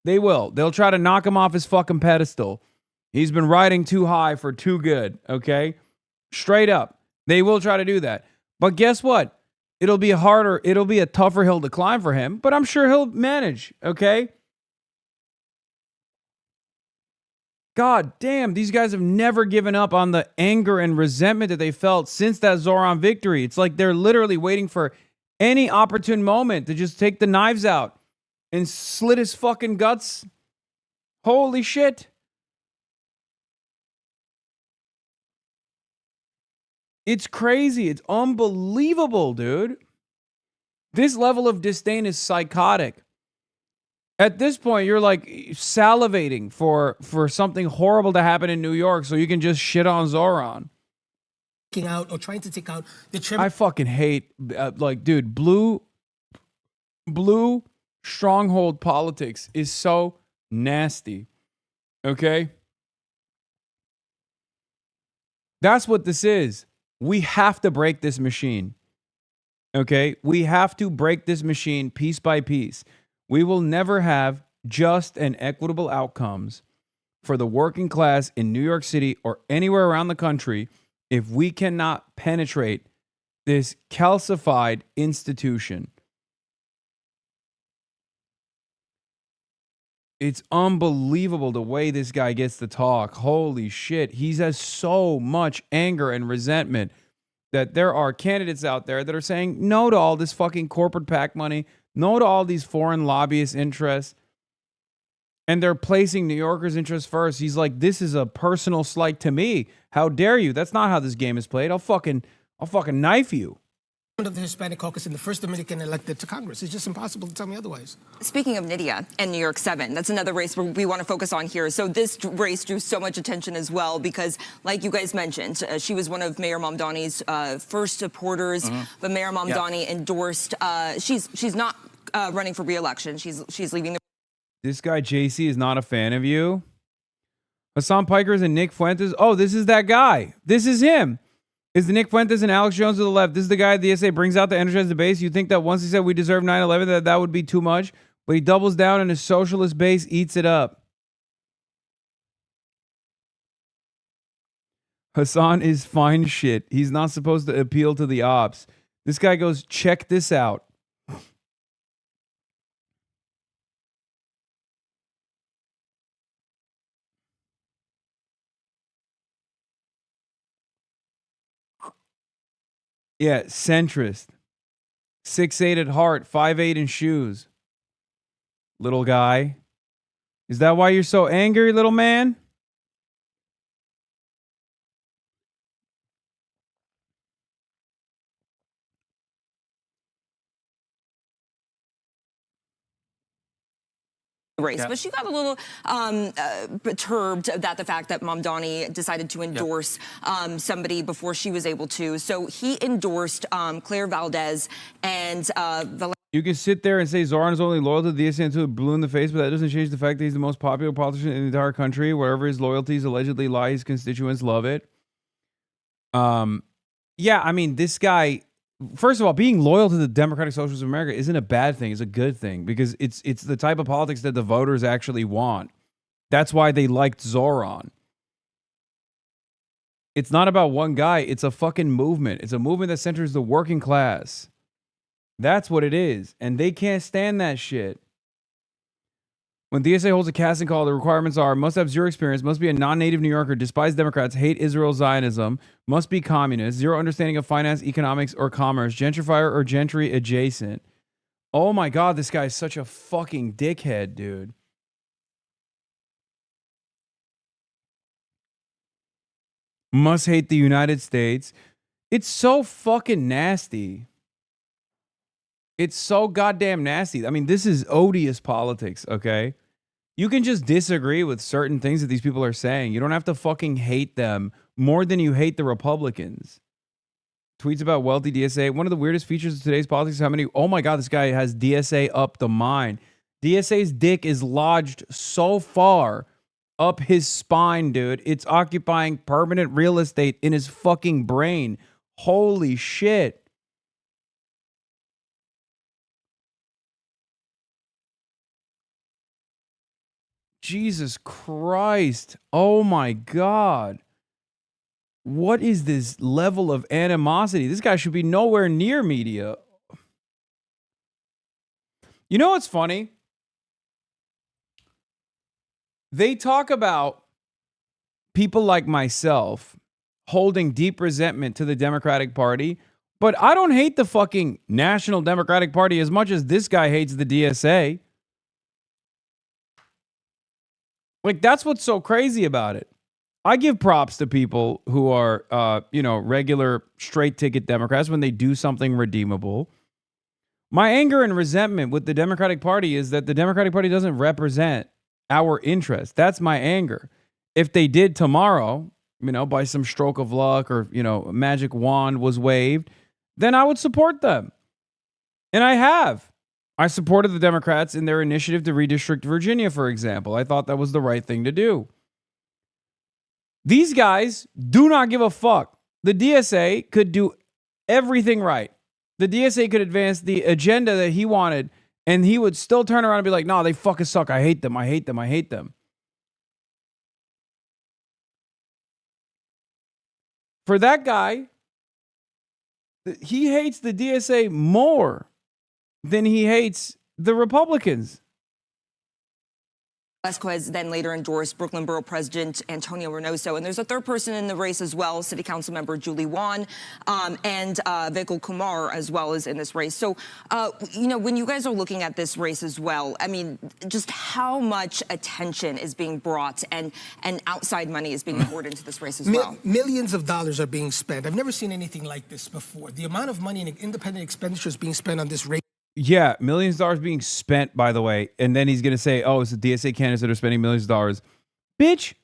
They will. They'll try to knock him off his fucking pedestal. He's been riding too high for too good, okay? Straight up. They will try to do that. But guess what? It'll be a tougher hill to climb for him, but I'm sure he'll manage, okay? God damn, these guys have never given up on the anger and resentment that they felt since that Zoran victory. It's like they're literally waiting for any opportune moment to just take the knives out and slit his fucking guts. Holy shit. It's crazy. It's unbelievable, dude. This level of disdain is psychotic. At this point, you're like salivating for something horrible to happen in New York so you can just shit on Zoran.
Out or trying to take out the
I fucking hate, like, dude, blue stronghold politics is so nasty. Okay? That's what this is. We have to break this machine. Okay? We have to break this machine piece by piece. We will never have just and equitable outcomes for the working class in New York City or anywhere around the country if we cannot penetrate this calcified institution. It's unbelievable the way this guy gets to talk. Holy shit. He has so much anger and resentment that there are candidates out there that are saying no to all this fucking corporate PAC money, no to all these foreign lobbyist interests, and they're placing New Yorkers' interests first. He's like, this is a personal slight to me. How dare you? That's not how this game is played. I'll fucking knife you.
Of the Hispanic caucus and the first Dominican elected to Congress. It's just impossible to tell me otherwise.
Speaking of Nydia and New York 7, that's another race we want to focus on here. So this race drew so much attention as well because, like you guys mentioned, she was one of Mayor Mamdani's first supporters, but Mayor Mamdani endorsed. She's not running for re-election. She's leaving the.
This guy JC is not a fan of you. Hassan Pikers and Nick Fuentes. Oh, this is that guy. This is him. Is the Nick Fuentes and Alex Jones to the left. This is the guy the DSA brings out to energize the base. You think that once he said we deserve 9/11, that would be too much? But he doubles down and his socialist base eats it up. Hasan is fine shit. He's not supposed to appeal to the ops. This guy goes, check this out. Yeah, centrist. 6'8" at heart, 5'8" in shoes. Little guy. Is that why you're so angry, little man?
Race, but she got a little perturbed at the fact that Mamdani decided to endorse somebody before she was able to. So he endorsed Claire Valdez and
You can sit there and say Zoran is only loyal to the DSA until blue in the face, but that doesn't change the fact that he's the most popular politician in the entire country. Wherever his loyalties allegedly lie, his constituents love it. Yeah, I mean, this guy. First of all, being loyal to the Democratic Socialists of America isn't a bad thing. It's a good thing because it's the type of politics that the voters actually want. That's why they liked Zoran. It's not about one guy. It's a fucking movement. It's a movement that centers the working class. That's what it is. And they can't stand that shit. When DSA holds a casting call, the requirements are must have zero experience, must be a non-native New Yorker, despise Democrats, hate Israel Zionism, must be communist, zero understanding of finance, economics, or commerce, gentrifier or gentry adjacent. Oh my God, this guy is such a fucking dickhead, dude. Must hate the United States. It's so fucking nasty. It's so goddamn nasty. I mean, this is odious politics, okay? You can just disagree with certain things that these people are saying. You don't have to fucking hate them more than you hate the Republicans. Tweets about wealthy DSA. One of the weirdest features of today's politics is how many... Oh my God, this guy has DSA up the mine. DSA's dick is lodged so far up his spine, dude. It's occupying permanent real estate in his fucking brain. Holy shit. Jesus Christ. Oh my God. What is this level of animosity? This guy should be nowhere near media. You know what's funny? They talk about people like myself holding deep resentment to the Democratic Party, but I don't hate the fucking National Democratic Party as much as this guy hates the DSA. Like, that's what's so crazy about it. I give props to people who are, regular straight ticket Democrats when they do something redeemable. My anger and resentment with the Democratic Party is that the Democratic Party doesn't represent our interests. That's my anger. If they did tomorrow, by some stroke of luck or, a magic wand was waved, then I would support them. And I have. I supported the Democrats in their initiative to redistrict Virginia, for example. I thought that was the right thing to do. These guys do not give a fuck. The DSA could do everything right. the DSA could advance the agenda that he wanted, and he would still turn around and be like, no, they fucking suck. I hate them. I hate them. I hate them. For that guy, he hates the DSA more than he hates the Republicans.
Velasquez then later endorsed Brooklyn Borough President Antonio Reynoso. And there's a third person in the race as well, City Council member Julie Wan, and Vikul Kumar as well as in this race. So, you know, when you guys are looking at this race as well, I mean, just how much attention is being brought and outside money is being poured into this race as well?
Millions of dollars are being spent. I've never seen anything like this before. The amount of money and independent expenditures being spent on this race.
Yeah, millions of dollars being spent, by the way. And then he's going to say, oh, it's the DSA candidates that are spending millions of dollars. Bitch,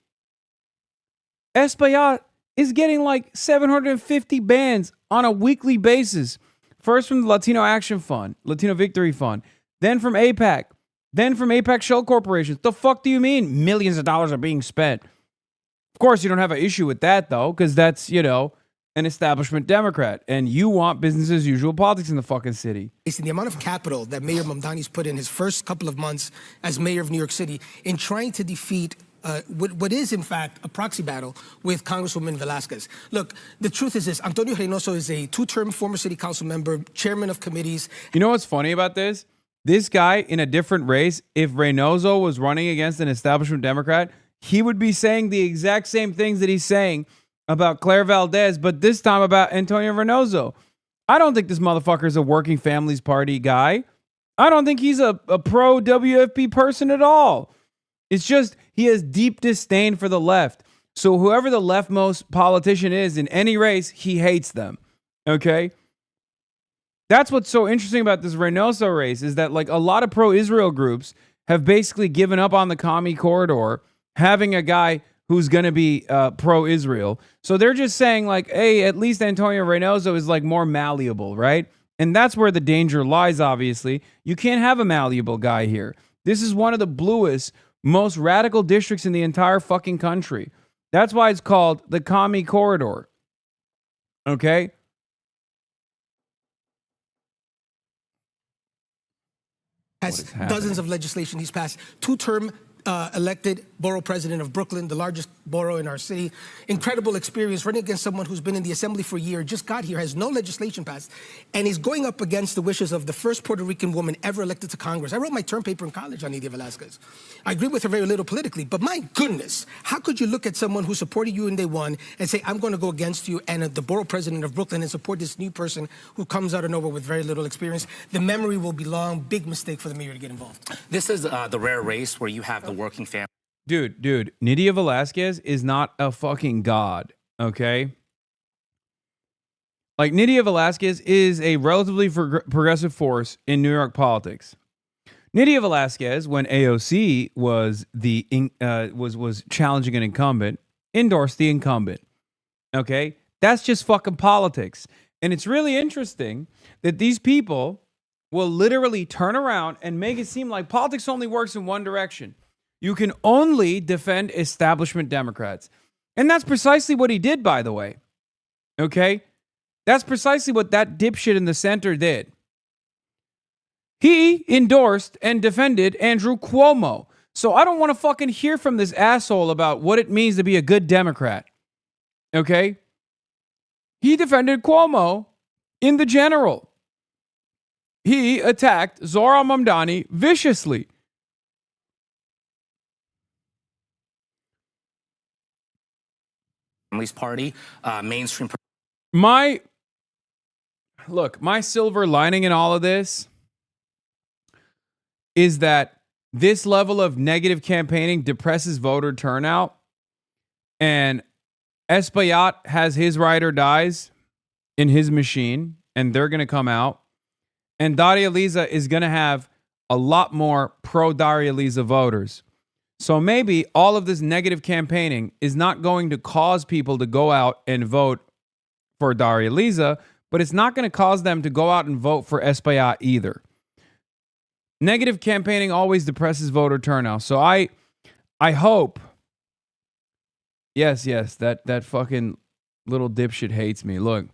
Espaillat is getting like 750 bands on a weekly basis. First from the Latino Action Fund, Latino Victory Fund, then from AIPAC, then from AIPAC Shell Corporation. The fuck do you mean millions of dollars are being spent? Of course, you don't have an issue with that, though, because that's, you know, an establishment Democrat, and you want business as usual politics in the fucking city.
The amount of capital that Mayor Mamdani's put in his first couple of months as mayor of New York City in trying to defeat what is, in fact, a proxy battle with Congresswoman Velasquez. Look, the truth is this. Antonio Reynoso is a two-term former city council member, chairman of committees.
You know what's funny about this? This guy in a different race, if Reynoso was running against an establishment Democrat, he would be saying the exact same things that he's saying about Claire Valdez, but this time about Antonio Reynoso. I don't think this motherfucker is a working families party guy. I don't think he's a pro-WFP person at all. It's just he has deep disdain for the left. So whoever the leftmost politician is in any race, he hates them. Okay? That's what's so interesting about this Reynoso race is that like a lot of pro-Israel groups have basically given up on the commie corridor, having a guy who's going to be pro-Israel. So they're just saying like, hey, at least Antonio Reynoso is like more malleable, right? And that's where the danger lies, obviously. You can't have a malleable guy here. This is one of the bluest, most radical districts in the entire fucking country. That's why it's called the commie corridor. Okay?
Has dozens of legislation he's passed. Two-term elected borough president of Brooklyn, the largest borough in our city. Incredible experience running against someone who's been in the assembly for a year, just got here, has no legislation passed, and he's going up against the wishes of the first Puerto Rican woman ever elected to Congress. I wrote my term paper in college on Nydia Velasquez. I agree with her very little politically, but my goodness, how could you look at someone who supported you in day one and say, I'm going to go against you and the borough president of Brooklyn and support this new person who comes out of nowhere with very little experience? The memory will be long. Big mistake for the mayor to get involved.
This is the rare race where you have the working family.
Dude, Nydia Velasquez is not a fucking god, okay? Like, Nydia Velasquez is a relatively progressive force in New York politics. Nydia Velasquez, when AOC was was challenging an incumbent, endorsed the incumbent, okay? That's just fucking politics. And it's really interesting that these people will literally turn around and make it seem like politics only works in one direction. You can only defend establishment Democrats. And that's precisely what he did, by the way. Okay? That's precisely what that dipshit in the center did. He endorsed and defended Andrew Cuomo. So I don't want to fucking hear from this asshole about what it means to be a good Democrat. Okay? He defended Cuomo in the general. He attacked Zohran Mamdani viciously.
Family's party, mainstream.
My silver lining in all of this is that this level of negative campaigning depresses voter turnout, and Espaillat has his ride or dies in his machine, and they're going to come out, and Daria Liza is going to have a lot more pro-Daria Liza voters. So maybe all of this negative campaigning is not going to cause people to go out and vote for Daria Liza, but it's not going to cause them to go out and vote for Espaillat either. Negative campaigning always depresses voter turnout. So I hope, yes, that fucking little dipshit hates me. Look,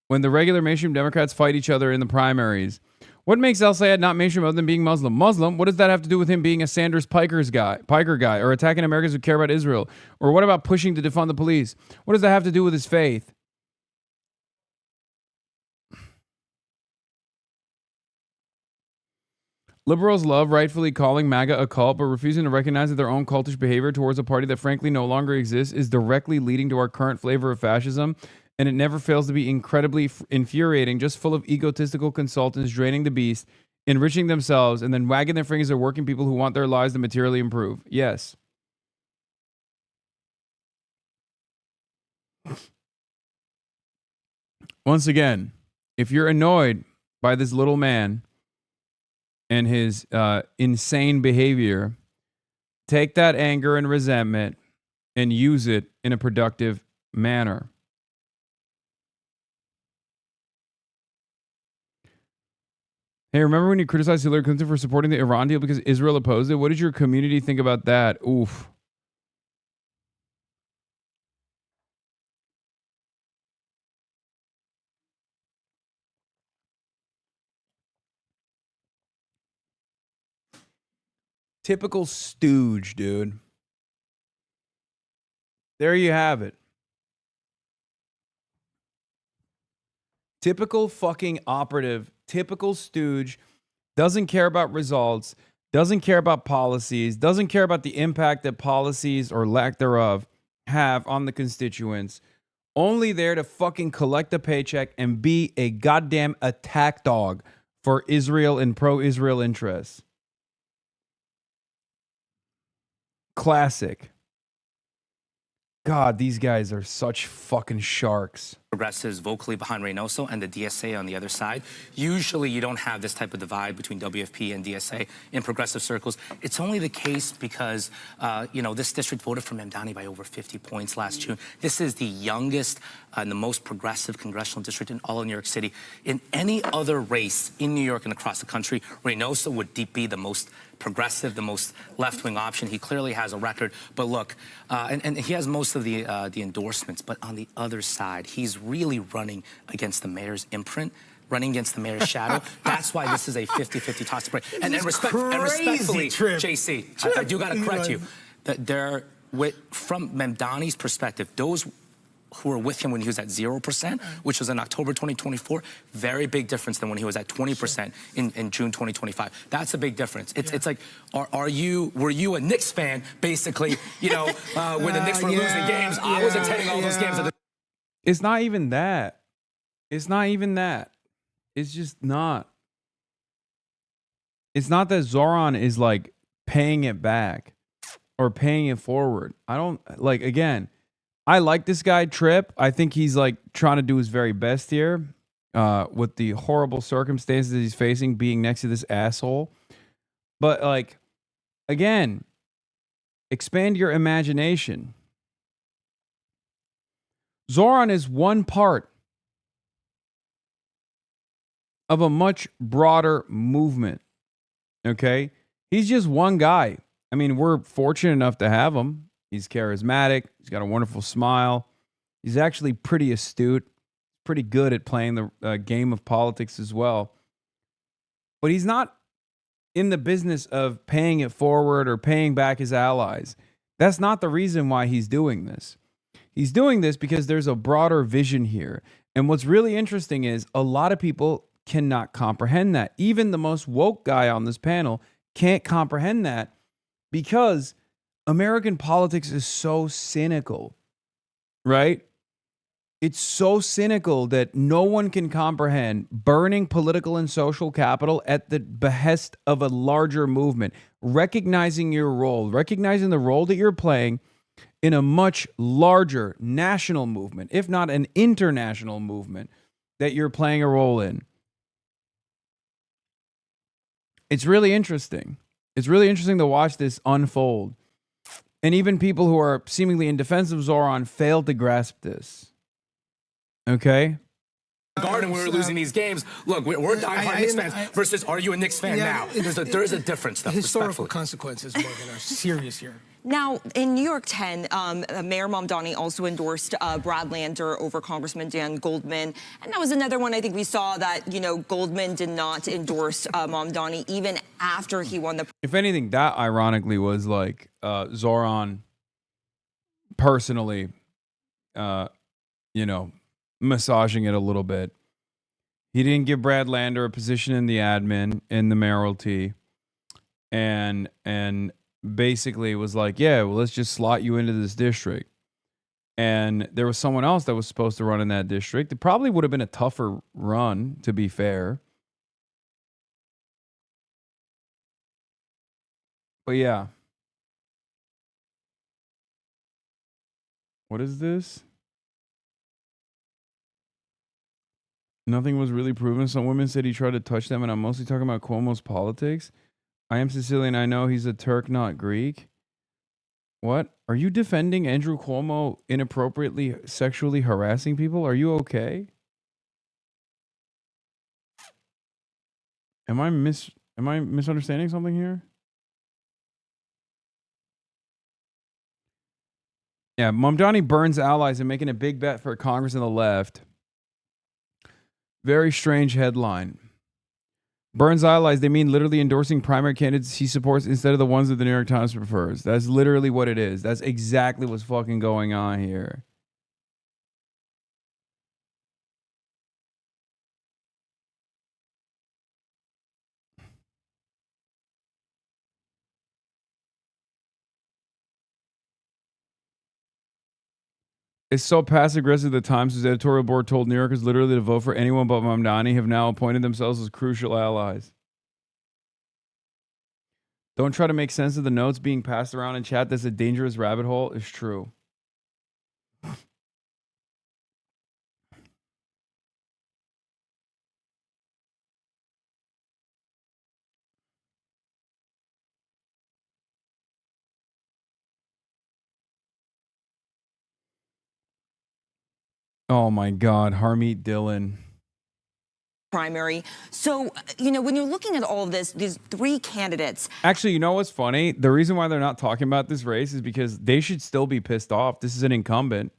when the regular mainstream Democrats fight each other in the primaries. What makes El Sayed not mainstream other than being Muslim? Muslim? What does that have to do with him being a Sanders Piker guy, or attacking Americans who care about Israel? Or what about pushing to defund the police? What does that have to do with his faith? Liberals love rightfully calling MAGA a cult, but refusing to recognize that their own cultish behavior towards a party that frankly no longer exists is directly leading to our current flavor of fascism, and it never fails to be incredibly infuriating, just full of egotistical consultants draining the beast, enriching themselves, and then wagging their fingers at working people who want their lives to materially improve. Yes. Once again, if you're annoyed by this little man and his insane behavior, take that anger and resentment and use it in a productive manner. Hey, remember when you criticized Hillary Clinton for supporting the Iran deal because Israel opposed it? What did your community think about that? Oof. Typical stooge, dude. There you have it. Typical fucking operative, typical stooge, doesn't care about results, doesn't care about policies, doesn't care about the impact that policies or lack thereof have on the constituents, only there to fucking collect a paycheck and be a goddamn attack dog for Israel and pro-Israel interests. Classic. God, these guys are such fucking sharks.
Progressives vocally behind Reynoso and the DSA on the other side. Usually you don't have this type of divide between WFP and DSA in progressive circles. It's only the case because, this district voted for Mamdani by over 50 points last June. This is the youngest and the most progressive congressional district in all of New York City. In any other race in New York and across the country, Reynoso would be the most progressive, the most left-wing option. He clearly has a record. But look, and he has most of the endorsements. But on the other side, he's really running against the mayor's imprint, running against the mayor's shadow. That's why this is a 50-50 toss break. And respectfully, JC, I do got to correct you. That from Mamdani's perspective, those who were with him when he was at 0%, which was in October 2024, very big difference than when he was at 20% in June 2025. That's a big difference. It's like, were you a Knicks fan, basically, when the Knicks were losing games? I was attending all those games.
It's not even that. It's not even that. It's just not. It's not that Zoran is like paying it back or paying it forward. I don't like, again, I like this guy, Tripp. I think he's like trying to do his very best here with the horrible circumstances that he's facing being next to this asshole. But like, again, expand your imagination. Zoran is one part of a much broader movement. Okay? He's just one guy. I mean, we're fortunate enough to have him. He's charismatic. He's got a wonderful smile. He's actually pretty astute. Pretty good at playing the game of politics as well. But he's not in the business of paying it forward or paying back his allies. That's not the reason why he's doing this. He's doing this because there's a broader vision here. And what's really interesting is a lot of people cannot comprehend that. Even the most woke guy on this panel can't comprehend that because American politics is so cynical, right? It's so cynical that no one can comprehend burning political and social capital at the behest of a larger movement, recognizing your role, recognizing the role that you're playing in a much larger national movement, if not an international movement, that you're playing a role in. It's really interesting. It's really interesting to watch this unfold. And even people who are seemingly in defense of Zoran fail to grasp this. Okay?
Garden when we were losing these games. Look, we're diehard Knicks fans versus are you a Knicks fan now? There is a difference, though.
Historical consequences, Morgan, are serious here.
Now, in New York 10, Mayor Mamdani also endorsed Brad Lander over Congressman Dan Goldman. And that was another one I think we saw that, you know, Goldman did not endorse Mamdani even after he won the...
If anything, that ironically was like Zoran personally, you know, massaging it a little bit. He didn't give Brad Lander a position in the admin, in the mayoralty, and basically was like, yeah, well, let's just slot you into this district. And there was someone else that was supposed to run in that district. It probably would have been a tougher run, to be fair. But yeah. What is this? Nothing was really proven. Some women said he tried to touch them, and I'm mostly talking about Cuomo's politics. I am Sicilian. I know he's a Turk, not Greek. What? Are you defending Andrew Cuomo inappropriately sexually harassing people? Are you okay? Am I misunderstanding something here? Yeah, Mamdani burns allies and making a big bet for Congress and the left. Very strange headline. Burns allies, they mean literally endorsing primary candidates he supports instead of the ones that the New York Times prefers. That's literally what it is. That's exactly what's fucking going on here. It's so passive-aggressive the Times, whose editorial board told New Yorkers literally to vote for anyone but Mamdani, have now appointed themselves as crucial allies. Don't try to make sense of the notes being passed around in chat. That's a dangerous rabbit hole. It's true. Oh my God, Harmeet Dillon.
primary. So, you know, when you're looking at all of this, these three candidates.
Actually, you know what's funny? The reason why they're not talking about this race is because they should still be pissed off. This is an incumbent.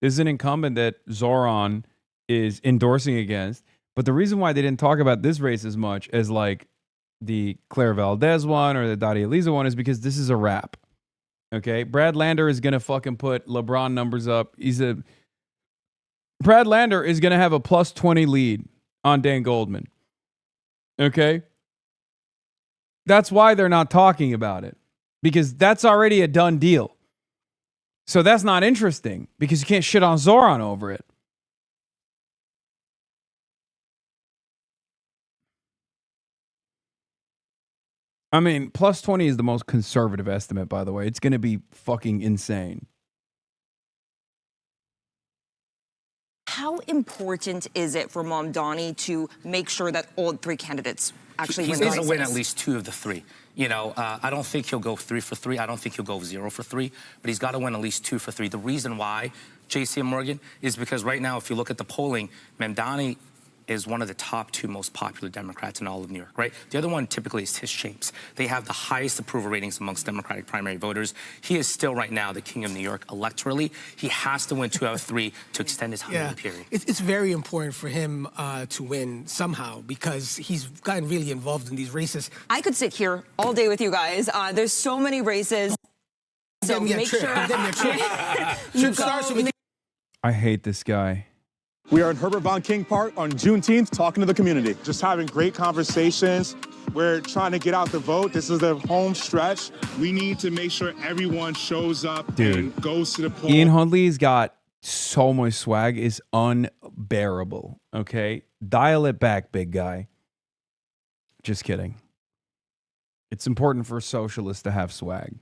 This is an incumbent that Zoran is endorsing against. But the reason why they didn't talk about this race as much as like the Claire Valdez one or the Dottie Eliza one is because this is a wrap. Okay? Brad Lander is going to fucking put LeBron numbers up. Brad Lander is going to have a plus 20 lead on Dan Goldman. Okay? That's why they're not talking about it. Because that's already a done deal. So that's not interesting because you can't shit on Zoran over it. I mean, plus 20 is the most conservative estimate, by the way. It's going to be fucking insane.
How important is it for Mamdani to make sure that all three candidates actually win?
He's going to win at least two of the three. You know, I don't think he'll go 3 for 3. I don't think he'll go 0 for 3. But he's got to win at least 2 for 3. The reason why, JC and Morgan, is because right now, if you look at the polling, Mamdani is one of the top 2 most popular Democrats in all of New York, right? The other one typically is his shapes. They have the highest approval ratings amongst Democratic primary voters. He is still right now the king of New York electorally. He has to win 2 out of 3 to extend his honeymoon period.
It's very important for him to win somehow because he's gotten really involved in these races.
I could sit here all day with you guys. There's so many races. So make sure you go.
I hate this guy.
We are at Herbert Von King Park on Juneteenth talking to the community. Just having great conversations. We're trying to get out the vote. This is the home stretch. We need to make sure everyone shows up and goes to the poll.
Ian Hundley's got so much swag. It's unbearable. Okay? Dial it back, big guy. Just kidding. It's important for socialists to have swag.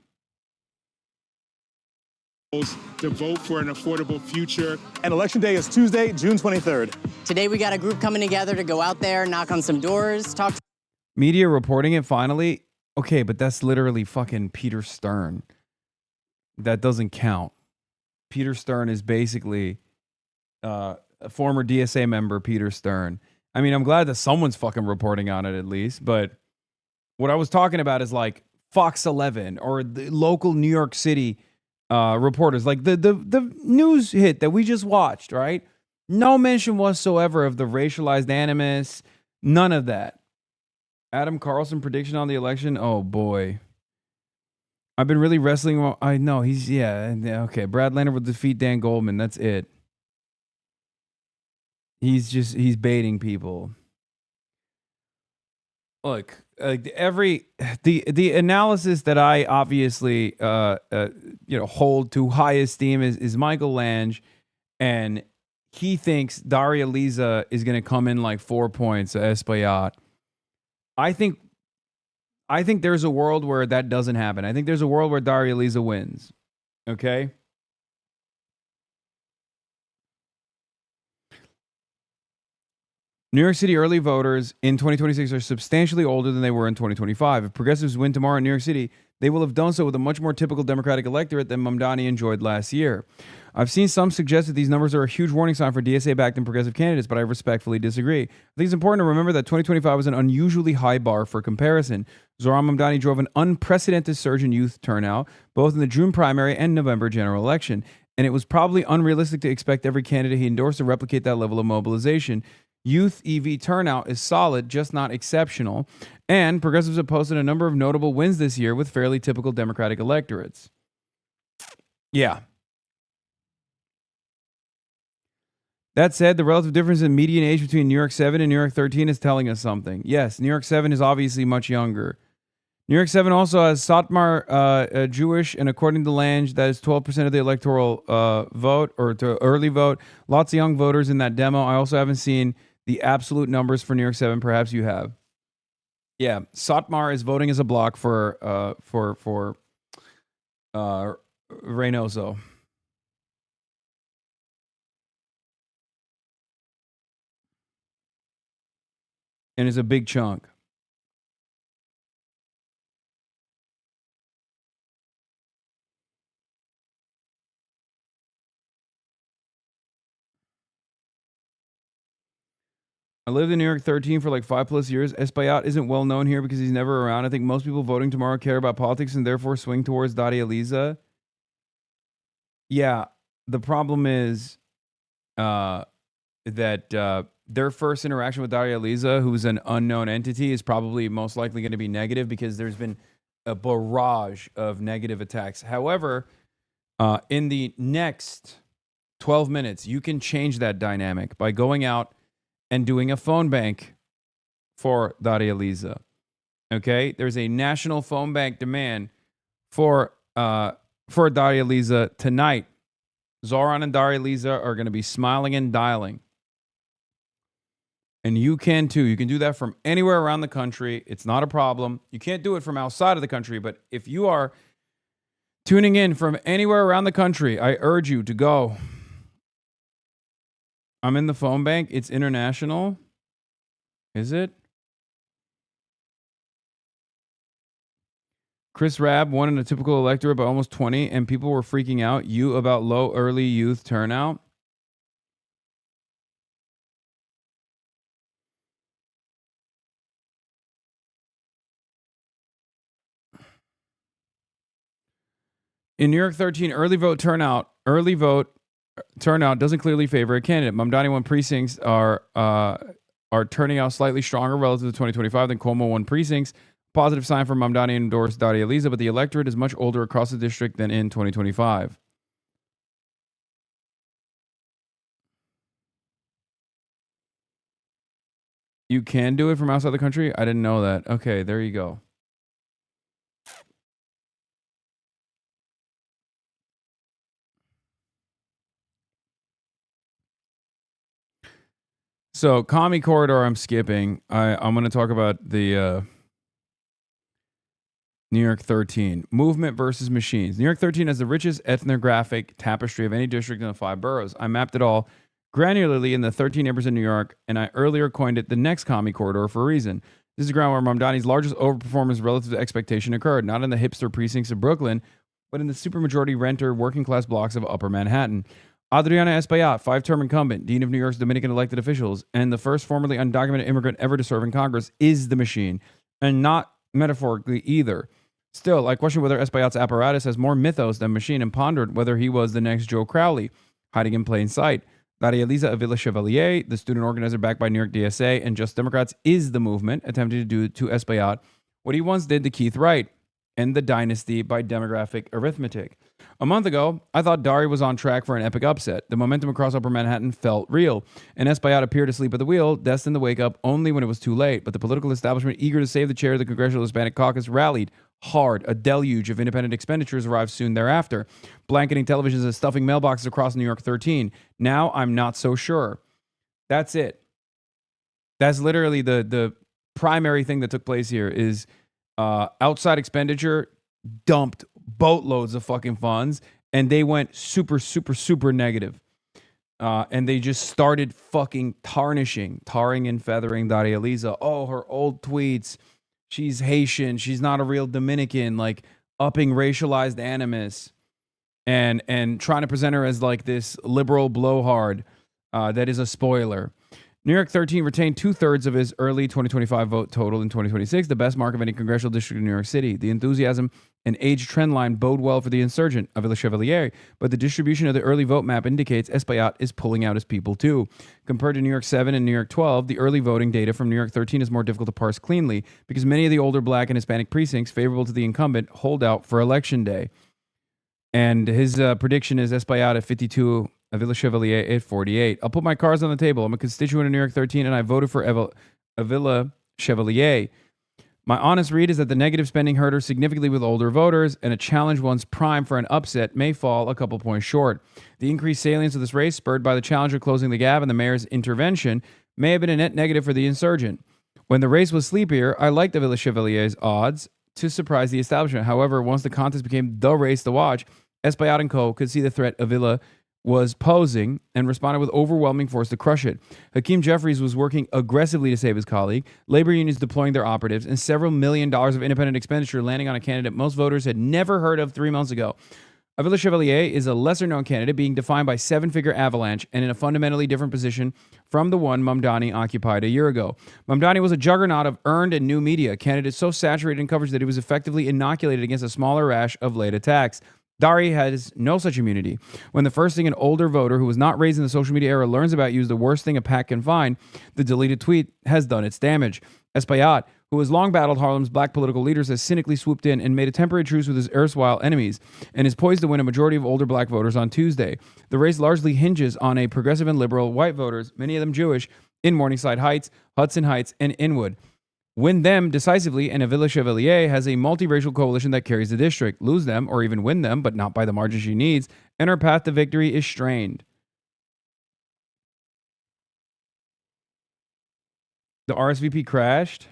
To vote for an affordable future. And Election Day is Tuesday, June 23rd.
Today we got a group coming together to go out there, knock on some doors, talk.
Media reporting it finally. Okay, but that's literally fucking Peter Stern. That doesn't count. Peter Stern is basically former DSA member Peter Stern. I mean, I'm glad that someone's fucking reporting on it at least, but what I was talking about is like Fox 11 or the local New York City reporters, like the news hit that we just watched, right? No mention whatsoever of the racialized animus, none of that. Adam Carlson prediction on the election, oh boy. I've been really wrestling. I know he's, yeah, okay. Brad Leonard will defeat Dan Goldman. That's it. He's baiting people. Look, the analysis that I obviously hold to high esteem is Michael Lange, and he thinks Daria Liza is going to come in like 4 points at Espaillat. I think there's a world where that doesn't happen. I think there's a world where Daria Liza wins. Okay? New York City early voters in 2026 are substantially older than they were in 2025. If progressives win tomorrow in New York City, they will have done so with a much more typical Democratic electorate than Mamdani enjoyed last year. I've seen some suggest that these numbers are a huge warning sign for DSA-backed and progressive candidates, but I respectfully disagree. I think it's important to remember that 2025 was an unusually high bar for comparison. Zohran Mamdani drove an unprecedented surge in youth turnout, both in the June primary and November general election, and it was probably unrealistic to expect every candidate he endorsed to replicate that level of mobilization. Youth EV turnout is solid, just not exceptional, and progressives have posted a number of notable wins this year with fairly typical Democratic electorates. Yeah. That said, the relative difference in median age between New York 7 and New York 13 is telling us something. Yes, New York 7 is obviously much younger. New York 7 also has Satmar Jewish, and according to Lange, that is 12% of the electoral vote, or to early vote. Lots of young voters in that demo. I also haven't seen the absolute numbers for New York 7. Perhaps you have. Yeah, Satmar is voting as a block for Reynoso. And is a big chunk. I lived in New York 13 for like 5+ years. Espaillat isn't well known here because he's never around. I think most people voting tomorrow care about politics and therefore swing towards Daria Liza. Yeah, the problem is that their first interaction with Daria Liza, who's an unknown entity, is probably most likely going to be negative because there's been a barrage of negative attacks. However, in the next 12 minutes, you can change that dynamic by going out and doing a phone bank for Daria Liza. Okay? There's a national phone bank demand for Daria Liza tonight. Zohran and Daria Liza are going to be smiling and dialing. And you can too. You can do that from anywhere around the country. It's not a problem. You can't do it from outside of the country, but if you are tuning in from anywhere around the country, I urge you to go. I'm in the phone bank. It's international. Is it? Chris Rabb won in a typical electorate by almost 20, and people were freaking out. You about low early youth turnout? In New York 13, early vote turnout doesn't clearly favor a candidate. Mamdani won precincts are turning out slightly stronger relative to 2025 than Cuomo won precincts. Positive sign for Mamdani endorsed Daria Liza, but the electorate is much older across the district than in 2025. You can do it from outside the country? I didn't know that. Okay, there you go. So, commie corridor, I'm skipping. I'm going to talk about the New York 13. Movement versus machines. New York 13 has the richest ethnographic tapestry of any district in the 5 boroughs. I mapped it all granularly in the 13 neighborhoods in New York, and I earlier coined it the next commie corridor for a reason. This is the ground where Mamdani's largest overperformance relative to expectation occurred, not in the hipster precincts of Brooklyn, but in the supermajority renter working class blocks of Upper Manhattan. Adriana Espaillat, 5-term incumbent, dean of New York's Dominican elected officials, and the first formerly undocumented immigrant ever to serve in Congress, is the machine, and not metaphorically either. Still, I question whether Espaillat's apparatus has more mythos than machine, and pondered whether he was the next Joe Crowley, hiding in plain sight. Daria Elisa Avila Chevalier, the student organizer backed by New York DSA and Just Democrats, is the movement attempting to do to Espaillat what he once did to Keith Wright, end the dynasty by demographic arithmetic. A month ago, I thought Dari was on track for an epic upset. The momentum across Upper Manhattan felt real, and Espaillat appeared asleep at the wheel, destined to wake up only when it was too late. But the political establishment, eager to save the chair of the Congressional Hispanic Caucus, rallied hard. A deluge of independent expenditures arrived soon thereafter, blanketing televisions and stuffing mailboxes across New York 13. Now I'm not so sure. That's it. That's literally the primary thing that took place here is outside expenditure dumped boatloads of fucking funds, and they went super, super, super negative. And they just started fucking tarring and feathering Daria Elisa. Oh, her old tweets. She's Haitian. She's not a real Dominican. Like upping racialized animus and trying to present her as like this liberal blowhard that is a spoiler. New York 13 retained 2/3 of his early 2025 vote total in 2026, the best mark of any congressional district in New York City. The enthusiasm and age trend line bode well for the insurgent, Avila Chevalier, but the distribution of the early vote map indicates Espaillat is pulling out his people too. Compared to New York 7 and New York 12, the early voting data from New York 13 is more difficult to parse cleanly because many of the older black and Hispanic precincts favorable to the incumbent hold out for Election Day. And his prediction is Espaillat at 52, Avila Chevalier at 48. I'll put my cards on the table. I'm a constituent of New York 13, and I voted for Avila Chevalier. My honest read is that the negative spending hurt her significantly with older voters, and a challenge once primed for an upset may fall a couple points short. The increased salience of this race, spurred by the challenger closing the gap and the mayor's intervention, may have been a net negative for the insurgent. When the race was sleepier, I liked Avila Chevalier's odds to surprise the establishment. However, once the contest became the race to watch, Espaillat and co. could see the threat Avila was posing and responded with overwhelming force to crush it. Hakeem Jeffries was working aggressively to save his colleague, labor unions deploying their operatives, and several $1 million of independent expenditure landing on a candidate most voters had never heard of 3 months ago. Avila Chevalier is a lesser-known candidate being defined by seven-figure avalanche and in a fundamentally different position from the one Mamdani occupied a year ago. Mamdani was a juggernaut of earned and new media, a candidate so saturated in coverage that he was effectively inoculated against a smaller rash of late attacks. Dari has no such immunity. When the first thing an older voter who was not raised in the social media era learns about you is the worst thing a pack can find, the deleted tweet has done its damage. Espaillat, who has long battled Harlem's black political leaders, has cynically swooped in and made a temporary truce with his erstwhile enemies and is poised to win a majority of older black voters on Tuesday. The race largely hinges on a progressive and liberal white voters, many of them Jewish, in Morningside Heights, Hudson Heights, and Inwood. Win them decisively, and Avila Chevalier has a multiracial coalition that carries the district. Lose them, or even win them, but not by the margin she needs, and her path to victory is strained. The RSVP crashed.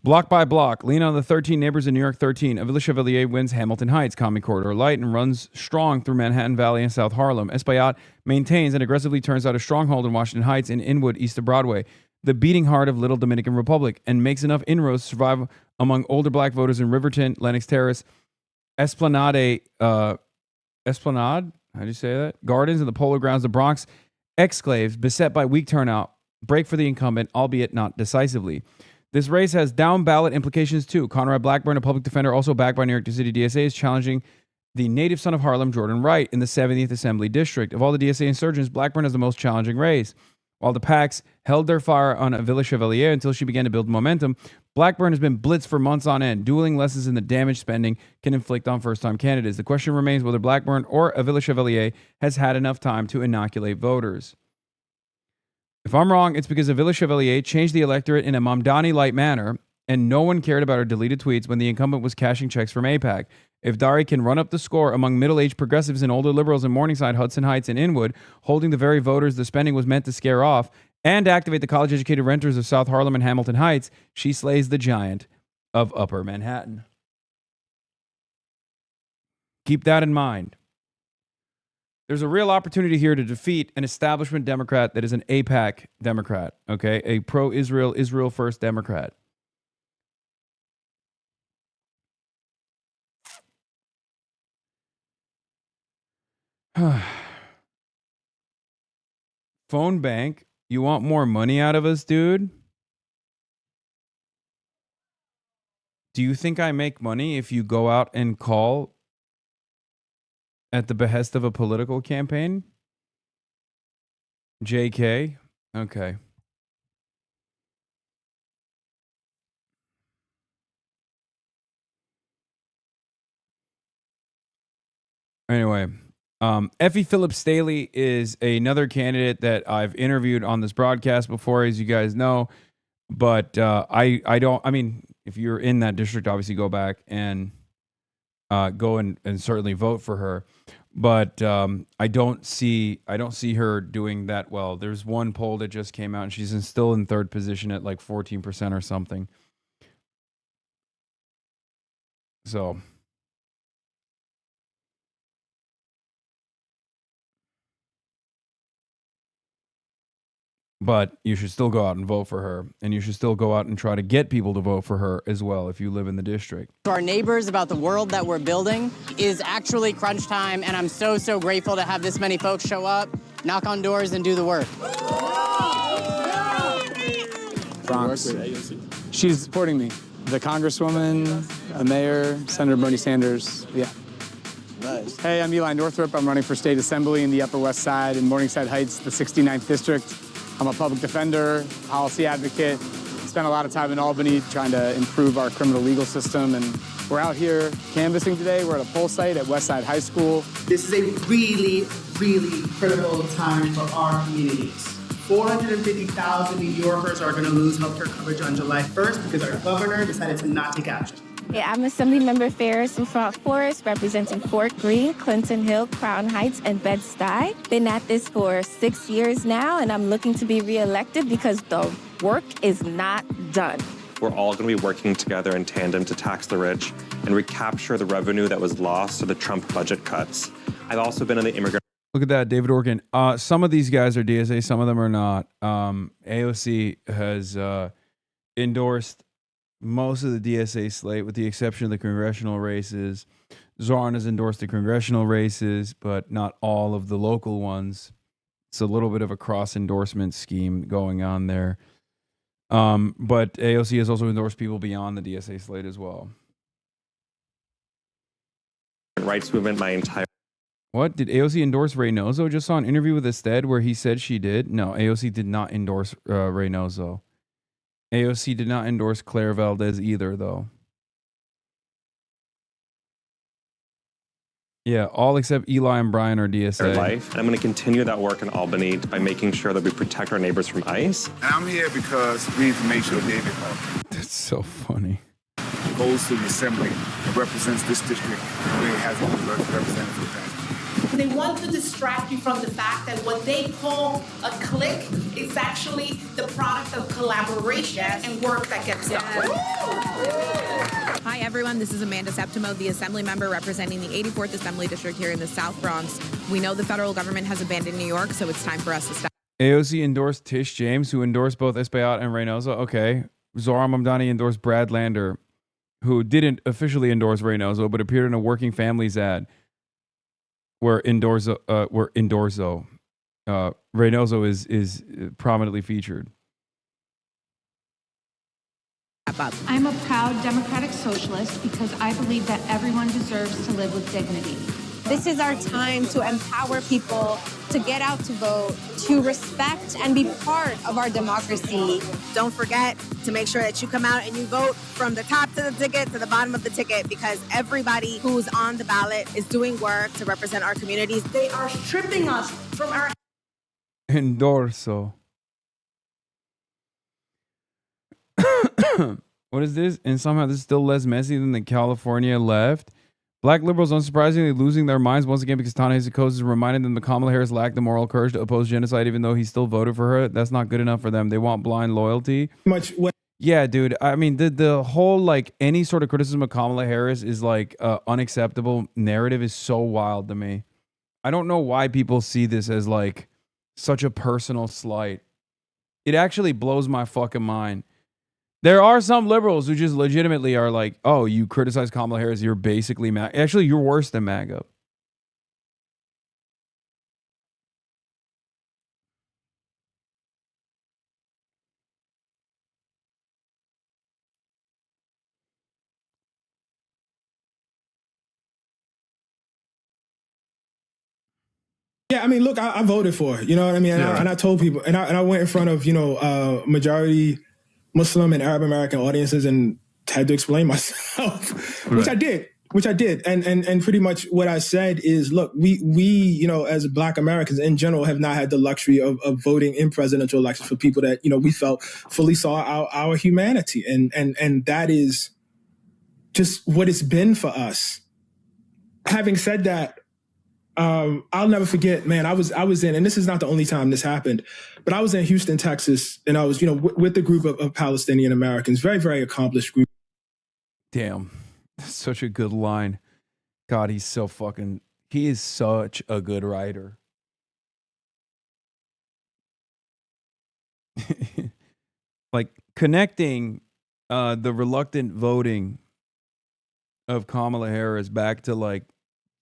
Block by block, lean on the 13 neighbors in New York 13. Avila Chevalier wins Hamilton Heights, Common Corridor Light, and runs strong through Manhattan Valley and South Harlem. Espaillat maintains and aggressively turns out a stronghold in Washington Heights and Inwood, east of Broadway, the beating heart of Little Dominican Republic, and makes enough inroads to survive among older black voters in Riverton, Lenox Terrace, Esplanade, how do you say that? Gardens and the Polo Grounds, the Bronx exclaves, beset by weak turnout, break for the incumbent, albeit not decisively. This race has down-ballot implications, too. Conrad Blackburn, a public defender also backed by New York City DSA, is challenging the native son of Harlem, Jordan Wright, in the 70th Assembly District. Of all the DSA insurgents, Blackburn has the most challenging race. While the PACs held their fire on Avila Chevalier until she began to build momentum, Blackburn has been blitzed for months on end. Dueling lessons in the damage spending can inflict on first-time candidates. The question remains whether Blackburn or Avila Chevalier has had enough time to inoculate voters. If I'm wrong, it's because Avila Chevalier changed the electorate in a Mamdani-like manner, and no one cared about her deleted tweets when the incumbent was cashing checks from AIPAC. If Dari can run up the score among middle-aged progressives and older liberals in Morningside, Hudson Heights, and Inwood, holding the very voters the spending was meant to scare off, and activate the college-educated renters of South Harlem and Hamilton Heights, she slays the giant of Upper Manhattan. Keep that in mind. There's a real opportunity here to defeat an establishment Democrat that is an AIPAC Democrat, okay? A pro-Israel, Israel first Democrat. Phone bank, you want more money out of us, dude? Do you think I make money if you go out and call at the behest of a political campaign? JK? Okay. Anyway, Effie Phillips Staley is another candidate that I've interviewed on this broadcast before, as you guys know. But I don't. I mean, if you're in that district, obviously go back and go and certainly vote for her. But I don't see her doing that well. There's one poll that just came out, and she's still in third position at like 14% or something. So. But you should still go out and vote for her. And you should still go out and try to get people to vote for her as well if you live in the district.
To our neighbors about the world that we're building is actually crunch time. And I'm so, so grateful to have this many folks show up, knock on doors, and do the work.
Bronx. She's supporting me. The Congresswoman, the Mayor, Senator Bernie Sanders. Yeah. Nice. Hey, I'm Eli Northrup. I'm running for state assembly in the Upper West Side in Morningside Heights, the 69th district. I'm a public defender, policy advocate. Spent a lot of time in Albany trying to improve our criminal legal system, and we're out here canvassing today. We're at a poll site at Westside High School.
This is a really, really critical time for our communities. 450,000 New Yorkers are going to lose healthcare coverage on July 1st because our governor decided to not take action.
Hey, I'm Assemblymember Ferris from Front Forest, representing Fort Greene, Clinton Hill, Crown Heights, and Bed-Stuy. Been at this for 6 years now, and I'm looking to be reelected because the work is not done.
We're all going to be working together in tandem to tax the rich and recapture the revenue that was lost to the Trump budget cuts. I've also been in the immigrant...
Look at that, David Orkin. Some of these guys are DSA, some of them are not. AOC has endorsed most of the DSA slate, with the exception of the congressional races. Zoran has endorsed the congressional races, but not all of the local ones. It's a little bit of a cross-endorsement scheme going on there. But AOC has also endorsed people beyond the DSA slate as well.
Rights movement my entire...
What? Did AOC endorse Reynoso? Just saw an interview with Ested where he said she did. No, AOC did not endorse Reynoso. AOC did not endorse Claire Valdez either, though. Yeah, all except Eli and Brian are DSA.
Life. And I'm going to continue that work in Albany by making sure that we protect our neighbors from ICE.
And I'm here because we need to make sure David
That's so funny.
goes to the assembly and represents this district where it hasn't been represented for the past.
They want to distract you from the fact that what they call a clique is actually the product of collaboration and work that gets done.
Hi, everyone. This is Amanda Septimo, the Assembly member representing the 84th Assembly District here in the South Bronx. We know the federal government has abandoned New York, so it's time for us to stop.
AOC endorsed Tish James, who endorsed both Espaillat and Reynoso. Okay. Zohran Mamdani endorsed Brad Lander, who didn't officially endorse Reynoso, but appeared in a Working Families ad where Reynoso is prominently featured.
I'm a proud democratic socialist because I believe that everyone deserves to live with dignity.
This is our time to empower people to get out to vote, to respect and be part of our democracy.
Don't forget to make sure that you come out and you vote from the top to the ticket to the bottom of the ticket, because everybody who's on the ballot is doing work to represent our communities.
They are stripping us from our...
Endorso. What is this? And somehow this is still less messy than the California left. Black liberals, unsurprisingly, losing their minds once again because Ta-Nehisi Coates reminded them that Kamala Harris lacked the moral courage to oppose genocide, even though he still voted for her. That's not good enough for them. They want blind loyalty. Yeah, dude. I mean, the whole, like, any sort of criticism of Kamala Harris is, like, unacceptable narrative is so wild to me. I don't know why people see this as like such a personal slight. It actually blows my fucking mind. There are some liberals who just legitimately are like, oh, you criticize Kamala Harris, you're basically MAGA. Actually, you're worse than MAGA.
Yeah, I mean, look, I voted for it. You know what I mean? And I told people, and I went in front of, majority Muslim and Arab American audiences and had to explain myself, which I did. And pretty much what I said is, look, we as Black Americans in general have not had the luxury of voting in presidential elections for people that, we felt fully saw our humanity. And that is just what it's been for us. Having said that, I'll never forget, man, I was in, and this is not the only time this happened, but I was in Houston, Texas, and I was, with a group of Palestinian Americans, very, very accomplished group.
Damn. That's such a good line. God, he is such a good writer. Like connecting the reluctant voting of Kamala Harris back to like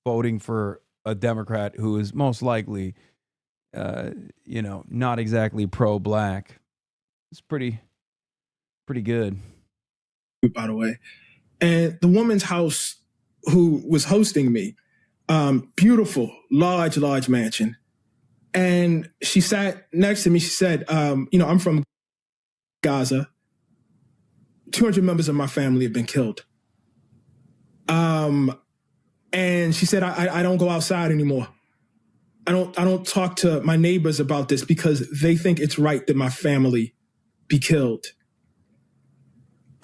voting for a Democrat who is most likely, not exactly pro-black. It's pretty good.
By the way. And the woman's house who was hosting me, beautiful, large mansion. And she sat next to me. She said, I'm from Gaza. 200 members of my family have been killed. And she said, I don't go outside anymore. I don't talk to my neighbors about this because they think it's right that my family be killed.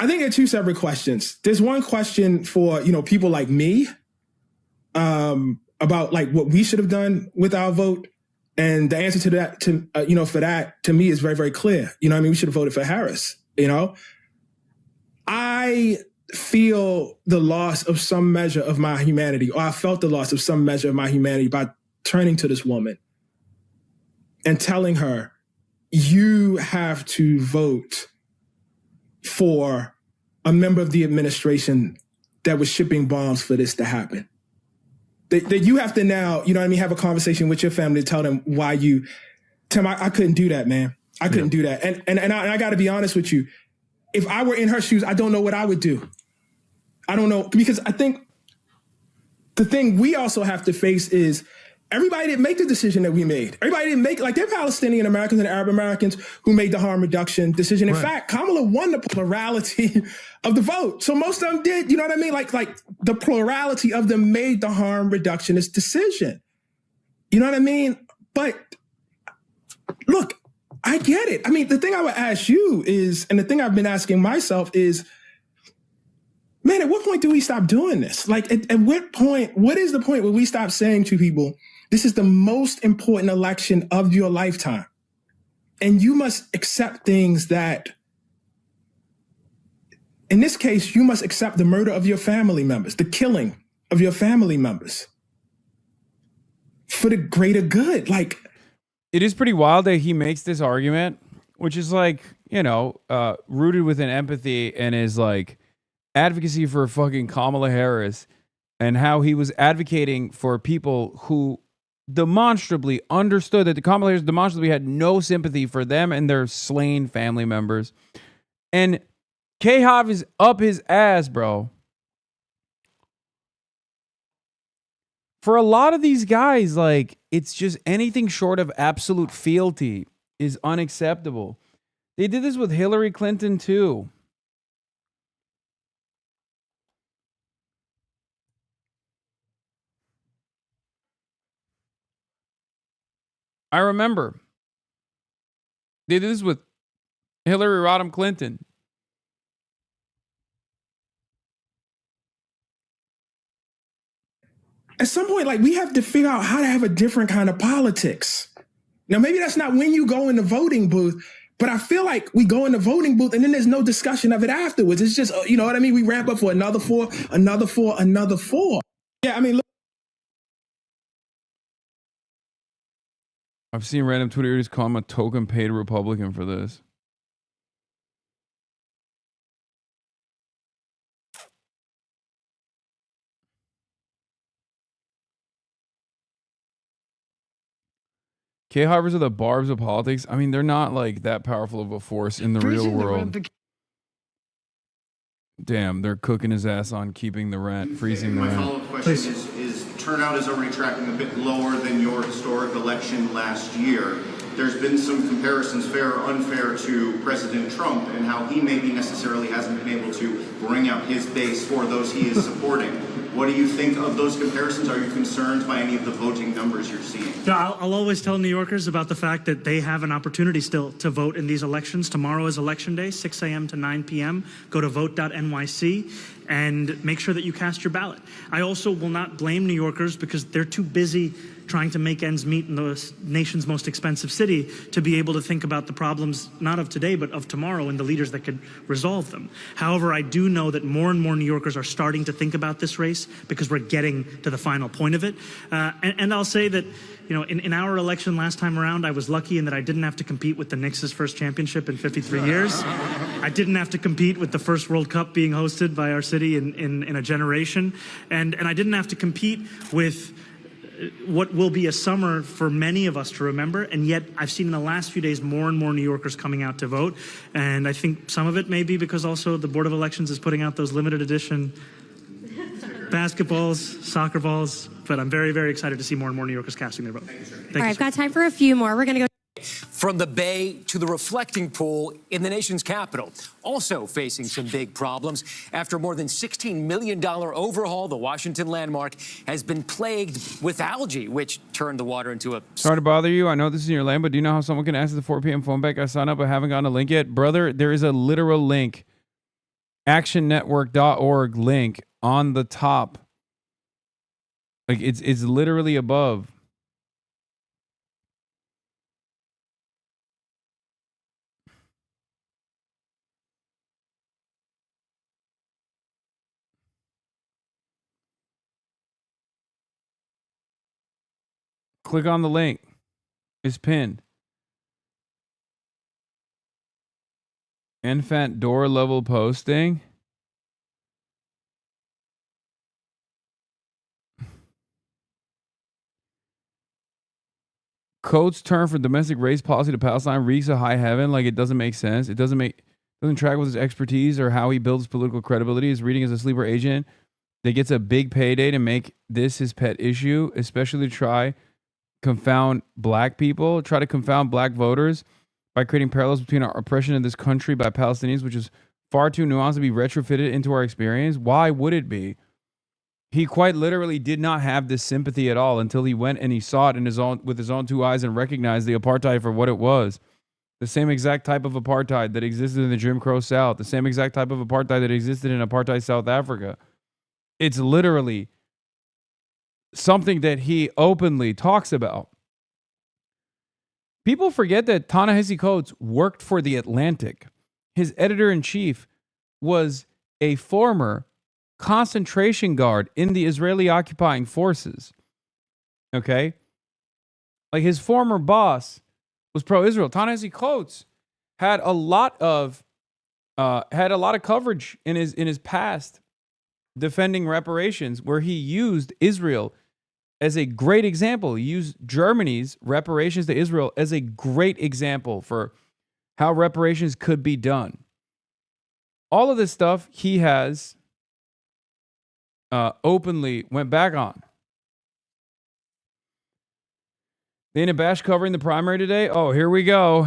I think there are two separate questions. There's one question for, people like me, about like what we should have done with our vote. And the answer to that, for that, to me is very, very clear. We should have voted for Harris, I feel the loss of some measure of my humanity, or I felt the loss of some measure of my humanity by turning to this woman and telling her, you have to vote for a member of the administration that was shipping bombs for this to happen. That you have to now, have a conversation with your family to tell them why Tim, I couldn't do that, man. I couldn't do that. And I got to be honest with you. If I were in her shoes, I don't know what I would do. I don't know, because I think the thing we also have to face is everybody didn't make the decision that we made. Everybody didn't make, like, there are Palestinian Americans and Arab Americans who made the harm reduction decision. In fact, Kamala won the plurality of the vote. So most of them did, you know what I mean? Like the plurality of them made the harm reductionist decision. You know what I mean? But look, I get it. I mean, the thing I would ask you is, and the thing I've been asking myself is, man, at what point do we stop doing this? Like, at what point, what is the point where we stop saying to people, this is the most important election of your lifetime, and you must accept things that, in this case, you must accept the murder of your family members, the killing of your family members for the greater good. Like,
it is pretty wild that he makes this argument, which is like, rooted within empathy and is like advocacy for fucking Kamala Harris, and how he was advocating for people who demonstrably understood that the Kamala Harris demonstrably had no sympathy for them and their slain family members. And K-Hov is up his ass, bro. For a lot of these guys, like, it's just anything short of absolute fealty is unacceptable. They did this with Hillary Clinton too. I remember they did this with Hillary Rodham Clinton.
At some point, like, we have to figure out how to have a different kind of politics. Now, maybe that's not when you go in the voting booth, but I feel like we go in the voting booth and then there's no discussion of it afterwards. It's just, you know what I mean? We ramp up for another four, another four, another four. Yeah, I mean, look.
I've seen random Twitters call him a token paid Republican for this. K-Harvers are the barbs of politics. I mean, they're not like that powerful of a force in the real world. Damn, they're cooking his ass on keeping the rent, freezing the
My
rent.
follow-up question is turnout is already tracking a bit lower than your historic election last year. There's been some comparisons, fair or unfair, to President Trump and how he maybe necessarily hasn't been able to bring out his base for those he is supporting. What do you think of those comparisons? Are you concerned by any of the voting numbers you're seeing?
Yeah, I'll always tell New Yorkers about the fact that they have an opportunity still to vote in these elections. Tomorrow is Election Day, 6 a.m. to 9 p.m. Go to vote.nyc and make sure that you cast your ballot. I also will not blame New Yorkers because they're too busy trying to make ends meet in the nation's most expensive city to be able to think about the problems, not of today, but of tomorrow and the leaders that could resolve them. However, I do know that more and more New Yorkers are starting to think about this race because we're getting to the final point of it. And I'll say that, you know, in our election last time around, I was lucky in that I didn't have to compete with the Knicks' first championship in 53 years. I didn't have to compete with the first World Cup being hosted by our city in a generation. And I didn't have to compete with what will be a summer for many of us to remember, and yet I've seen in the last few days more and more New Yorkers coming out to vote, and I think some of it may be because also the Board of Elections is putting out those limited edition basketballs, soccer balls, but I'm very, very excited to see more and more New Yorkers casting their vote. Thank you,
I've
sir.
got time for a few more. We're going to go.
From the Bay to the reflecting pool in the nation's capital, also facing some big problems. After more than $16 million overhaul, the Washington landmark has been plagued with algae, which turned the water into a...
Sorry to bother you. I know this is in your lane, but do you know how someone can access the 4 p.m. phone bank? I signed up. I haven't gotten a link yet. Brother, there is a literal link. actionnetwork.org link on the top. Like it's literally above. Click on the link. It's pinned. Infant door level posting. Code's turn for domestic race policy to Palestine reeks of high heaven. Like it doesn't make sense. It doesn't track with his expertise or how he builds political credibility. He's reading as a sleeper agent that gets a big payday to make this his pet issue, especially to try confound black people, try to confound black voters by creating parallels between our oppression in this country by Palestinians, which is far too nuanced to be retrofitted into our experience. Why would it be? He quite literally did not have this sympathy at all until he went and he saw it with his own two eyes and recognized the apartheid for what it was. The same exact type of apartheid that existed in the Jim Crow South, the same exact type of apartheid that existed in apartheid South Africa. It's literally something that he openly talks about. People forget that Ta-Nehisi Coates worked for The Atlantic. His editor-in-chief was a former concentration guard in the Israeli occupying forces. Okay? Like his former boss was pro-Israel. Ta-Nehisi Coates had a lot of coverage in his past defending reparations, where he used Israel as a great example. He used Germany's reparations to Israel as a great example for how reparations could be done. All of this stuff he has openly went back on. Dana Bash covering the primary today. Oh, here we go.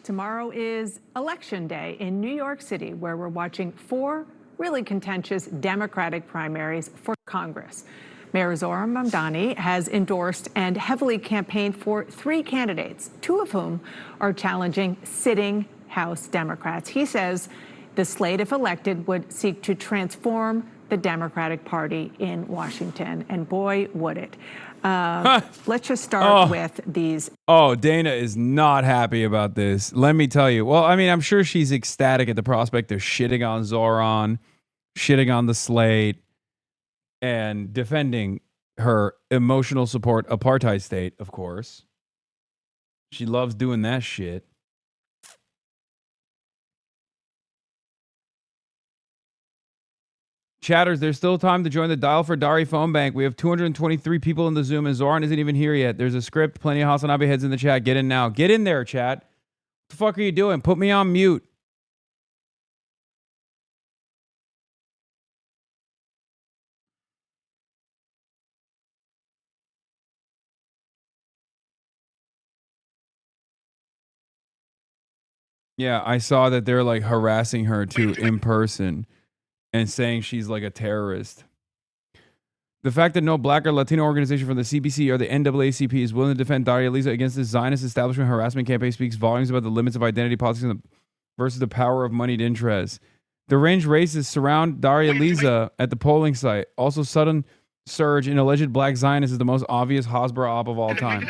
Tomorrow is Election Day in New York City, where we're watching 4 really contentious Democratic primaries for Congress. Mayor Zohran Mamdani has endorsed and heavily campaigned for 3 candidates, 2 of whom are challenging sitting House Democrats. He says the slate, if elected, would seek to transform the Democratic Party in Washington. And boy, would it. Let's just start with these.
Oh, Dana is not happy about this. Let me tell you. Well, I mean, I'm sure she's ecstatic at the prospect of shitting on Zohran, shitting on the slate, and defending her emotional support apartheid state, of course. She loves doing that shit. Chatters, there's still time to join the Dial for Dari phone bank. We have 223 people in the Zoom, and Zoran isn't even here yet. There's a script. Plenty of HasanAbi heads in the chat. Get in now. Get in there, chat. What the fuck are you doing? Put me on mute. Yeah, I saw that they're like harassing her too in person and saying she's like a terrorist. The fact that no black or Latino organization from the CBC or the NAACP is willing to defend Daria Lisa against this Zionist establishment harassment campaign speaks volumes about the limits of identity politics versus the power of moneyed interests. Deranged racists surround Daria Lisa at the polling site. Also, sudden surge in alleged black Zionists is the most obvious Hasbara op of all time.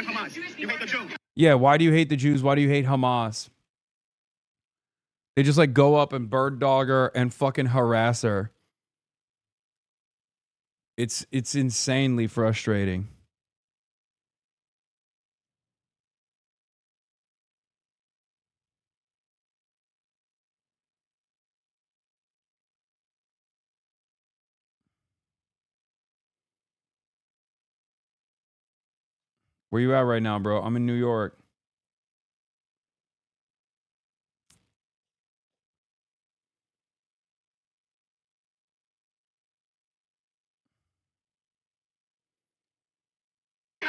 Yeah, why do you hate the Jews? Why do you hate Hamas? They just like go up and bird dog her and fucking harass her. It's insanely frustrating. Where you at right now, bro? I'm in New York.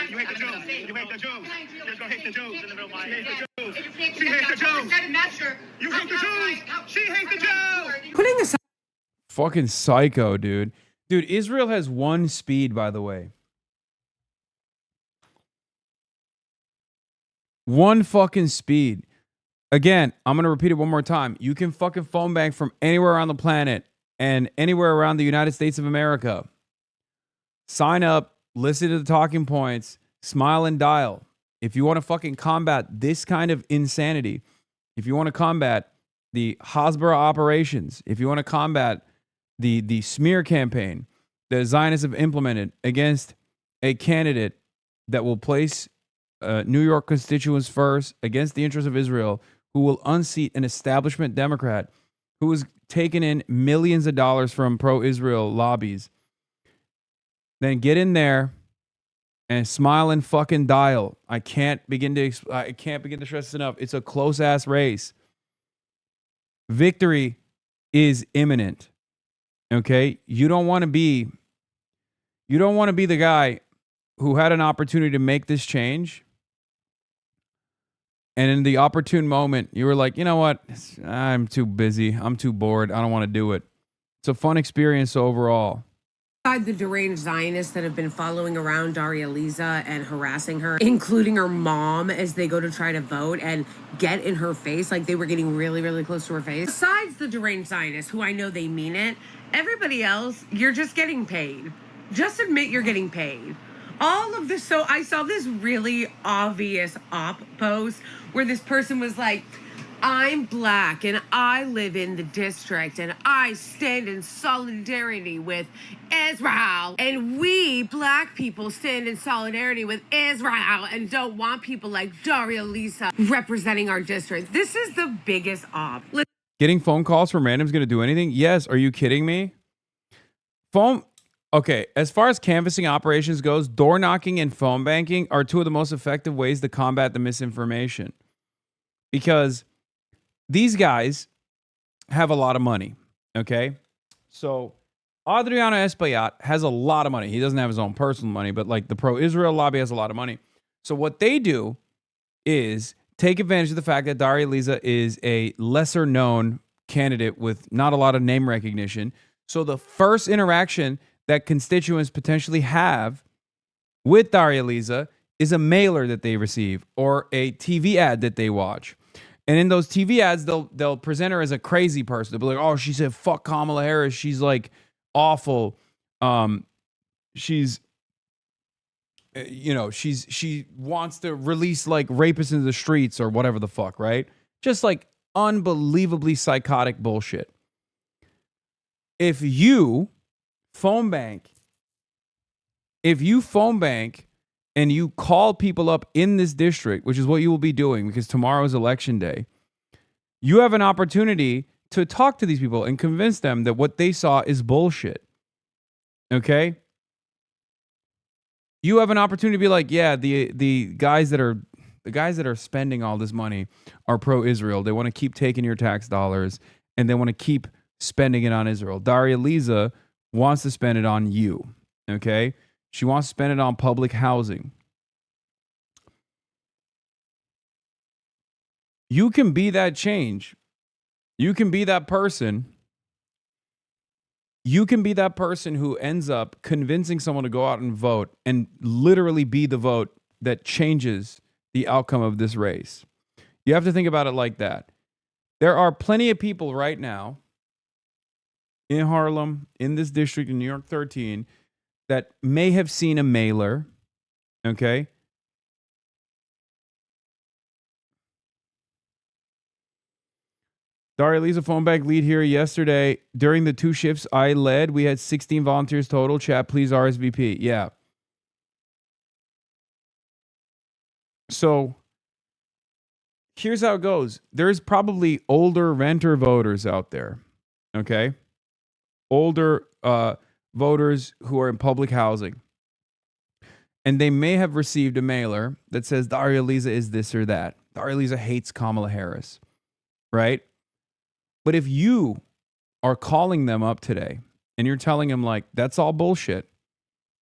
You hate the Jews. You hate the Jews. You're gonna hate the Jews. She hates the Jews. She hates the Jews. You hate the Jews. She hates the Jews.
Putting aside.
Fucking psycho, dude. Dude, Israel has one speed, by the way. One fucking speed. Again, I'm going to repeat it one more time. You can fucking phone bank from anywhere around the planet and anywhere around the United States of America. Sign up, listen to the talking points, smile and dial. If you want to fucking combat this kind of insanity, if you want to combat the Hasbara operations, if you want to combat the smear campaign that Zionists have implemented against a candidate that will place New York constituents first against the interests of Israel, who will unseat an establishment Democrat who has taken in millions of dollars from pro-Israel lobbies, then get in there and smile and fucking dial. I can't begin to stress this enough. It's a close ass race. Victory is imminent. Okay? You don't want to be the guy who had an opportunity to make this change, and in the opportune moment, you were like, you know what? I'm too busy. I'm too bored. I don't want to do it. It's a fun experience overall.
The deranged Zionists that have been following around Daria Lisa and harassing her, including her mom, as they go to try to vote and get in her face, like they were getting really, really close to her face. Besides the deranged Zionists, who I know they mean it, everybody else, you're just getting paid. Just admit you're getting paid. All of this, so I saw this really obvious op post where this person was like, I'm black and I live in the district and I stand in solidarity with Israel. And we black people stand in solidarity with Israel and don't want people like Daria Lisa representing our district. This is the biggest op.
Getting phone calls from randoms going to do anything? Yes. Are you kidding me? Okay, as far as canvassing operations goes, door knocking and phone banking are two of the most effective ways to combat the misinformation. Because these guys have a lot of money, okay? So Adriano Espaillat has a lot of money. He doesn't have his own personal money, but like the pro-Israel lobby has a lot of money. So what they do is take advantage of the fact that Daria Lisa is a lesser known candidate with not a lot of name recognition. So the first interaction that constituents potentially have with Daria Lisa is a mailer that they receive or a TV ad that they watch. And in those TV ads, they'll present her as a crazy person. They'll be like, oh, she said, fuck Kamala Harris. She's like awful. She's, she wants to release like rapists into the streets or whatever the fuck, right? Just like unbelievably psychotic bullshit. If you phone bank and you call people up in this district, which is what you will be doing because tomorrow is election day, you have an opportunity to talk to these people and convince them that what they saw is bullshit. Okay? You have an opportunity to be like, yeah, the guys that are spending all this money are pro-Israel. They want to keep taking your tax dollars and they want to keep spending it on Israel. Daria Liza wants to spend it on you. Okay? She wants to spend it on public housing. You can be that change. You can be that person. You can be that person who ends up convincing someone to go out and vote and literally be the vote that changes the outcome of this race. You have to think about it like that. There are plenty of people right now in Harlem, in this district in New York 13, that may have seen a mailer, okay? Daria Lisa phone bank lead here yesterday. During the 2 shifts I led, we had 16 volunteers total. Chat, please RSVP. Yeah. So here's how it goes. There's probably older renter voters out there, okay? Older voters who are in public housing. And they may have received a mailer that says Daria Lisa is this or that. Daria Lisa hates Kamala Harris, right? But if you are calling them up today and you're telling them like, that's all bullshit.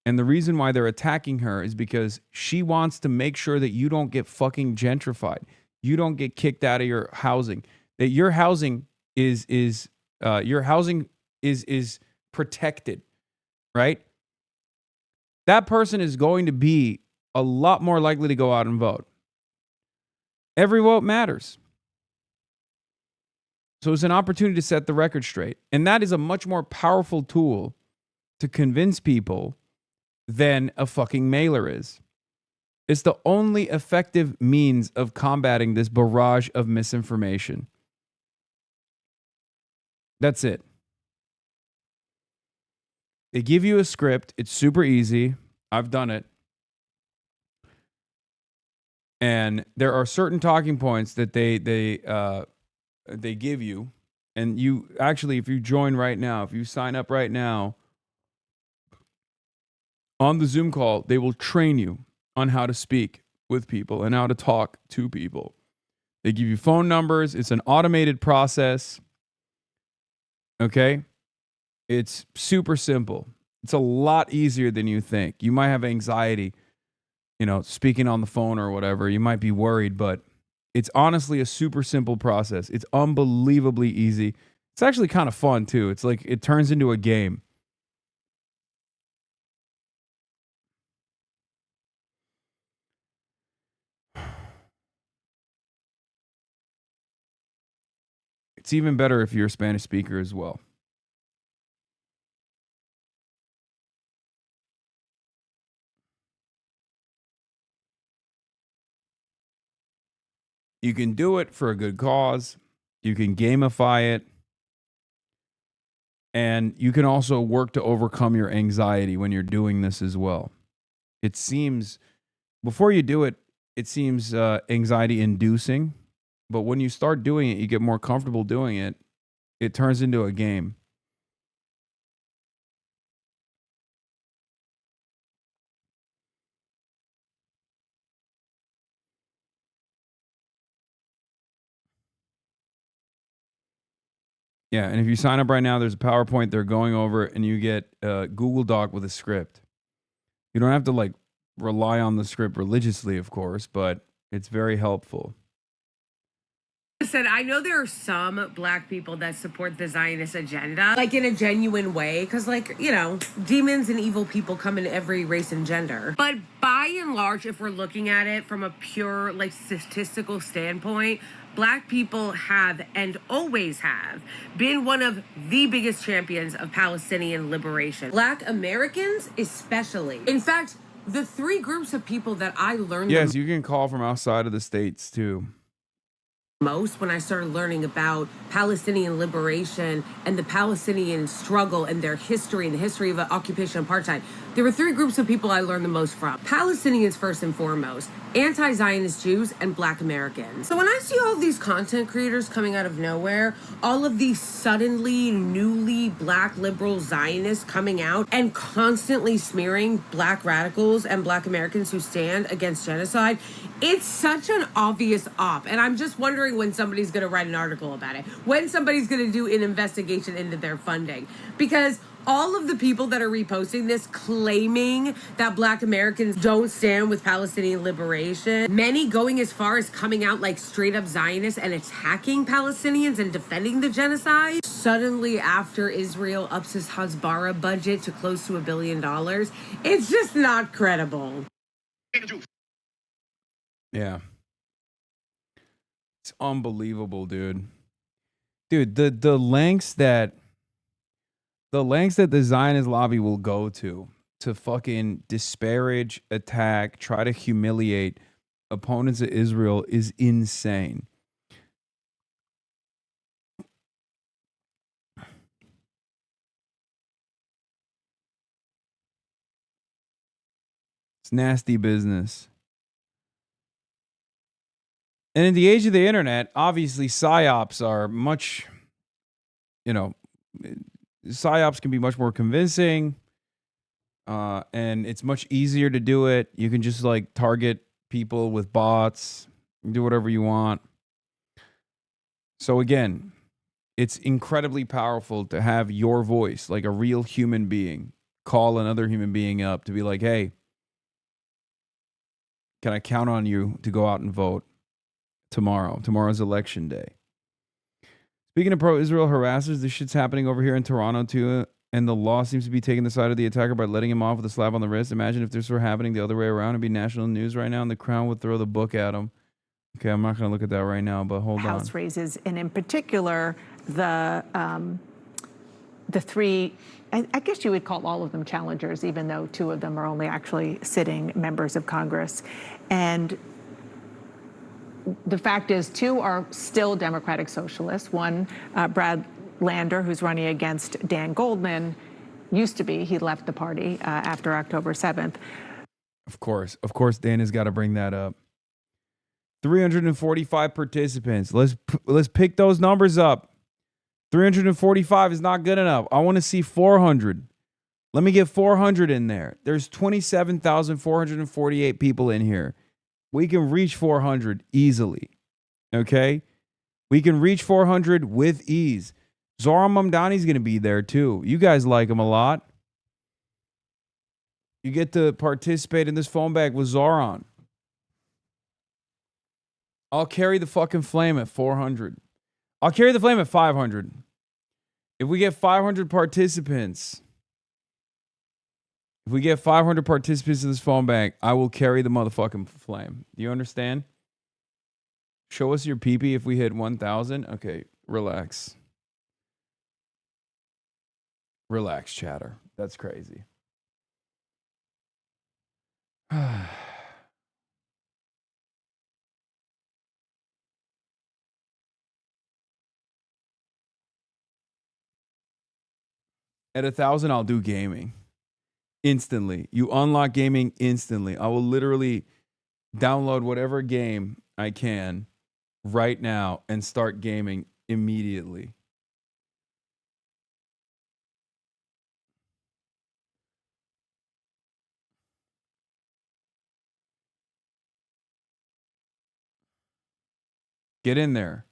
And the reason why they're attacking her is because she wants to make sure that you don't get fucking gentrified. You don't get kicked out of your housing. That your housing is protected, right? That person is going to be a lot more likely to go out and vote. Every vote matters. So it's an opportunity to set the record straight. And that is a much more powerful tool to convince people than a fucking mailer is. It's the only effective means of combating this barrage of misinformation. That's it. They give you a script. It's super easy. I've done it. And there are certain talking points that they give you. And you actually, if you join right now, if you sign up right now on the Zoom call, they will train you on how to speak with people and how to talk to people. They give you phone numbers. It's an automated process. Okay? It's super simple. It's a lot easier than you think. You might have anxiety, speaking on the phone or whatever. You might be worried, but it's honestly a super simple process. It's unbelievably easy. It's actually kind of fun too. It's like it turns into a game. It's even better if you're a Spanish speaker as well. You can do it for a good cause. You can gamify it. And you can also work to overcome your anxiety when you're doing this as well. It seems, before you do it, it seems anxiety inducing. But when you start doing it, you get more comfortable doing it. It turns into a game. Yeah, and if you sign up right now, there's a PowerPoint they're going over, and you get a Google Doc with a script. You don't have to rely on the script religiously, of course, but it's very helpful.
Said, I know there are some black people that support the Zionist agenda, in a genuine way, because, demons and evil people come in every race and gender. But by and large, if we're looking at it from a pure, statistical standpoint, black people have and always have been one of the biggest champions of Palestinian liberation. Black Americans, especially. In fact, the 3 groups of people that I learned.
Yes, you can call from outside of the states, too.
most when I started learning about Palestinian liberation and the Palestinian struggle and their history and the history of occupation and apartheid. There were three groups of people I learned the most from. Palestinians first and foremost, anti-Zionist Jews, and Black Americans. So when I see all these content creators coming out of nowhere, all of these suddenly newly Black liberal Zionists coming out and constantly smearing Black radicals and Black Americans who stand against genocide, it's such an obvious op. And I'm just wondering when somebody's going to write an article about it, when somebody's going to do an investigation into their funding. Because all of the people that are reposting this claiming that Black Americans don't stand with Palestinian liberation, many going as far as coming out like straight up Zionists and attacking Palestinians and defending the genocide. Suddenly, after Israel ups its Hasbara budget to close to $1 billion, it's just not credible.
Yeah. It's unbelievable, dude. Dude, the lengths that the Zionist lobby will go to fucking disparage, attack, try to humiliate opponents of Israel is insane. It's nasty business. And in the age of the internet, obviously psyops are much, psyops can be much more convincing, and it's much easier to do it. You can just like target people with bots, do whatever you want. So again, it's incredibly powerful to have your voice, like a real human being, call another human being up to be like, hey, can I count on you to go out and vote tomorrow? Tomorrow's election day. Speaking of pro-Israel harassers, this shit's happening over here in Toronto too, and the law seems to be taking the side of the attacker by letting him off with a slap on the wrist. Imagine if this were happening the other way around. It'd be national news right now, and the Crown would throw the book at him. Okay, I'm not going to look at that right now, but hold on.
House races, and in particular, the three, I guess you would call all of them challengers, even though two of them are only actually sitting members of Congress. And the fact is, two are still Democratic socialists. One, Brad Lander, who's running against Dan Goldman, used to be. He left the party after October 7th.
Of course, Dan has got to bring that up. 345 participants. Let's pick those numbers up. 345 is not good enough. I want to see 400. Let me get 400 in there. There's 27,448 people in here. We can reach 400 easily, okay? We can reach 400 with ease. Zohran Mamdani's going to be there too. You guys like him a lot. You get to participate in this phone bag with Zohran. I'll carry the fucking flame at 400. I'll carry the flame at 500. If we get 500 participants... If we get 500 participants in this phone bank, I will carry the motherfucking flame. Do you understand? Show us your pee-pee if we hit 1,000. Okay, relax. Relax, chatter. That's crazy. At 1,000, I'll do gaming. Instantly. You unlock gaming instantly. I will literally download whatever game I can right now and start gaming immediately. Get in there.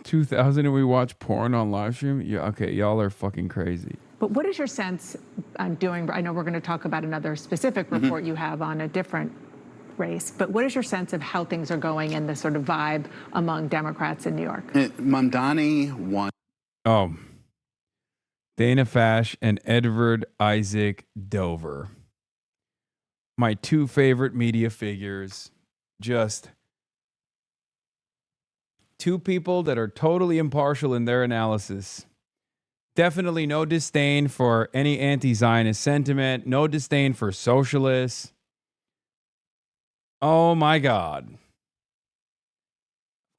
$2,000 and we watch porn on live stream? Yeah, okay, y'all are fucking crazy.
But what is your sense on doing, I know we're going to talk about another specific report you have on a different race, but what is your sense of how things are going and the sort of vibe among Democrats in New York?
Mamdani won.
Oh, Dana Fash and Edward Isaac Dover. My two favorite media figures. Just two people that are totally impartial in their analysis. Definitely no disdain for any anti-Zionist sentiment. No disdain for socialists. Oh my God. Of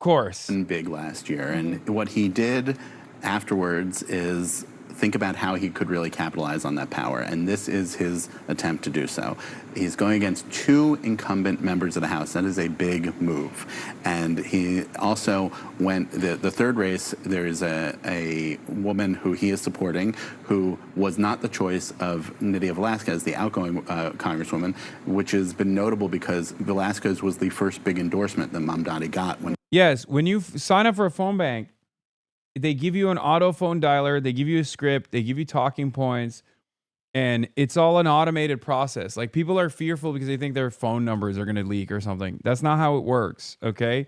course.
Big last year. And what he did afterwards is think about how he could really capitalize on that power. And this is his attempt to do so. He's going against two incumbent members of the House. That is a big move. And he also went, the third race, there's a woman who he is supporting who was not the choice of Nydia Velázquez, the outgoing congresswoman, which has been notable because Velázquez was the first big endorsement that Mamdani got.
Yes, when you sign up for a phone bank, they give you an auto phone dialer, they give you a script, they give you talking points, and it's all an automated process. Like, people are fearful because they think their phone numbers are going to leak or something. That's not how it works, okay?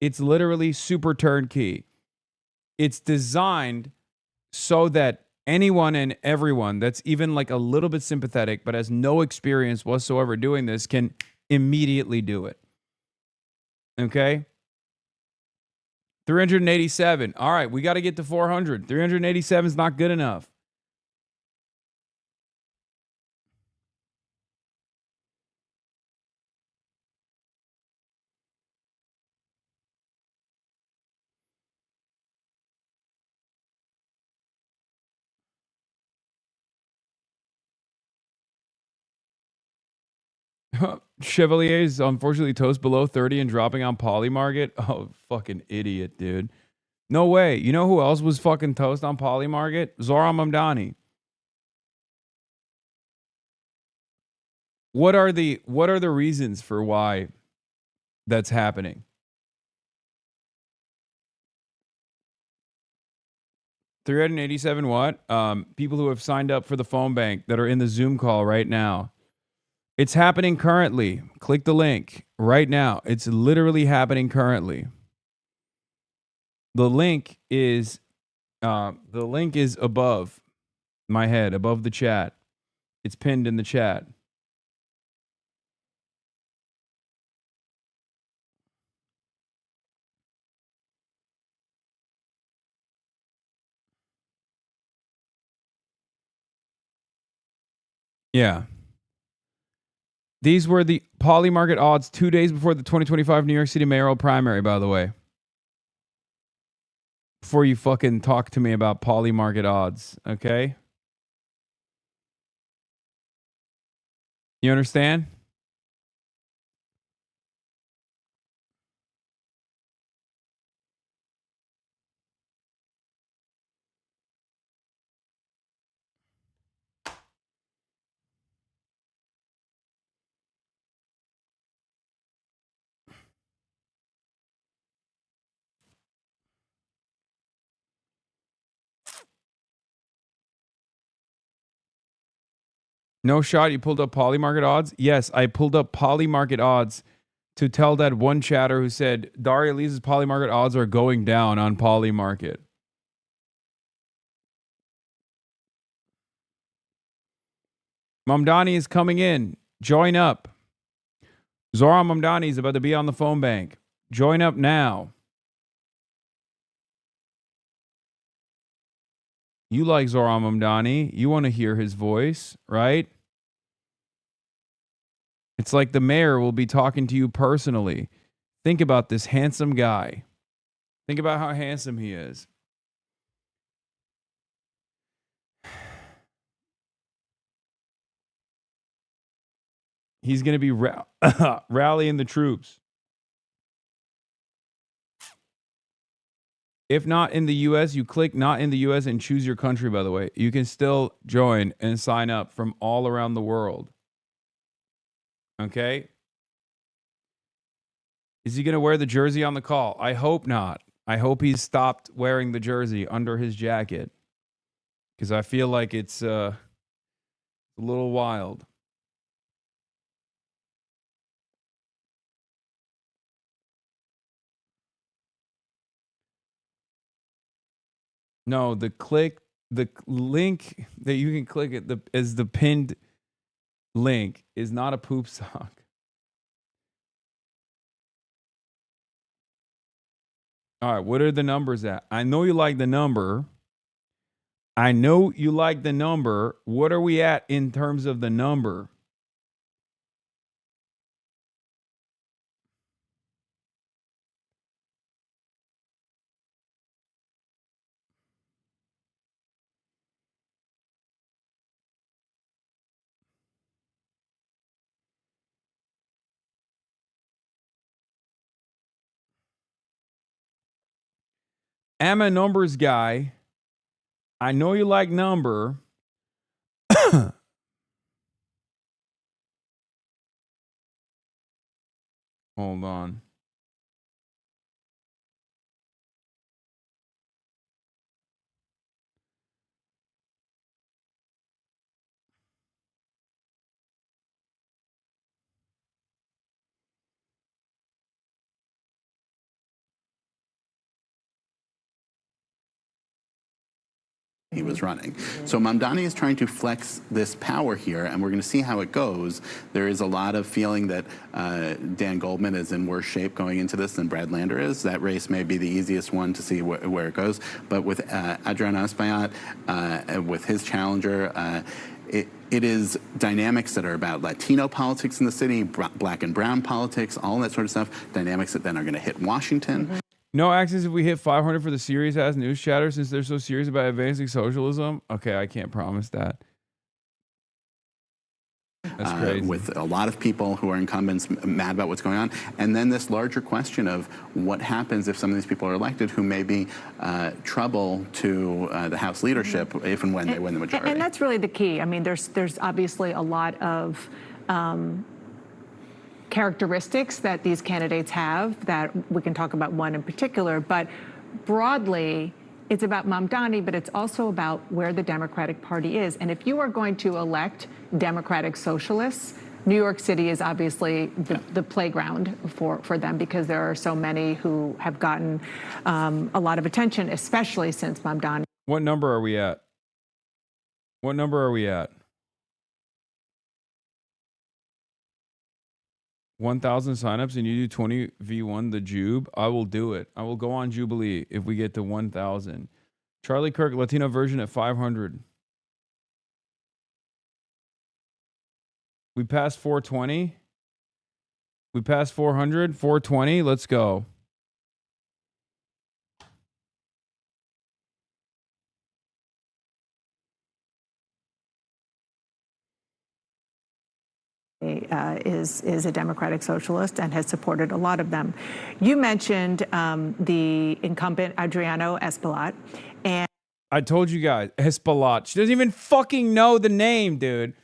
It's literally super turnkey. It's designed so that anyone and everyone that's even like a little bit sympathetic but has no experience whatsoever doing this can immediately do it. Okay? 387. All right, we got to get to 400. 387 is not good enough. Chevalier is unfortunately toast below 30 and dropping on Polymarket. Oh, fucking idiot, dude. No way. You know who else was fucking toast on Polymarket? Zohran Mamdani. What are the reasons for why that's happening? $387 what? People who have signed up for the phone bank that are in the Zoom call right now. It's happening currently. Click the link right now. It's literally happening currently. The link is above my head, above the chat. It's pinned in the chat. Yeah. These were the Polymarket odds 2 days before the 2025 New York City mayoral primary, by the way. Before you fucking talk to me about Polymarket odds, okay? You understand? No shot, you pulled up Polymarket odds? Yes, I pulled up Polymarket odds to tell that one chatter who said Daria Lee's Polymarket odds are going down on Polymarket. Mamdani is coming in. Join up. Zohran Mamdani is about to be on the phone bank. Join up now. You like Zohran Mamdani. You want to hear his voice, right? It's like the mayor will be talking to you personally. Think about this handsome guy. Think about how handsome he is. He's going to be rallying the troops. If not in the U.S., you click not in the U.S. and choose your country, by the way. You can still join and sign up from all around the world. Okay? Is he going to wear the jersey on the call? I hope not. I hope he's stopped wearing the jersey under his jacket. Because I feel like it's a little wild. No, the link that you can click it as the pinned link is not a poop sock. All right, what are the numbers at? I know you like the number. I know you like the number. What are we at in terms of the number? I'm a numbers guy. I know you like number. Hold on.
He was running. So Mamdani is trying to flex this power here, and we're going to see how it goes. There is a lot of feeling that Dan Goldman is in worse shape going into this than Brad Lander is. That race may be the easiest one to see where it goes. But with Adriano Espaillat, with his challenger, it is dynamics that are about Latino politics in the city, black and brown politics, all that sort of stuff, dynamics that then are going to hit Washington.
Mm-hmm. No access if we hit 500 for the serious ass news chatter since they're so serious about advancing socialism. Okay, I can't promise that. That's crazy.
With a lot of people who are incumbents mad about what's going on. And then this larger question of what happens if some of these people are elected who may be trouble to the House leadership if and when they win the majority.
And that's really the key. I mean, there's obviously a lot of characteristics that these candidates have that we can talk about one in particular, but broadly, it's about Mamdani, but it's also about where the Democratic Party is. And if you are going to elect Democratic socialists, New York City is obviously the playground for them because there are so many who have gotten a lot of attention, especially since Mamdani.
What number are we at? What number are we at? 1,000 signups and you do 20v1 the Jube, I will do it. I will go on Jubilee if we get to 1,000. Charlie Kirk, Latino version at 500. We passed 420. We passed 400, 420. Let's go.
Is a Democratic socialist and has supported a lot of them. You mentioned the incumbent Adriano Espaillat, and
I told you guys, Espaillat. She doesn't even fucking know the name, dude.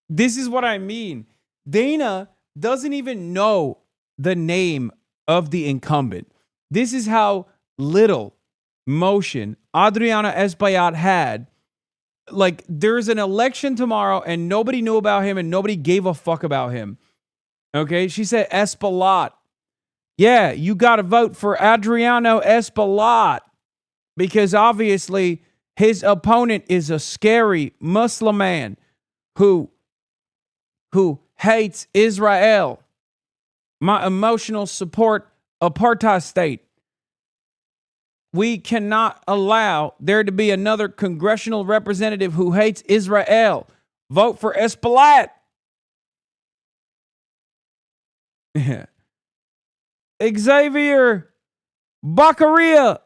This is what I mean. Dana doesn't even know the name of the incumbent. This is how little motion Adriano Espaillat had. Like, there's an election tomorrow and nobody knew about him and nobody gave a fuck about him. Okay? She said Espaillat. Yeah, you got to vote for Adriano Espaillat because obviously his opponent is a scary Muslim man who hates Israel. My emotional support apartheid state. We cannot allow there to be another congressional representative who hates Israel. Vote for Espaillat. Xavier Baccaria.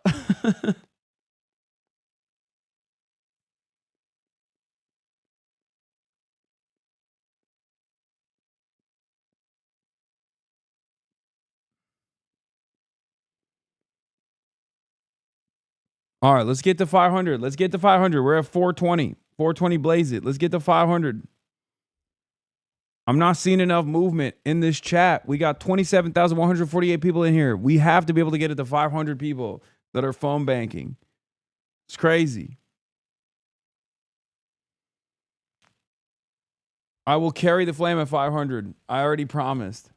All right, let's get to 500. Let's get to 500. We're at 420. 420 blaze it. Let's get to 500. I'm not seeing enough movement in this chat. We got 27,148 people in here. We have to be able to get it to 500 people that are phone banking. It's crazy. I will carry the flame at 500. I already promised.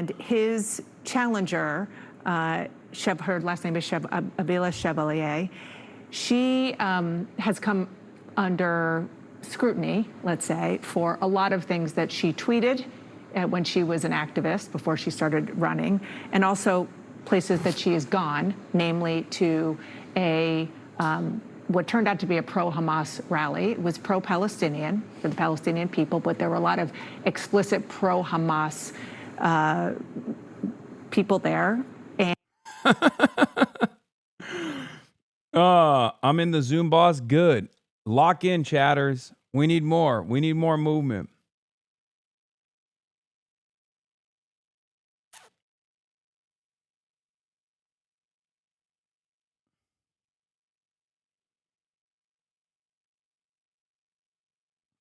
And his challenger, her last name is Avila Chevalier, she has come under scrutiny, let's say, for a lot of things that she tweeted when she was an activist before she started running, and also places that she has gone, namely to a what turned out to be a pro-Hamas rally. It was pro-Palestinian for the Palestinian people, but there were a lot of explicit pro-Hamas people there. And
I'm in the Zoom, boss. Good. Lock in, chatters. We need more. We need more movement.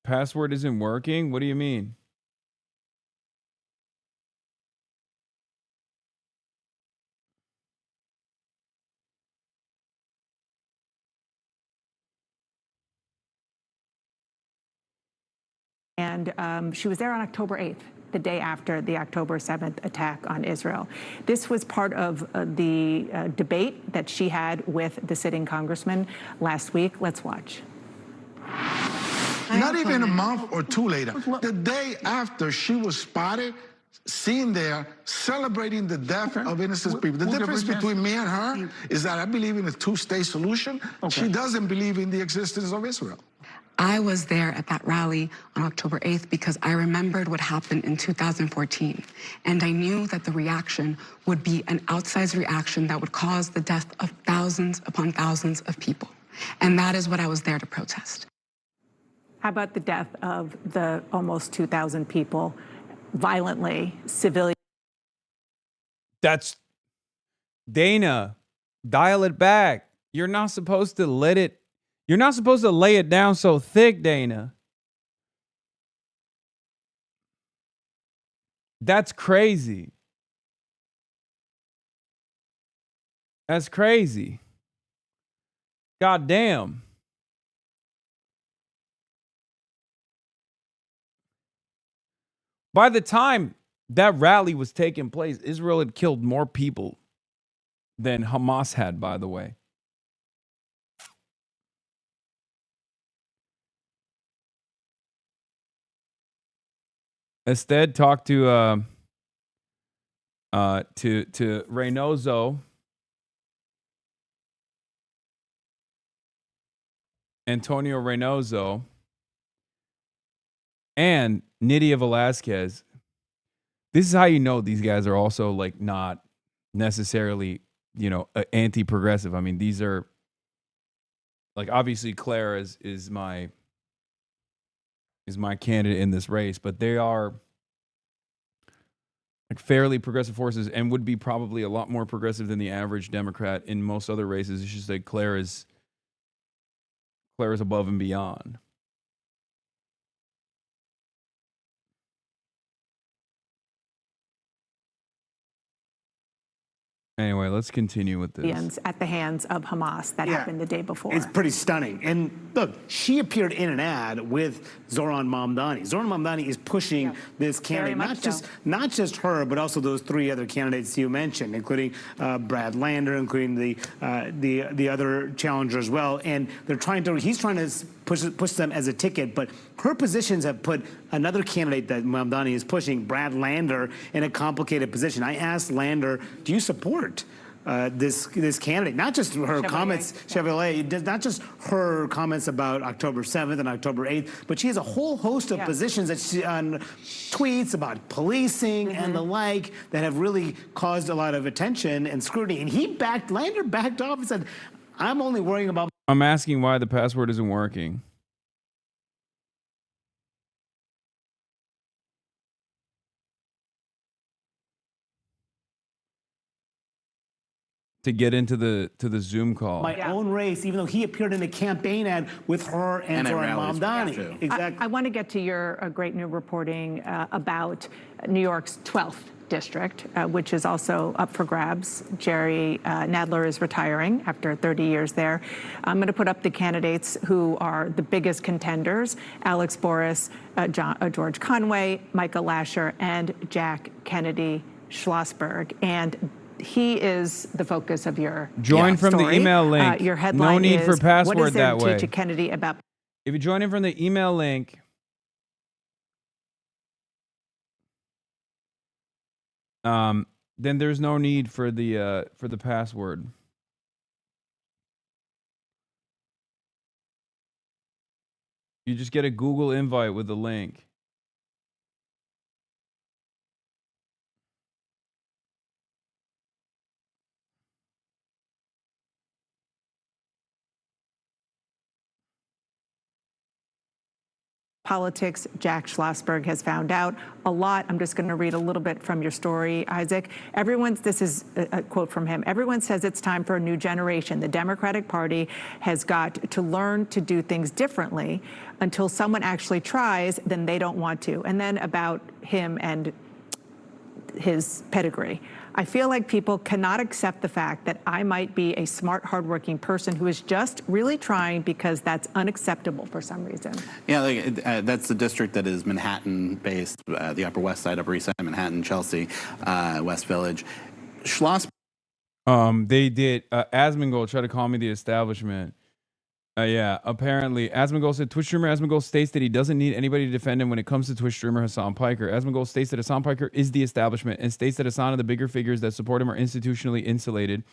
Password isn't working? What do you mean?
And she was there on October 8th, the day after the October 7th attack on Israel. This was part of the debate that she had with the sitting congressman last week. Let's watch.
Not even a month or two later, the day after she was spotted, seen there, celebrating the death of innocent people. The difference between me and her is that I believe in a two-state solution. She doesn't believe in the existence of Israel.
I was there at that rally on October 8th because I remembered what happened in 2014. And I knew that the reaction would be an outsized reaction that would cause the death of thousands upon thousands of people. And that is what I was there to protest.
How about the death of the almost 2,000 people, violently, civilian?
That's Dana. Dial it back. You're not supposed to let it. You're not supposed to lay it down so thick, Dana. That's crazy. That's crazy. God damn. By the time that rally was taking place, Israel had killed more people than Hamas had, by the way. Instead, talk to Reynoso, Antonio Reynoso, and Nydia Velázquez. This is how you know these guys are also like not necessarily, anti-progressive. I mean, these are like, obviously Claire is my candidate in this race, but they are like fairly progressive forces and would be probably a lot more progressive than the average Democrat in most other races. It's just that Claire is above and beyond. Anyway, let's continue with this.
At the hands of Hamas that happened the day before.
It's pretty stunning. And look, she appeared in an ad with Zohran Mamdani. Zohran Mamdani is pushing this candidate, not just her, but also those three other candidates you mentioned, including Brad Lander, including the other challenger as well. And he's trying to push them as a ticket, but her positions have put another candidate that Mamdani is pushing, Brad Lander, in a complicated position. I asked Lander, do you support this candidate? Not just her comments, Chevalier, not just her comments about October 7th and October 8th, but she has a whole host of positions that she on tweets about policing and the like that have really caused a lot of attention and scrutiny. And Lander backed off and said, I'm only worrying about.
I'm asking why the password isn't working. To get into the Zoom call.
My own race, even though he appeared in a campaign ad with her and Zohran Mamdani.
Exactly. I want to get to your great new reporting about New York's 12th district, which is also up for grabs. Jerry Nadler is retiring after 30 years there. I'm going to put up the candidates who are the biggest contenders: Alex Boris, George Conway, Michael Lasher, and Jack Kennedy Schlossberg, and he is the focus of your
Join from
story.
the email link.
Your headline
no need
is,
for password
what is there
that
to
way.
teach a Kennedy about?
If you join in from the email link, then there's no need for the password. You just get a Google invite with the link.
Politics, Jack Schlossberg has found out a lot. I'm just going to read a little bit from your story, Isaac. This is a quote from him. Everyone says it's time for a new generation. The Democratic Party has got to learn to do things differently. Until someone actually tries, then they don't want to. And then about him and his pedigree. I feel like people cannot accept the fact that I might be a smart, hardworking person who is just really trying because that's unacceptable for some reason.
Yeah, that's the district that is Manhattan-based, the Upper West Side, Upper East Side, Manhattan, Chelsea, West Village. Schloss.
They did. Asmongold tried to call me the establishment. Yeah, apparently. Asmongold said, Twitch streamer Asmongold states that he doesn't need anybody to defend him when it comes to Twitch streamer Hasan Piker. Asmongold states that Hasan Piker is the establishment and states that Hasan and the bigger figures that support him are institutionally insulated,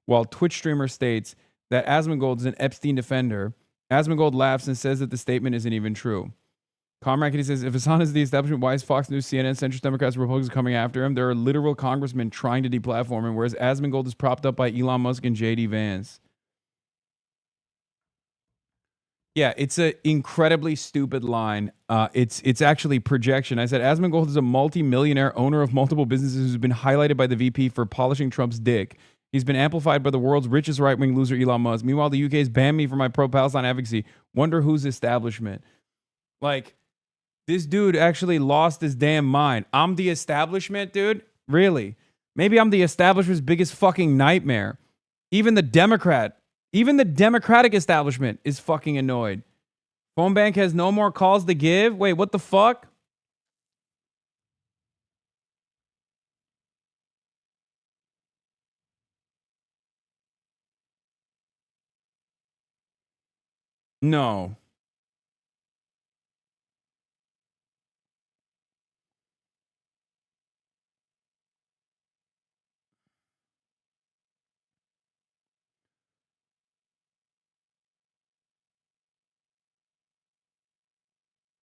while Twitch streamer states that Asmongold is an Epstein defender. Asmongold laughs and says that the statement isn't even true. Comrade says, if Hasan is the establishment, why is Fox News, CNN, centrist Democrats, Republicans coming after him? There are literal congressmen trying to deplatform him, whereas Asmongold is propped up by Elon Musk and J.D. Vance. Yeah, it's an incredibly stupid line. It's actually projection. I said, Asmongold is a multi-millionaire owner of multiple businesses who's been highlighted by the VP for polishing Trump's dick. He's been amplified by the world's richest right-wing loser, Elon Musk. Meanwhile, the UK's banned me for my pro-Palestine advocacy. Wonder whose establishment. Like, this dude actually lost his damn mind. I'm the establishment, dude? Really? Maybe I'm the establishment's biggest fucking nightmare. Even the Democratic establishment is fucking annoyed. Phone bank has no more calls to give? Wait, what the fuck? No.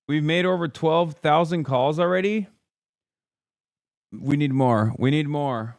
We've made over 12,000 calls already. We need more. We need more.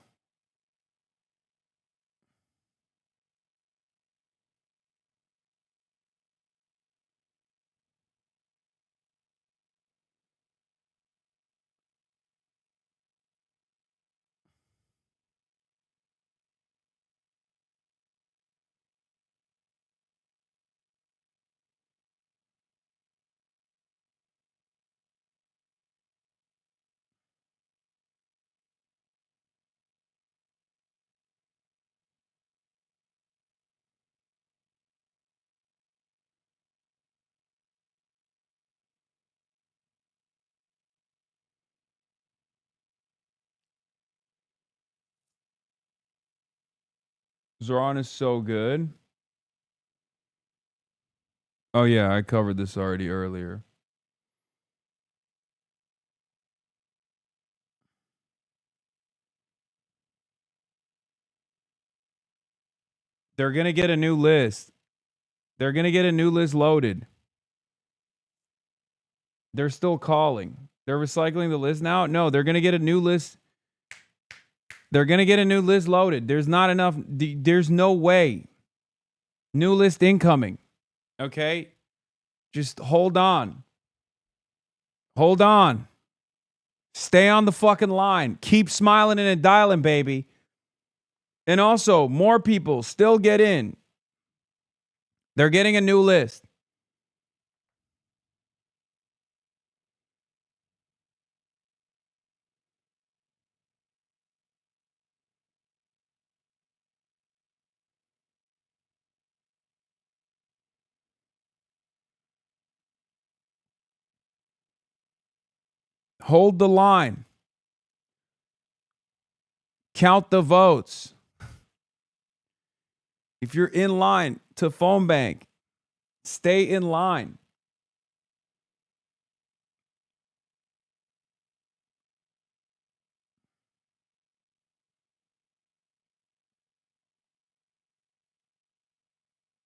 Zoran is so good. Oh yeah, I covered this already earlier. They're going to get a new list. They're going to get a new list loaded. They're still calling. They're recycling the list now? No, they're going to get a new list. They're going to get a new list loaded. There's not enough. There's no way. New list incoming. Okay? Just hold on. Hold on. Stay on the fucking line. Keep smiling and dialing, baby. And also, more people still get in. They're getting a new list. Hold the line. count the votes. If you're in line to phone bank, stay in line.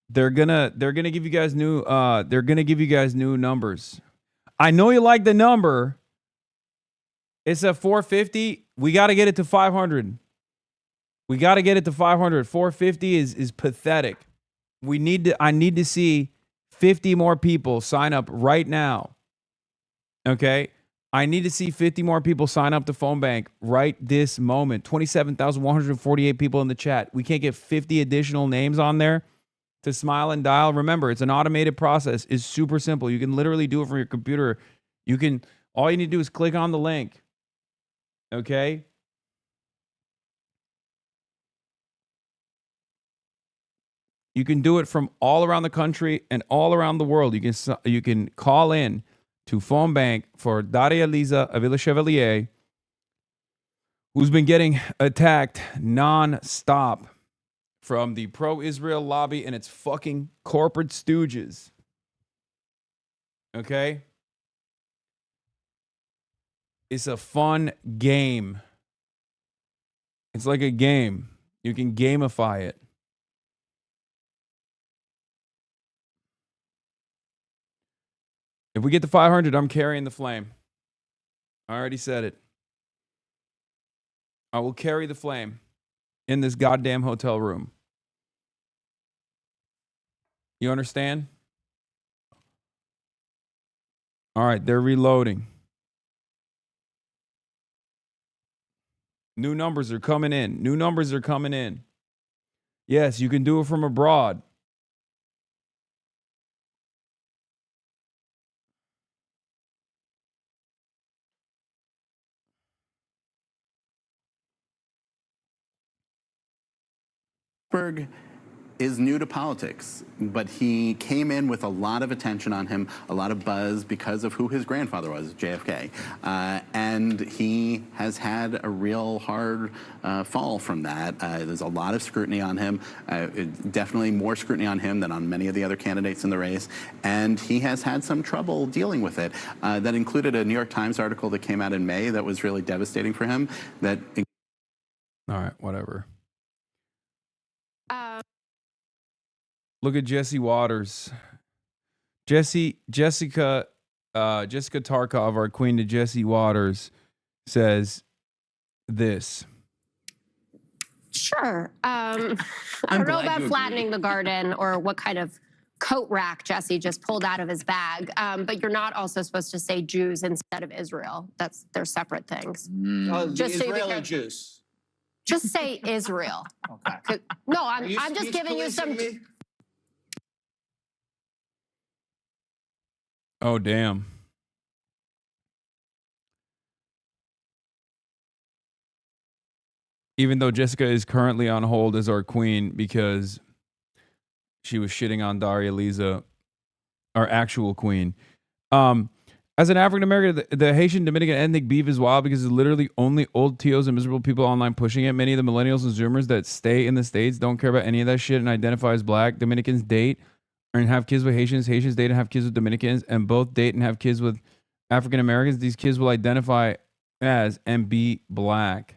They're gonna give you guys new numbers. I know you like the number. It's at 450. We got to get it to 500. We got to get it to 500. 450 is pathetic. I need to see 50 more people sign up right now. Okay? I need to see 50 more people sign up to phone bank right this moment. 27,148 people in the chat. We can't get 50 additional names on there to smile and dial. Remember, it's an automated process. It's super simple. You can literally do it from your computer. All you need to do is click on the link. Okay? You can do it from all around the country and all around the world. You can call in to phone bank for Daria Liza Avila Chevalier, who's been getting attacked non-stop from the pro-Israel lobby and its fucking corporate stooges. Okay? It's a fun game. It's like a game. You can gamify it. If we get to 500, I'm carrying the flame. I already said it. I will carry the flame in this goddamn hotel room. You understand? All right, they're reloading. New numbers are coming in. New numbers are coming in. Yes, you can do it from abroad.
Berg is new to politics, but he came in with a lot of attention on him, a lot of buzz because of who his grandfather was, JFK. And he has had a real hard fall from that. There's a lot of scrutiny on him, definitely more scrutiny on him than on many of the other candidates in the race. And he has had some trouble dealing with it. That included a New York Times article that came out in May that was really devastating for him. All
right, whatever. Look at Jesse Waters. Jessica Tarkov, our queen to Jesse Waters, says this.
Sure. I don't know about flattening the garden or what kind of coat rack Jesse just pulled out of his bag, but you're not also supposed to say Jews instead of Israel. They're separate things.
Just the Israeli Jews.
Just say Israel.
Okay.
No, I'm just giving you some.
Oh, damn. Even though Jessica is currently on hold as our queen because she was shitting on Daria Liza, our actual queen. As an African American, the Haitian Dominican ethnic beef is wild because it's literally only old TOs and miserable people online pushing it. Many of the millennials and Zoomers that stay in the States don't care about any of that shit and identify as black. Dominicans date and have kids with Haitians. Haitians date and have kids with Dominicans, and both date and have kids with African Americans. These kids will identify as and be black.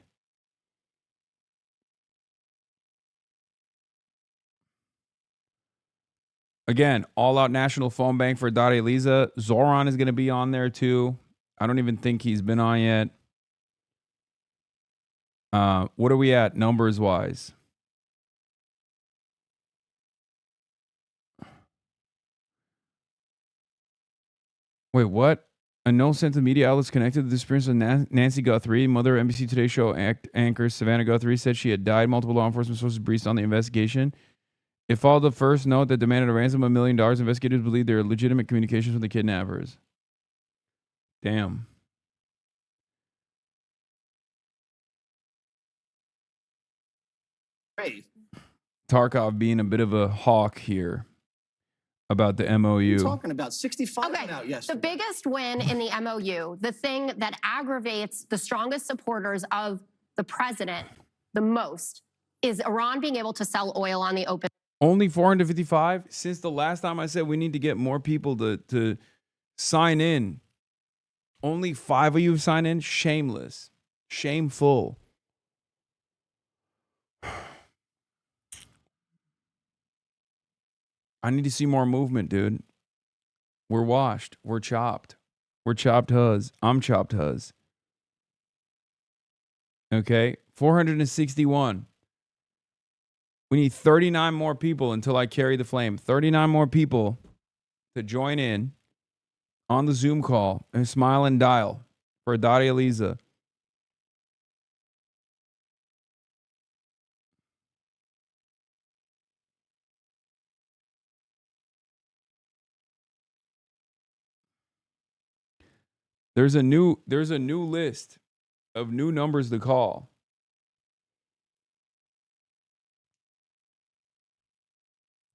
Again, all-out national phone bank for Daria Liza. Zoran is going to be on there too. I don't even think he's been on yet. What are we at numbers-wise? Wait, what? A no sense of media outlets connected to the disappearance of Nancy Guthrie, mother of NBC Today Show anchor Savannah Guthrie, said she had died. Multiple law enforcement sources briefed on the investigation. It followed the first note that demanded a ransom of $1 million. Investigators believe there are legitimate communications from the kidnappers. Damn.
Great.
Tarkov being a bit of a hawk here about the MOU.
You're talking about 65 went out yesterday.
The biggest win in the MOU, the thing that aggravates the strongest supporters of the president, the most is Iran being able to sell oil on the open.
Only 455? Since the last time I said we need to get more people to sign in. Only 5 of you have signed in? Shameless. Shameful. I need to see more movement, dude. We're washed. We're chopped. We're chopped huz. I'm chopped huz. Okay? 461. We need 39 more people until I carry the flame. 39 more people to join in on the Zoom call and smile and dial for Daria Lisa. There's a new list of new numbers to call.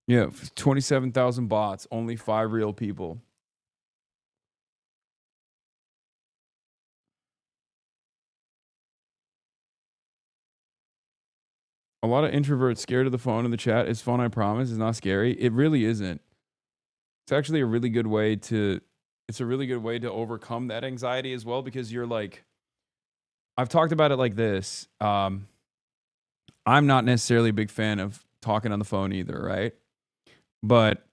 Yeah, 27,000 bots, only 5 real people. A lot of introverts scared of the phone in the chat. It's fun, I promise. It's not scary. It really isn't. It's actually a really good way to overcome that anxiety as well, because you're like, I've talked about it like this. I'm not necessarily a big fan of talking on the phone either, right? But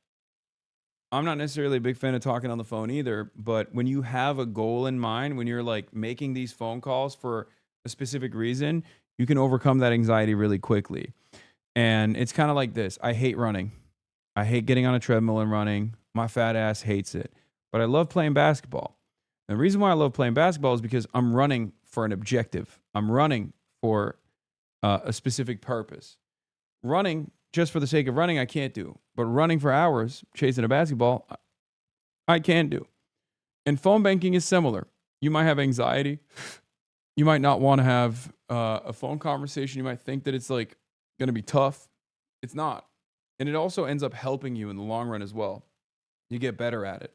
I'm not necessarily a big fan of talking on the phone either. But when you have a goal in mind, when you're like making these phone calls for a specific reason, you can overcome that anxiety really quickly. And it's kind of like this. I hate running. I hate getting on a treadmill and running. My fat ass hates it. But I love playing basketball. And the reason why I love playing basketball is because I'm running for an objective. I'm running for a specific purpose. Running just for the sake of running, I can't do. But running for hours, chasing a basketball, I can do. And phone banking is similar. You might have anxiety. You might not want to have a phone conversation. You might think that it's like going to be tough. It's not. And it also ends up helping you in the long run as well. You get better at it.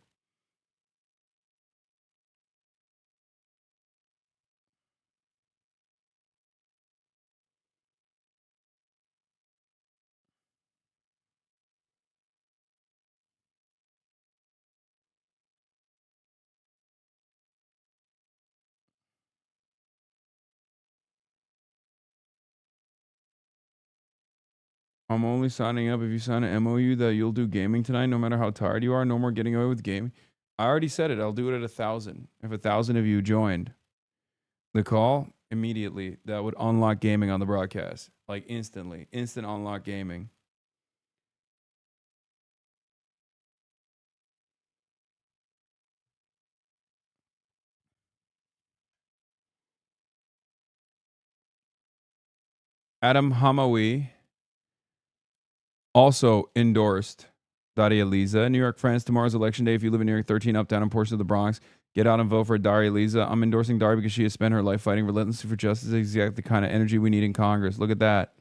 I'm only signing up if you sign an MOU that you'll do gaming tonight, no matter how tired you are. No more getting away with gaming. I already said it. I'll do it at 1,000. If 1,000 of you joined the call, immediately that would unlock gaming on the broadcast. Like instantly. Instant unlock gaming. Adam Hamawi also endorsed Daria Lisa. New York, France, tomorrow's election day. If you live in New York, 13 up, down, and portions of the Bronx, get out and vote for Daria Lisa. I'm endorsing Daria because she has spent her life fighting relentlessly for justice. Exactly the kind of energy we need in Congress. Look at that.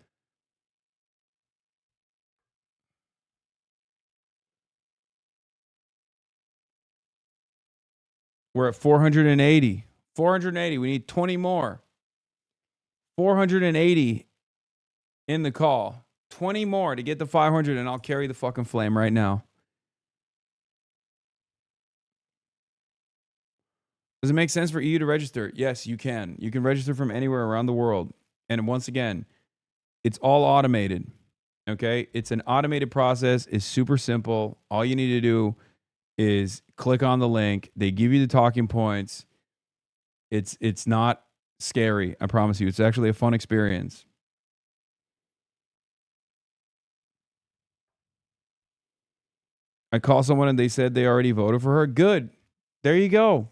We're at 480. 480. We need 20 more. 480 in the call. 20 more to get the 500, and I'll carry the fucking flame right now. Does it make sense for EU to register? Yes, you can. You can register from anywhere around the world. And once again, it's all automated. Okay? It's an automated process. It's super simple. All you need to do is click on the link. They give you the talking points. It's not scary. I promise you. It's actually a fun experience. I call someone and they said they already voted for her. Good. There you go.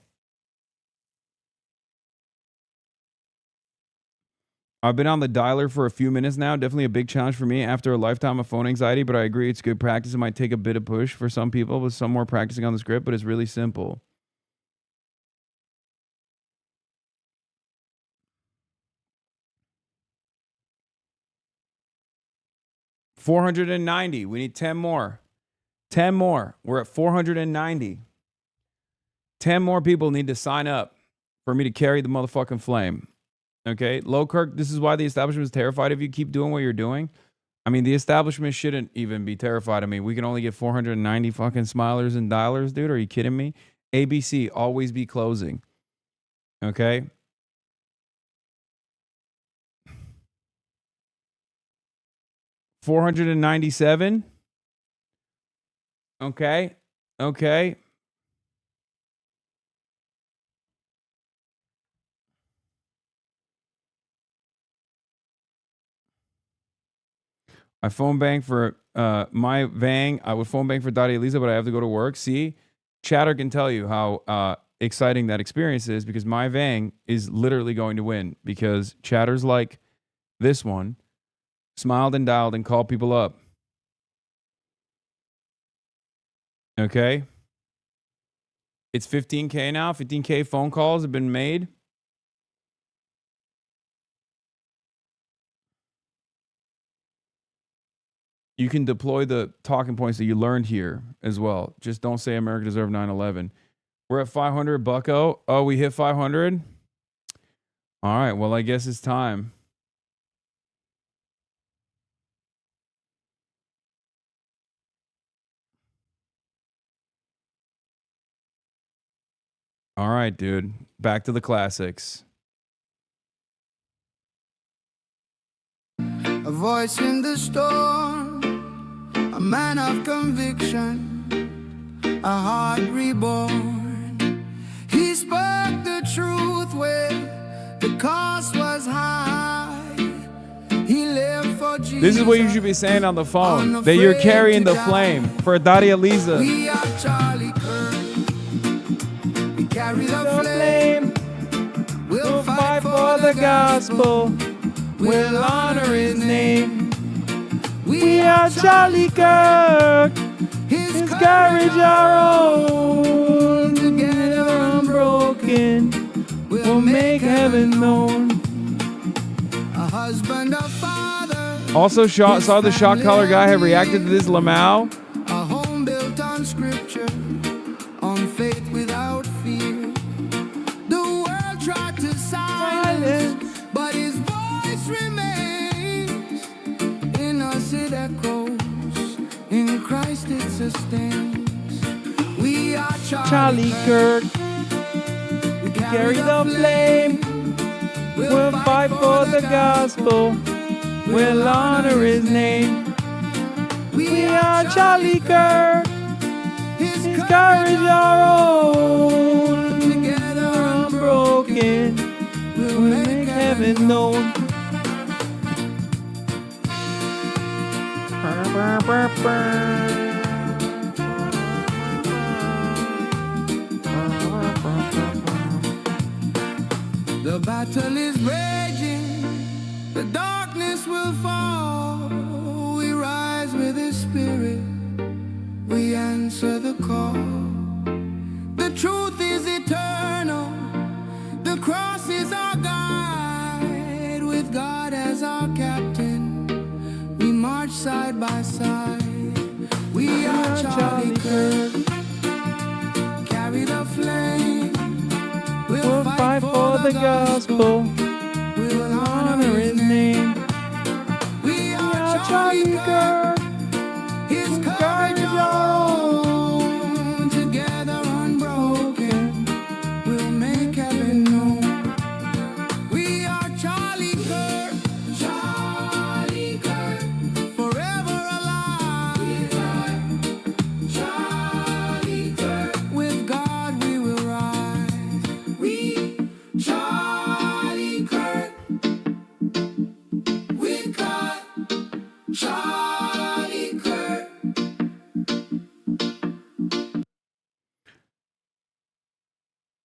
I've been on the dialer for a few minutes now. Definitely a big challenge for me after a lifetime of phone anxiety, but I agree it's good practice. It might take a bit of push for some people with some more practicing on the script, but it's really simple. $490. We need 10 more. 10 more. We're at 490. 10 more people need to sign up for me to carry the motherfucking flame. Okay, Low Kirk, this is why the establishment is terrified if you keep doing what you're doing. I mean, the establishment shouldn't even be terrified. I mean, we can only get 490 fucking smilers and dialers, dude. Are you kidding me? ABC, always be closing. Okay? $497. Okay. Okay. I phone bank for my Vang. I would phone bank for Daria Lisa, but I have to go to work. See, Chatter can tell you how exciting that experience is because my Vang is literally going to win because Chatter's like this one smiled and dialed and called people up. Okay. It's 15K now. 15K phone calls have been made. You can deploy the talking points that you learned here as well. Just don't say America deserved 9/11. We're at 500, bucko. Oh, we hit 500? All right, well, I guess it's time. All right, dude. Back to the classics.
A voice in the storm, a man of conviction, a heart reborn. He spoke the truth where the cost was high. He lived for Jesus.
This is what you should be saying on the phone, that you're carrying the flame for Daria Lisa.
We are Charlie Kirk. We carry the flame. We'll fight for the gospel. We'll honor his name.
We are Charlie Kirk. His courage our own. Together unbroken. We'll make heaven known.
A husband, a father.
Also, saw the shot collar guy have reacted to this Lamau.
A home built on scripture, on faith without fear. The world tried to silence, but his voice remains. In us it echoes, in Christ it sustains. We are
Charlie Kirk.
We
carry the flame. We'll fight for the gospel. We'll honor his name. We are Charlie Kirk. His courage our own. Together unbroken. We'll make heaven known.
The battle is raging, the darkness will fall. We rise with his spirit, we answer the call. The truth is eternal, the cross is our guide. With God as our captain, we march side by side. We are Charlie Kirk, carry the flame.
We'll fight for the gospel.
We'll honor his name. We are Charlie Kirk. His courage our own. Together unbroken. We'll make heaven known. We are Charlie Kirk. Charlie Kirk. Forever alive. We are Charlie Kirk. With God we will rise. We Charlie Kirk. With God, Charlie Kirk.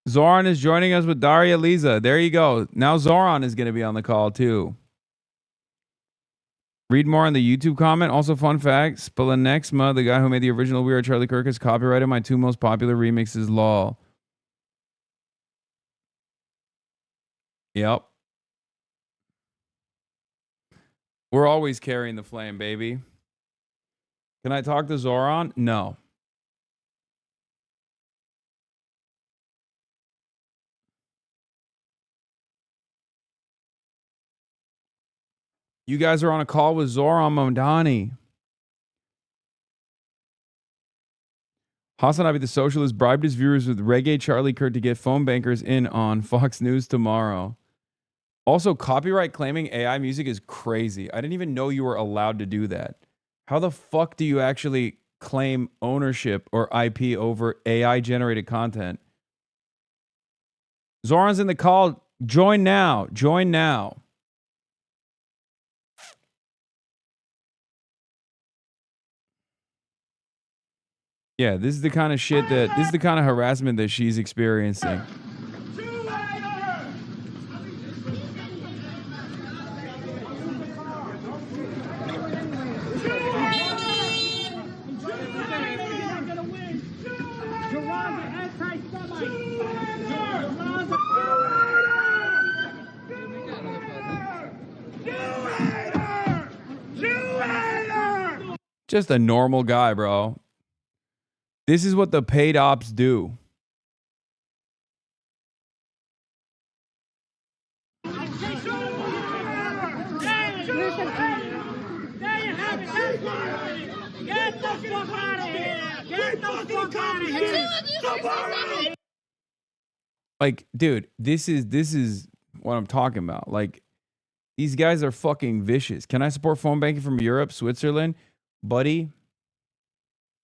Zoran is joining us with Daria Lisa. There you go. Now Zoran is going to be on the call too. Read more on the YouTube comment. Also, fun fact, Spilanexma, the guy who made the original We Are Charlie Kirk, has copyrighted my two most popular remixes, lol. Yep. We're always carrying the flame, baby. Can I talk to Zoran? No. You guys are on a call with Zoran Mamdani. HasanAbi the socialist bribed his viewers with Reggae Charlie Kirk to get phone bankers in on Fox News tomorrow. Also, copyright claiming AI music is crazy. I didn't even know you were allowed to do that. How the fuck do you actually claim ownership or IP over AI generated content? Zoran's in the call. Join now. Join now. Yeah, this is the kind of shit that, this is the kind of harassment that she's experiencing. Just a normal guy, bro. This is what the paid ops do. Like, dude, this is what I'm talking about. Like, these guys are fucking vicious. Can I support phone banking from Europe, Switzerland? Buddy,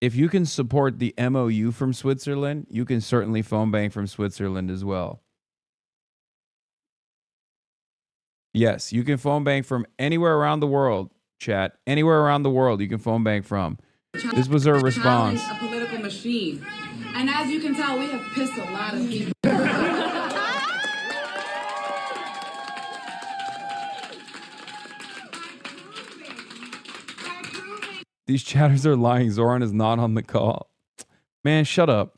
if you can support the MOU from Switzerland, you can certainly phone bank from Switzerland as well. Yes, you can phone bank from anywhere around the world, chat. Anywhere around the world you can phone bank from. This was her response.
A political machine. And as you can tell, we have pissed a lot of people.
These chatters are lying. Zoran is not on the call. Man, shut up.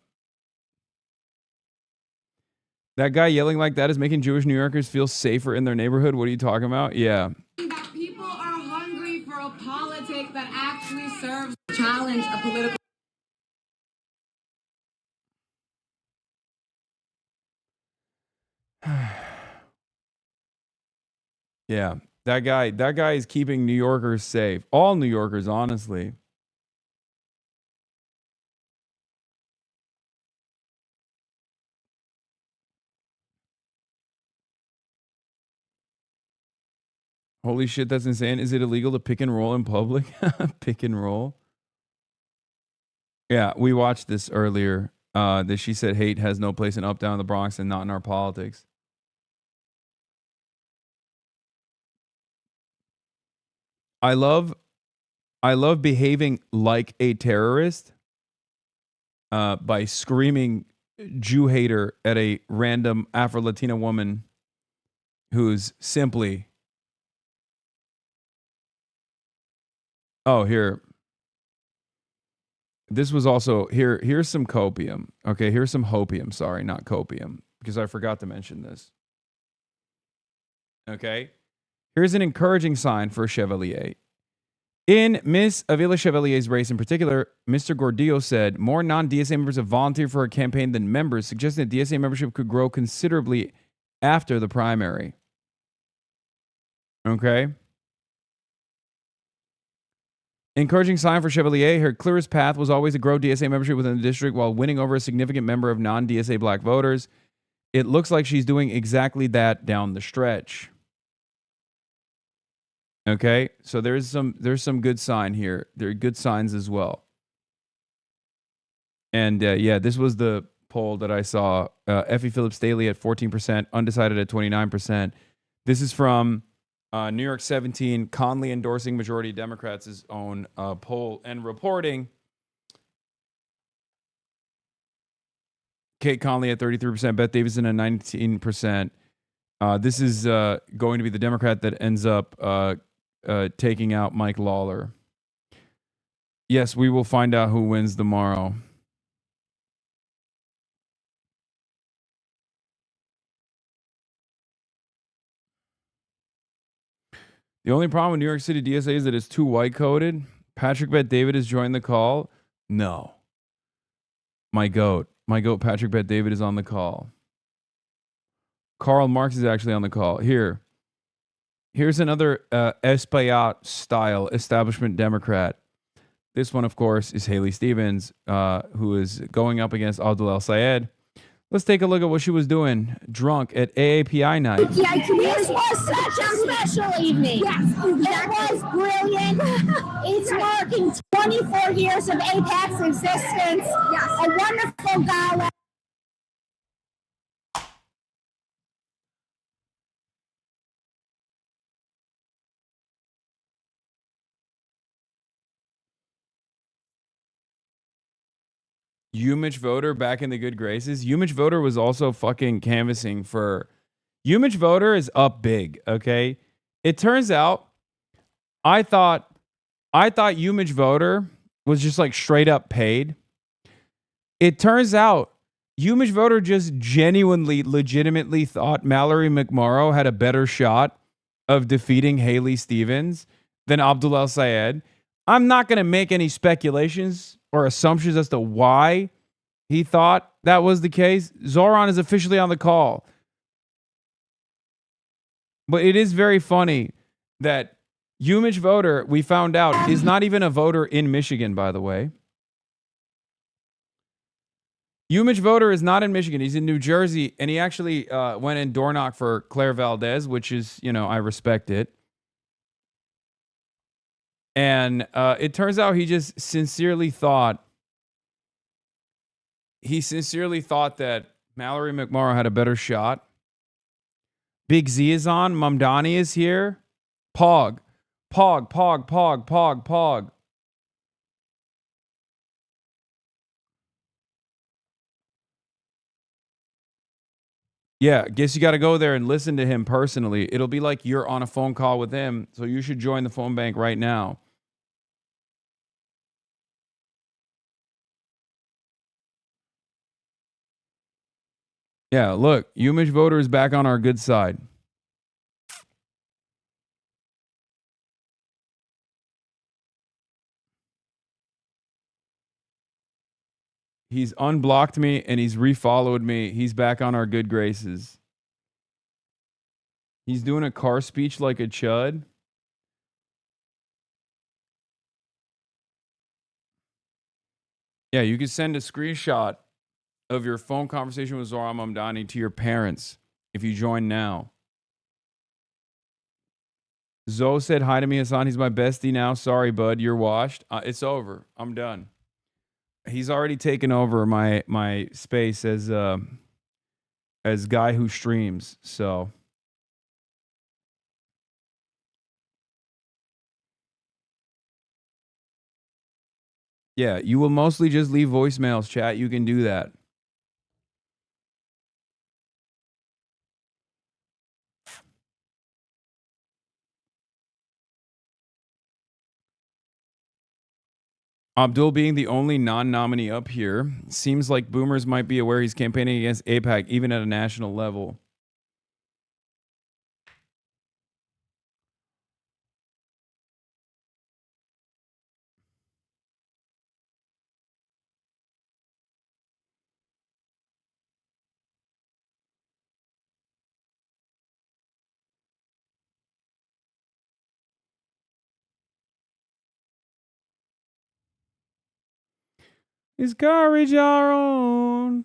That guy yelling like that is making Jewish New Yorkers feel safer in their neighborhood. What are you talking about? Yeah.
That people are hungry for a politic that actually serves to challenge a political.
Yeah. That guy is keeping New Yorkers safe. All New Yorkers, honestly. Holy shit, that's insane. Is it illegal to pick and roll in public? Pick and roll? Yeah, we watched this earlier. That she said hate has no place in Uptown, the Bronx, and not in our politics. I love behaving like a terrorist by screaming Jew hater at a random Afro-Latina woman who's simply, oh, here. This was also, here's some copium. Okay, here's some hopium. Sorry, not copium, because I forgot to mention this. Okay. Here's an encouraging sign for Chevalier. In Miss Avila Chevalier's race in particular, Mr. Gordillo said more non-DSA members have volunteered for her campaign than members, suggesting that DSA membership could grow considerably after the primary. Okay. Encouraging sign for Chevalier. Her clearest path was always to grow DSA membership within the district while winning over a significant number of non-DSA black voters. It looks like she's doing exactly that down the stretch. Okay, so there's some good sign here. There are good signs as well. And yeah, this was the poll that I saw. Effie Phillips Daly at 14%, undecided at 29%. This is from New York 17, Conley endorsing majority Democrats' own poll and reporting. Kate Conley at 33%, Beth Davidson at 19%. This is going to be the Democrat that ends up taking out Mike Lawler. Yes, we will find out who wins tomorrow. The only problem with New York City DSA is that it's too white-coded. Patrick Bet David has joined the call. No. My goat Patrick Bet David is on the call. Karl Marx is actually on the call. Here. Here's another Espaillat style establishment Democrat. This one, of course, is Haley Stevens, who is going up against Abdul El-Sayed. Let's take a look at what she was doing drunk at AAPI night.
Yeah, this was such a special evening. Yes, it was brilliant. It's marking 24 years of APAC's existence. Yes. A wonderful gala.
Umich Voter back in the good graces. Umich Voter was also fucking canvassing for... Umich Voter is up big, okay? It turns out, I thought Umich Voter was just like straight up paid. It turns out Umich Voter just genuinely, legitimately thought Mallory McMorrow had a better shot of defeating Haley Stevens than Abdul El-Sayed. I'm not going to make any speculations or assumptions as to why he thought that was the case. Zoran is officially on the call. But it is very funny that Umich Voter, we found out, is not even a voter in Michigan, by the way. Umich Voter is not in Michigan. He's in New Jersey, and he actually went in door knock for Claire Valdez, which is, you know, I respect it. And it turns out he just sincerely thought that Mallory McMorrow had a better shot. Big Z is on. Mamdani is here. Pog. Yeah, guess you got to go there and listen to him personally. It'll be like you're on a phone call with him, so you should join the phone bank right now. Yeah, look, Umich Voter is back on our good side. He's unblocked me and he's refollowed me. He's back on our good graces. He's doing a car speech like a chud. Yeah, you can send a screenshot of your phone conversation with Zohran Mamdani to your parents if you join now. Zoe said hi to me, Hasan. He's my bestie now. Sorry, bud. You're washed. It's over. I'm done. He's already taken over my space as guy who streams. So yeah, you will mostly just leave voicemails, chat. You can do that. Abdul being the only non-nominee up here, seems like boomers might be aware he's campaigning against AIPAC even at a national level. Is courage our own?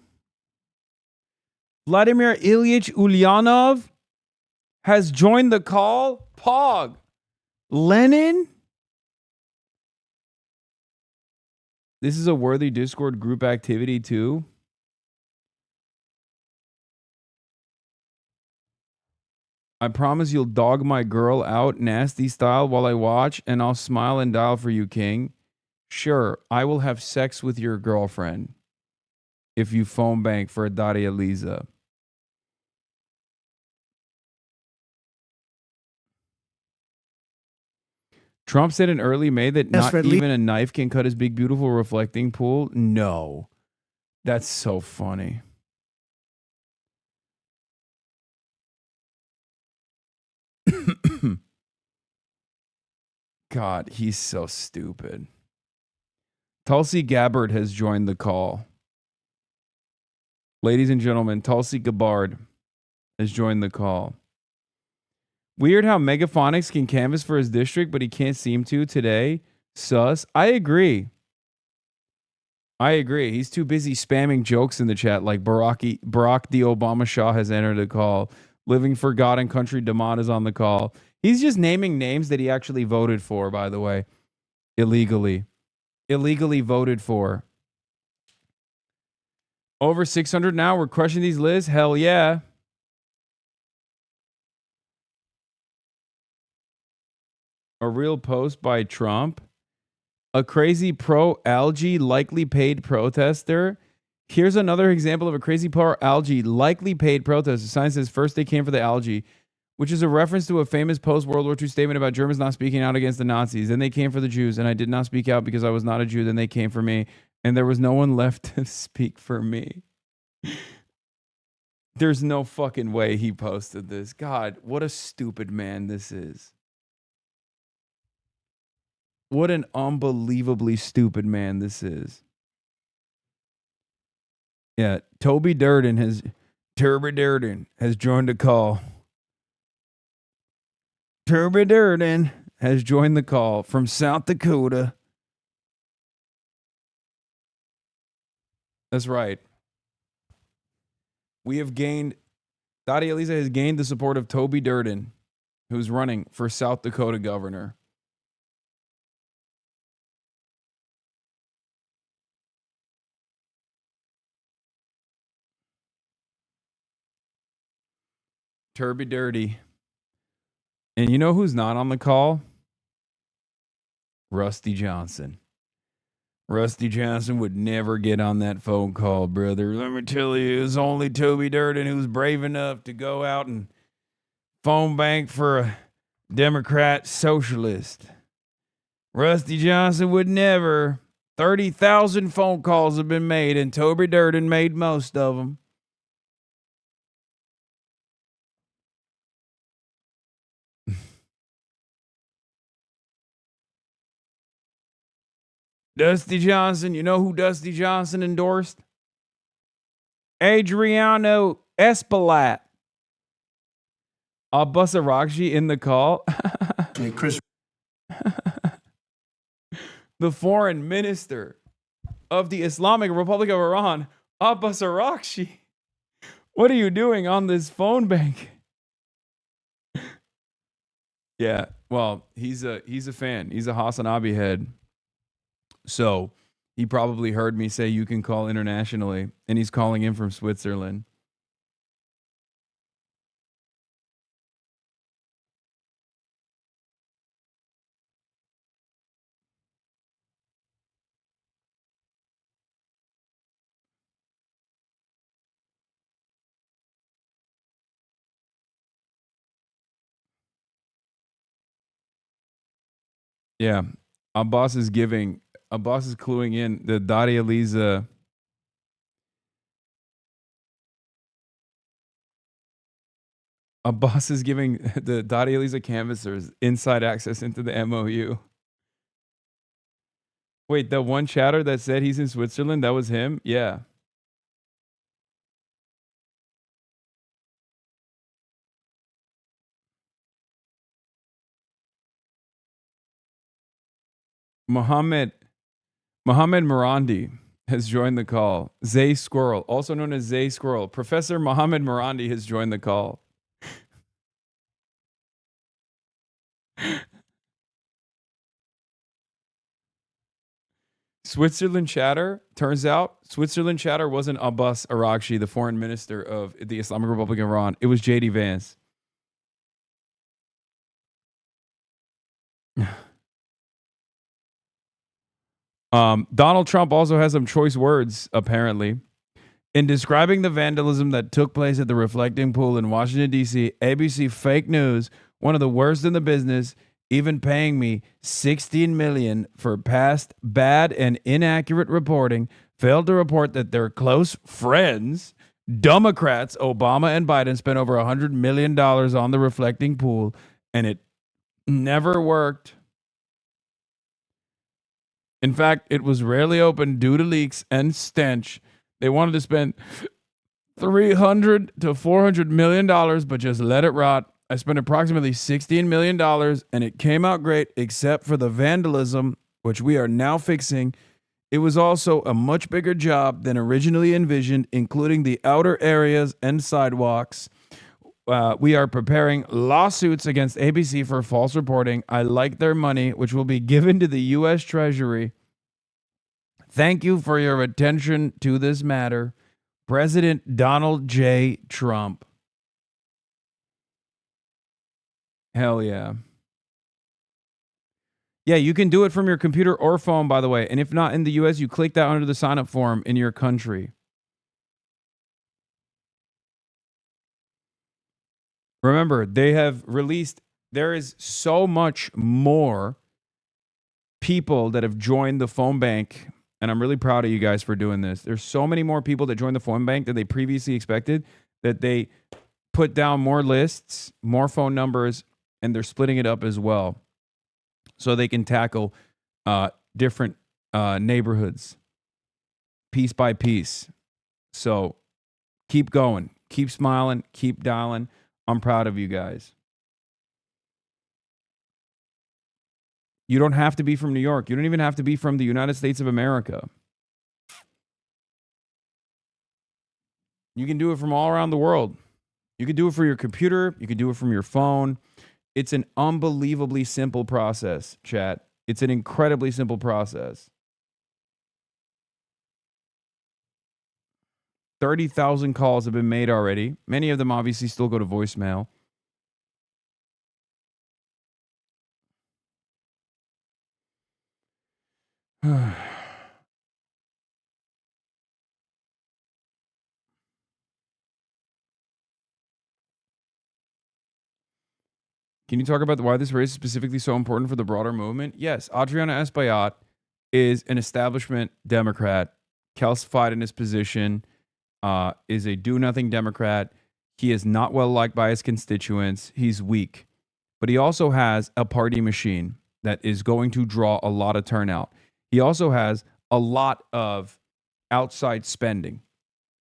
Vladimir Ilyich Ulyanov has joined the call. Pog. Lenin? This is a worthy Discord group activity too. I promise you'll dog my girl out nasty style while I watch, and I'll smile and dial for you, King. Sure, I will have sex with your girlfriend if you phone bank for a Daria Lisa. Trump said in early May that not even a knife can cut his big, beautiful reflecting pool. No. That's so funny. God, he's so stupid. Tulsi Gabbard has joined the call. Ladies and gentlemen, Tulsi Gabbard has joined the call. Weird how Megaphonics can canvas for his district, but he can't seem to today. Sus. I agree. He's too busy spamming jokes in the chat like Barack the Obama Shah has entered the call. Living for God and Country Damon is on the call. He's just naming names that he actually voted for, by the way. Illegally voted for. Over 600 now. We're crushing these lists. Hell yeah. A real post by Trump. A crazy pro-algae likely paid protester. Here's another example of a crazy pro-algae likely paid protester. The sign says first they came for the algae, which is a reference to a famous post-World War II statement about Germans not speaking out against the Nazis. Then they came for the Jews, and I did not speak out because I was not a Jew. Then they came for me, and there was no one left to speak for me. There's no fucking way he posted this. God, what a stupid man this is. What an unbelievably stupid man this is. Yeah, Turby Durden has joined the call. Turby Durden has joined the call from South Dakota. That's right. We have gained, Dottie Eliza has gained the support of Turby Durden, who's running for South Dakota governor. Turby Dirty. And you know who's not on the call? Rusty Johnson. Rusty Johnson would never get on that phone call, brother. Let me tell you, it's only Turby Durden who's brave enough to go out and phone bank for a Democrat socialist. Rusty Johnson would never. 30,000 phone calls have been made, and Turby Durden made most of them. Dusty Johnson, you know who Dusty Johnson endorsed? Adriano Espaillat. Abbas Araghchi in the call.
Hey, Chris.
The foreign minister of the Islamic Republic of Iran, Abbas Araghchi. What are you doing on this phone bank? Yeah, well, he's a fan. He's a HasanAbi head. So he probably heard me say you can call internationally, and he's calling in from Switzerland. Yeah, Abbas is cluing in the Dottie Eliza. Abbas is giving the Dottie Eliza canvassers inside access into the MOU. Wait, the one chatter that said he's in Switzerland, that was him? Yeah. Mohammed Marandi has joined the call. Zay Squirrel, also known as Zay Squirrel. Professor Mohammed Marandi has joined the call. Switzerland chatter. Turns out Switzerland chatter wasn't Abbas Araghchi, the foreign minister of the Islamic Republic of Iran. It was JD Vance. Donald Trump also has some choice words, apparently. In describing the vandalism that took place at the reflecting pool in Washington, D.C., ABC Fake News, one of the worst in the business, even paying me $16 million for past bad and inaccurate reporting, failed to report that their close friends, Democrats, Obama and Biden, spent over $100 million on the reflecting pool, and it never worked. In fact, it was rarely opened due to leaks and stench. They wanted to spend $300 to $400 million, but just let it rot. I spent approximately $16 million and it came out great except for the vandalism, which we are now fixing. It was also a much bigger job than originally envisioned, including the outer areas and sidewalks. We are preparing lawsuits against ABC for false reporting. I like their money, which will be given to the U.S. Treasury. Thank you for your attention to this matter. President Donald J. Trump. Hell yeah. Yeah, you can do it from your computer or phone, by the way. And if not in the U.S., you click that under the sign-up form in your country. Remember, they have released, there is so much more people that have joined the phone bank. And I'm really proud of you guys for doing this. There's so many more people that joined the phone bank than they previously expected, that they put down more lists, more phone numbers, and they're splitting it up as well so they can tackle different neighborhoods piece by piece. So keep going, keep smiling, keep dialing. I'm proud of you guys. You don't have to be from New York. You don't even have to be from the United States of America. You can do it from all around the world. You can do it for your computer. You can do it from your phone. It's an unbelievably simple process, chat. It's an incredibly simple process. 30,000 calls have been made already. Many of them obviously still go to voicemail. Can you talk about why this race is specifically so important for the broader movement? Yes, Adriana Espaillat is an establishment Democrat, calcified in his position, is a do-nothing Democrat. He is not well liked by his constituents. He's weak. But he also has a party machine that is going to draw a lot of turnout. He also has a lot of outside spending,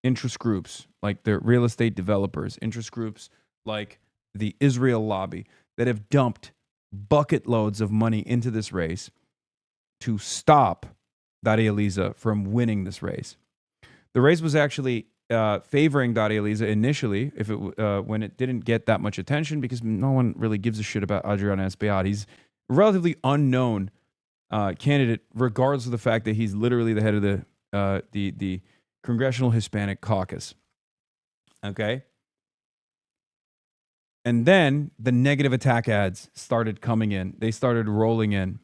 interest groups like the real estate developers, interest groups like the Israel lobby, that have dumped bucket loads of money into this race to stop Daria Liza from winning this race. The race was actually favoring Daria Liza initially, if it when it didn't get that much attention, because no one really gives a shit about Adriana Espaillat. He's a relatively unknown candidate, regardless of the fact that he's literally the head of the Congressional Hispanic Caucus. Okay. And then the negative attack ads started coming in. They started rolling in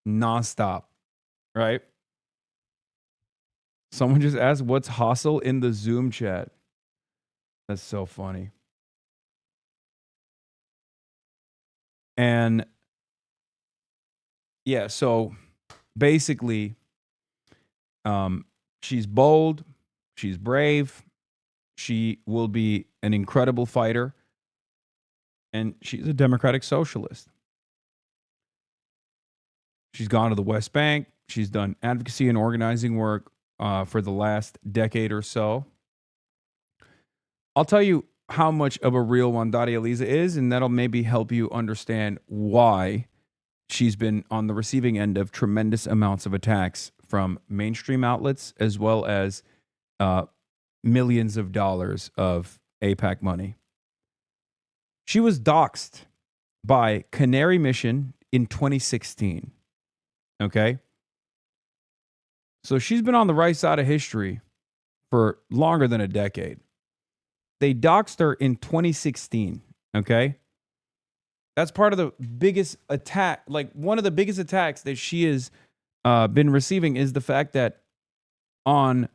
nonstop, right? Someone just asked, what's hustle in the Zoom chat? That's so funny. And yeah, so basically, she's bold, she's brave, she will be an incredible fighter. And she's a democratic socialist. She's gone to the West Bank. She's done advocacy and organizing work for the last decade or so. I'll tell you how much of a real one Daria Liza is, and that'll maybe help you understand why she's been on the receiving end of tremendous amounts of attacks from mainstream outlets, as well as millions of dollars of AIPAC money. She was doxxed by Canary Mission in 2016. Okay? So she's been on the right side of history for longer than a decade. They doxxed her in 2016. Okay? That's part of the biggest attack. Like, one of the biggest attacks that she has been receiving is the fact that on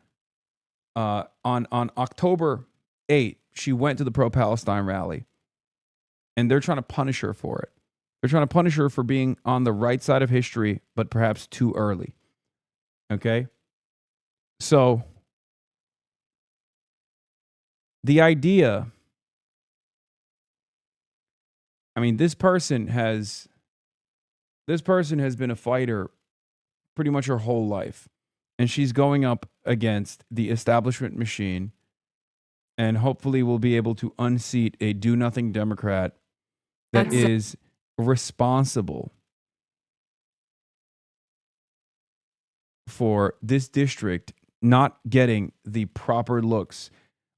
October 8th, she went to the pro-Palestine rally. And they're trying to punish her for it. They're trying to punish her for being on the right side of history, but perhaps too early. Okay? So, the idea, I mean, this person has been a fighter pretty much her whole life. And she's going up against the establishment machine, and hopefully will be able to unseat a do-nothing Democrat that is responsible for this district not getting the proper looks.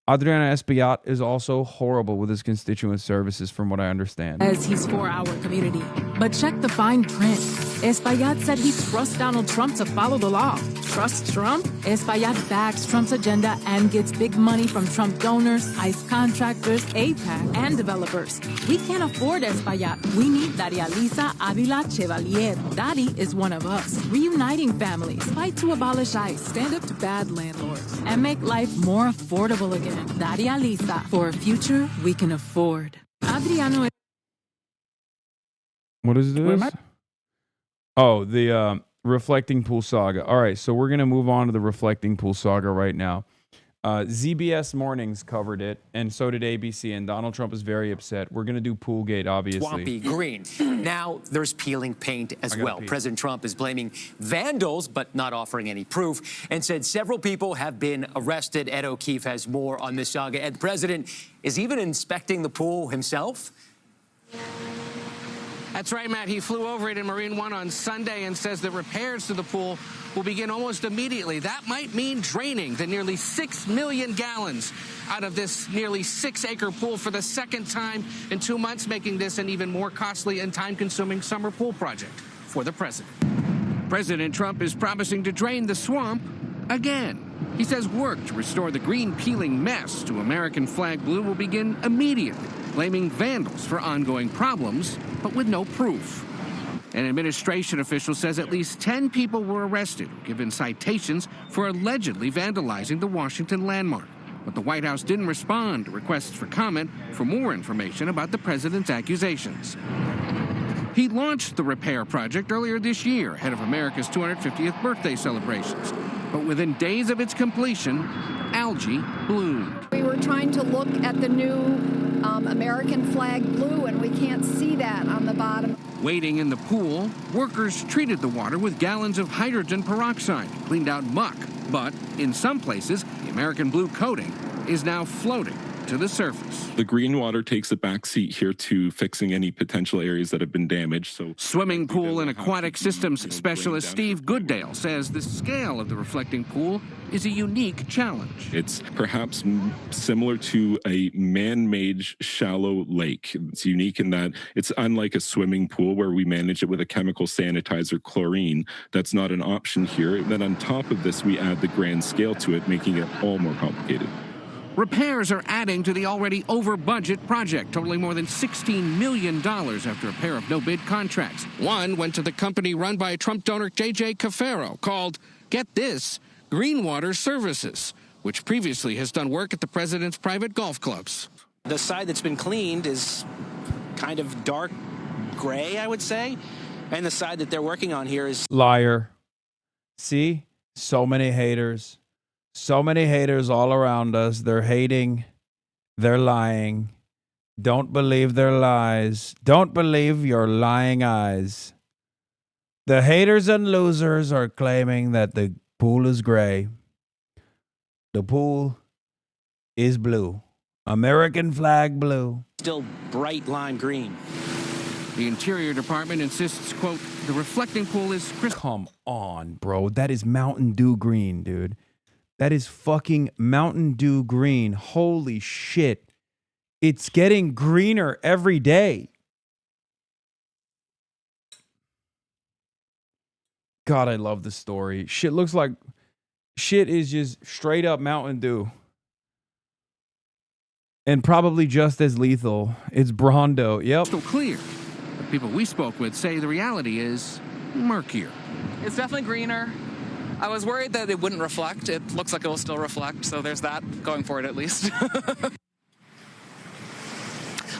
Adriana Espaillat is also horrible with his constituent services, from what I understand.
As he's for our community. But check the fine print. Espaillat said he trusts Donald Trump to follow the law. Trust Trump? Espaillat backs Trump's agenda and gets big money from Trump donors, ICE contractors, AIPAC, and developers. We can't afford Espaillat. We need Daria Lisa Avila Chevalier. Daddy is one of us. Reuniting families. Fight to abolish ICE. Stand up to bad landlords. And make life more affordable again. Daria Lisa. For a future we can afford. Adriano.
What is this? Oh, the Reflecting Pool saga. All right, so we're going to move on to the Reflecting Pool saga right now. ZBS Mornings covered it, and so did ABC, and Donald Trump is very upset. We're going to do Poolgate, obviously.
Swampy green. Now there's peeling paint as well. President Trump is blaming vandals, but not offering any proof, and said several people have been arrested. Ed O'Keefe has more on this saga. Ed, the president is even inspecting the pool himself.
That's right, Matt. He flew over it in Marine One on Sunday and says that repairs to the pool will begin almost immediately. That might mean draining the nearly 6 million gallons out of this nearly 6-acre pool for the second time in 2 months, making this an even more costly and time-consuming summer pool project for the president. President Trump is promising to drain the swamp again. He says work to restore the green peeling mess to American flag blue will begin immediately, blaming vandals for ongoing problems, but with no proof. An administration official says at least 10 people were arrested or given citations for allegedly vandalizing the Washington landmark. But the White House didn't respond to requests for comment for more information about the president's accusations. He launched the repair project earlier this year, ahead of America's 250th birthday celebrations. But within days of its completion, algae bloomed.
We were trying to look at the new American flag blue, and we can't see that on the bottom.
Waiting in the pool, workers treated the water with gallons of hydrogen peroxide, cleaned out muck. But in some places, the American blue coating is now floating to the surface.
The green water takes a back seat here to fixing any potential areas that have been damaged. So,
swimming pool and aquatic systems specialist Steve Gooddale says the scale of the reflecting pool is a unique challenge.
It's perhaps similar to a man-made shallow lake. It's unique in that it's unlike a swimming pool where we manage it with a chemical sanitizer, chlorine. That's not an option here. Then on top of this, we add the grand scale to it, making it all more complicated.
Repairs are adding to the already over-budget project, totaling more than $16 million after a pair of no-bid contracts. One went to the company run by Trump donor J.J. Cafaro, called, get this, Greenwater Services, which previously has done work at the president's private golf clubs.
The side that's been cleaned is kind of dark gray, I would say, and the side that they're working on here is...
Liar. See? So many haters. So many haters all around us. They're hating. They're lying. Don't believe their lies. Don't believe your lying eyes. The haters and losers are claiming that the pool is gray. The pool is blue. American flag blue.
Still bright lime green.
The Interior Department insists, quote, the reflecting pool is crystal.
Come on, bro. That is Mountain Dew green, dude. That is fucking Mountain Dew green. Holy shit. It's getting greener every day. God, I love the story. Shit looks like... Shit is just straight up Mountain Dew. And probably just as lethal. It's Brondo. Yep.
Still clear. The people we spoke with say the reality is murkier.
It's definitely greener. I was worried that it wouldn't reflect. It looks like it will still reflect, so there's that going for it at least.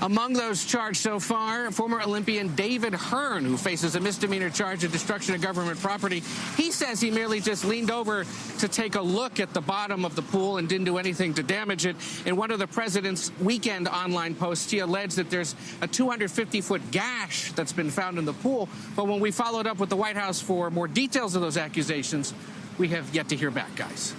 Among those charged so far, former Olympian David Hearn, who faces a misdemeanor charge of destruction of government property. He says he merely just leaned over to take a look at the bottom of the pool and didn't do anything to damage it. In one of the president's weekend online posts, he alleged that there's a 250-foot gash that's been found in the pool. But when we followed up with the White House for more details of those accusations, we have yet to hear back, guys.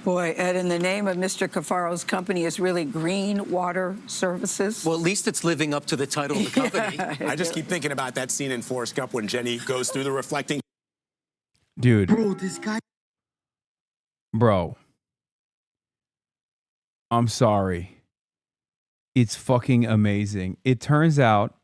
Boy, Ed, in the name of Mr. Cafaro's company is really Green Water Services.
Well, at least it's living up to the title of the company.
I just keep thinking about that scene in Forrest Gump when Jenny goes through the reflecting.
Dude.
Bro, this guy.
Bro. I'm sorry. It's fucking amazing. It turns out,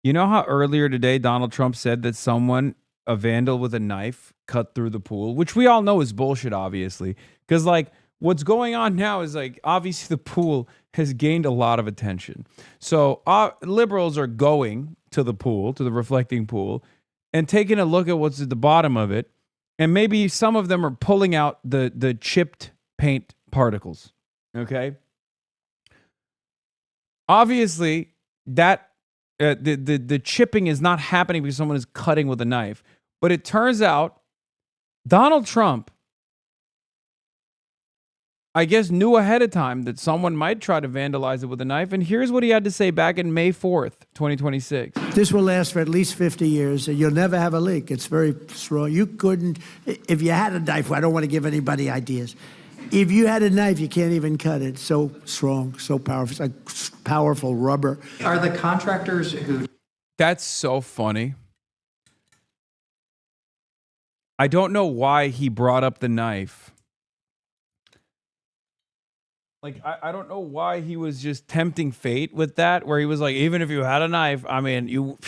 you know how earlier today Donald Trump said that someone, a vandal with a knife, cut through the pool, which we all know is bullshit, obviously. Because, like, what's going on now is, like, obviously the pool has gained a lot of attention. So liberals are going to the pool, to the reflecting pool, and taking a look at what's at the bottom of it. And maybe some of them are pulling out the chipped paint particles. Okay? Obviously, that the chipping is not happening because someone is cutting with a knife. But it turns out Donald Trump, I guess, knew ahead of time that someone might try to vandalize it with a knife. And here's what he had to say back in May 4th, 2026.
This will last for at least 50 years, and you'll never have a leak. It's very strong. You couldn't, if you had a knife, I don't want to give anybody ideas. If you had a knife, you can't even cut it. So strong, so powerful. It's like powerful rubber.
Are the contractors who...
That's so funny. I don't know why he brought up the knife. Like, I don't know why he was just tempting fate with that, where he was like, even if you had a knife, I mean, you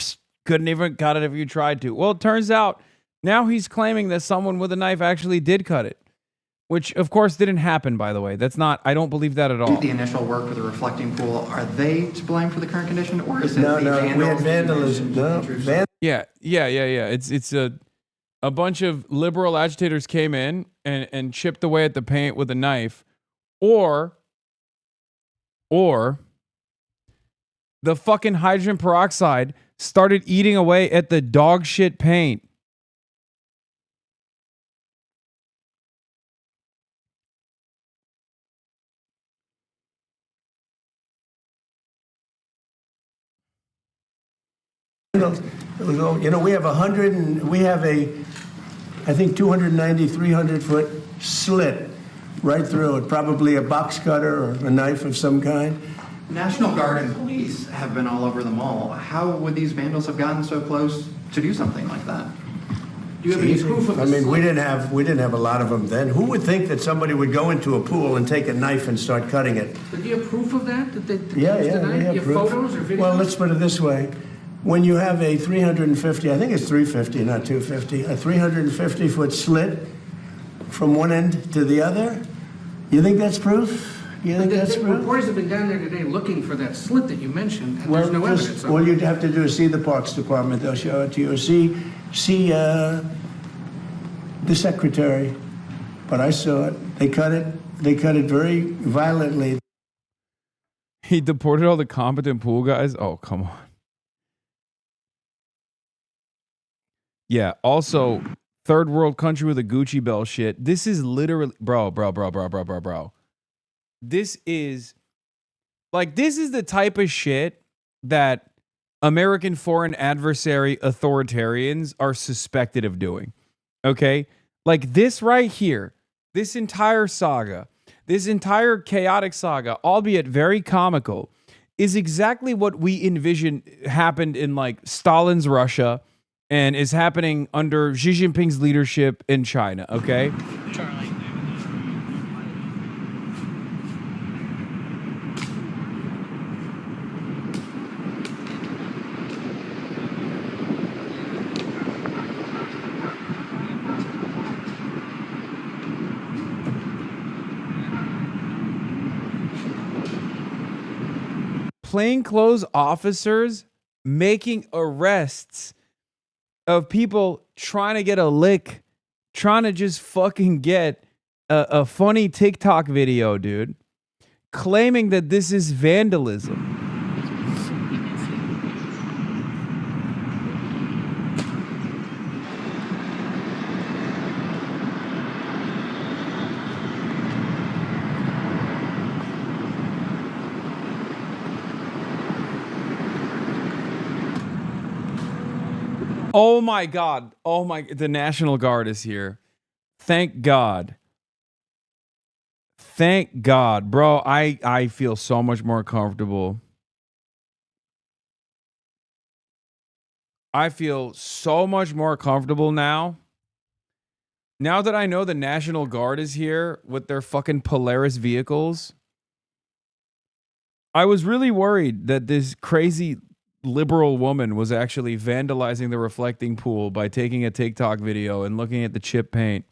couldn't even cut it if you tried to. Well, it turns out now he's claiming that someone with a knife actually did cut it. Which, of course, didn't happen, by the way. That's not, I don't believe that at all.
The initial work with the reflecting pool, are they to blame for the current condition, or is it
No,
the vandals?
we had vandalism. No,
Yeah. It's a bunch of liberal agitators came in and chipped away at the paint with a knife, or the fucking hydrogen peroxide started eating away at the dog shit paint.
You know, we have 100 and we have I think 290, 300 foot slit right through it, probably a box cutter or a knife of some kind.
National Guard and police have been all over the mall. How would these vandals have gotten so close to do something like that? Do you have any proof of this?
I mean, we didn't have a lot of them then. Who would think that somebody would go into a pool and take a knife and start cutting it?
But do you have proof of that? That they
Yeah,
used the knife?
we
Do
have
you have
proof.
photos or videos?
Well, let's put it this way. When you have a 350, I think it's 350, not 250, a 350 foot slit from one end to the other, you think that's proof? You think that's proof?
Reporters have been down there today looking for that slit that you mentioned, and there's no evidence of
All
it.
you'd have to do is see the Parks Department. They'll show it to you. See the secretary. But I saw it. They cut it very violently.
He deported all the competent pool guys? Oh, come on. Yeah, also, third world country with a Gucci belt shit. This is literally, bro. This is the type of shit that American foreign adversary authoritarians are suspected of doing. Okay? Like this right here, this entire saga, this entire chaotic saga, albeit very comical, is exactly what we envision happened in like Stalin's Russia and is happening under Xi Jinping's leadership in China, okay?
Charlie.
Plainclothes officers making arrests of people trying to get a lick, trying to just fucking get a funny TikTok video, dude, claiming that this is vandalism. Oh my God. The National Guard is here. Thank God. Thank God, bro. I feel so much more comfortable. I feel so much more comfortable now. Now that I know the National Guard is here with their fucking Polaris vehicles. I was really worried that this crazy liberal woman was actually vandalizing the reflecting pool by taking a TikTok video and looking at the chip paint.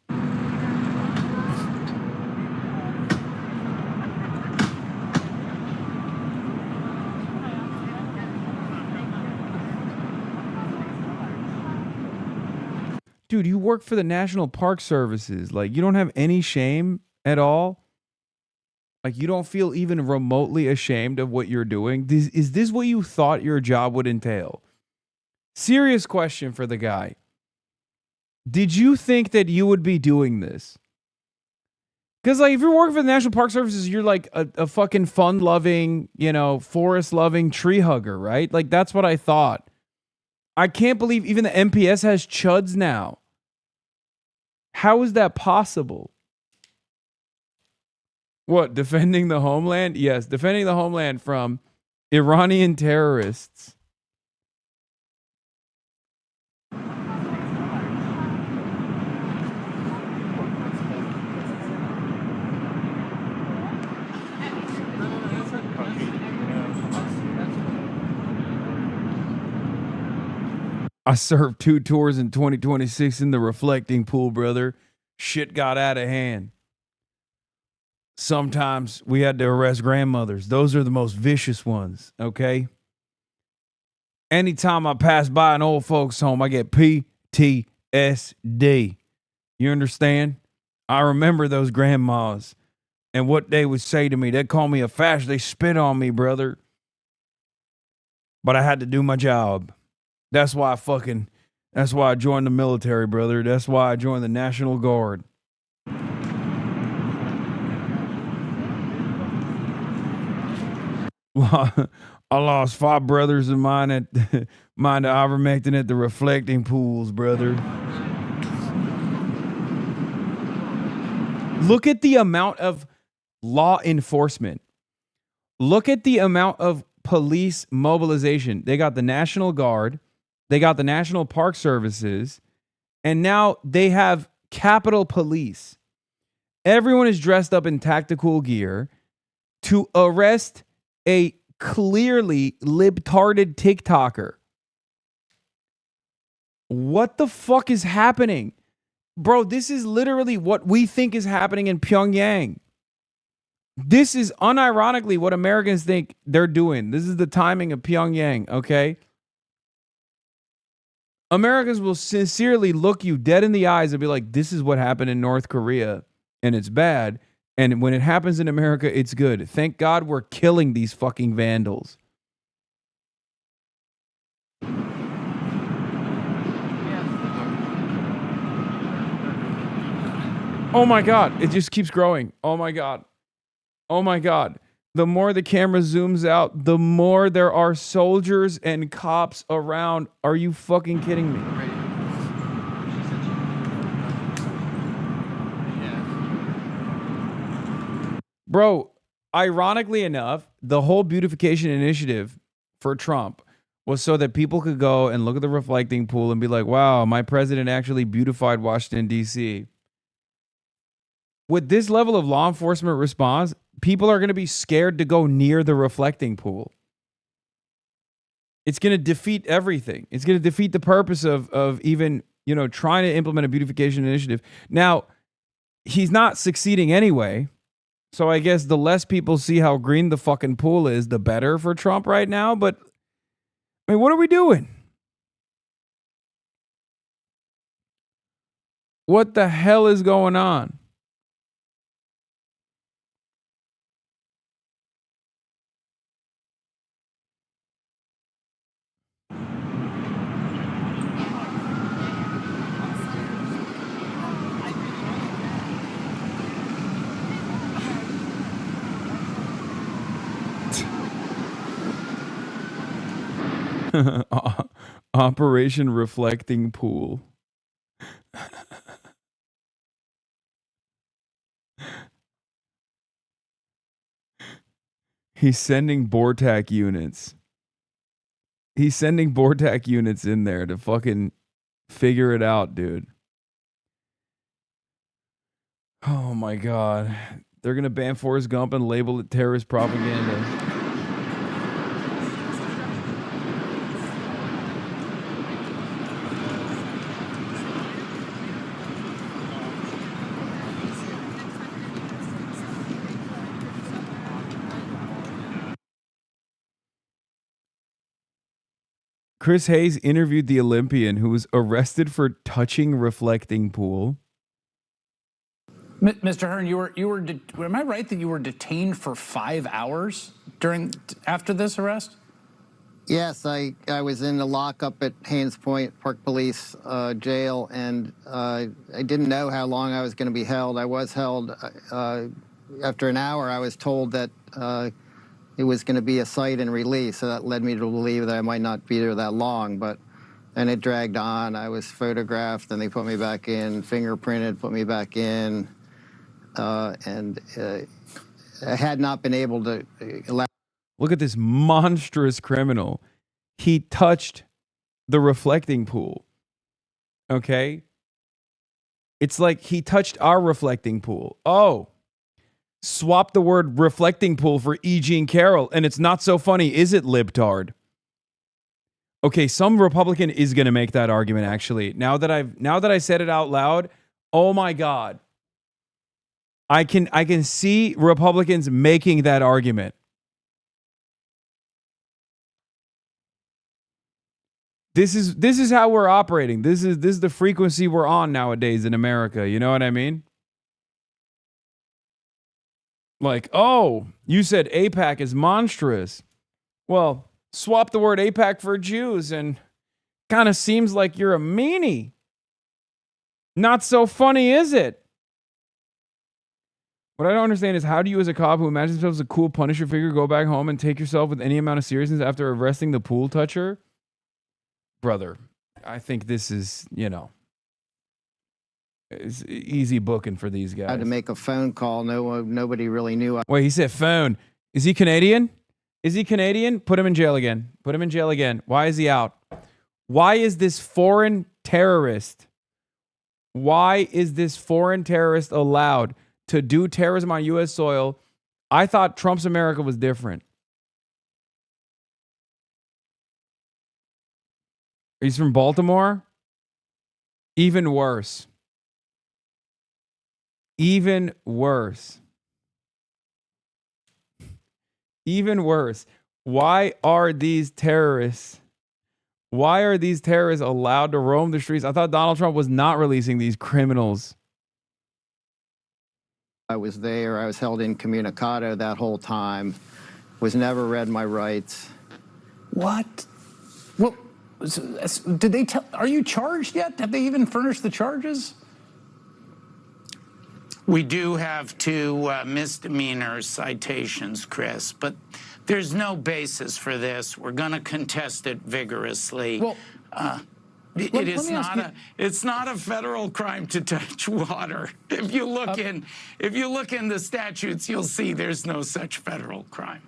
Dude, you work for the National Park Services. Like, you don't have any shame at all? Like, you don't feel even remotely ashamed of what you're doing? Is this what you thought your job would entail? Serious question for the guy. Did you think that you would be doing this? Because, like, if you're working for the National Park Services, you're like a fucking fun-loving, you know, forest-loving tree hugger, right? Like, that's what I thought. I can't believe even the MPS has chuds now. How is that possible? What, defending the homeland? Yes, defending the homeland from Iranian terrorists. I served 2 tours in 2026 in the reflecting pool, brother. Shit got out of hand. Sometimes we had to arrest grandmothers. Those are the most vicious ones, okay? Anytime I pass by an old folks' home, I get PTSD. You understand? I remember those grandmas and what they would say to me. They'd call me a fascist. They spit on me, brother. But I had to do my job. That's why I joined the military, brother. That's why I joined the National Guard. I lost 5 brothers of mine at mine to ivermectin at the reflecting pools, brother. Look at the amount of law enforcement. Look at the amount of police mobilization. They got the National Guard. They got the National Park Services, and now they have Capitol Police. Everyone is dressed up in tactical gear to arrest a clearly libtarded TikToker. What the fuck is happening? Bro, this is literally what we think is happening in Pyongyang. This is unironically what Americans think they're doing. This is the timing of Pyongyang, okay? Americans will sincerely look you dead in the eyes and be like, this is what happened in North Korea, and it's bad. And when it happens in America, it's good. Thank God we're killing these fucking vandals. Oh my God, it just keeps growing. Oh my God. Oh my God. The more the camera zooms out, the more there are soldiers and cops around. Are you fucking kidding me? Bro, ironically enough, the whole beautification initiative for Trump was so that people could go and look at the reflecting pool and be like, wow, my president actually beautified Washington, D.C. With this level of law enforcement response, people are going to be scared to go near the reflecting pool. It's going to defeat everything. It's going to defeat the purpose of even, you know, trying to implement a beautification initiative. Now, he's not succeeding anyway. So I guess the less people see how green the fucking pool is, the better for Trump right now. But, I mean, what are we doing? What the hell is going on? Operation Reflecting Pool. He's sending BORTAC units. He's sending BORTAC units in there to fucking figure it out, dude. Oh my God. They're going to ban Forrest Gump and label it terrorist propaganda. Chris Hayes interviewed the Olympian who was arrested for touching reflecting pool.
Mr. Hearn, am I right that you were detained for 5 hours after this arrest?
Yes, I was in the lockup at Haynes Point Park Police Jail, and I didn't know how long I was going to be held. I was held. After an hour, I was told that it was going to be a cite and release, so that led me to believe that I might not be there that long, but then it dragged on. I was photographed, and they put me back in, fingerprinted, put me back in, and I had not been able to allow.
Look at this monstrous criminal. He touched the reflecting pool. Okay? It's like he touched our reflecting pool. Oh, swap the word reflecting pool for E. Jean Carroll, and it's not so funny, is it, libtard? Okay, some Republican is going to make that argument, actually. Now that I said it out loud, oh my God. I can see Republicans making that argument. This is how we're operating. This is the frequency we're on nowadays in America. You know what I mean? Like, oh, you said AIPAC is monstrous. Well, swap the word AIPAC for Jews and kind of seems like you're a meanie. Not so funny, is it? What I don't understand is how do you as a cop who imagines himself as a cool Punisher figure go back home and take yourself with any amount of seriousness after arresting the pool toucher? Brother, I think this is, it's easy booking for these guys.
I had to make a phone call. Nobody really knew.
Wait, he said phone. Is he Canadian? Is he Canadian? Put him in jail again. Put him in jail again. Why is he out? Why is this foreign terrorist? Why is this foreign terrorist allowed to do terrorism on U.S. soil? I thought Trump's America was different. He's from Baltimore? Even worse. Even worse. Even worse. Why are these terrorists allowed to roam the streets? I thought Donald Trump was not releasing these criminals.
I was there. I was held incommunicado that whole time. Was never read my rights.
What? Well, did they tell? Are you charged yet? Have they even furnished the charges?
We do have 2 misdemeanor citations, Chris, but there's no basis for this. We're going to contest it vigorously. Well, it's not a federal crime to touch water. If you look in the statutes, you'll see there's no such federal crime.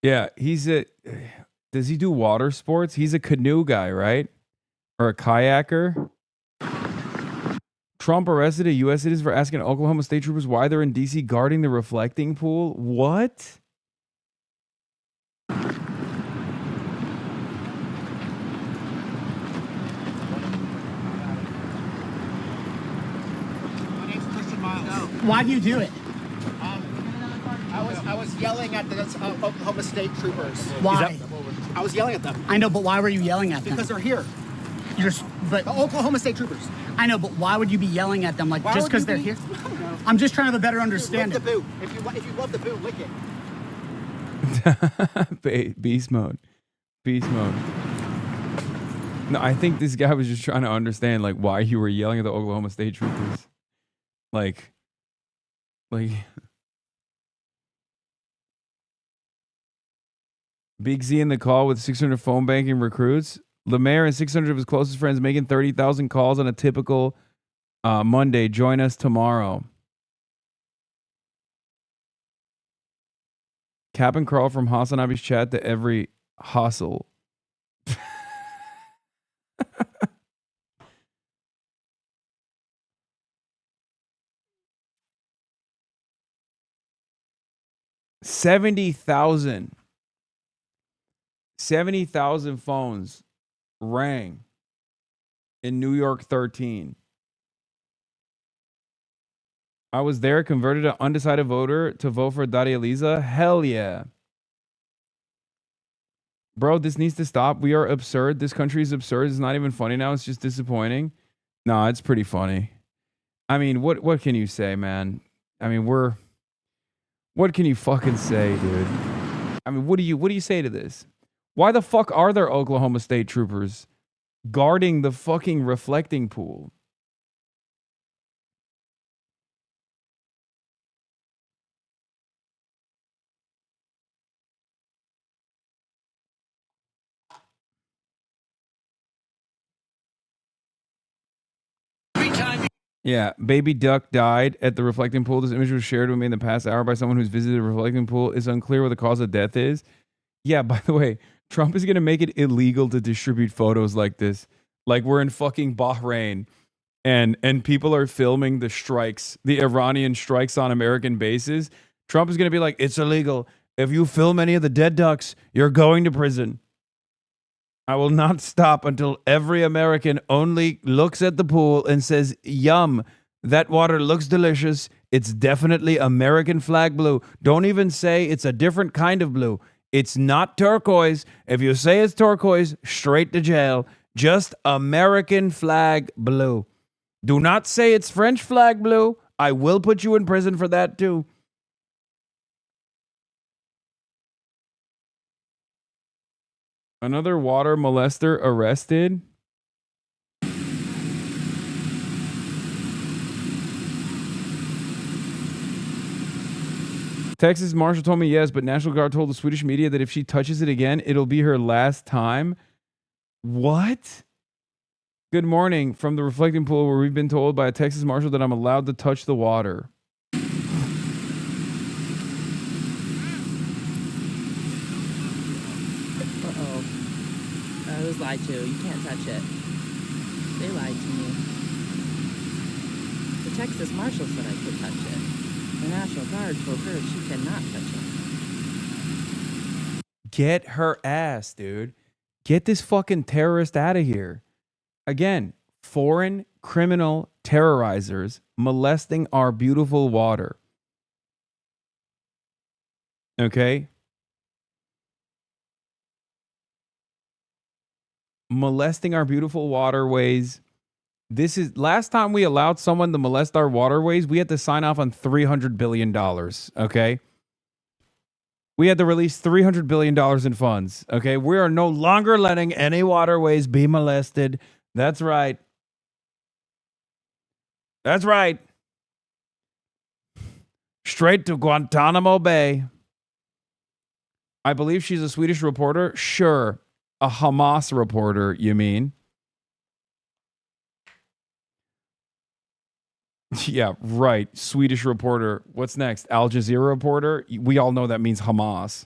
Yeah, does he do water sports? He's a canoe guy, right? Or a kayaker? Trump arrested a U.S. citizen for asking Oklahoma state troopers why they're in D.C. guarding the reflecting pool. What?
Why do you do it? I was yelling at the Oklahoma State troopers. Why? I was yelling at them. I know, but why were you yelling at them? Because they're here. But the Oklahoma State troopers. I know, but why would you be yelling at them like just because they're here? I'm just trying to have a better understanding. Lick the boot. If you love the boot, lick
it. Beast mode. Beast mode. No, I think this guy was just trying to understand like why you were yelling at the Oklahoma State troopers. Like Big Z in the call with 600 phone banking recruits. LeMaire and 600 of his closest friends making 30,000 calls on a typical Monday. Join us tomorrow. Cap and crawl from HasanAbi's chat to every hustle. $70,000 phones rang in New York 13. I was there, converted an undecided voter to vote for Daria Lisa. Hell yeah. Bro, this needs to stop. We are absurd. This country is absurd. It's not even funny now. It's just disappointing. No, it's pretty funny. I mean, what can you say, man? I mean, what can you fucking say, dude? I mean, what do you say to this? Why the fuck are there Oklahoma State troopers guarding the fucking reflecting pool? Yeah, baby duck died at the reflecting pool. This image was shared with me in the past hour by someone who's visited the reflecting pool. It's unclear what the cause of death is. Yeah, by the way, Trump is going to make it illegal to distribute photos like this. Like we're in fucking Bahrain and people are filming the strikes, the Iranian strikes on American bases. Trump is going to be like, it's illegal. If you film any of the dead ducks, you're going to prison. I will not stop until every American only looks at the pool and says, yum, that water looks delicious. It's definitely American flag blue. Don't even say it's a different kind of blue. It's not turquoise. If you say it's turquoise, straight to jail. Just American flag blue. Do not say it's French flag blue. I will put you in prison for that too. Another water molester arrested. Texas Marshal told me yes, but National Guard told the Swedish media that if she touches it again, it'll be her last time. What? Good morning from the reflecting pool where we've been told by a Texas Marshal that I'm allowed to touch the water.
Uh-oh. I was lied to. You can't touch it. They lied to me. The Texas Marshal said I could touch it. The National Guard told her she cannot touch it.
Get her ass, dude. Get this fucking terrorist out of here. Again, foreign criminal terrorizers molesting our beautiful water. Okay? Molesting our beautiful waterways. This is last time we allowed someone to molest our waterways, we had to sign off on $300 billion. Okay? We had to release $300 billion in funds. Okay? We are no longer letting any waterways be molested. That's right. That's right. Straight to Guantanamo Bay. I believe she's a Swedish reporter. Sure. A Hamas reporter, you mean? Yeah, right. Swedish reporter. What's next? Al Jazeera reporter? We all know that means Hamas.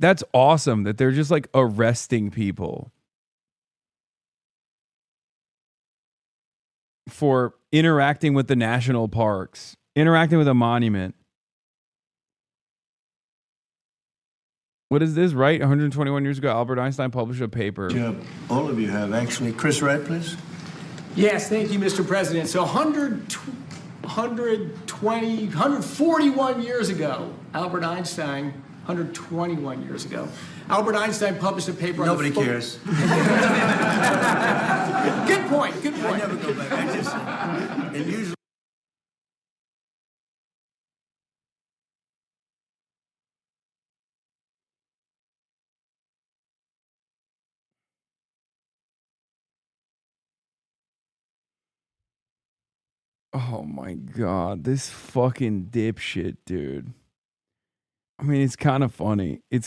That's awesome that they're just like arresting people for interacting with the national parks, interacting with a monument. What is this, right? 121 years ago, Albert Einstein published a paper.
All of you have, actually. Chris Wright, please.
Yes, thank you, Mr. President. So 141 years ago, Albert Einstein, 121 years ago, Albert Einstein published a paper
Nobody cares.
Good point, good point.
I never go back. I just, and usually.
Oh my God, this fucking dipshit, dude. I mean, it's kind of funny. He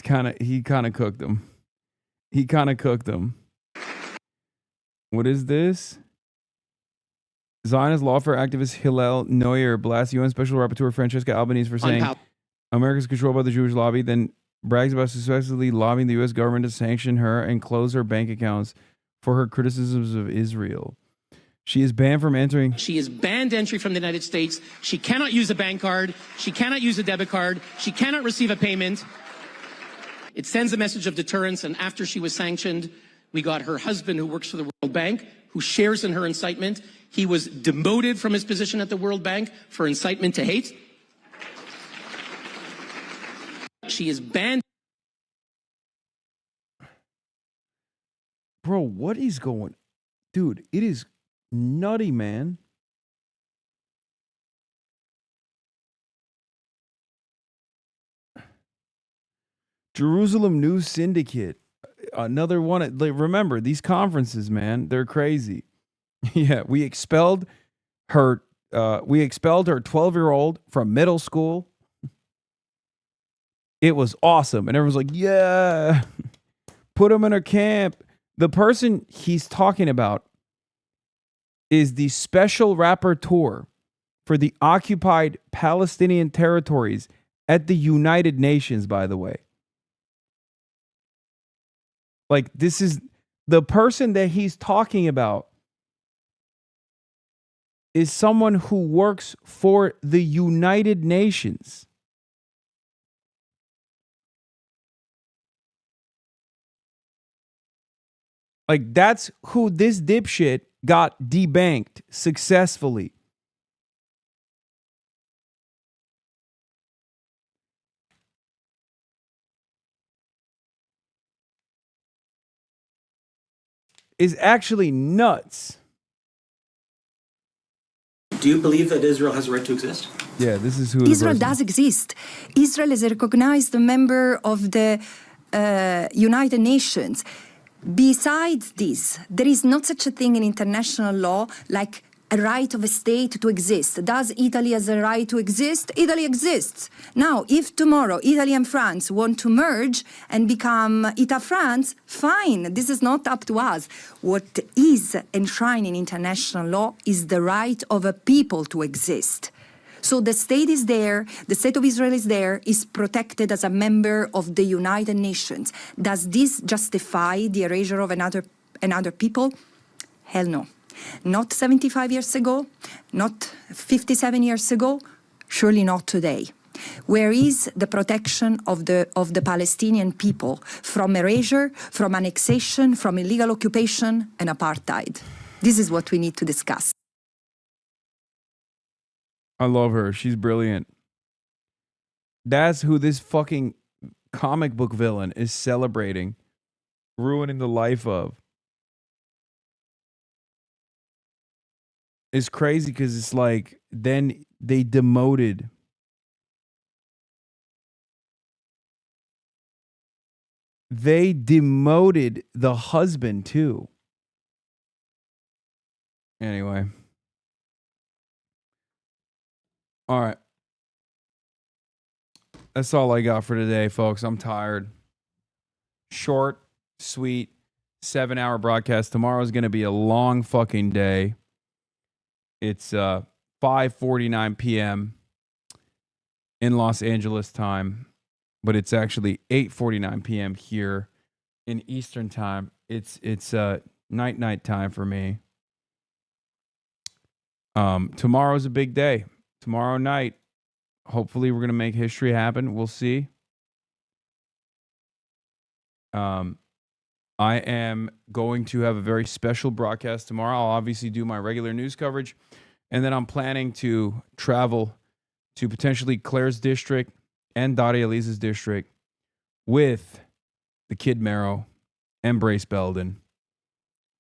kind of cooked them. He kind of cooked them. What is this? Zionist lawfare activist Hillel Neuer blasts UN Special Rapporteur Francesca Albanese for saying America's controlled by the Jewish lobby, then brags about successfully lobbying the U.S. government to sanction her and close her bank accounts for her criticisms of Israel. She is banned from entering.
She is banned entry from the United States. She cannot use a bank card. She cannot use a debit card. She cannot receive a payment. It sends a message of deterrence. And after she was sanctioned, we got her husband, who works for the World Bank, who shares in her incitement. He was demoted from his position at the World Bank for incitement to hate. She is banned.
Bro, what is going? Dude, it is nutty, man. Jerusalem News Syndicate. Another one. Like, remember, these conferences, man, they're crazy. Yeah, we expelled her 12-year-old from middle school. It was awesome. And everyone's like, yeah, put him in a camp. The person he's talking about is the special rapporteur for the occupied Palestinian territories at the United Nations, by the way. Like, this is the person that he's talking about is someone who works for the United Nations. Like, that's who this dipshit got debanked successfully. Is actually nuts.
Do you believe that Israel has a right to exist?
Yeah, this is who
Israel does exist. Israel is a recognized member of the United Nations. Besides this, there is not such a thing in international law like a right of a state to exist. Does Italy has a right to exist? Italy exists. Now, if tomorrow Italy and France want to merge and become Ita France, fine. This is not up to us. What is enshrined in international law is the right of a people to exist. So the state is there, the state of Israel is there, is protected as a member of the United Nations. Does this justify the erasure of another people? Hell no. Not 75 years ago, not 57 years ago, surely not today. Where is the protection of the Palestinian people from erasure, from annexation, from illegal occupation and apartheid? This is what we need to discuss.
I love her. She's brilliant. That's who this fucking comic book villain is celebrating, ruining the life of. It's crazy because it's like, then they demoted. They demoted the husband too. Anyway. All right. That's all I got for today, folks. I'm tired. Short, sweet, 7-hour broadcast. Tomorrow's going to be a long fucking day. It's 5:49 p.m. in Los Angeles time, but it's actually 8:49 p.m. here in Eastern time. It's night time for me. Tomorrow's a big day. Tomorrow night, hopefully we're going to make history happen. We'll see. I am going to have a very special broadcast tomorrow. I'll obviously do my regular news coverage. And then I'm planning to travel to potentially Claire's district and Daria Elise's district with the Kid Marrow and Brace Belden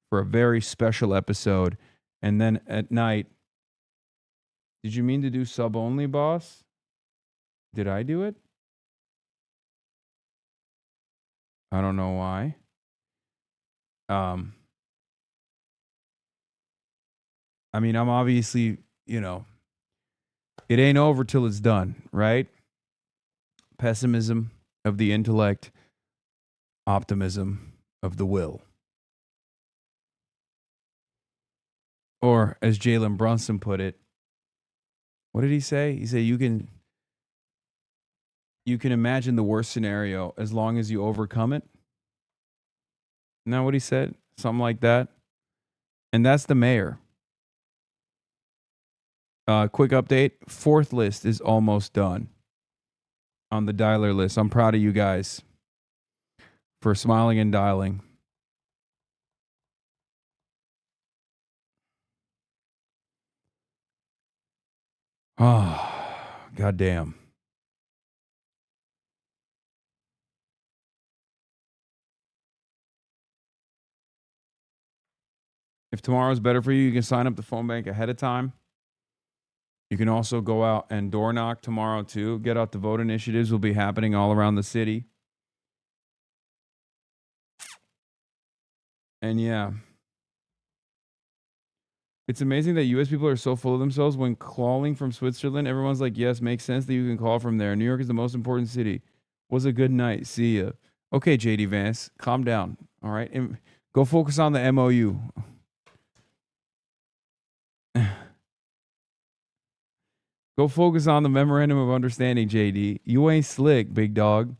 for a very special episode. And then at night, did you mean to do sub only, boss? Did I do it? I don't know why. I mean, I'm obviously, it ain't over till it's done, right? pessimism of the intellect, optimism of the will. Or, as Jalen Brunson put it, what did he say? He said, you can imagine the worst scenario as long as you overcome it. Isn't that what he said? Something like that. And that's the mayor. Quick update. 4th list is almost done on the dialer list. I'm proud of you guys for smiling and dialing. Oh, goddamn. If tomorrow's better for you, you can sign up the phone bank ahead of time. You can also go out and door knock tomorrow too. Get out the vote initiatives will be happening all around the city. And yeah. It's amazing that US people are so full of themselves. When calling from Switzerland, everyone's like, yes, makes sense that you can call from there. New York is the most important city. Was a good night. See ya. Okay, JD Vance, calm down. All right. And go focus on the MOU. Go focus on the memorandum of understanding, JD. You ain't slick, big dog.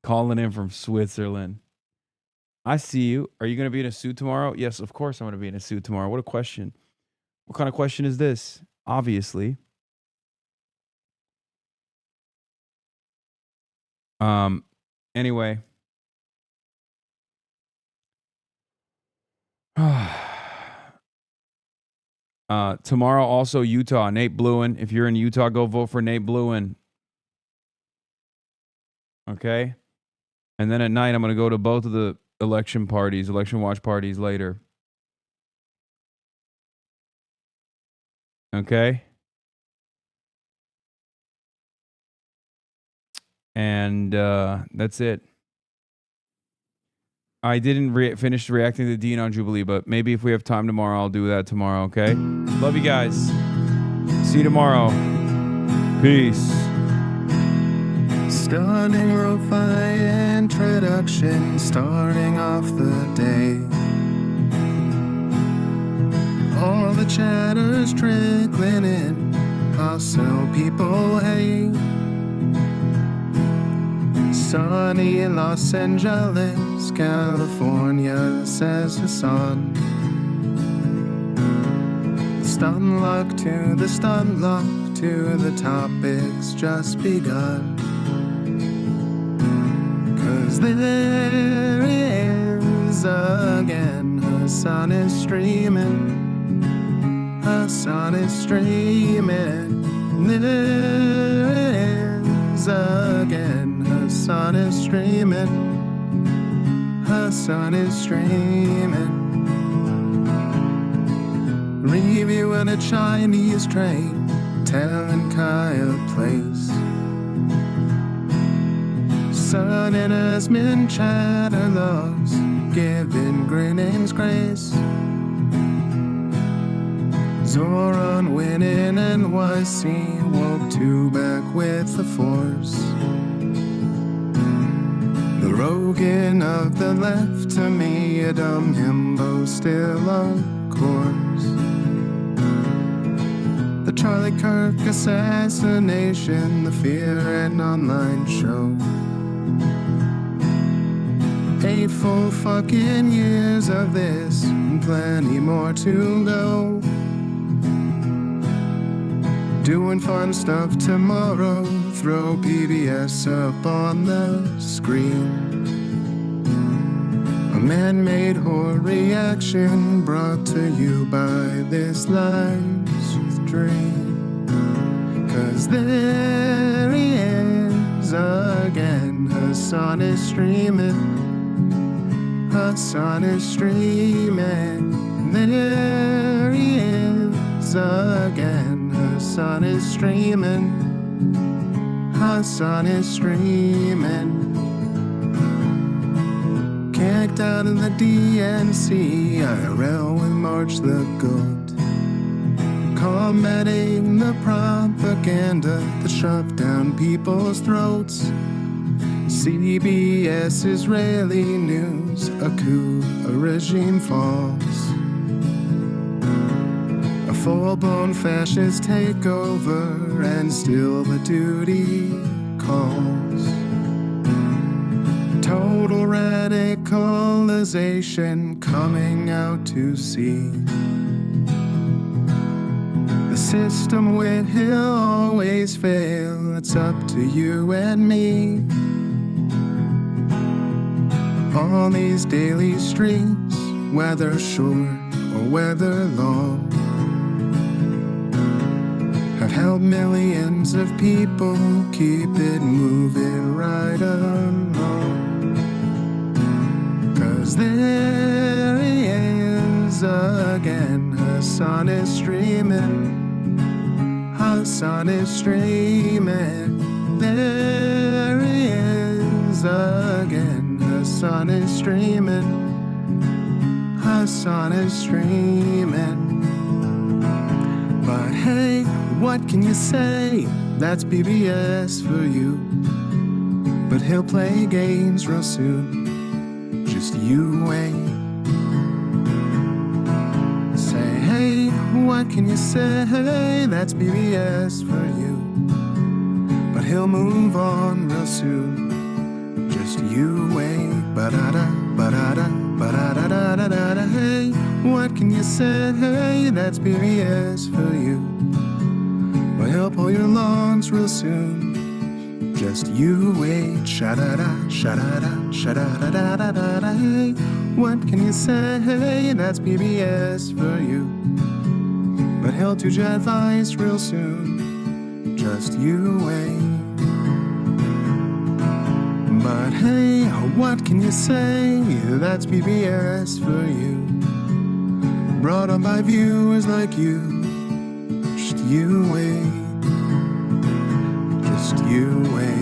Calling in from Switzerland. I see you. Are you going to be in a suit tomorrow? Yes, of course I'm going to be in a suit tomorrow. What a question. What kind of question is this? Obviously. Anyway. Tomorrow also Utah, Nate Bluin. If you're in Utah, go vote for Nate Bluin. Okay? And then at night, I'm going to go to both of the election watch parties later. Okay? And that's it. I didn't finish reacting to Dean on Jubilee, but maybe if we have time tomorrow, I'll do that tomorrow, okay? Love you guys. See you tomorrow. Peace.
Stunning lo-fi introduction, starting off the day. All the chatter's trickling in, hostile people hate. Sunny in Los Angeles, California, says Hasan. Stun luck to the stun luck to the topics just begun. 'Cause there he is again, Hasan is streaming. Hasan is streaming. There he is again, Hasan is streaming. Hasan is streaming. Reviewing a Chinese train, telling Kaya place. Sun and Asmin chatter laws, giving Greening's grace. Zoran winning NYC, woke two back with the force. The Rogan of the left, to me a dumb himbo, still of course. The Charlie Kirk assassination, the Fear and Online show. 8 full fucking years of this, and plenty more to go. Doing fun stuff tomorrow, throw PBS up on the screen. A man-made horror reaction brought to you by this live stream. 'Cause there he is again, Hasan is streaming. Hasan is streaming. There he is again, Hasan is streaming. Hasan is streaming. Kicked out of the DNC, IRL with March the Goat. Combating the propaganda propaganda that shoved down people's throats. CBS Israeli news, a coup, a regime falls. A full-blown fascist takeover, and still the duty calls. Total radicalization coming out to sea. The system will always fail, it's up to you and me. On these daily streets, whether short or whether long, have helped millions of people keep it moving right along. 'Cause there he is again, Hasan is streaming, Hasan is streaming. There he is again, Hasan is streaming, Hasan is streaming. But hey, what can you say? That's BBS for you. But he'll play games real soon. Just you wait. Say, hey, what can you say? That's BBS for you. But he'll move on real soon. Just you wait. Ba-da-da, ba-da-da, ba-da-da-da-da-da. Hey, what can you say? That's BBS for you. But he'll pull your lungs real soon. Just you wait. Sha-da-da, sha-da-da, sha-da-da-da-da-da. Hey, what can you say? That's BBS for you. But he'll do your advice real soon. Just you wait. But hey, what can you say? That's PBS for you. Brought on by viewers like you. Just you wait. Just you wait.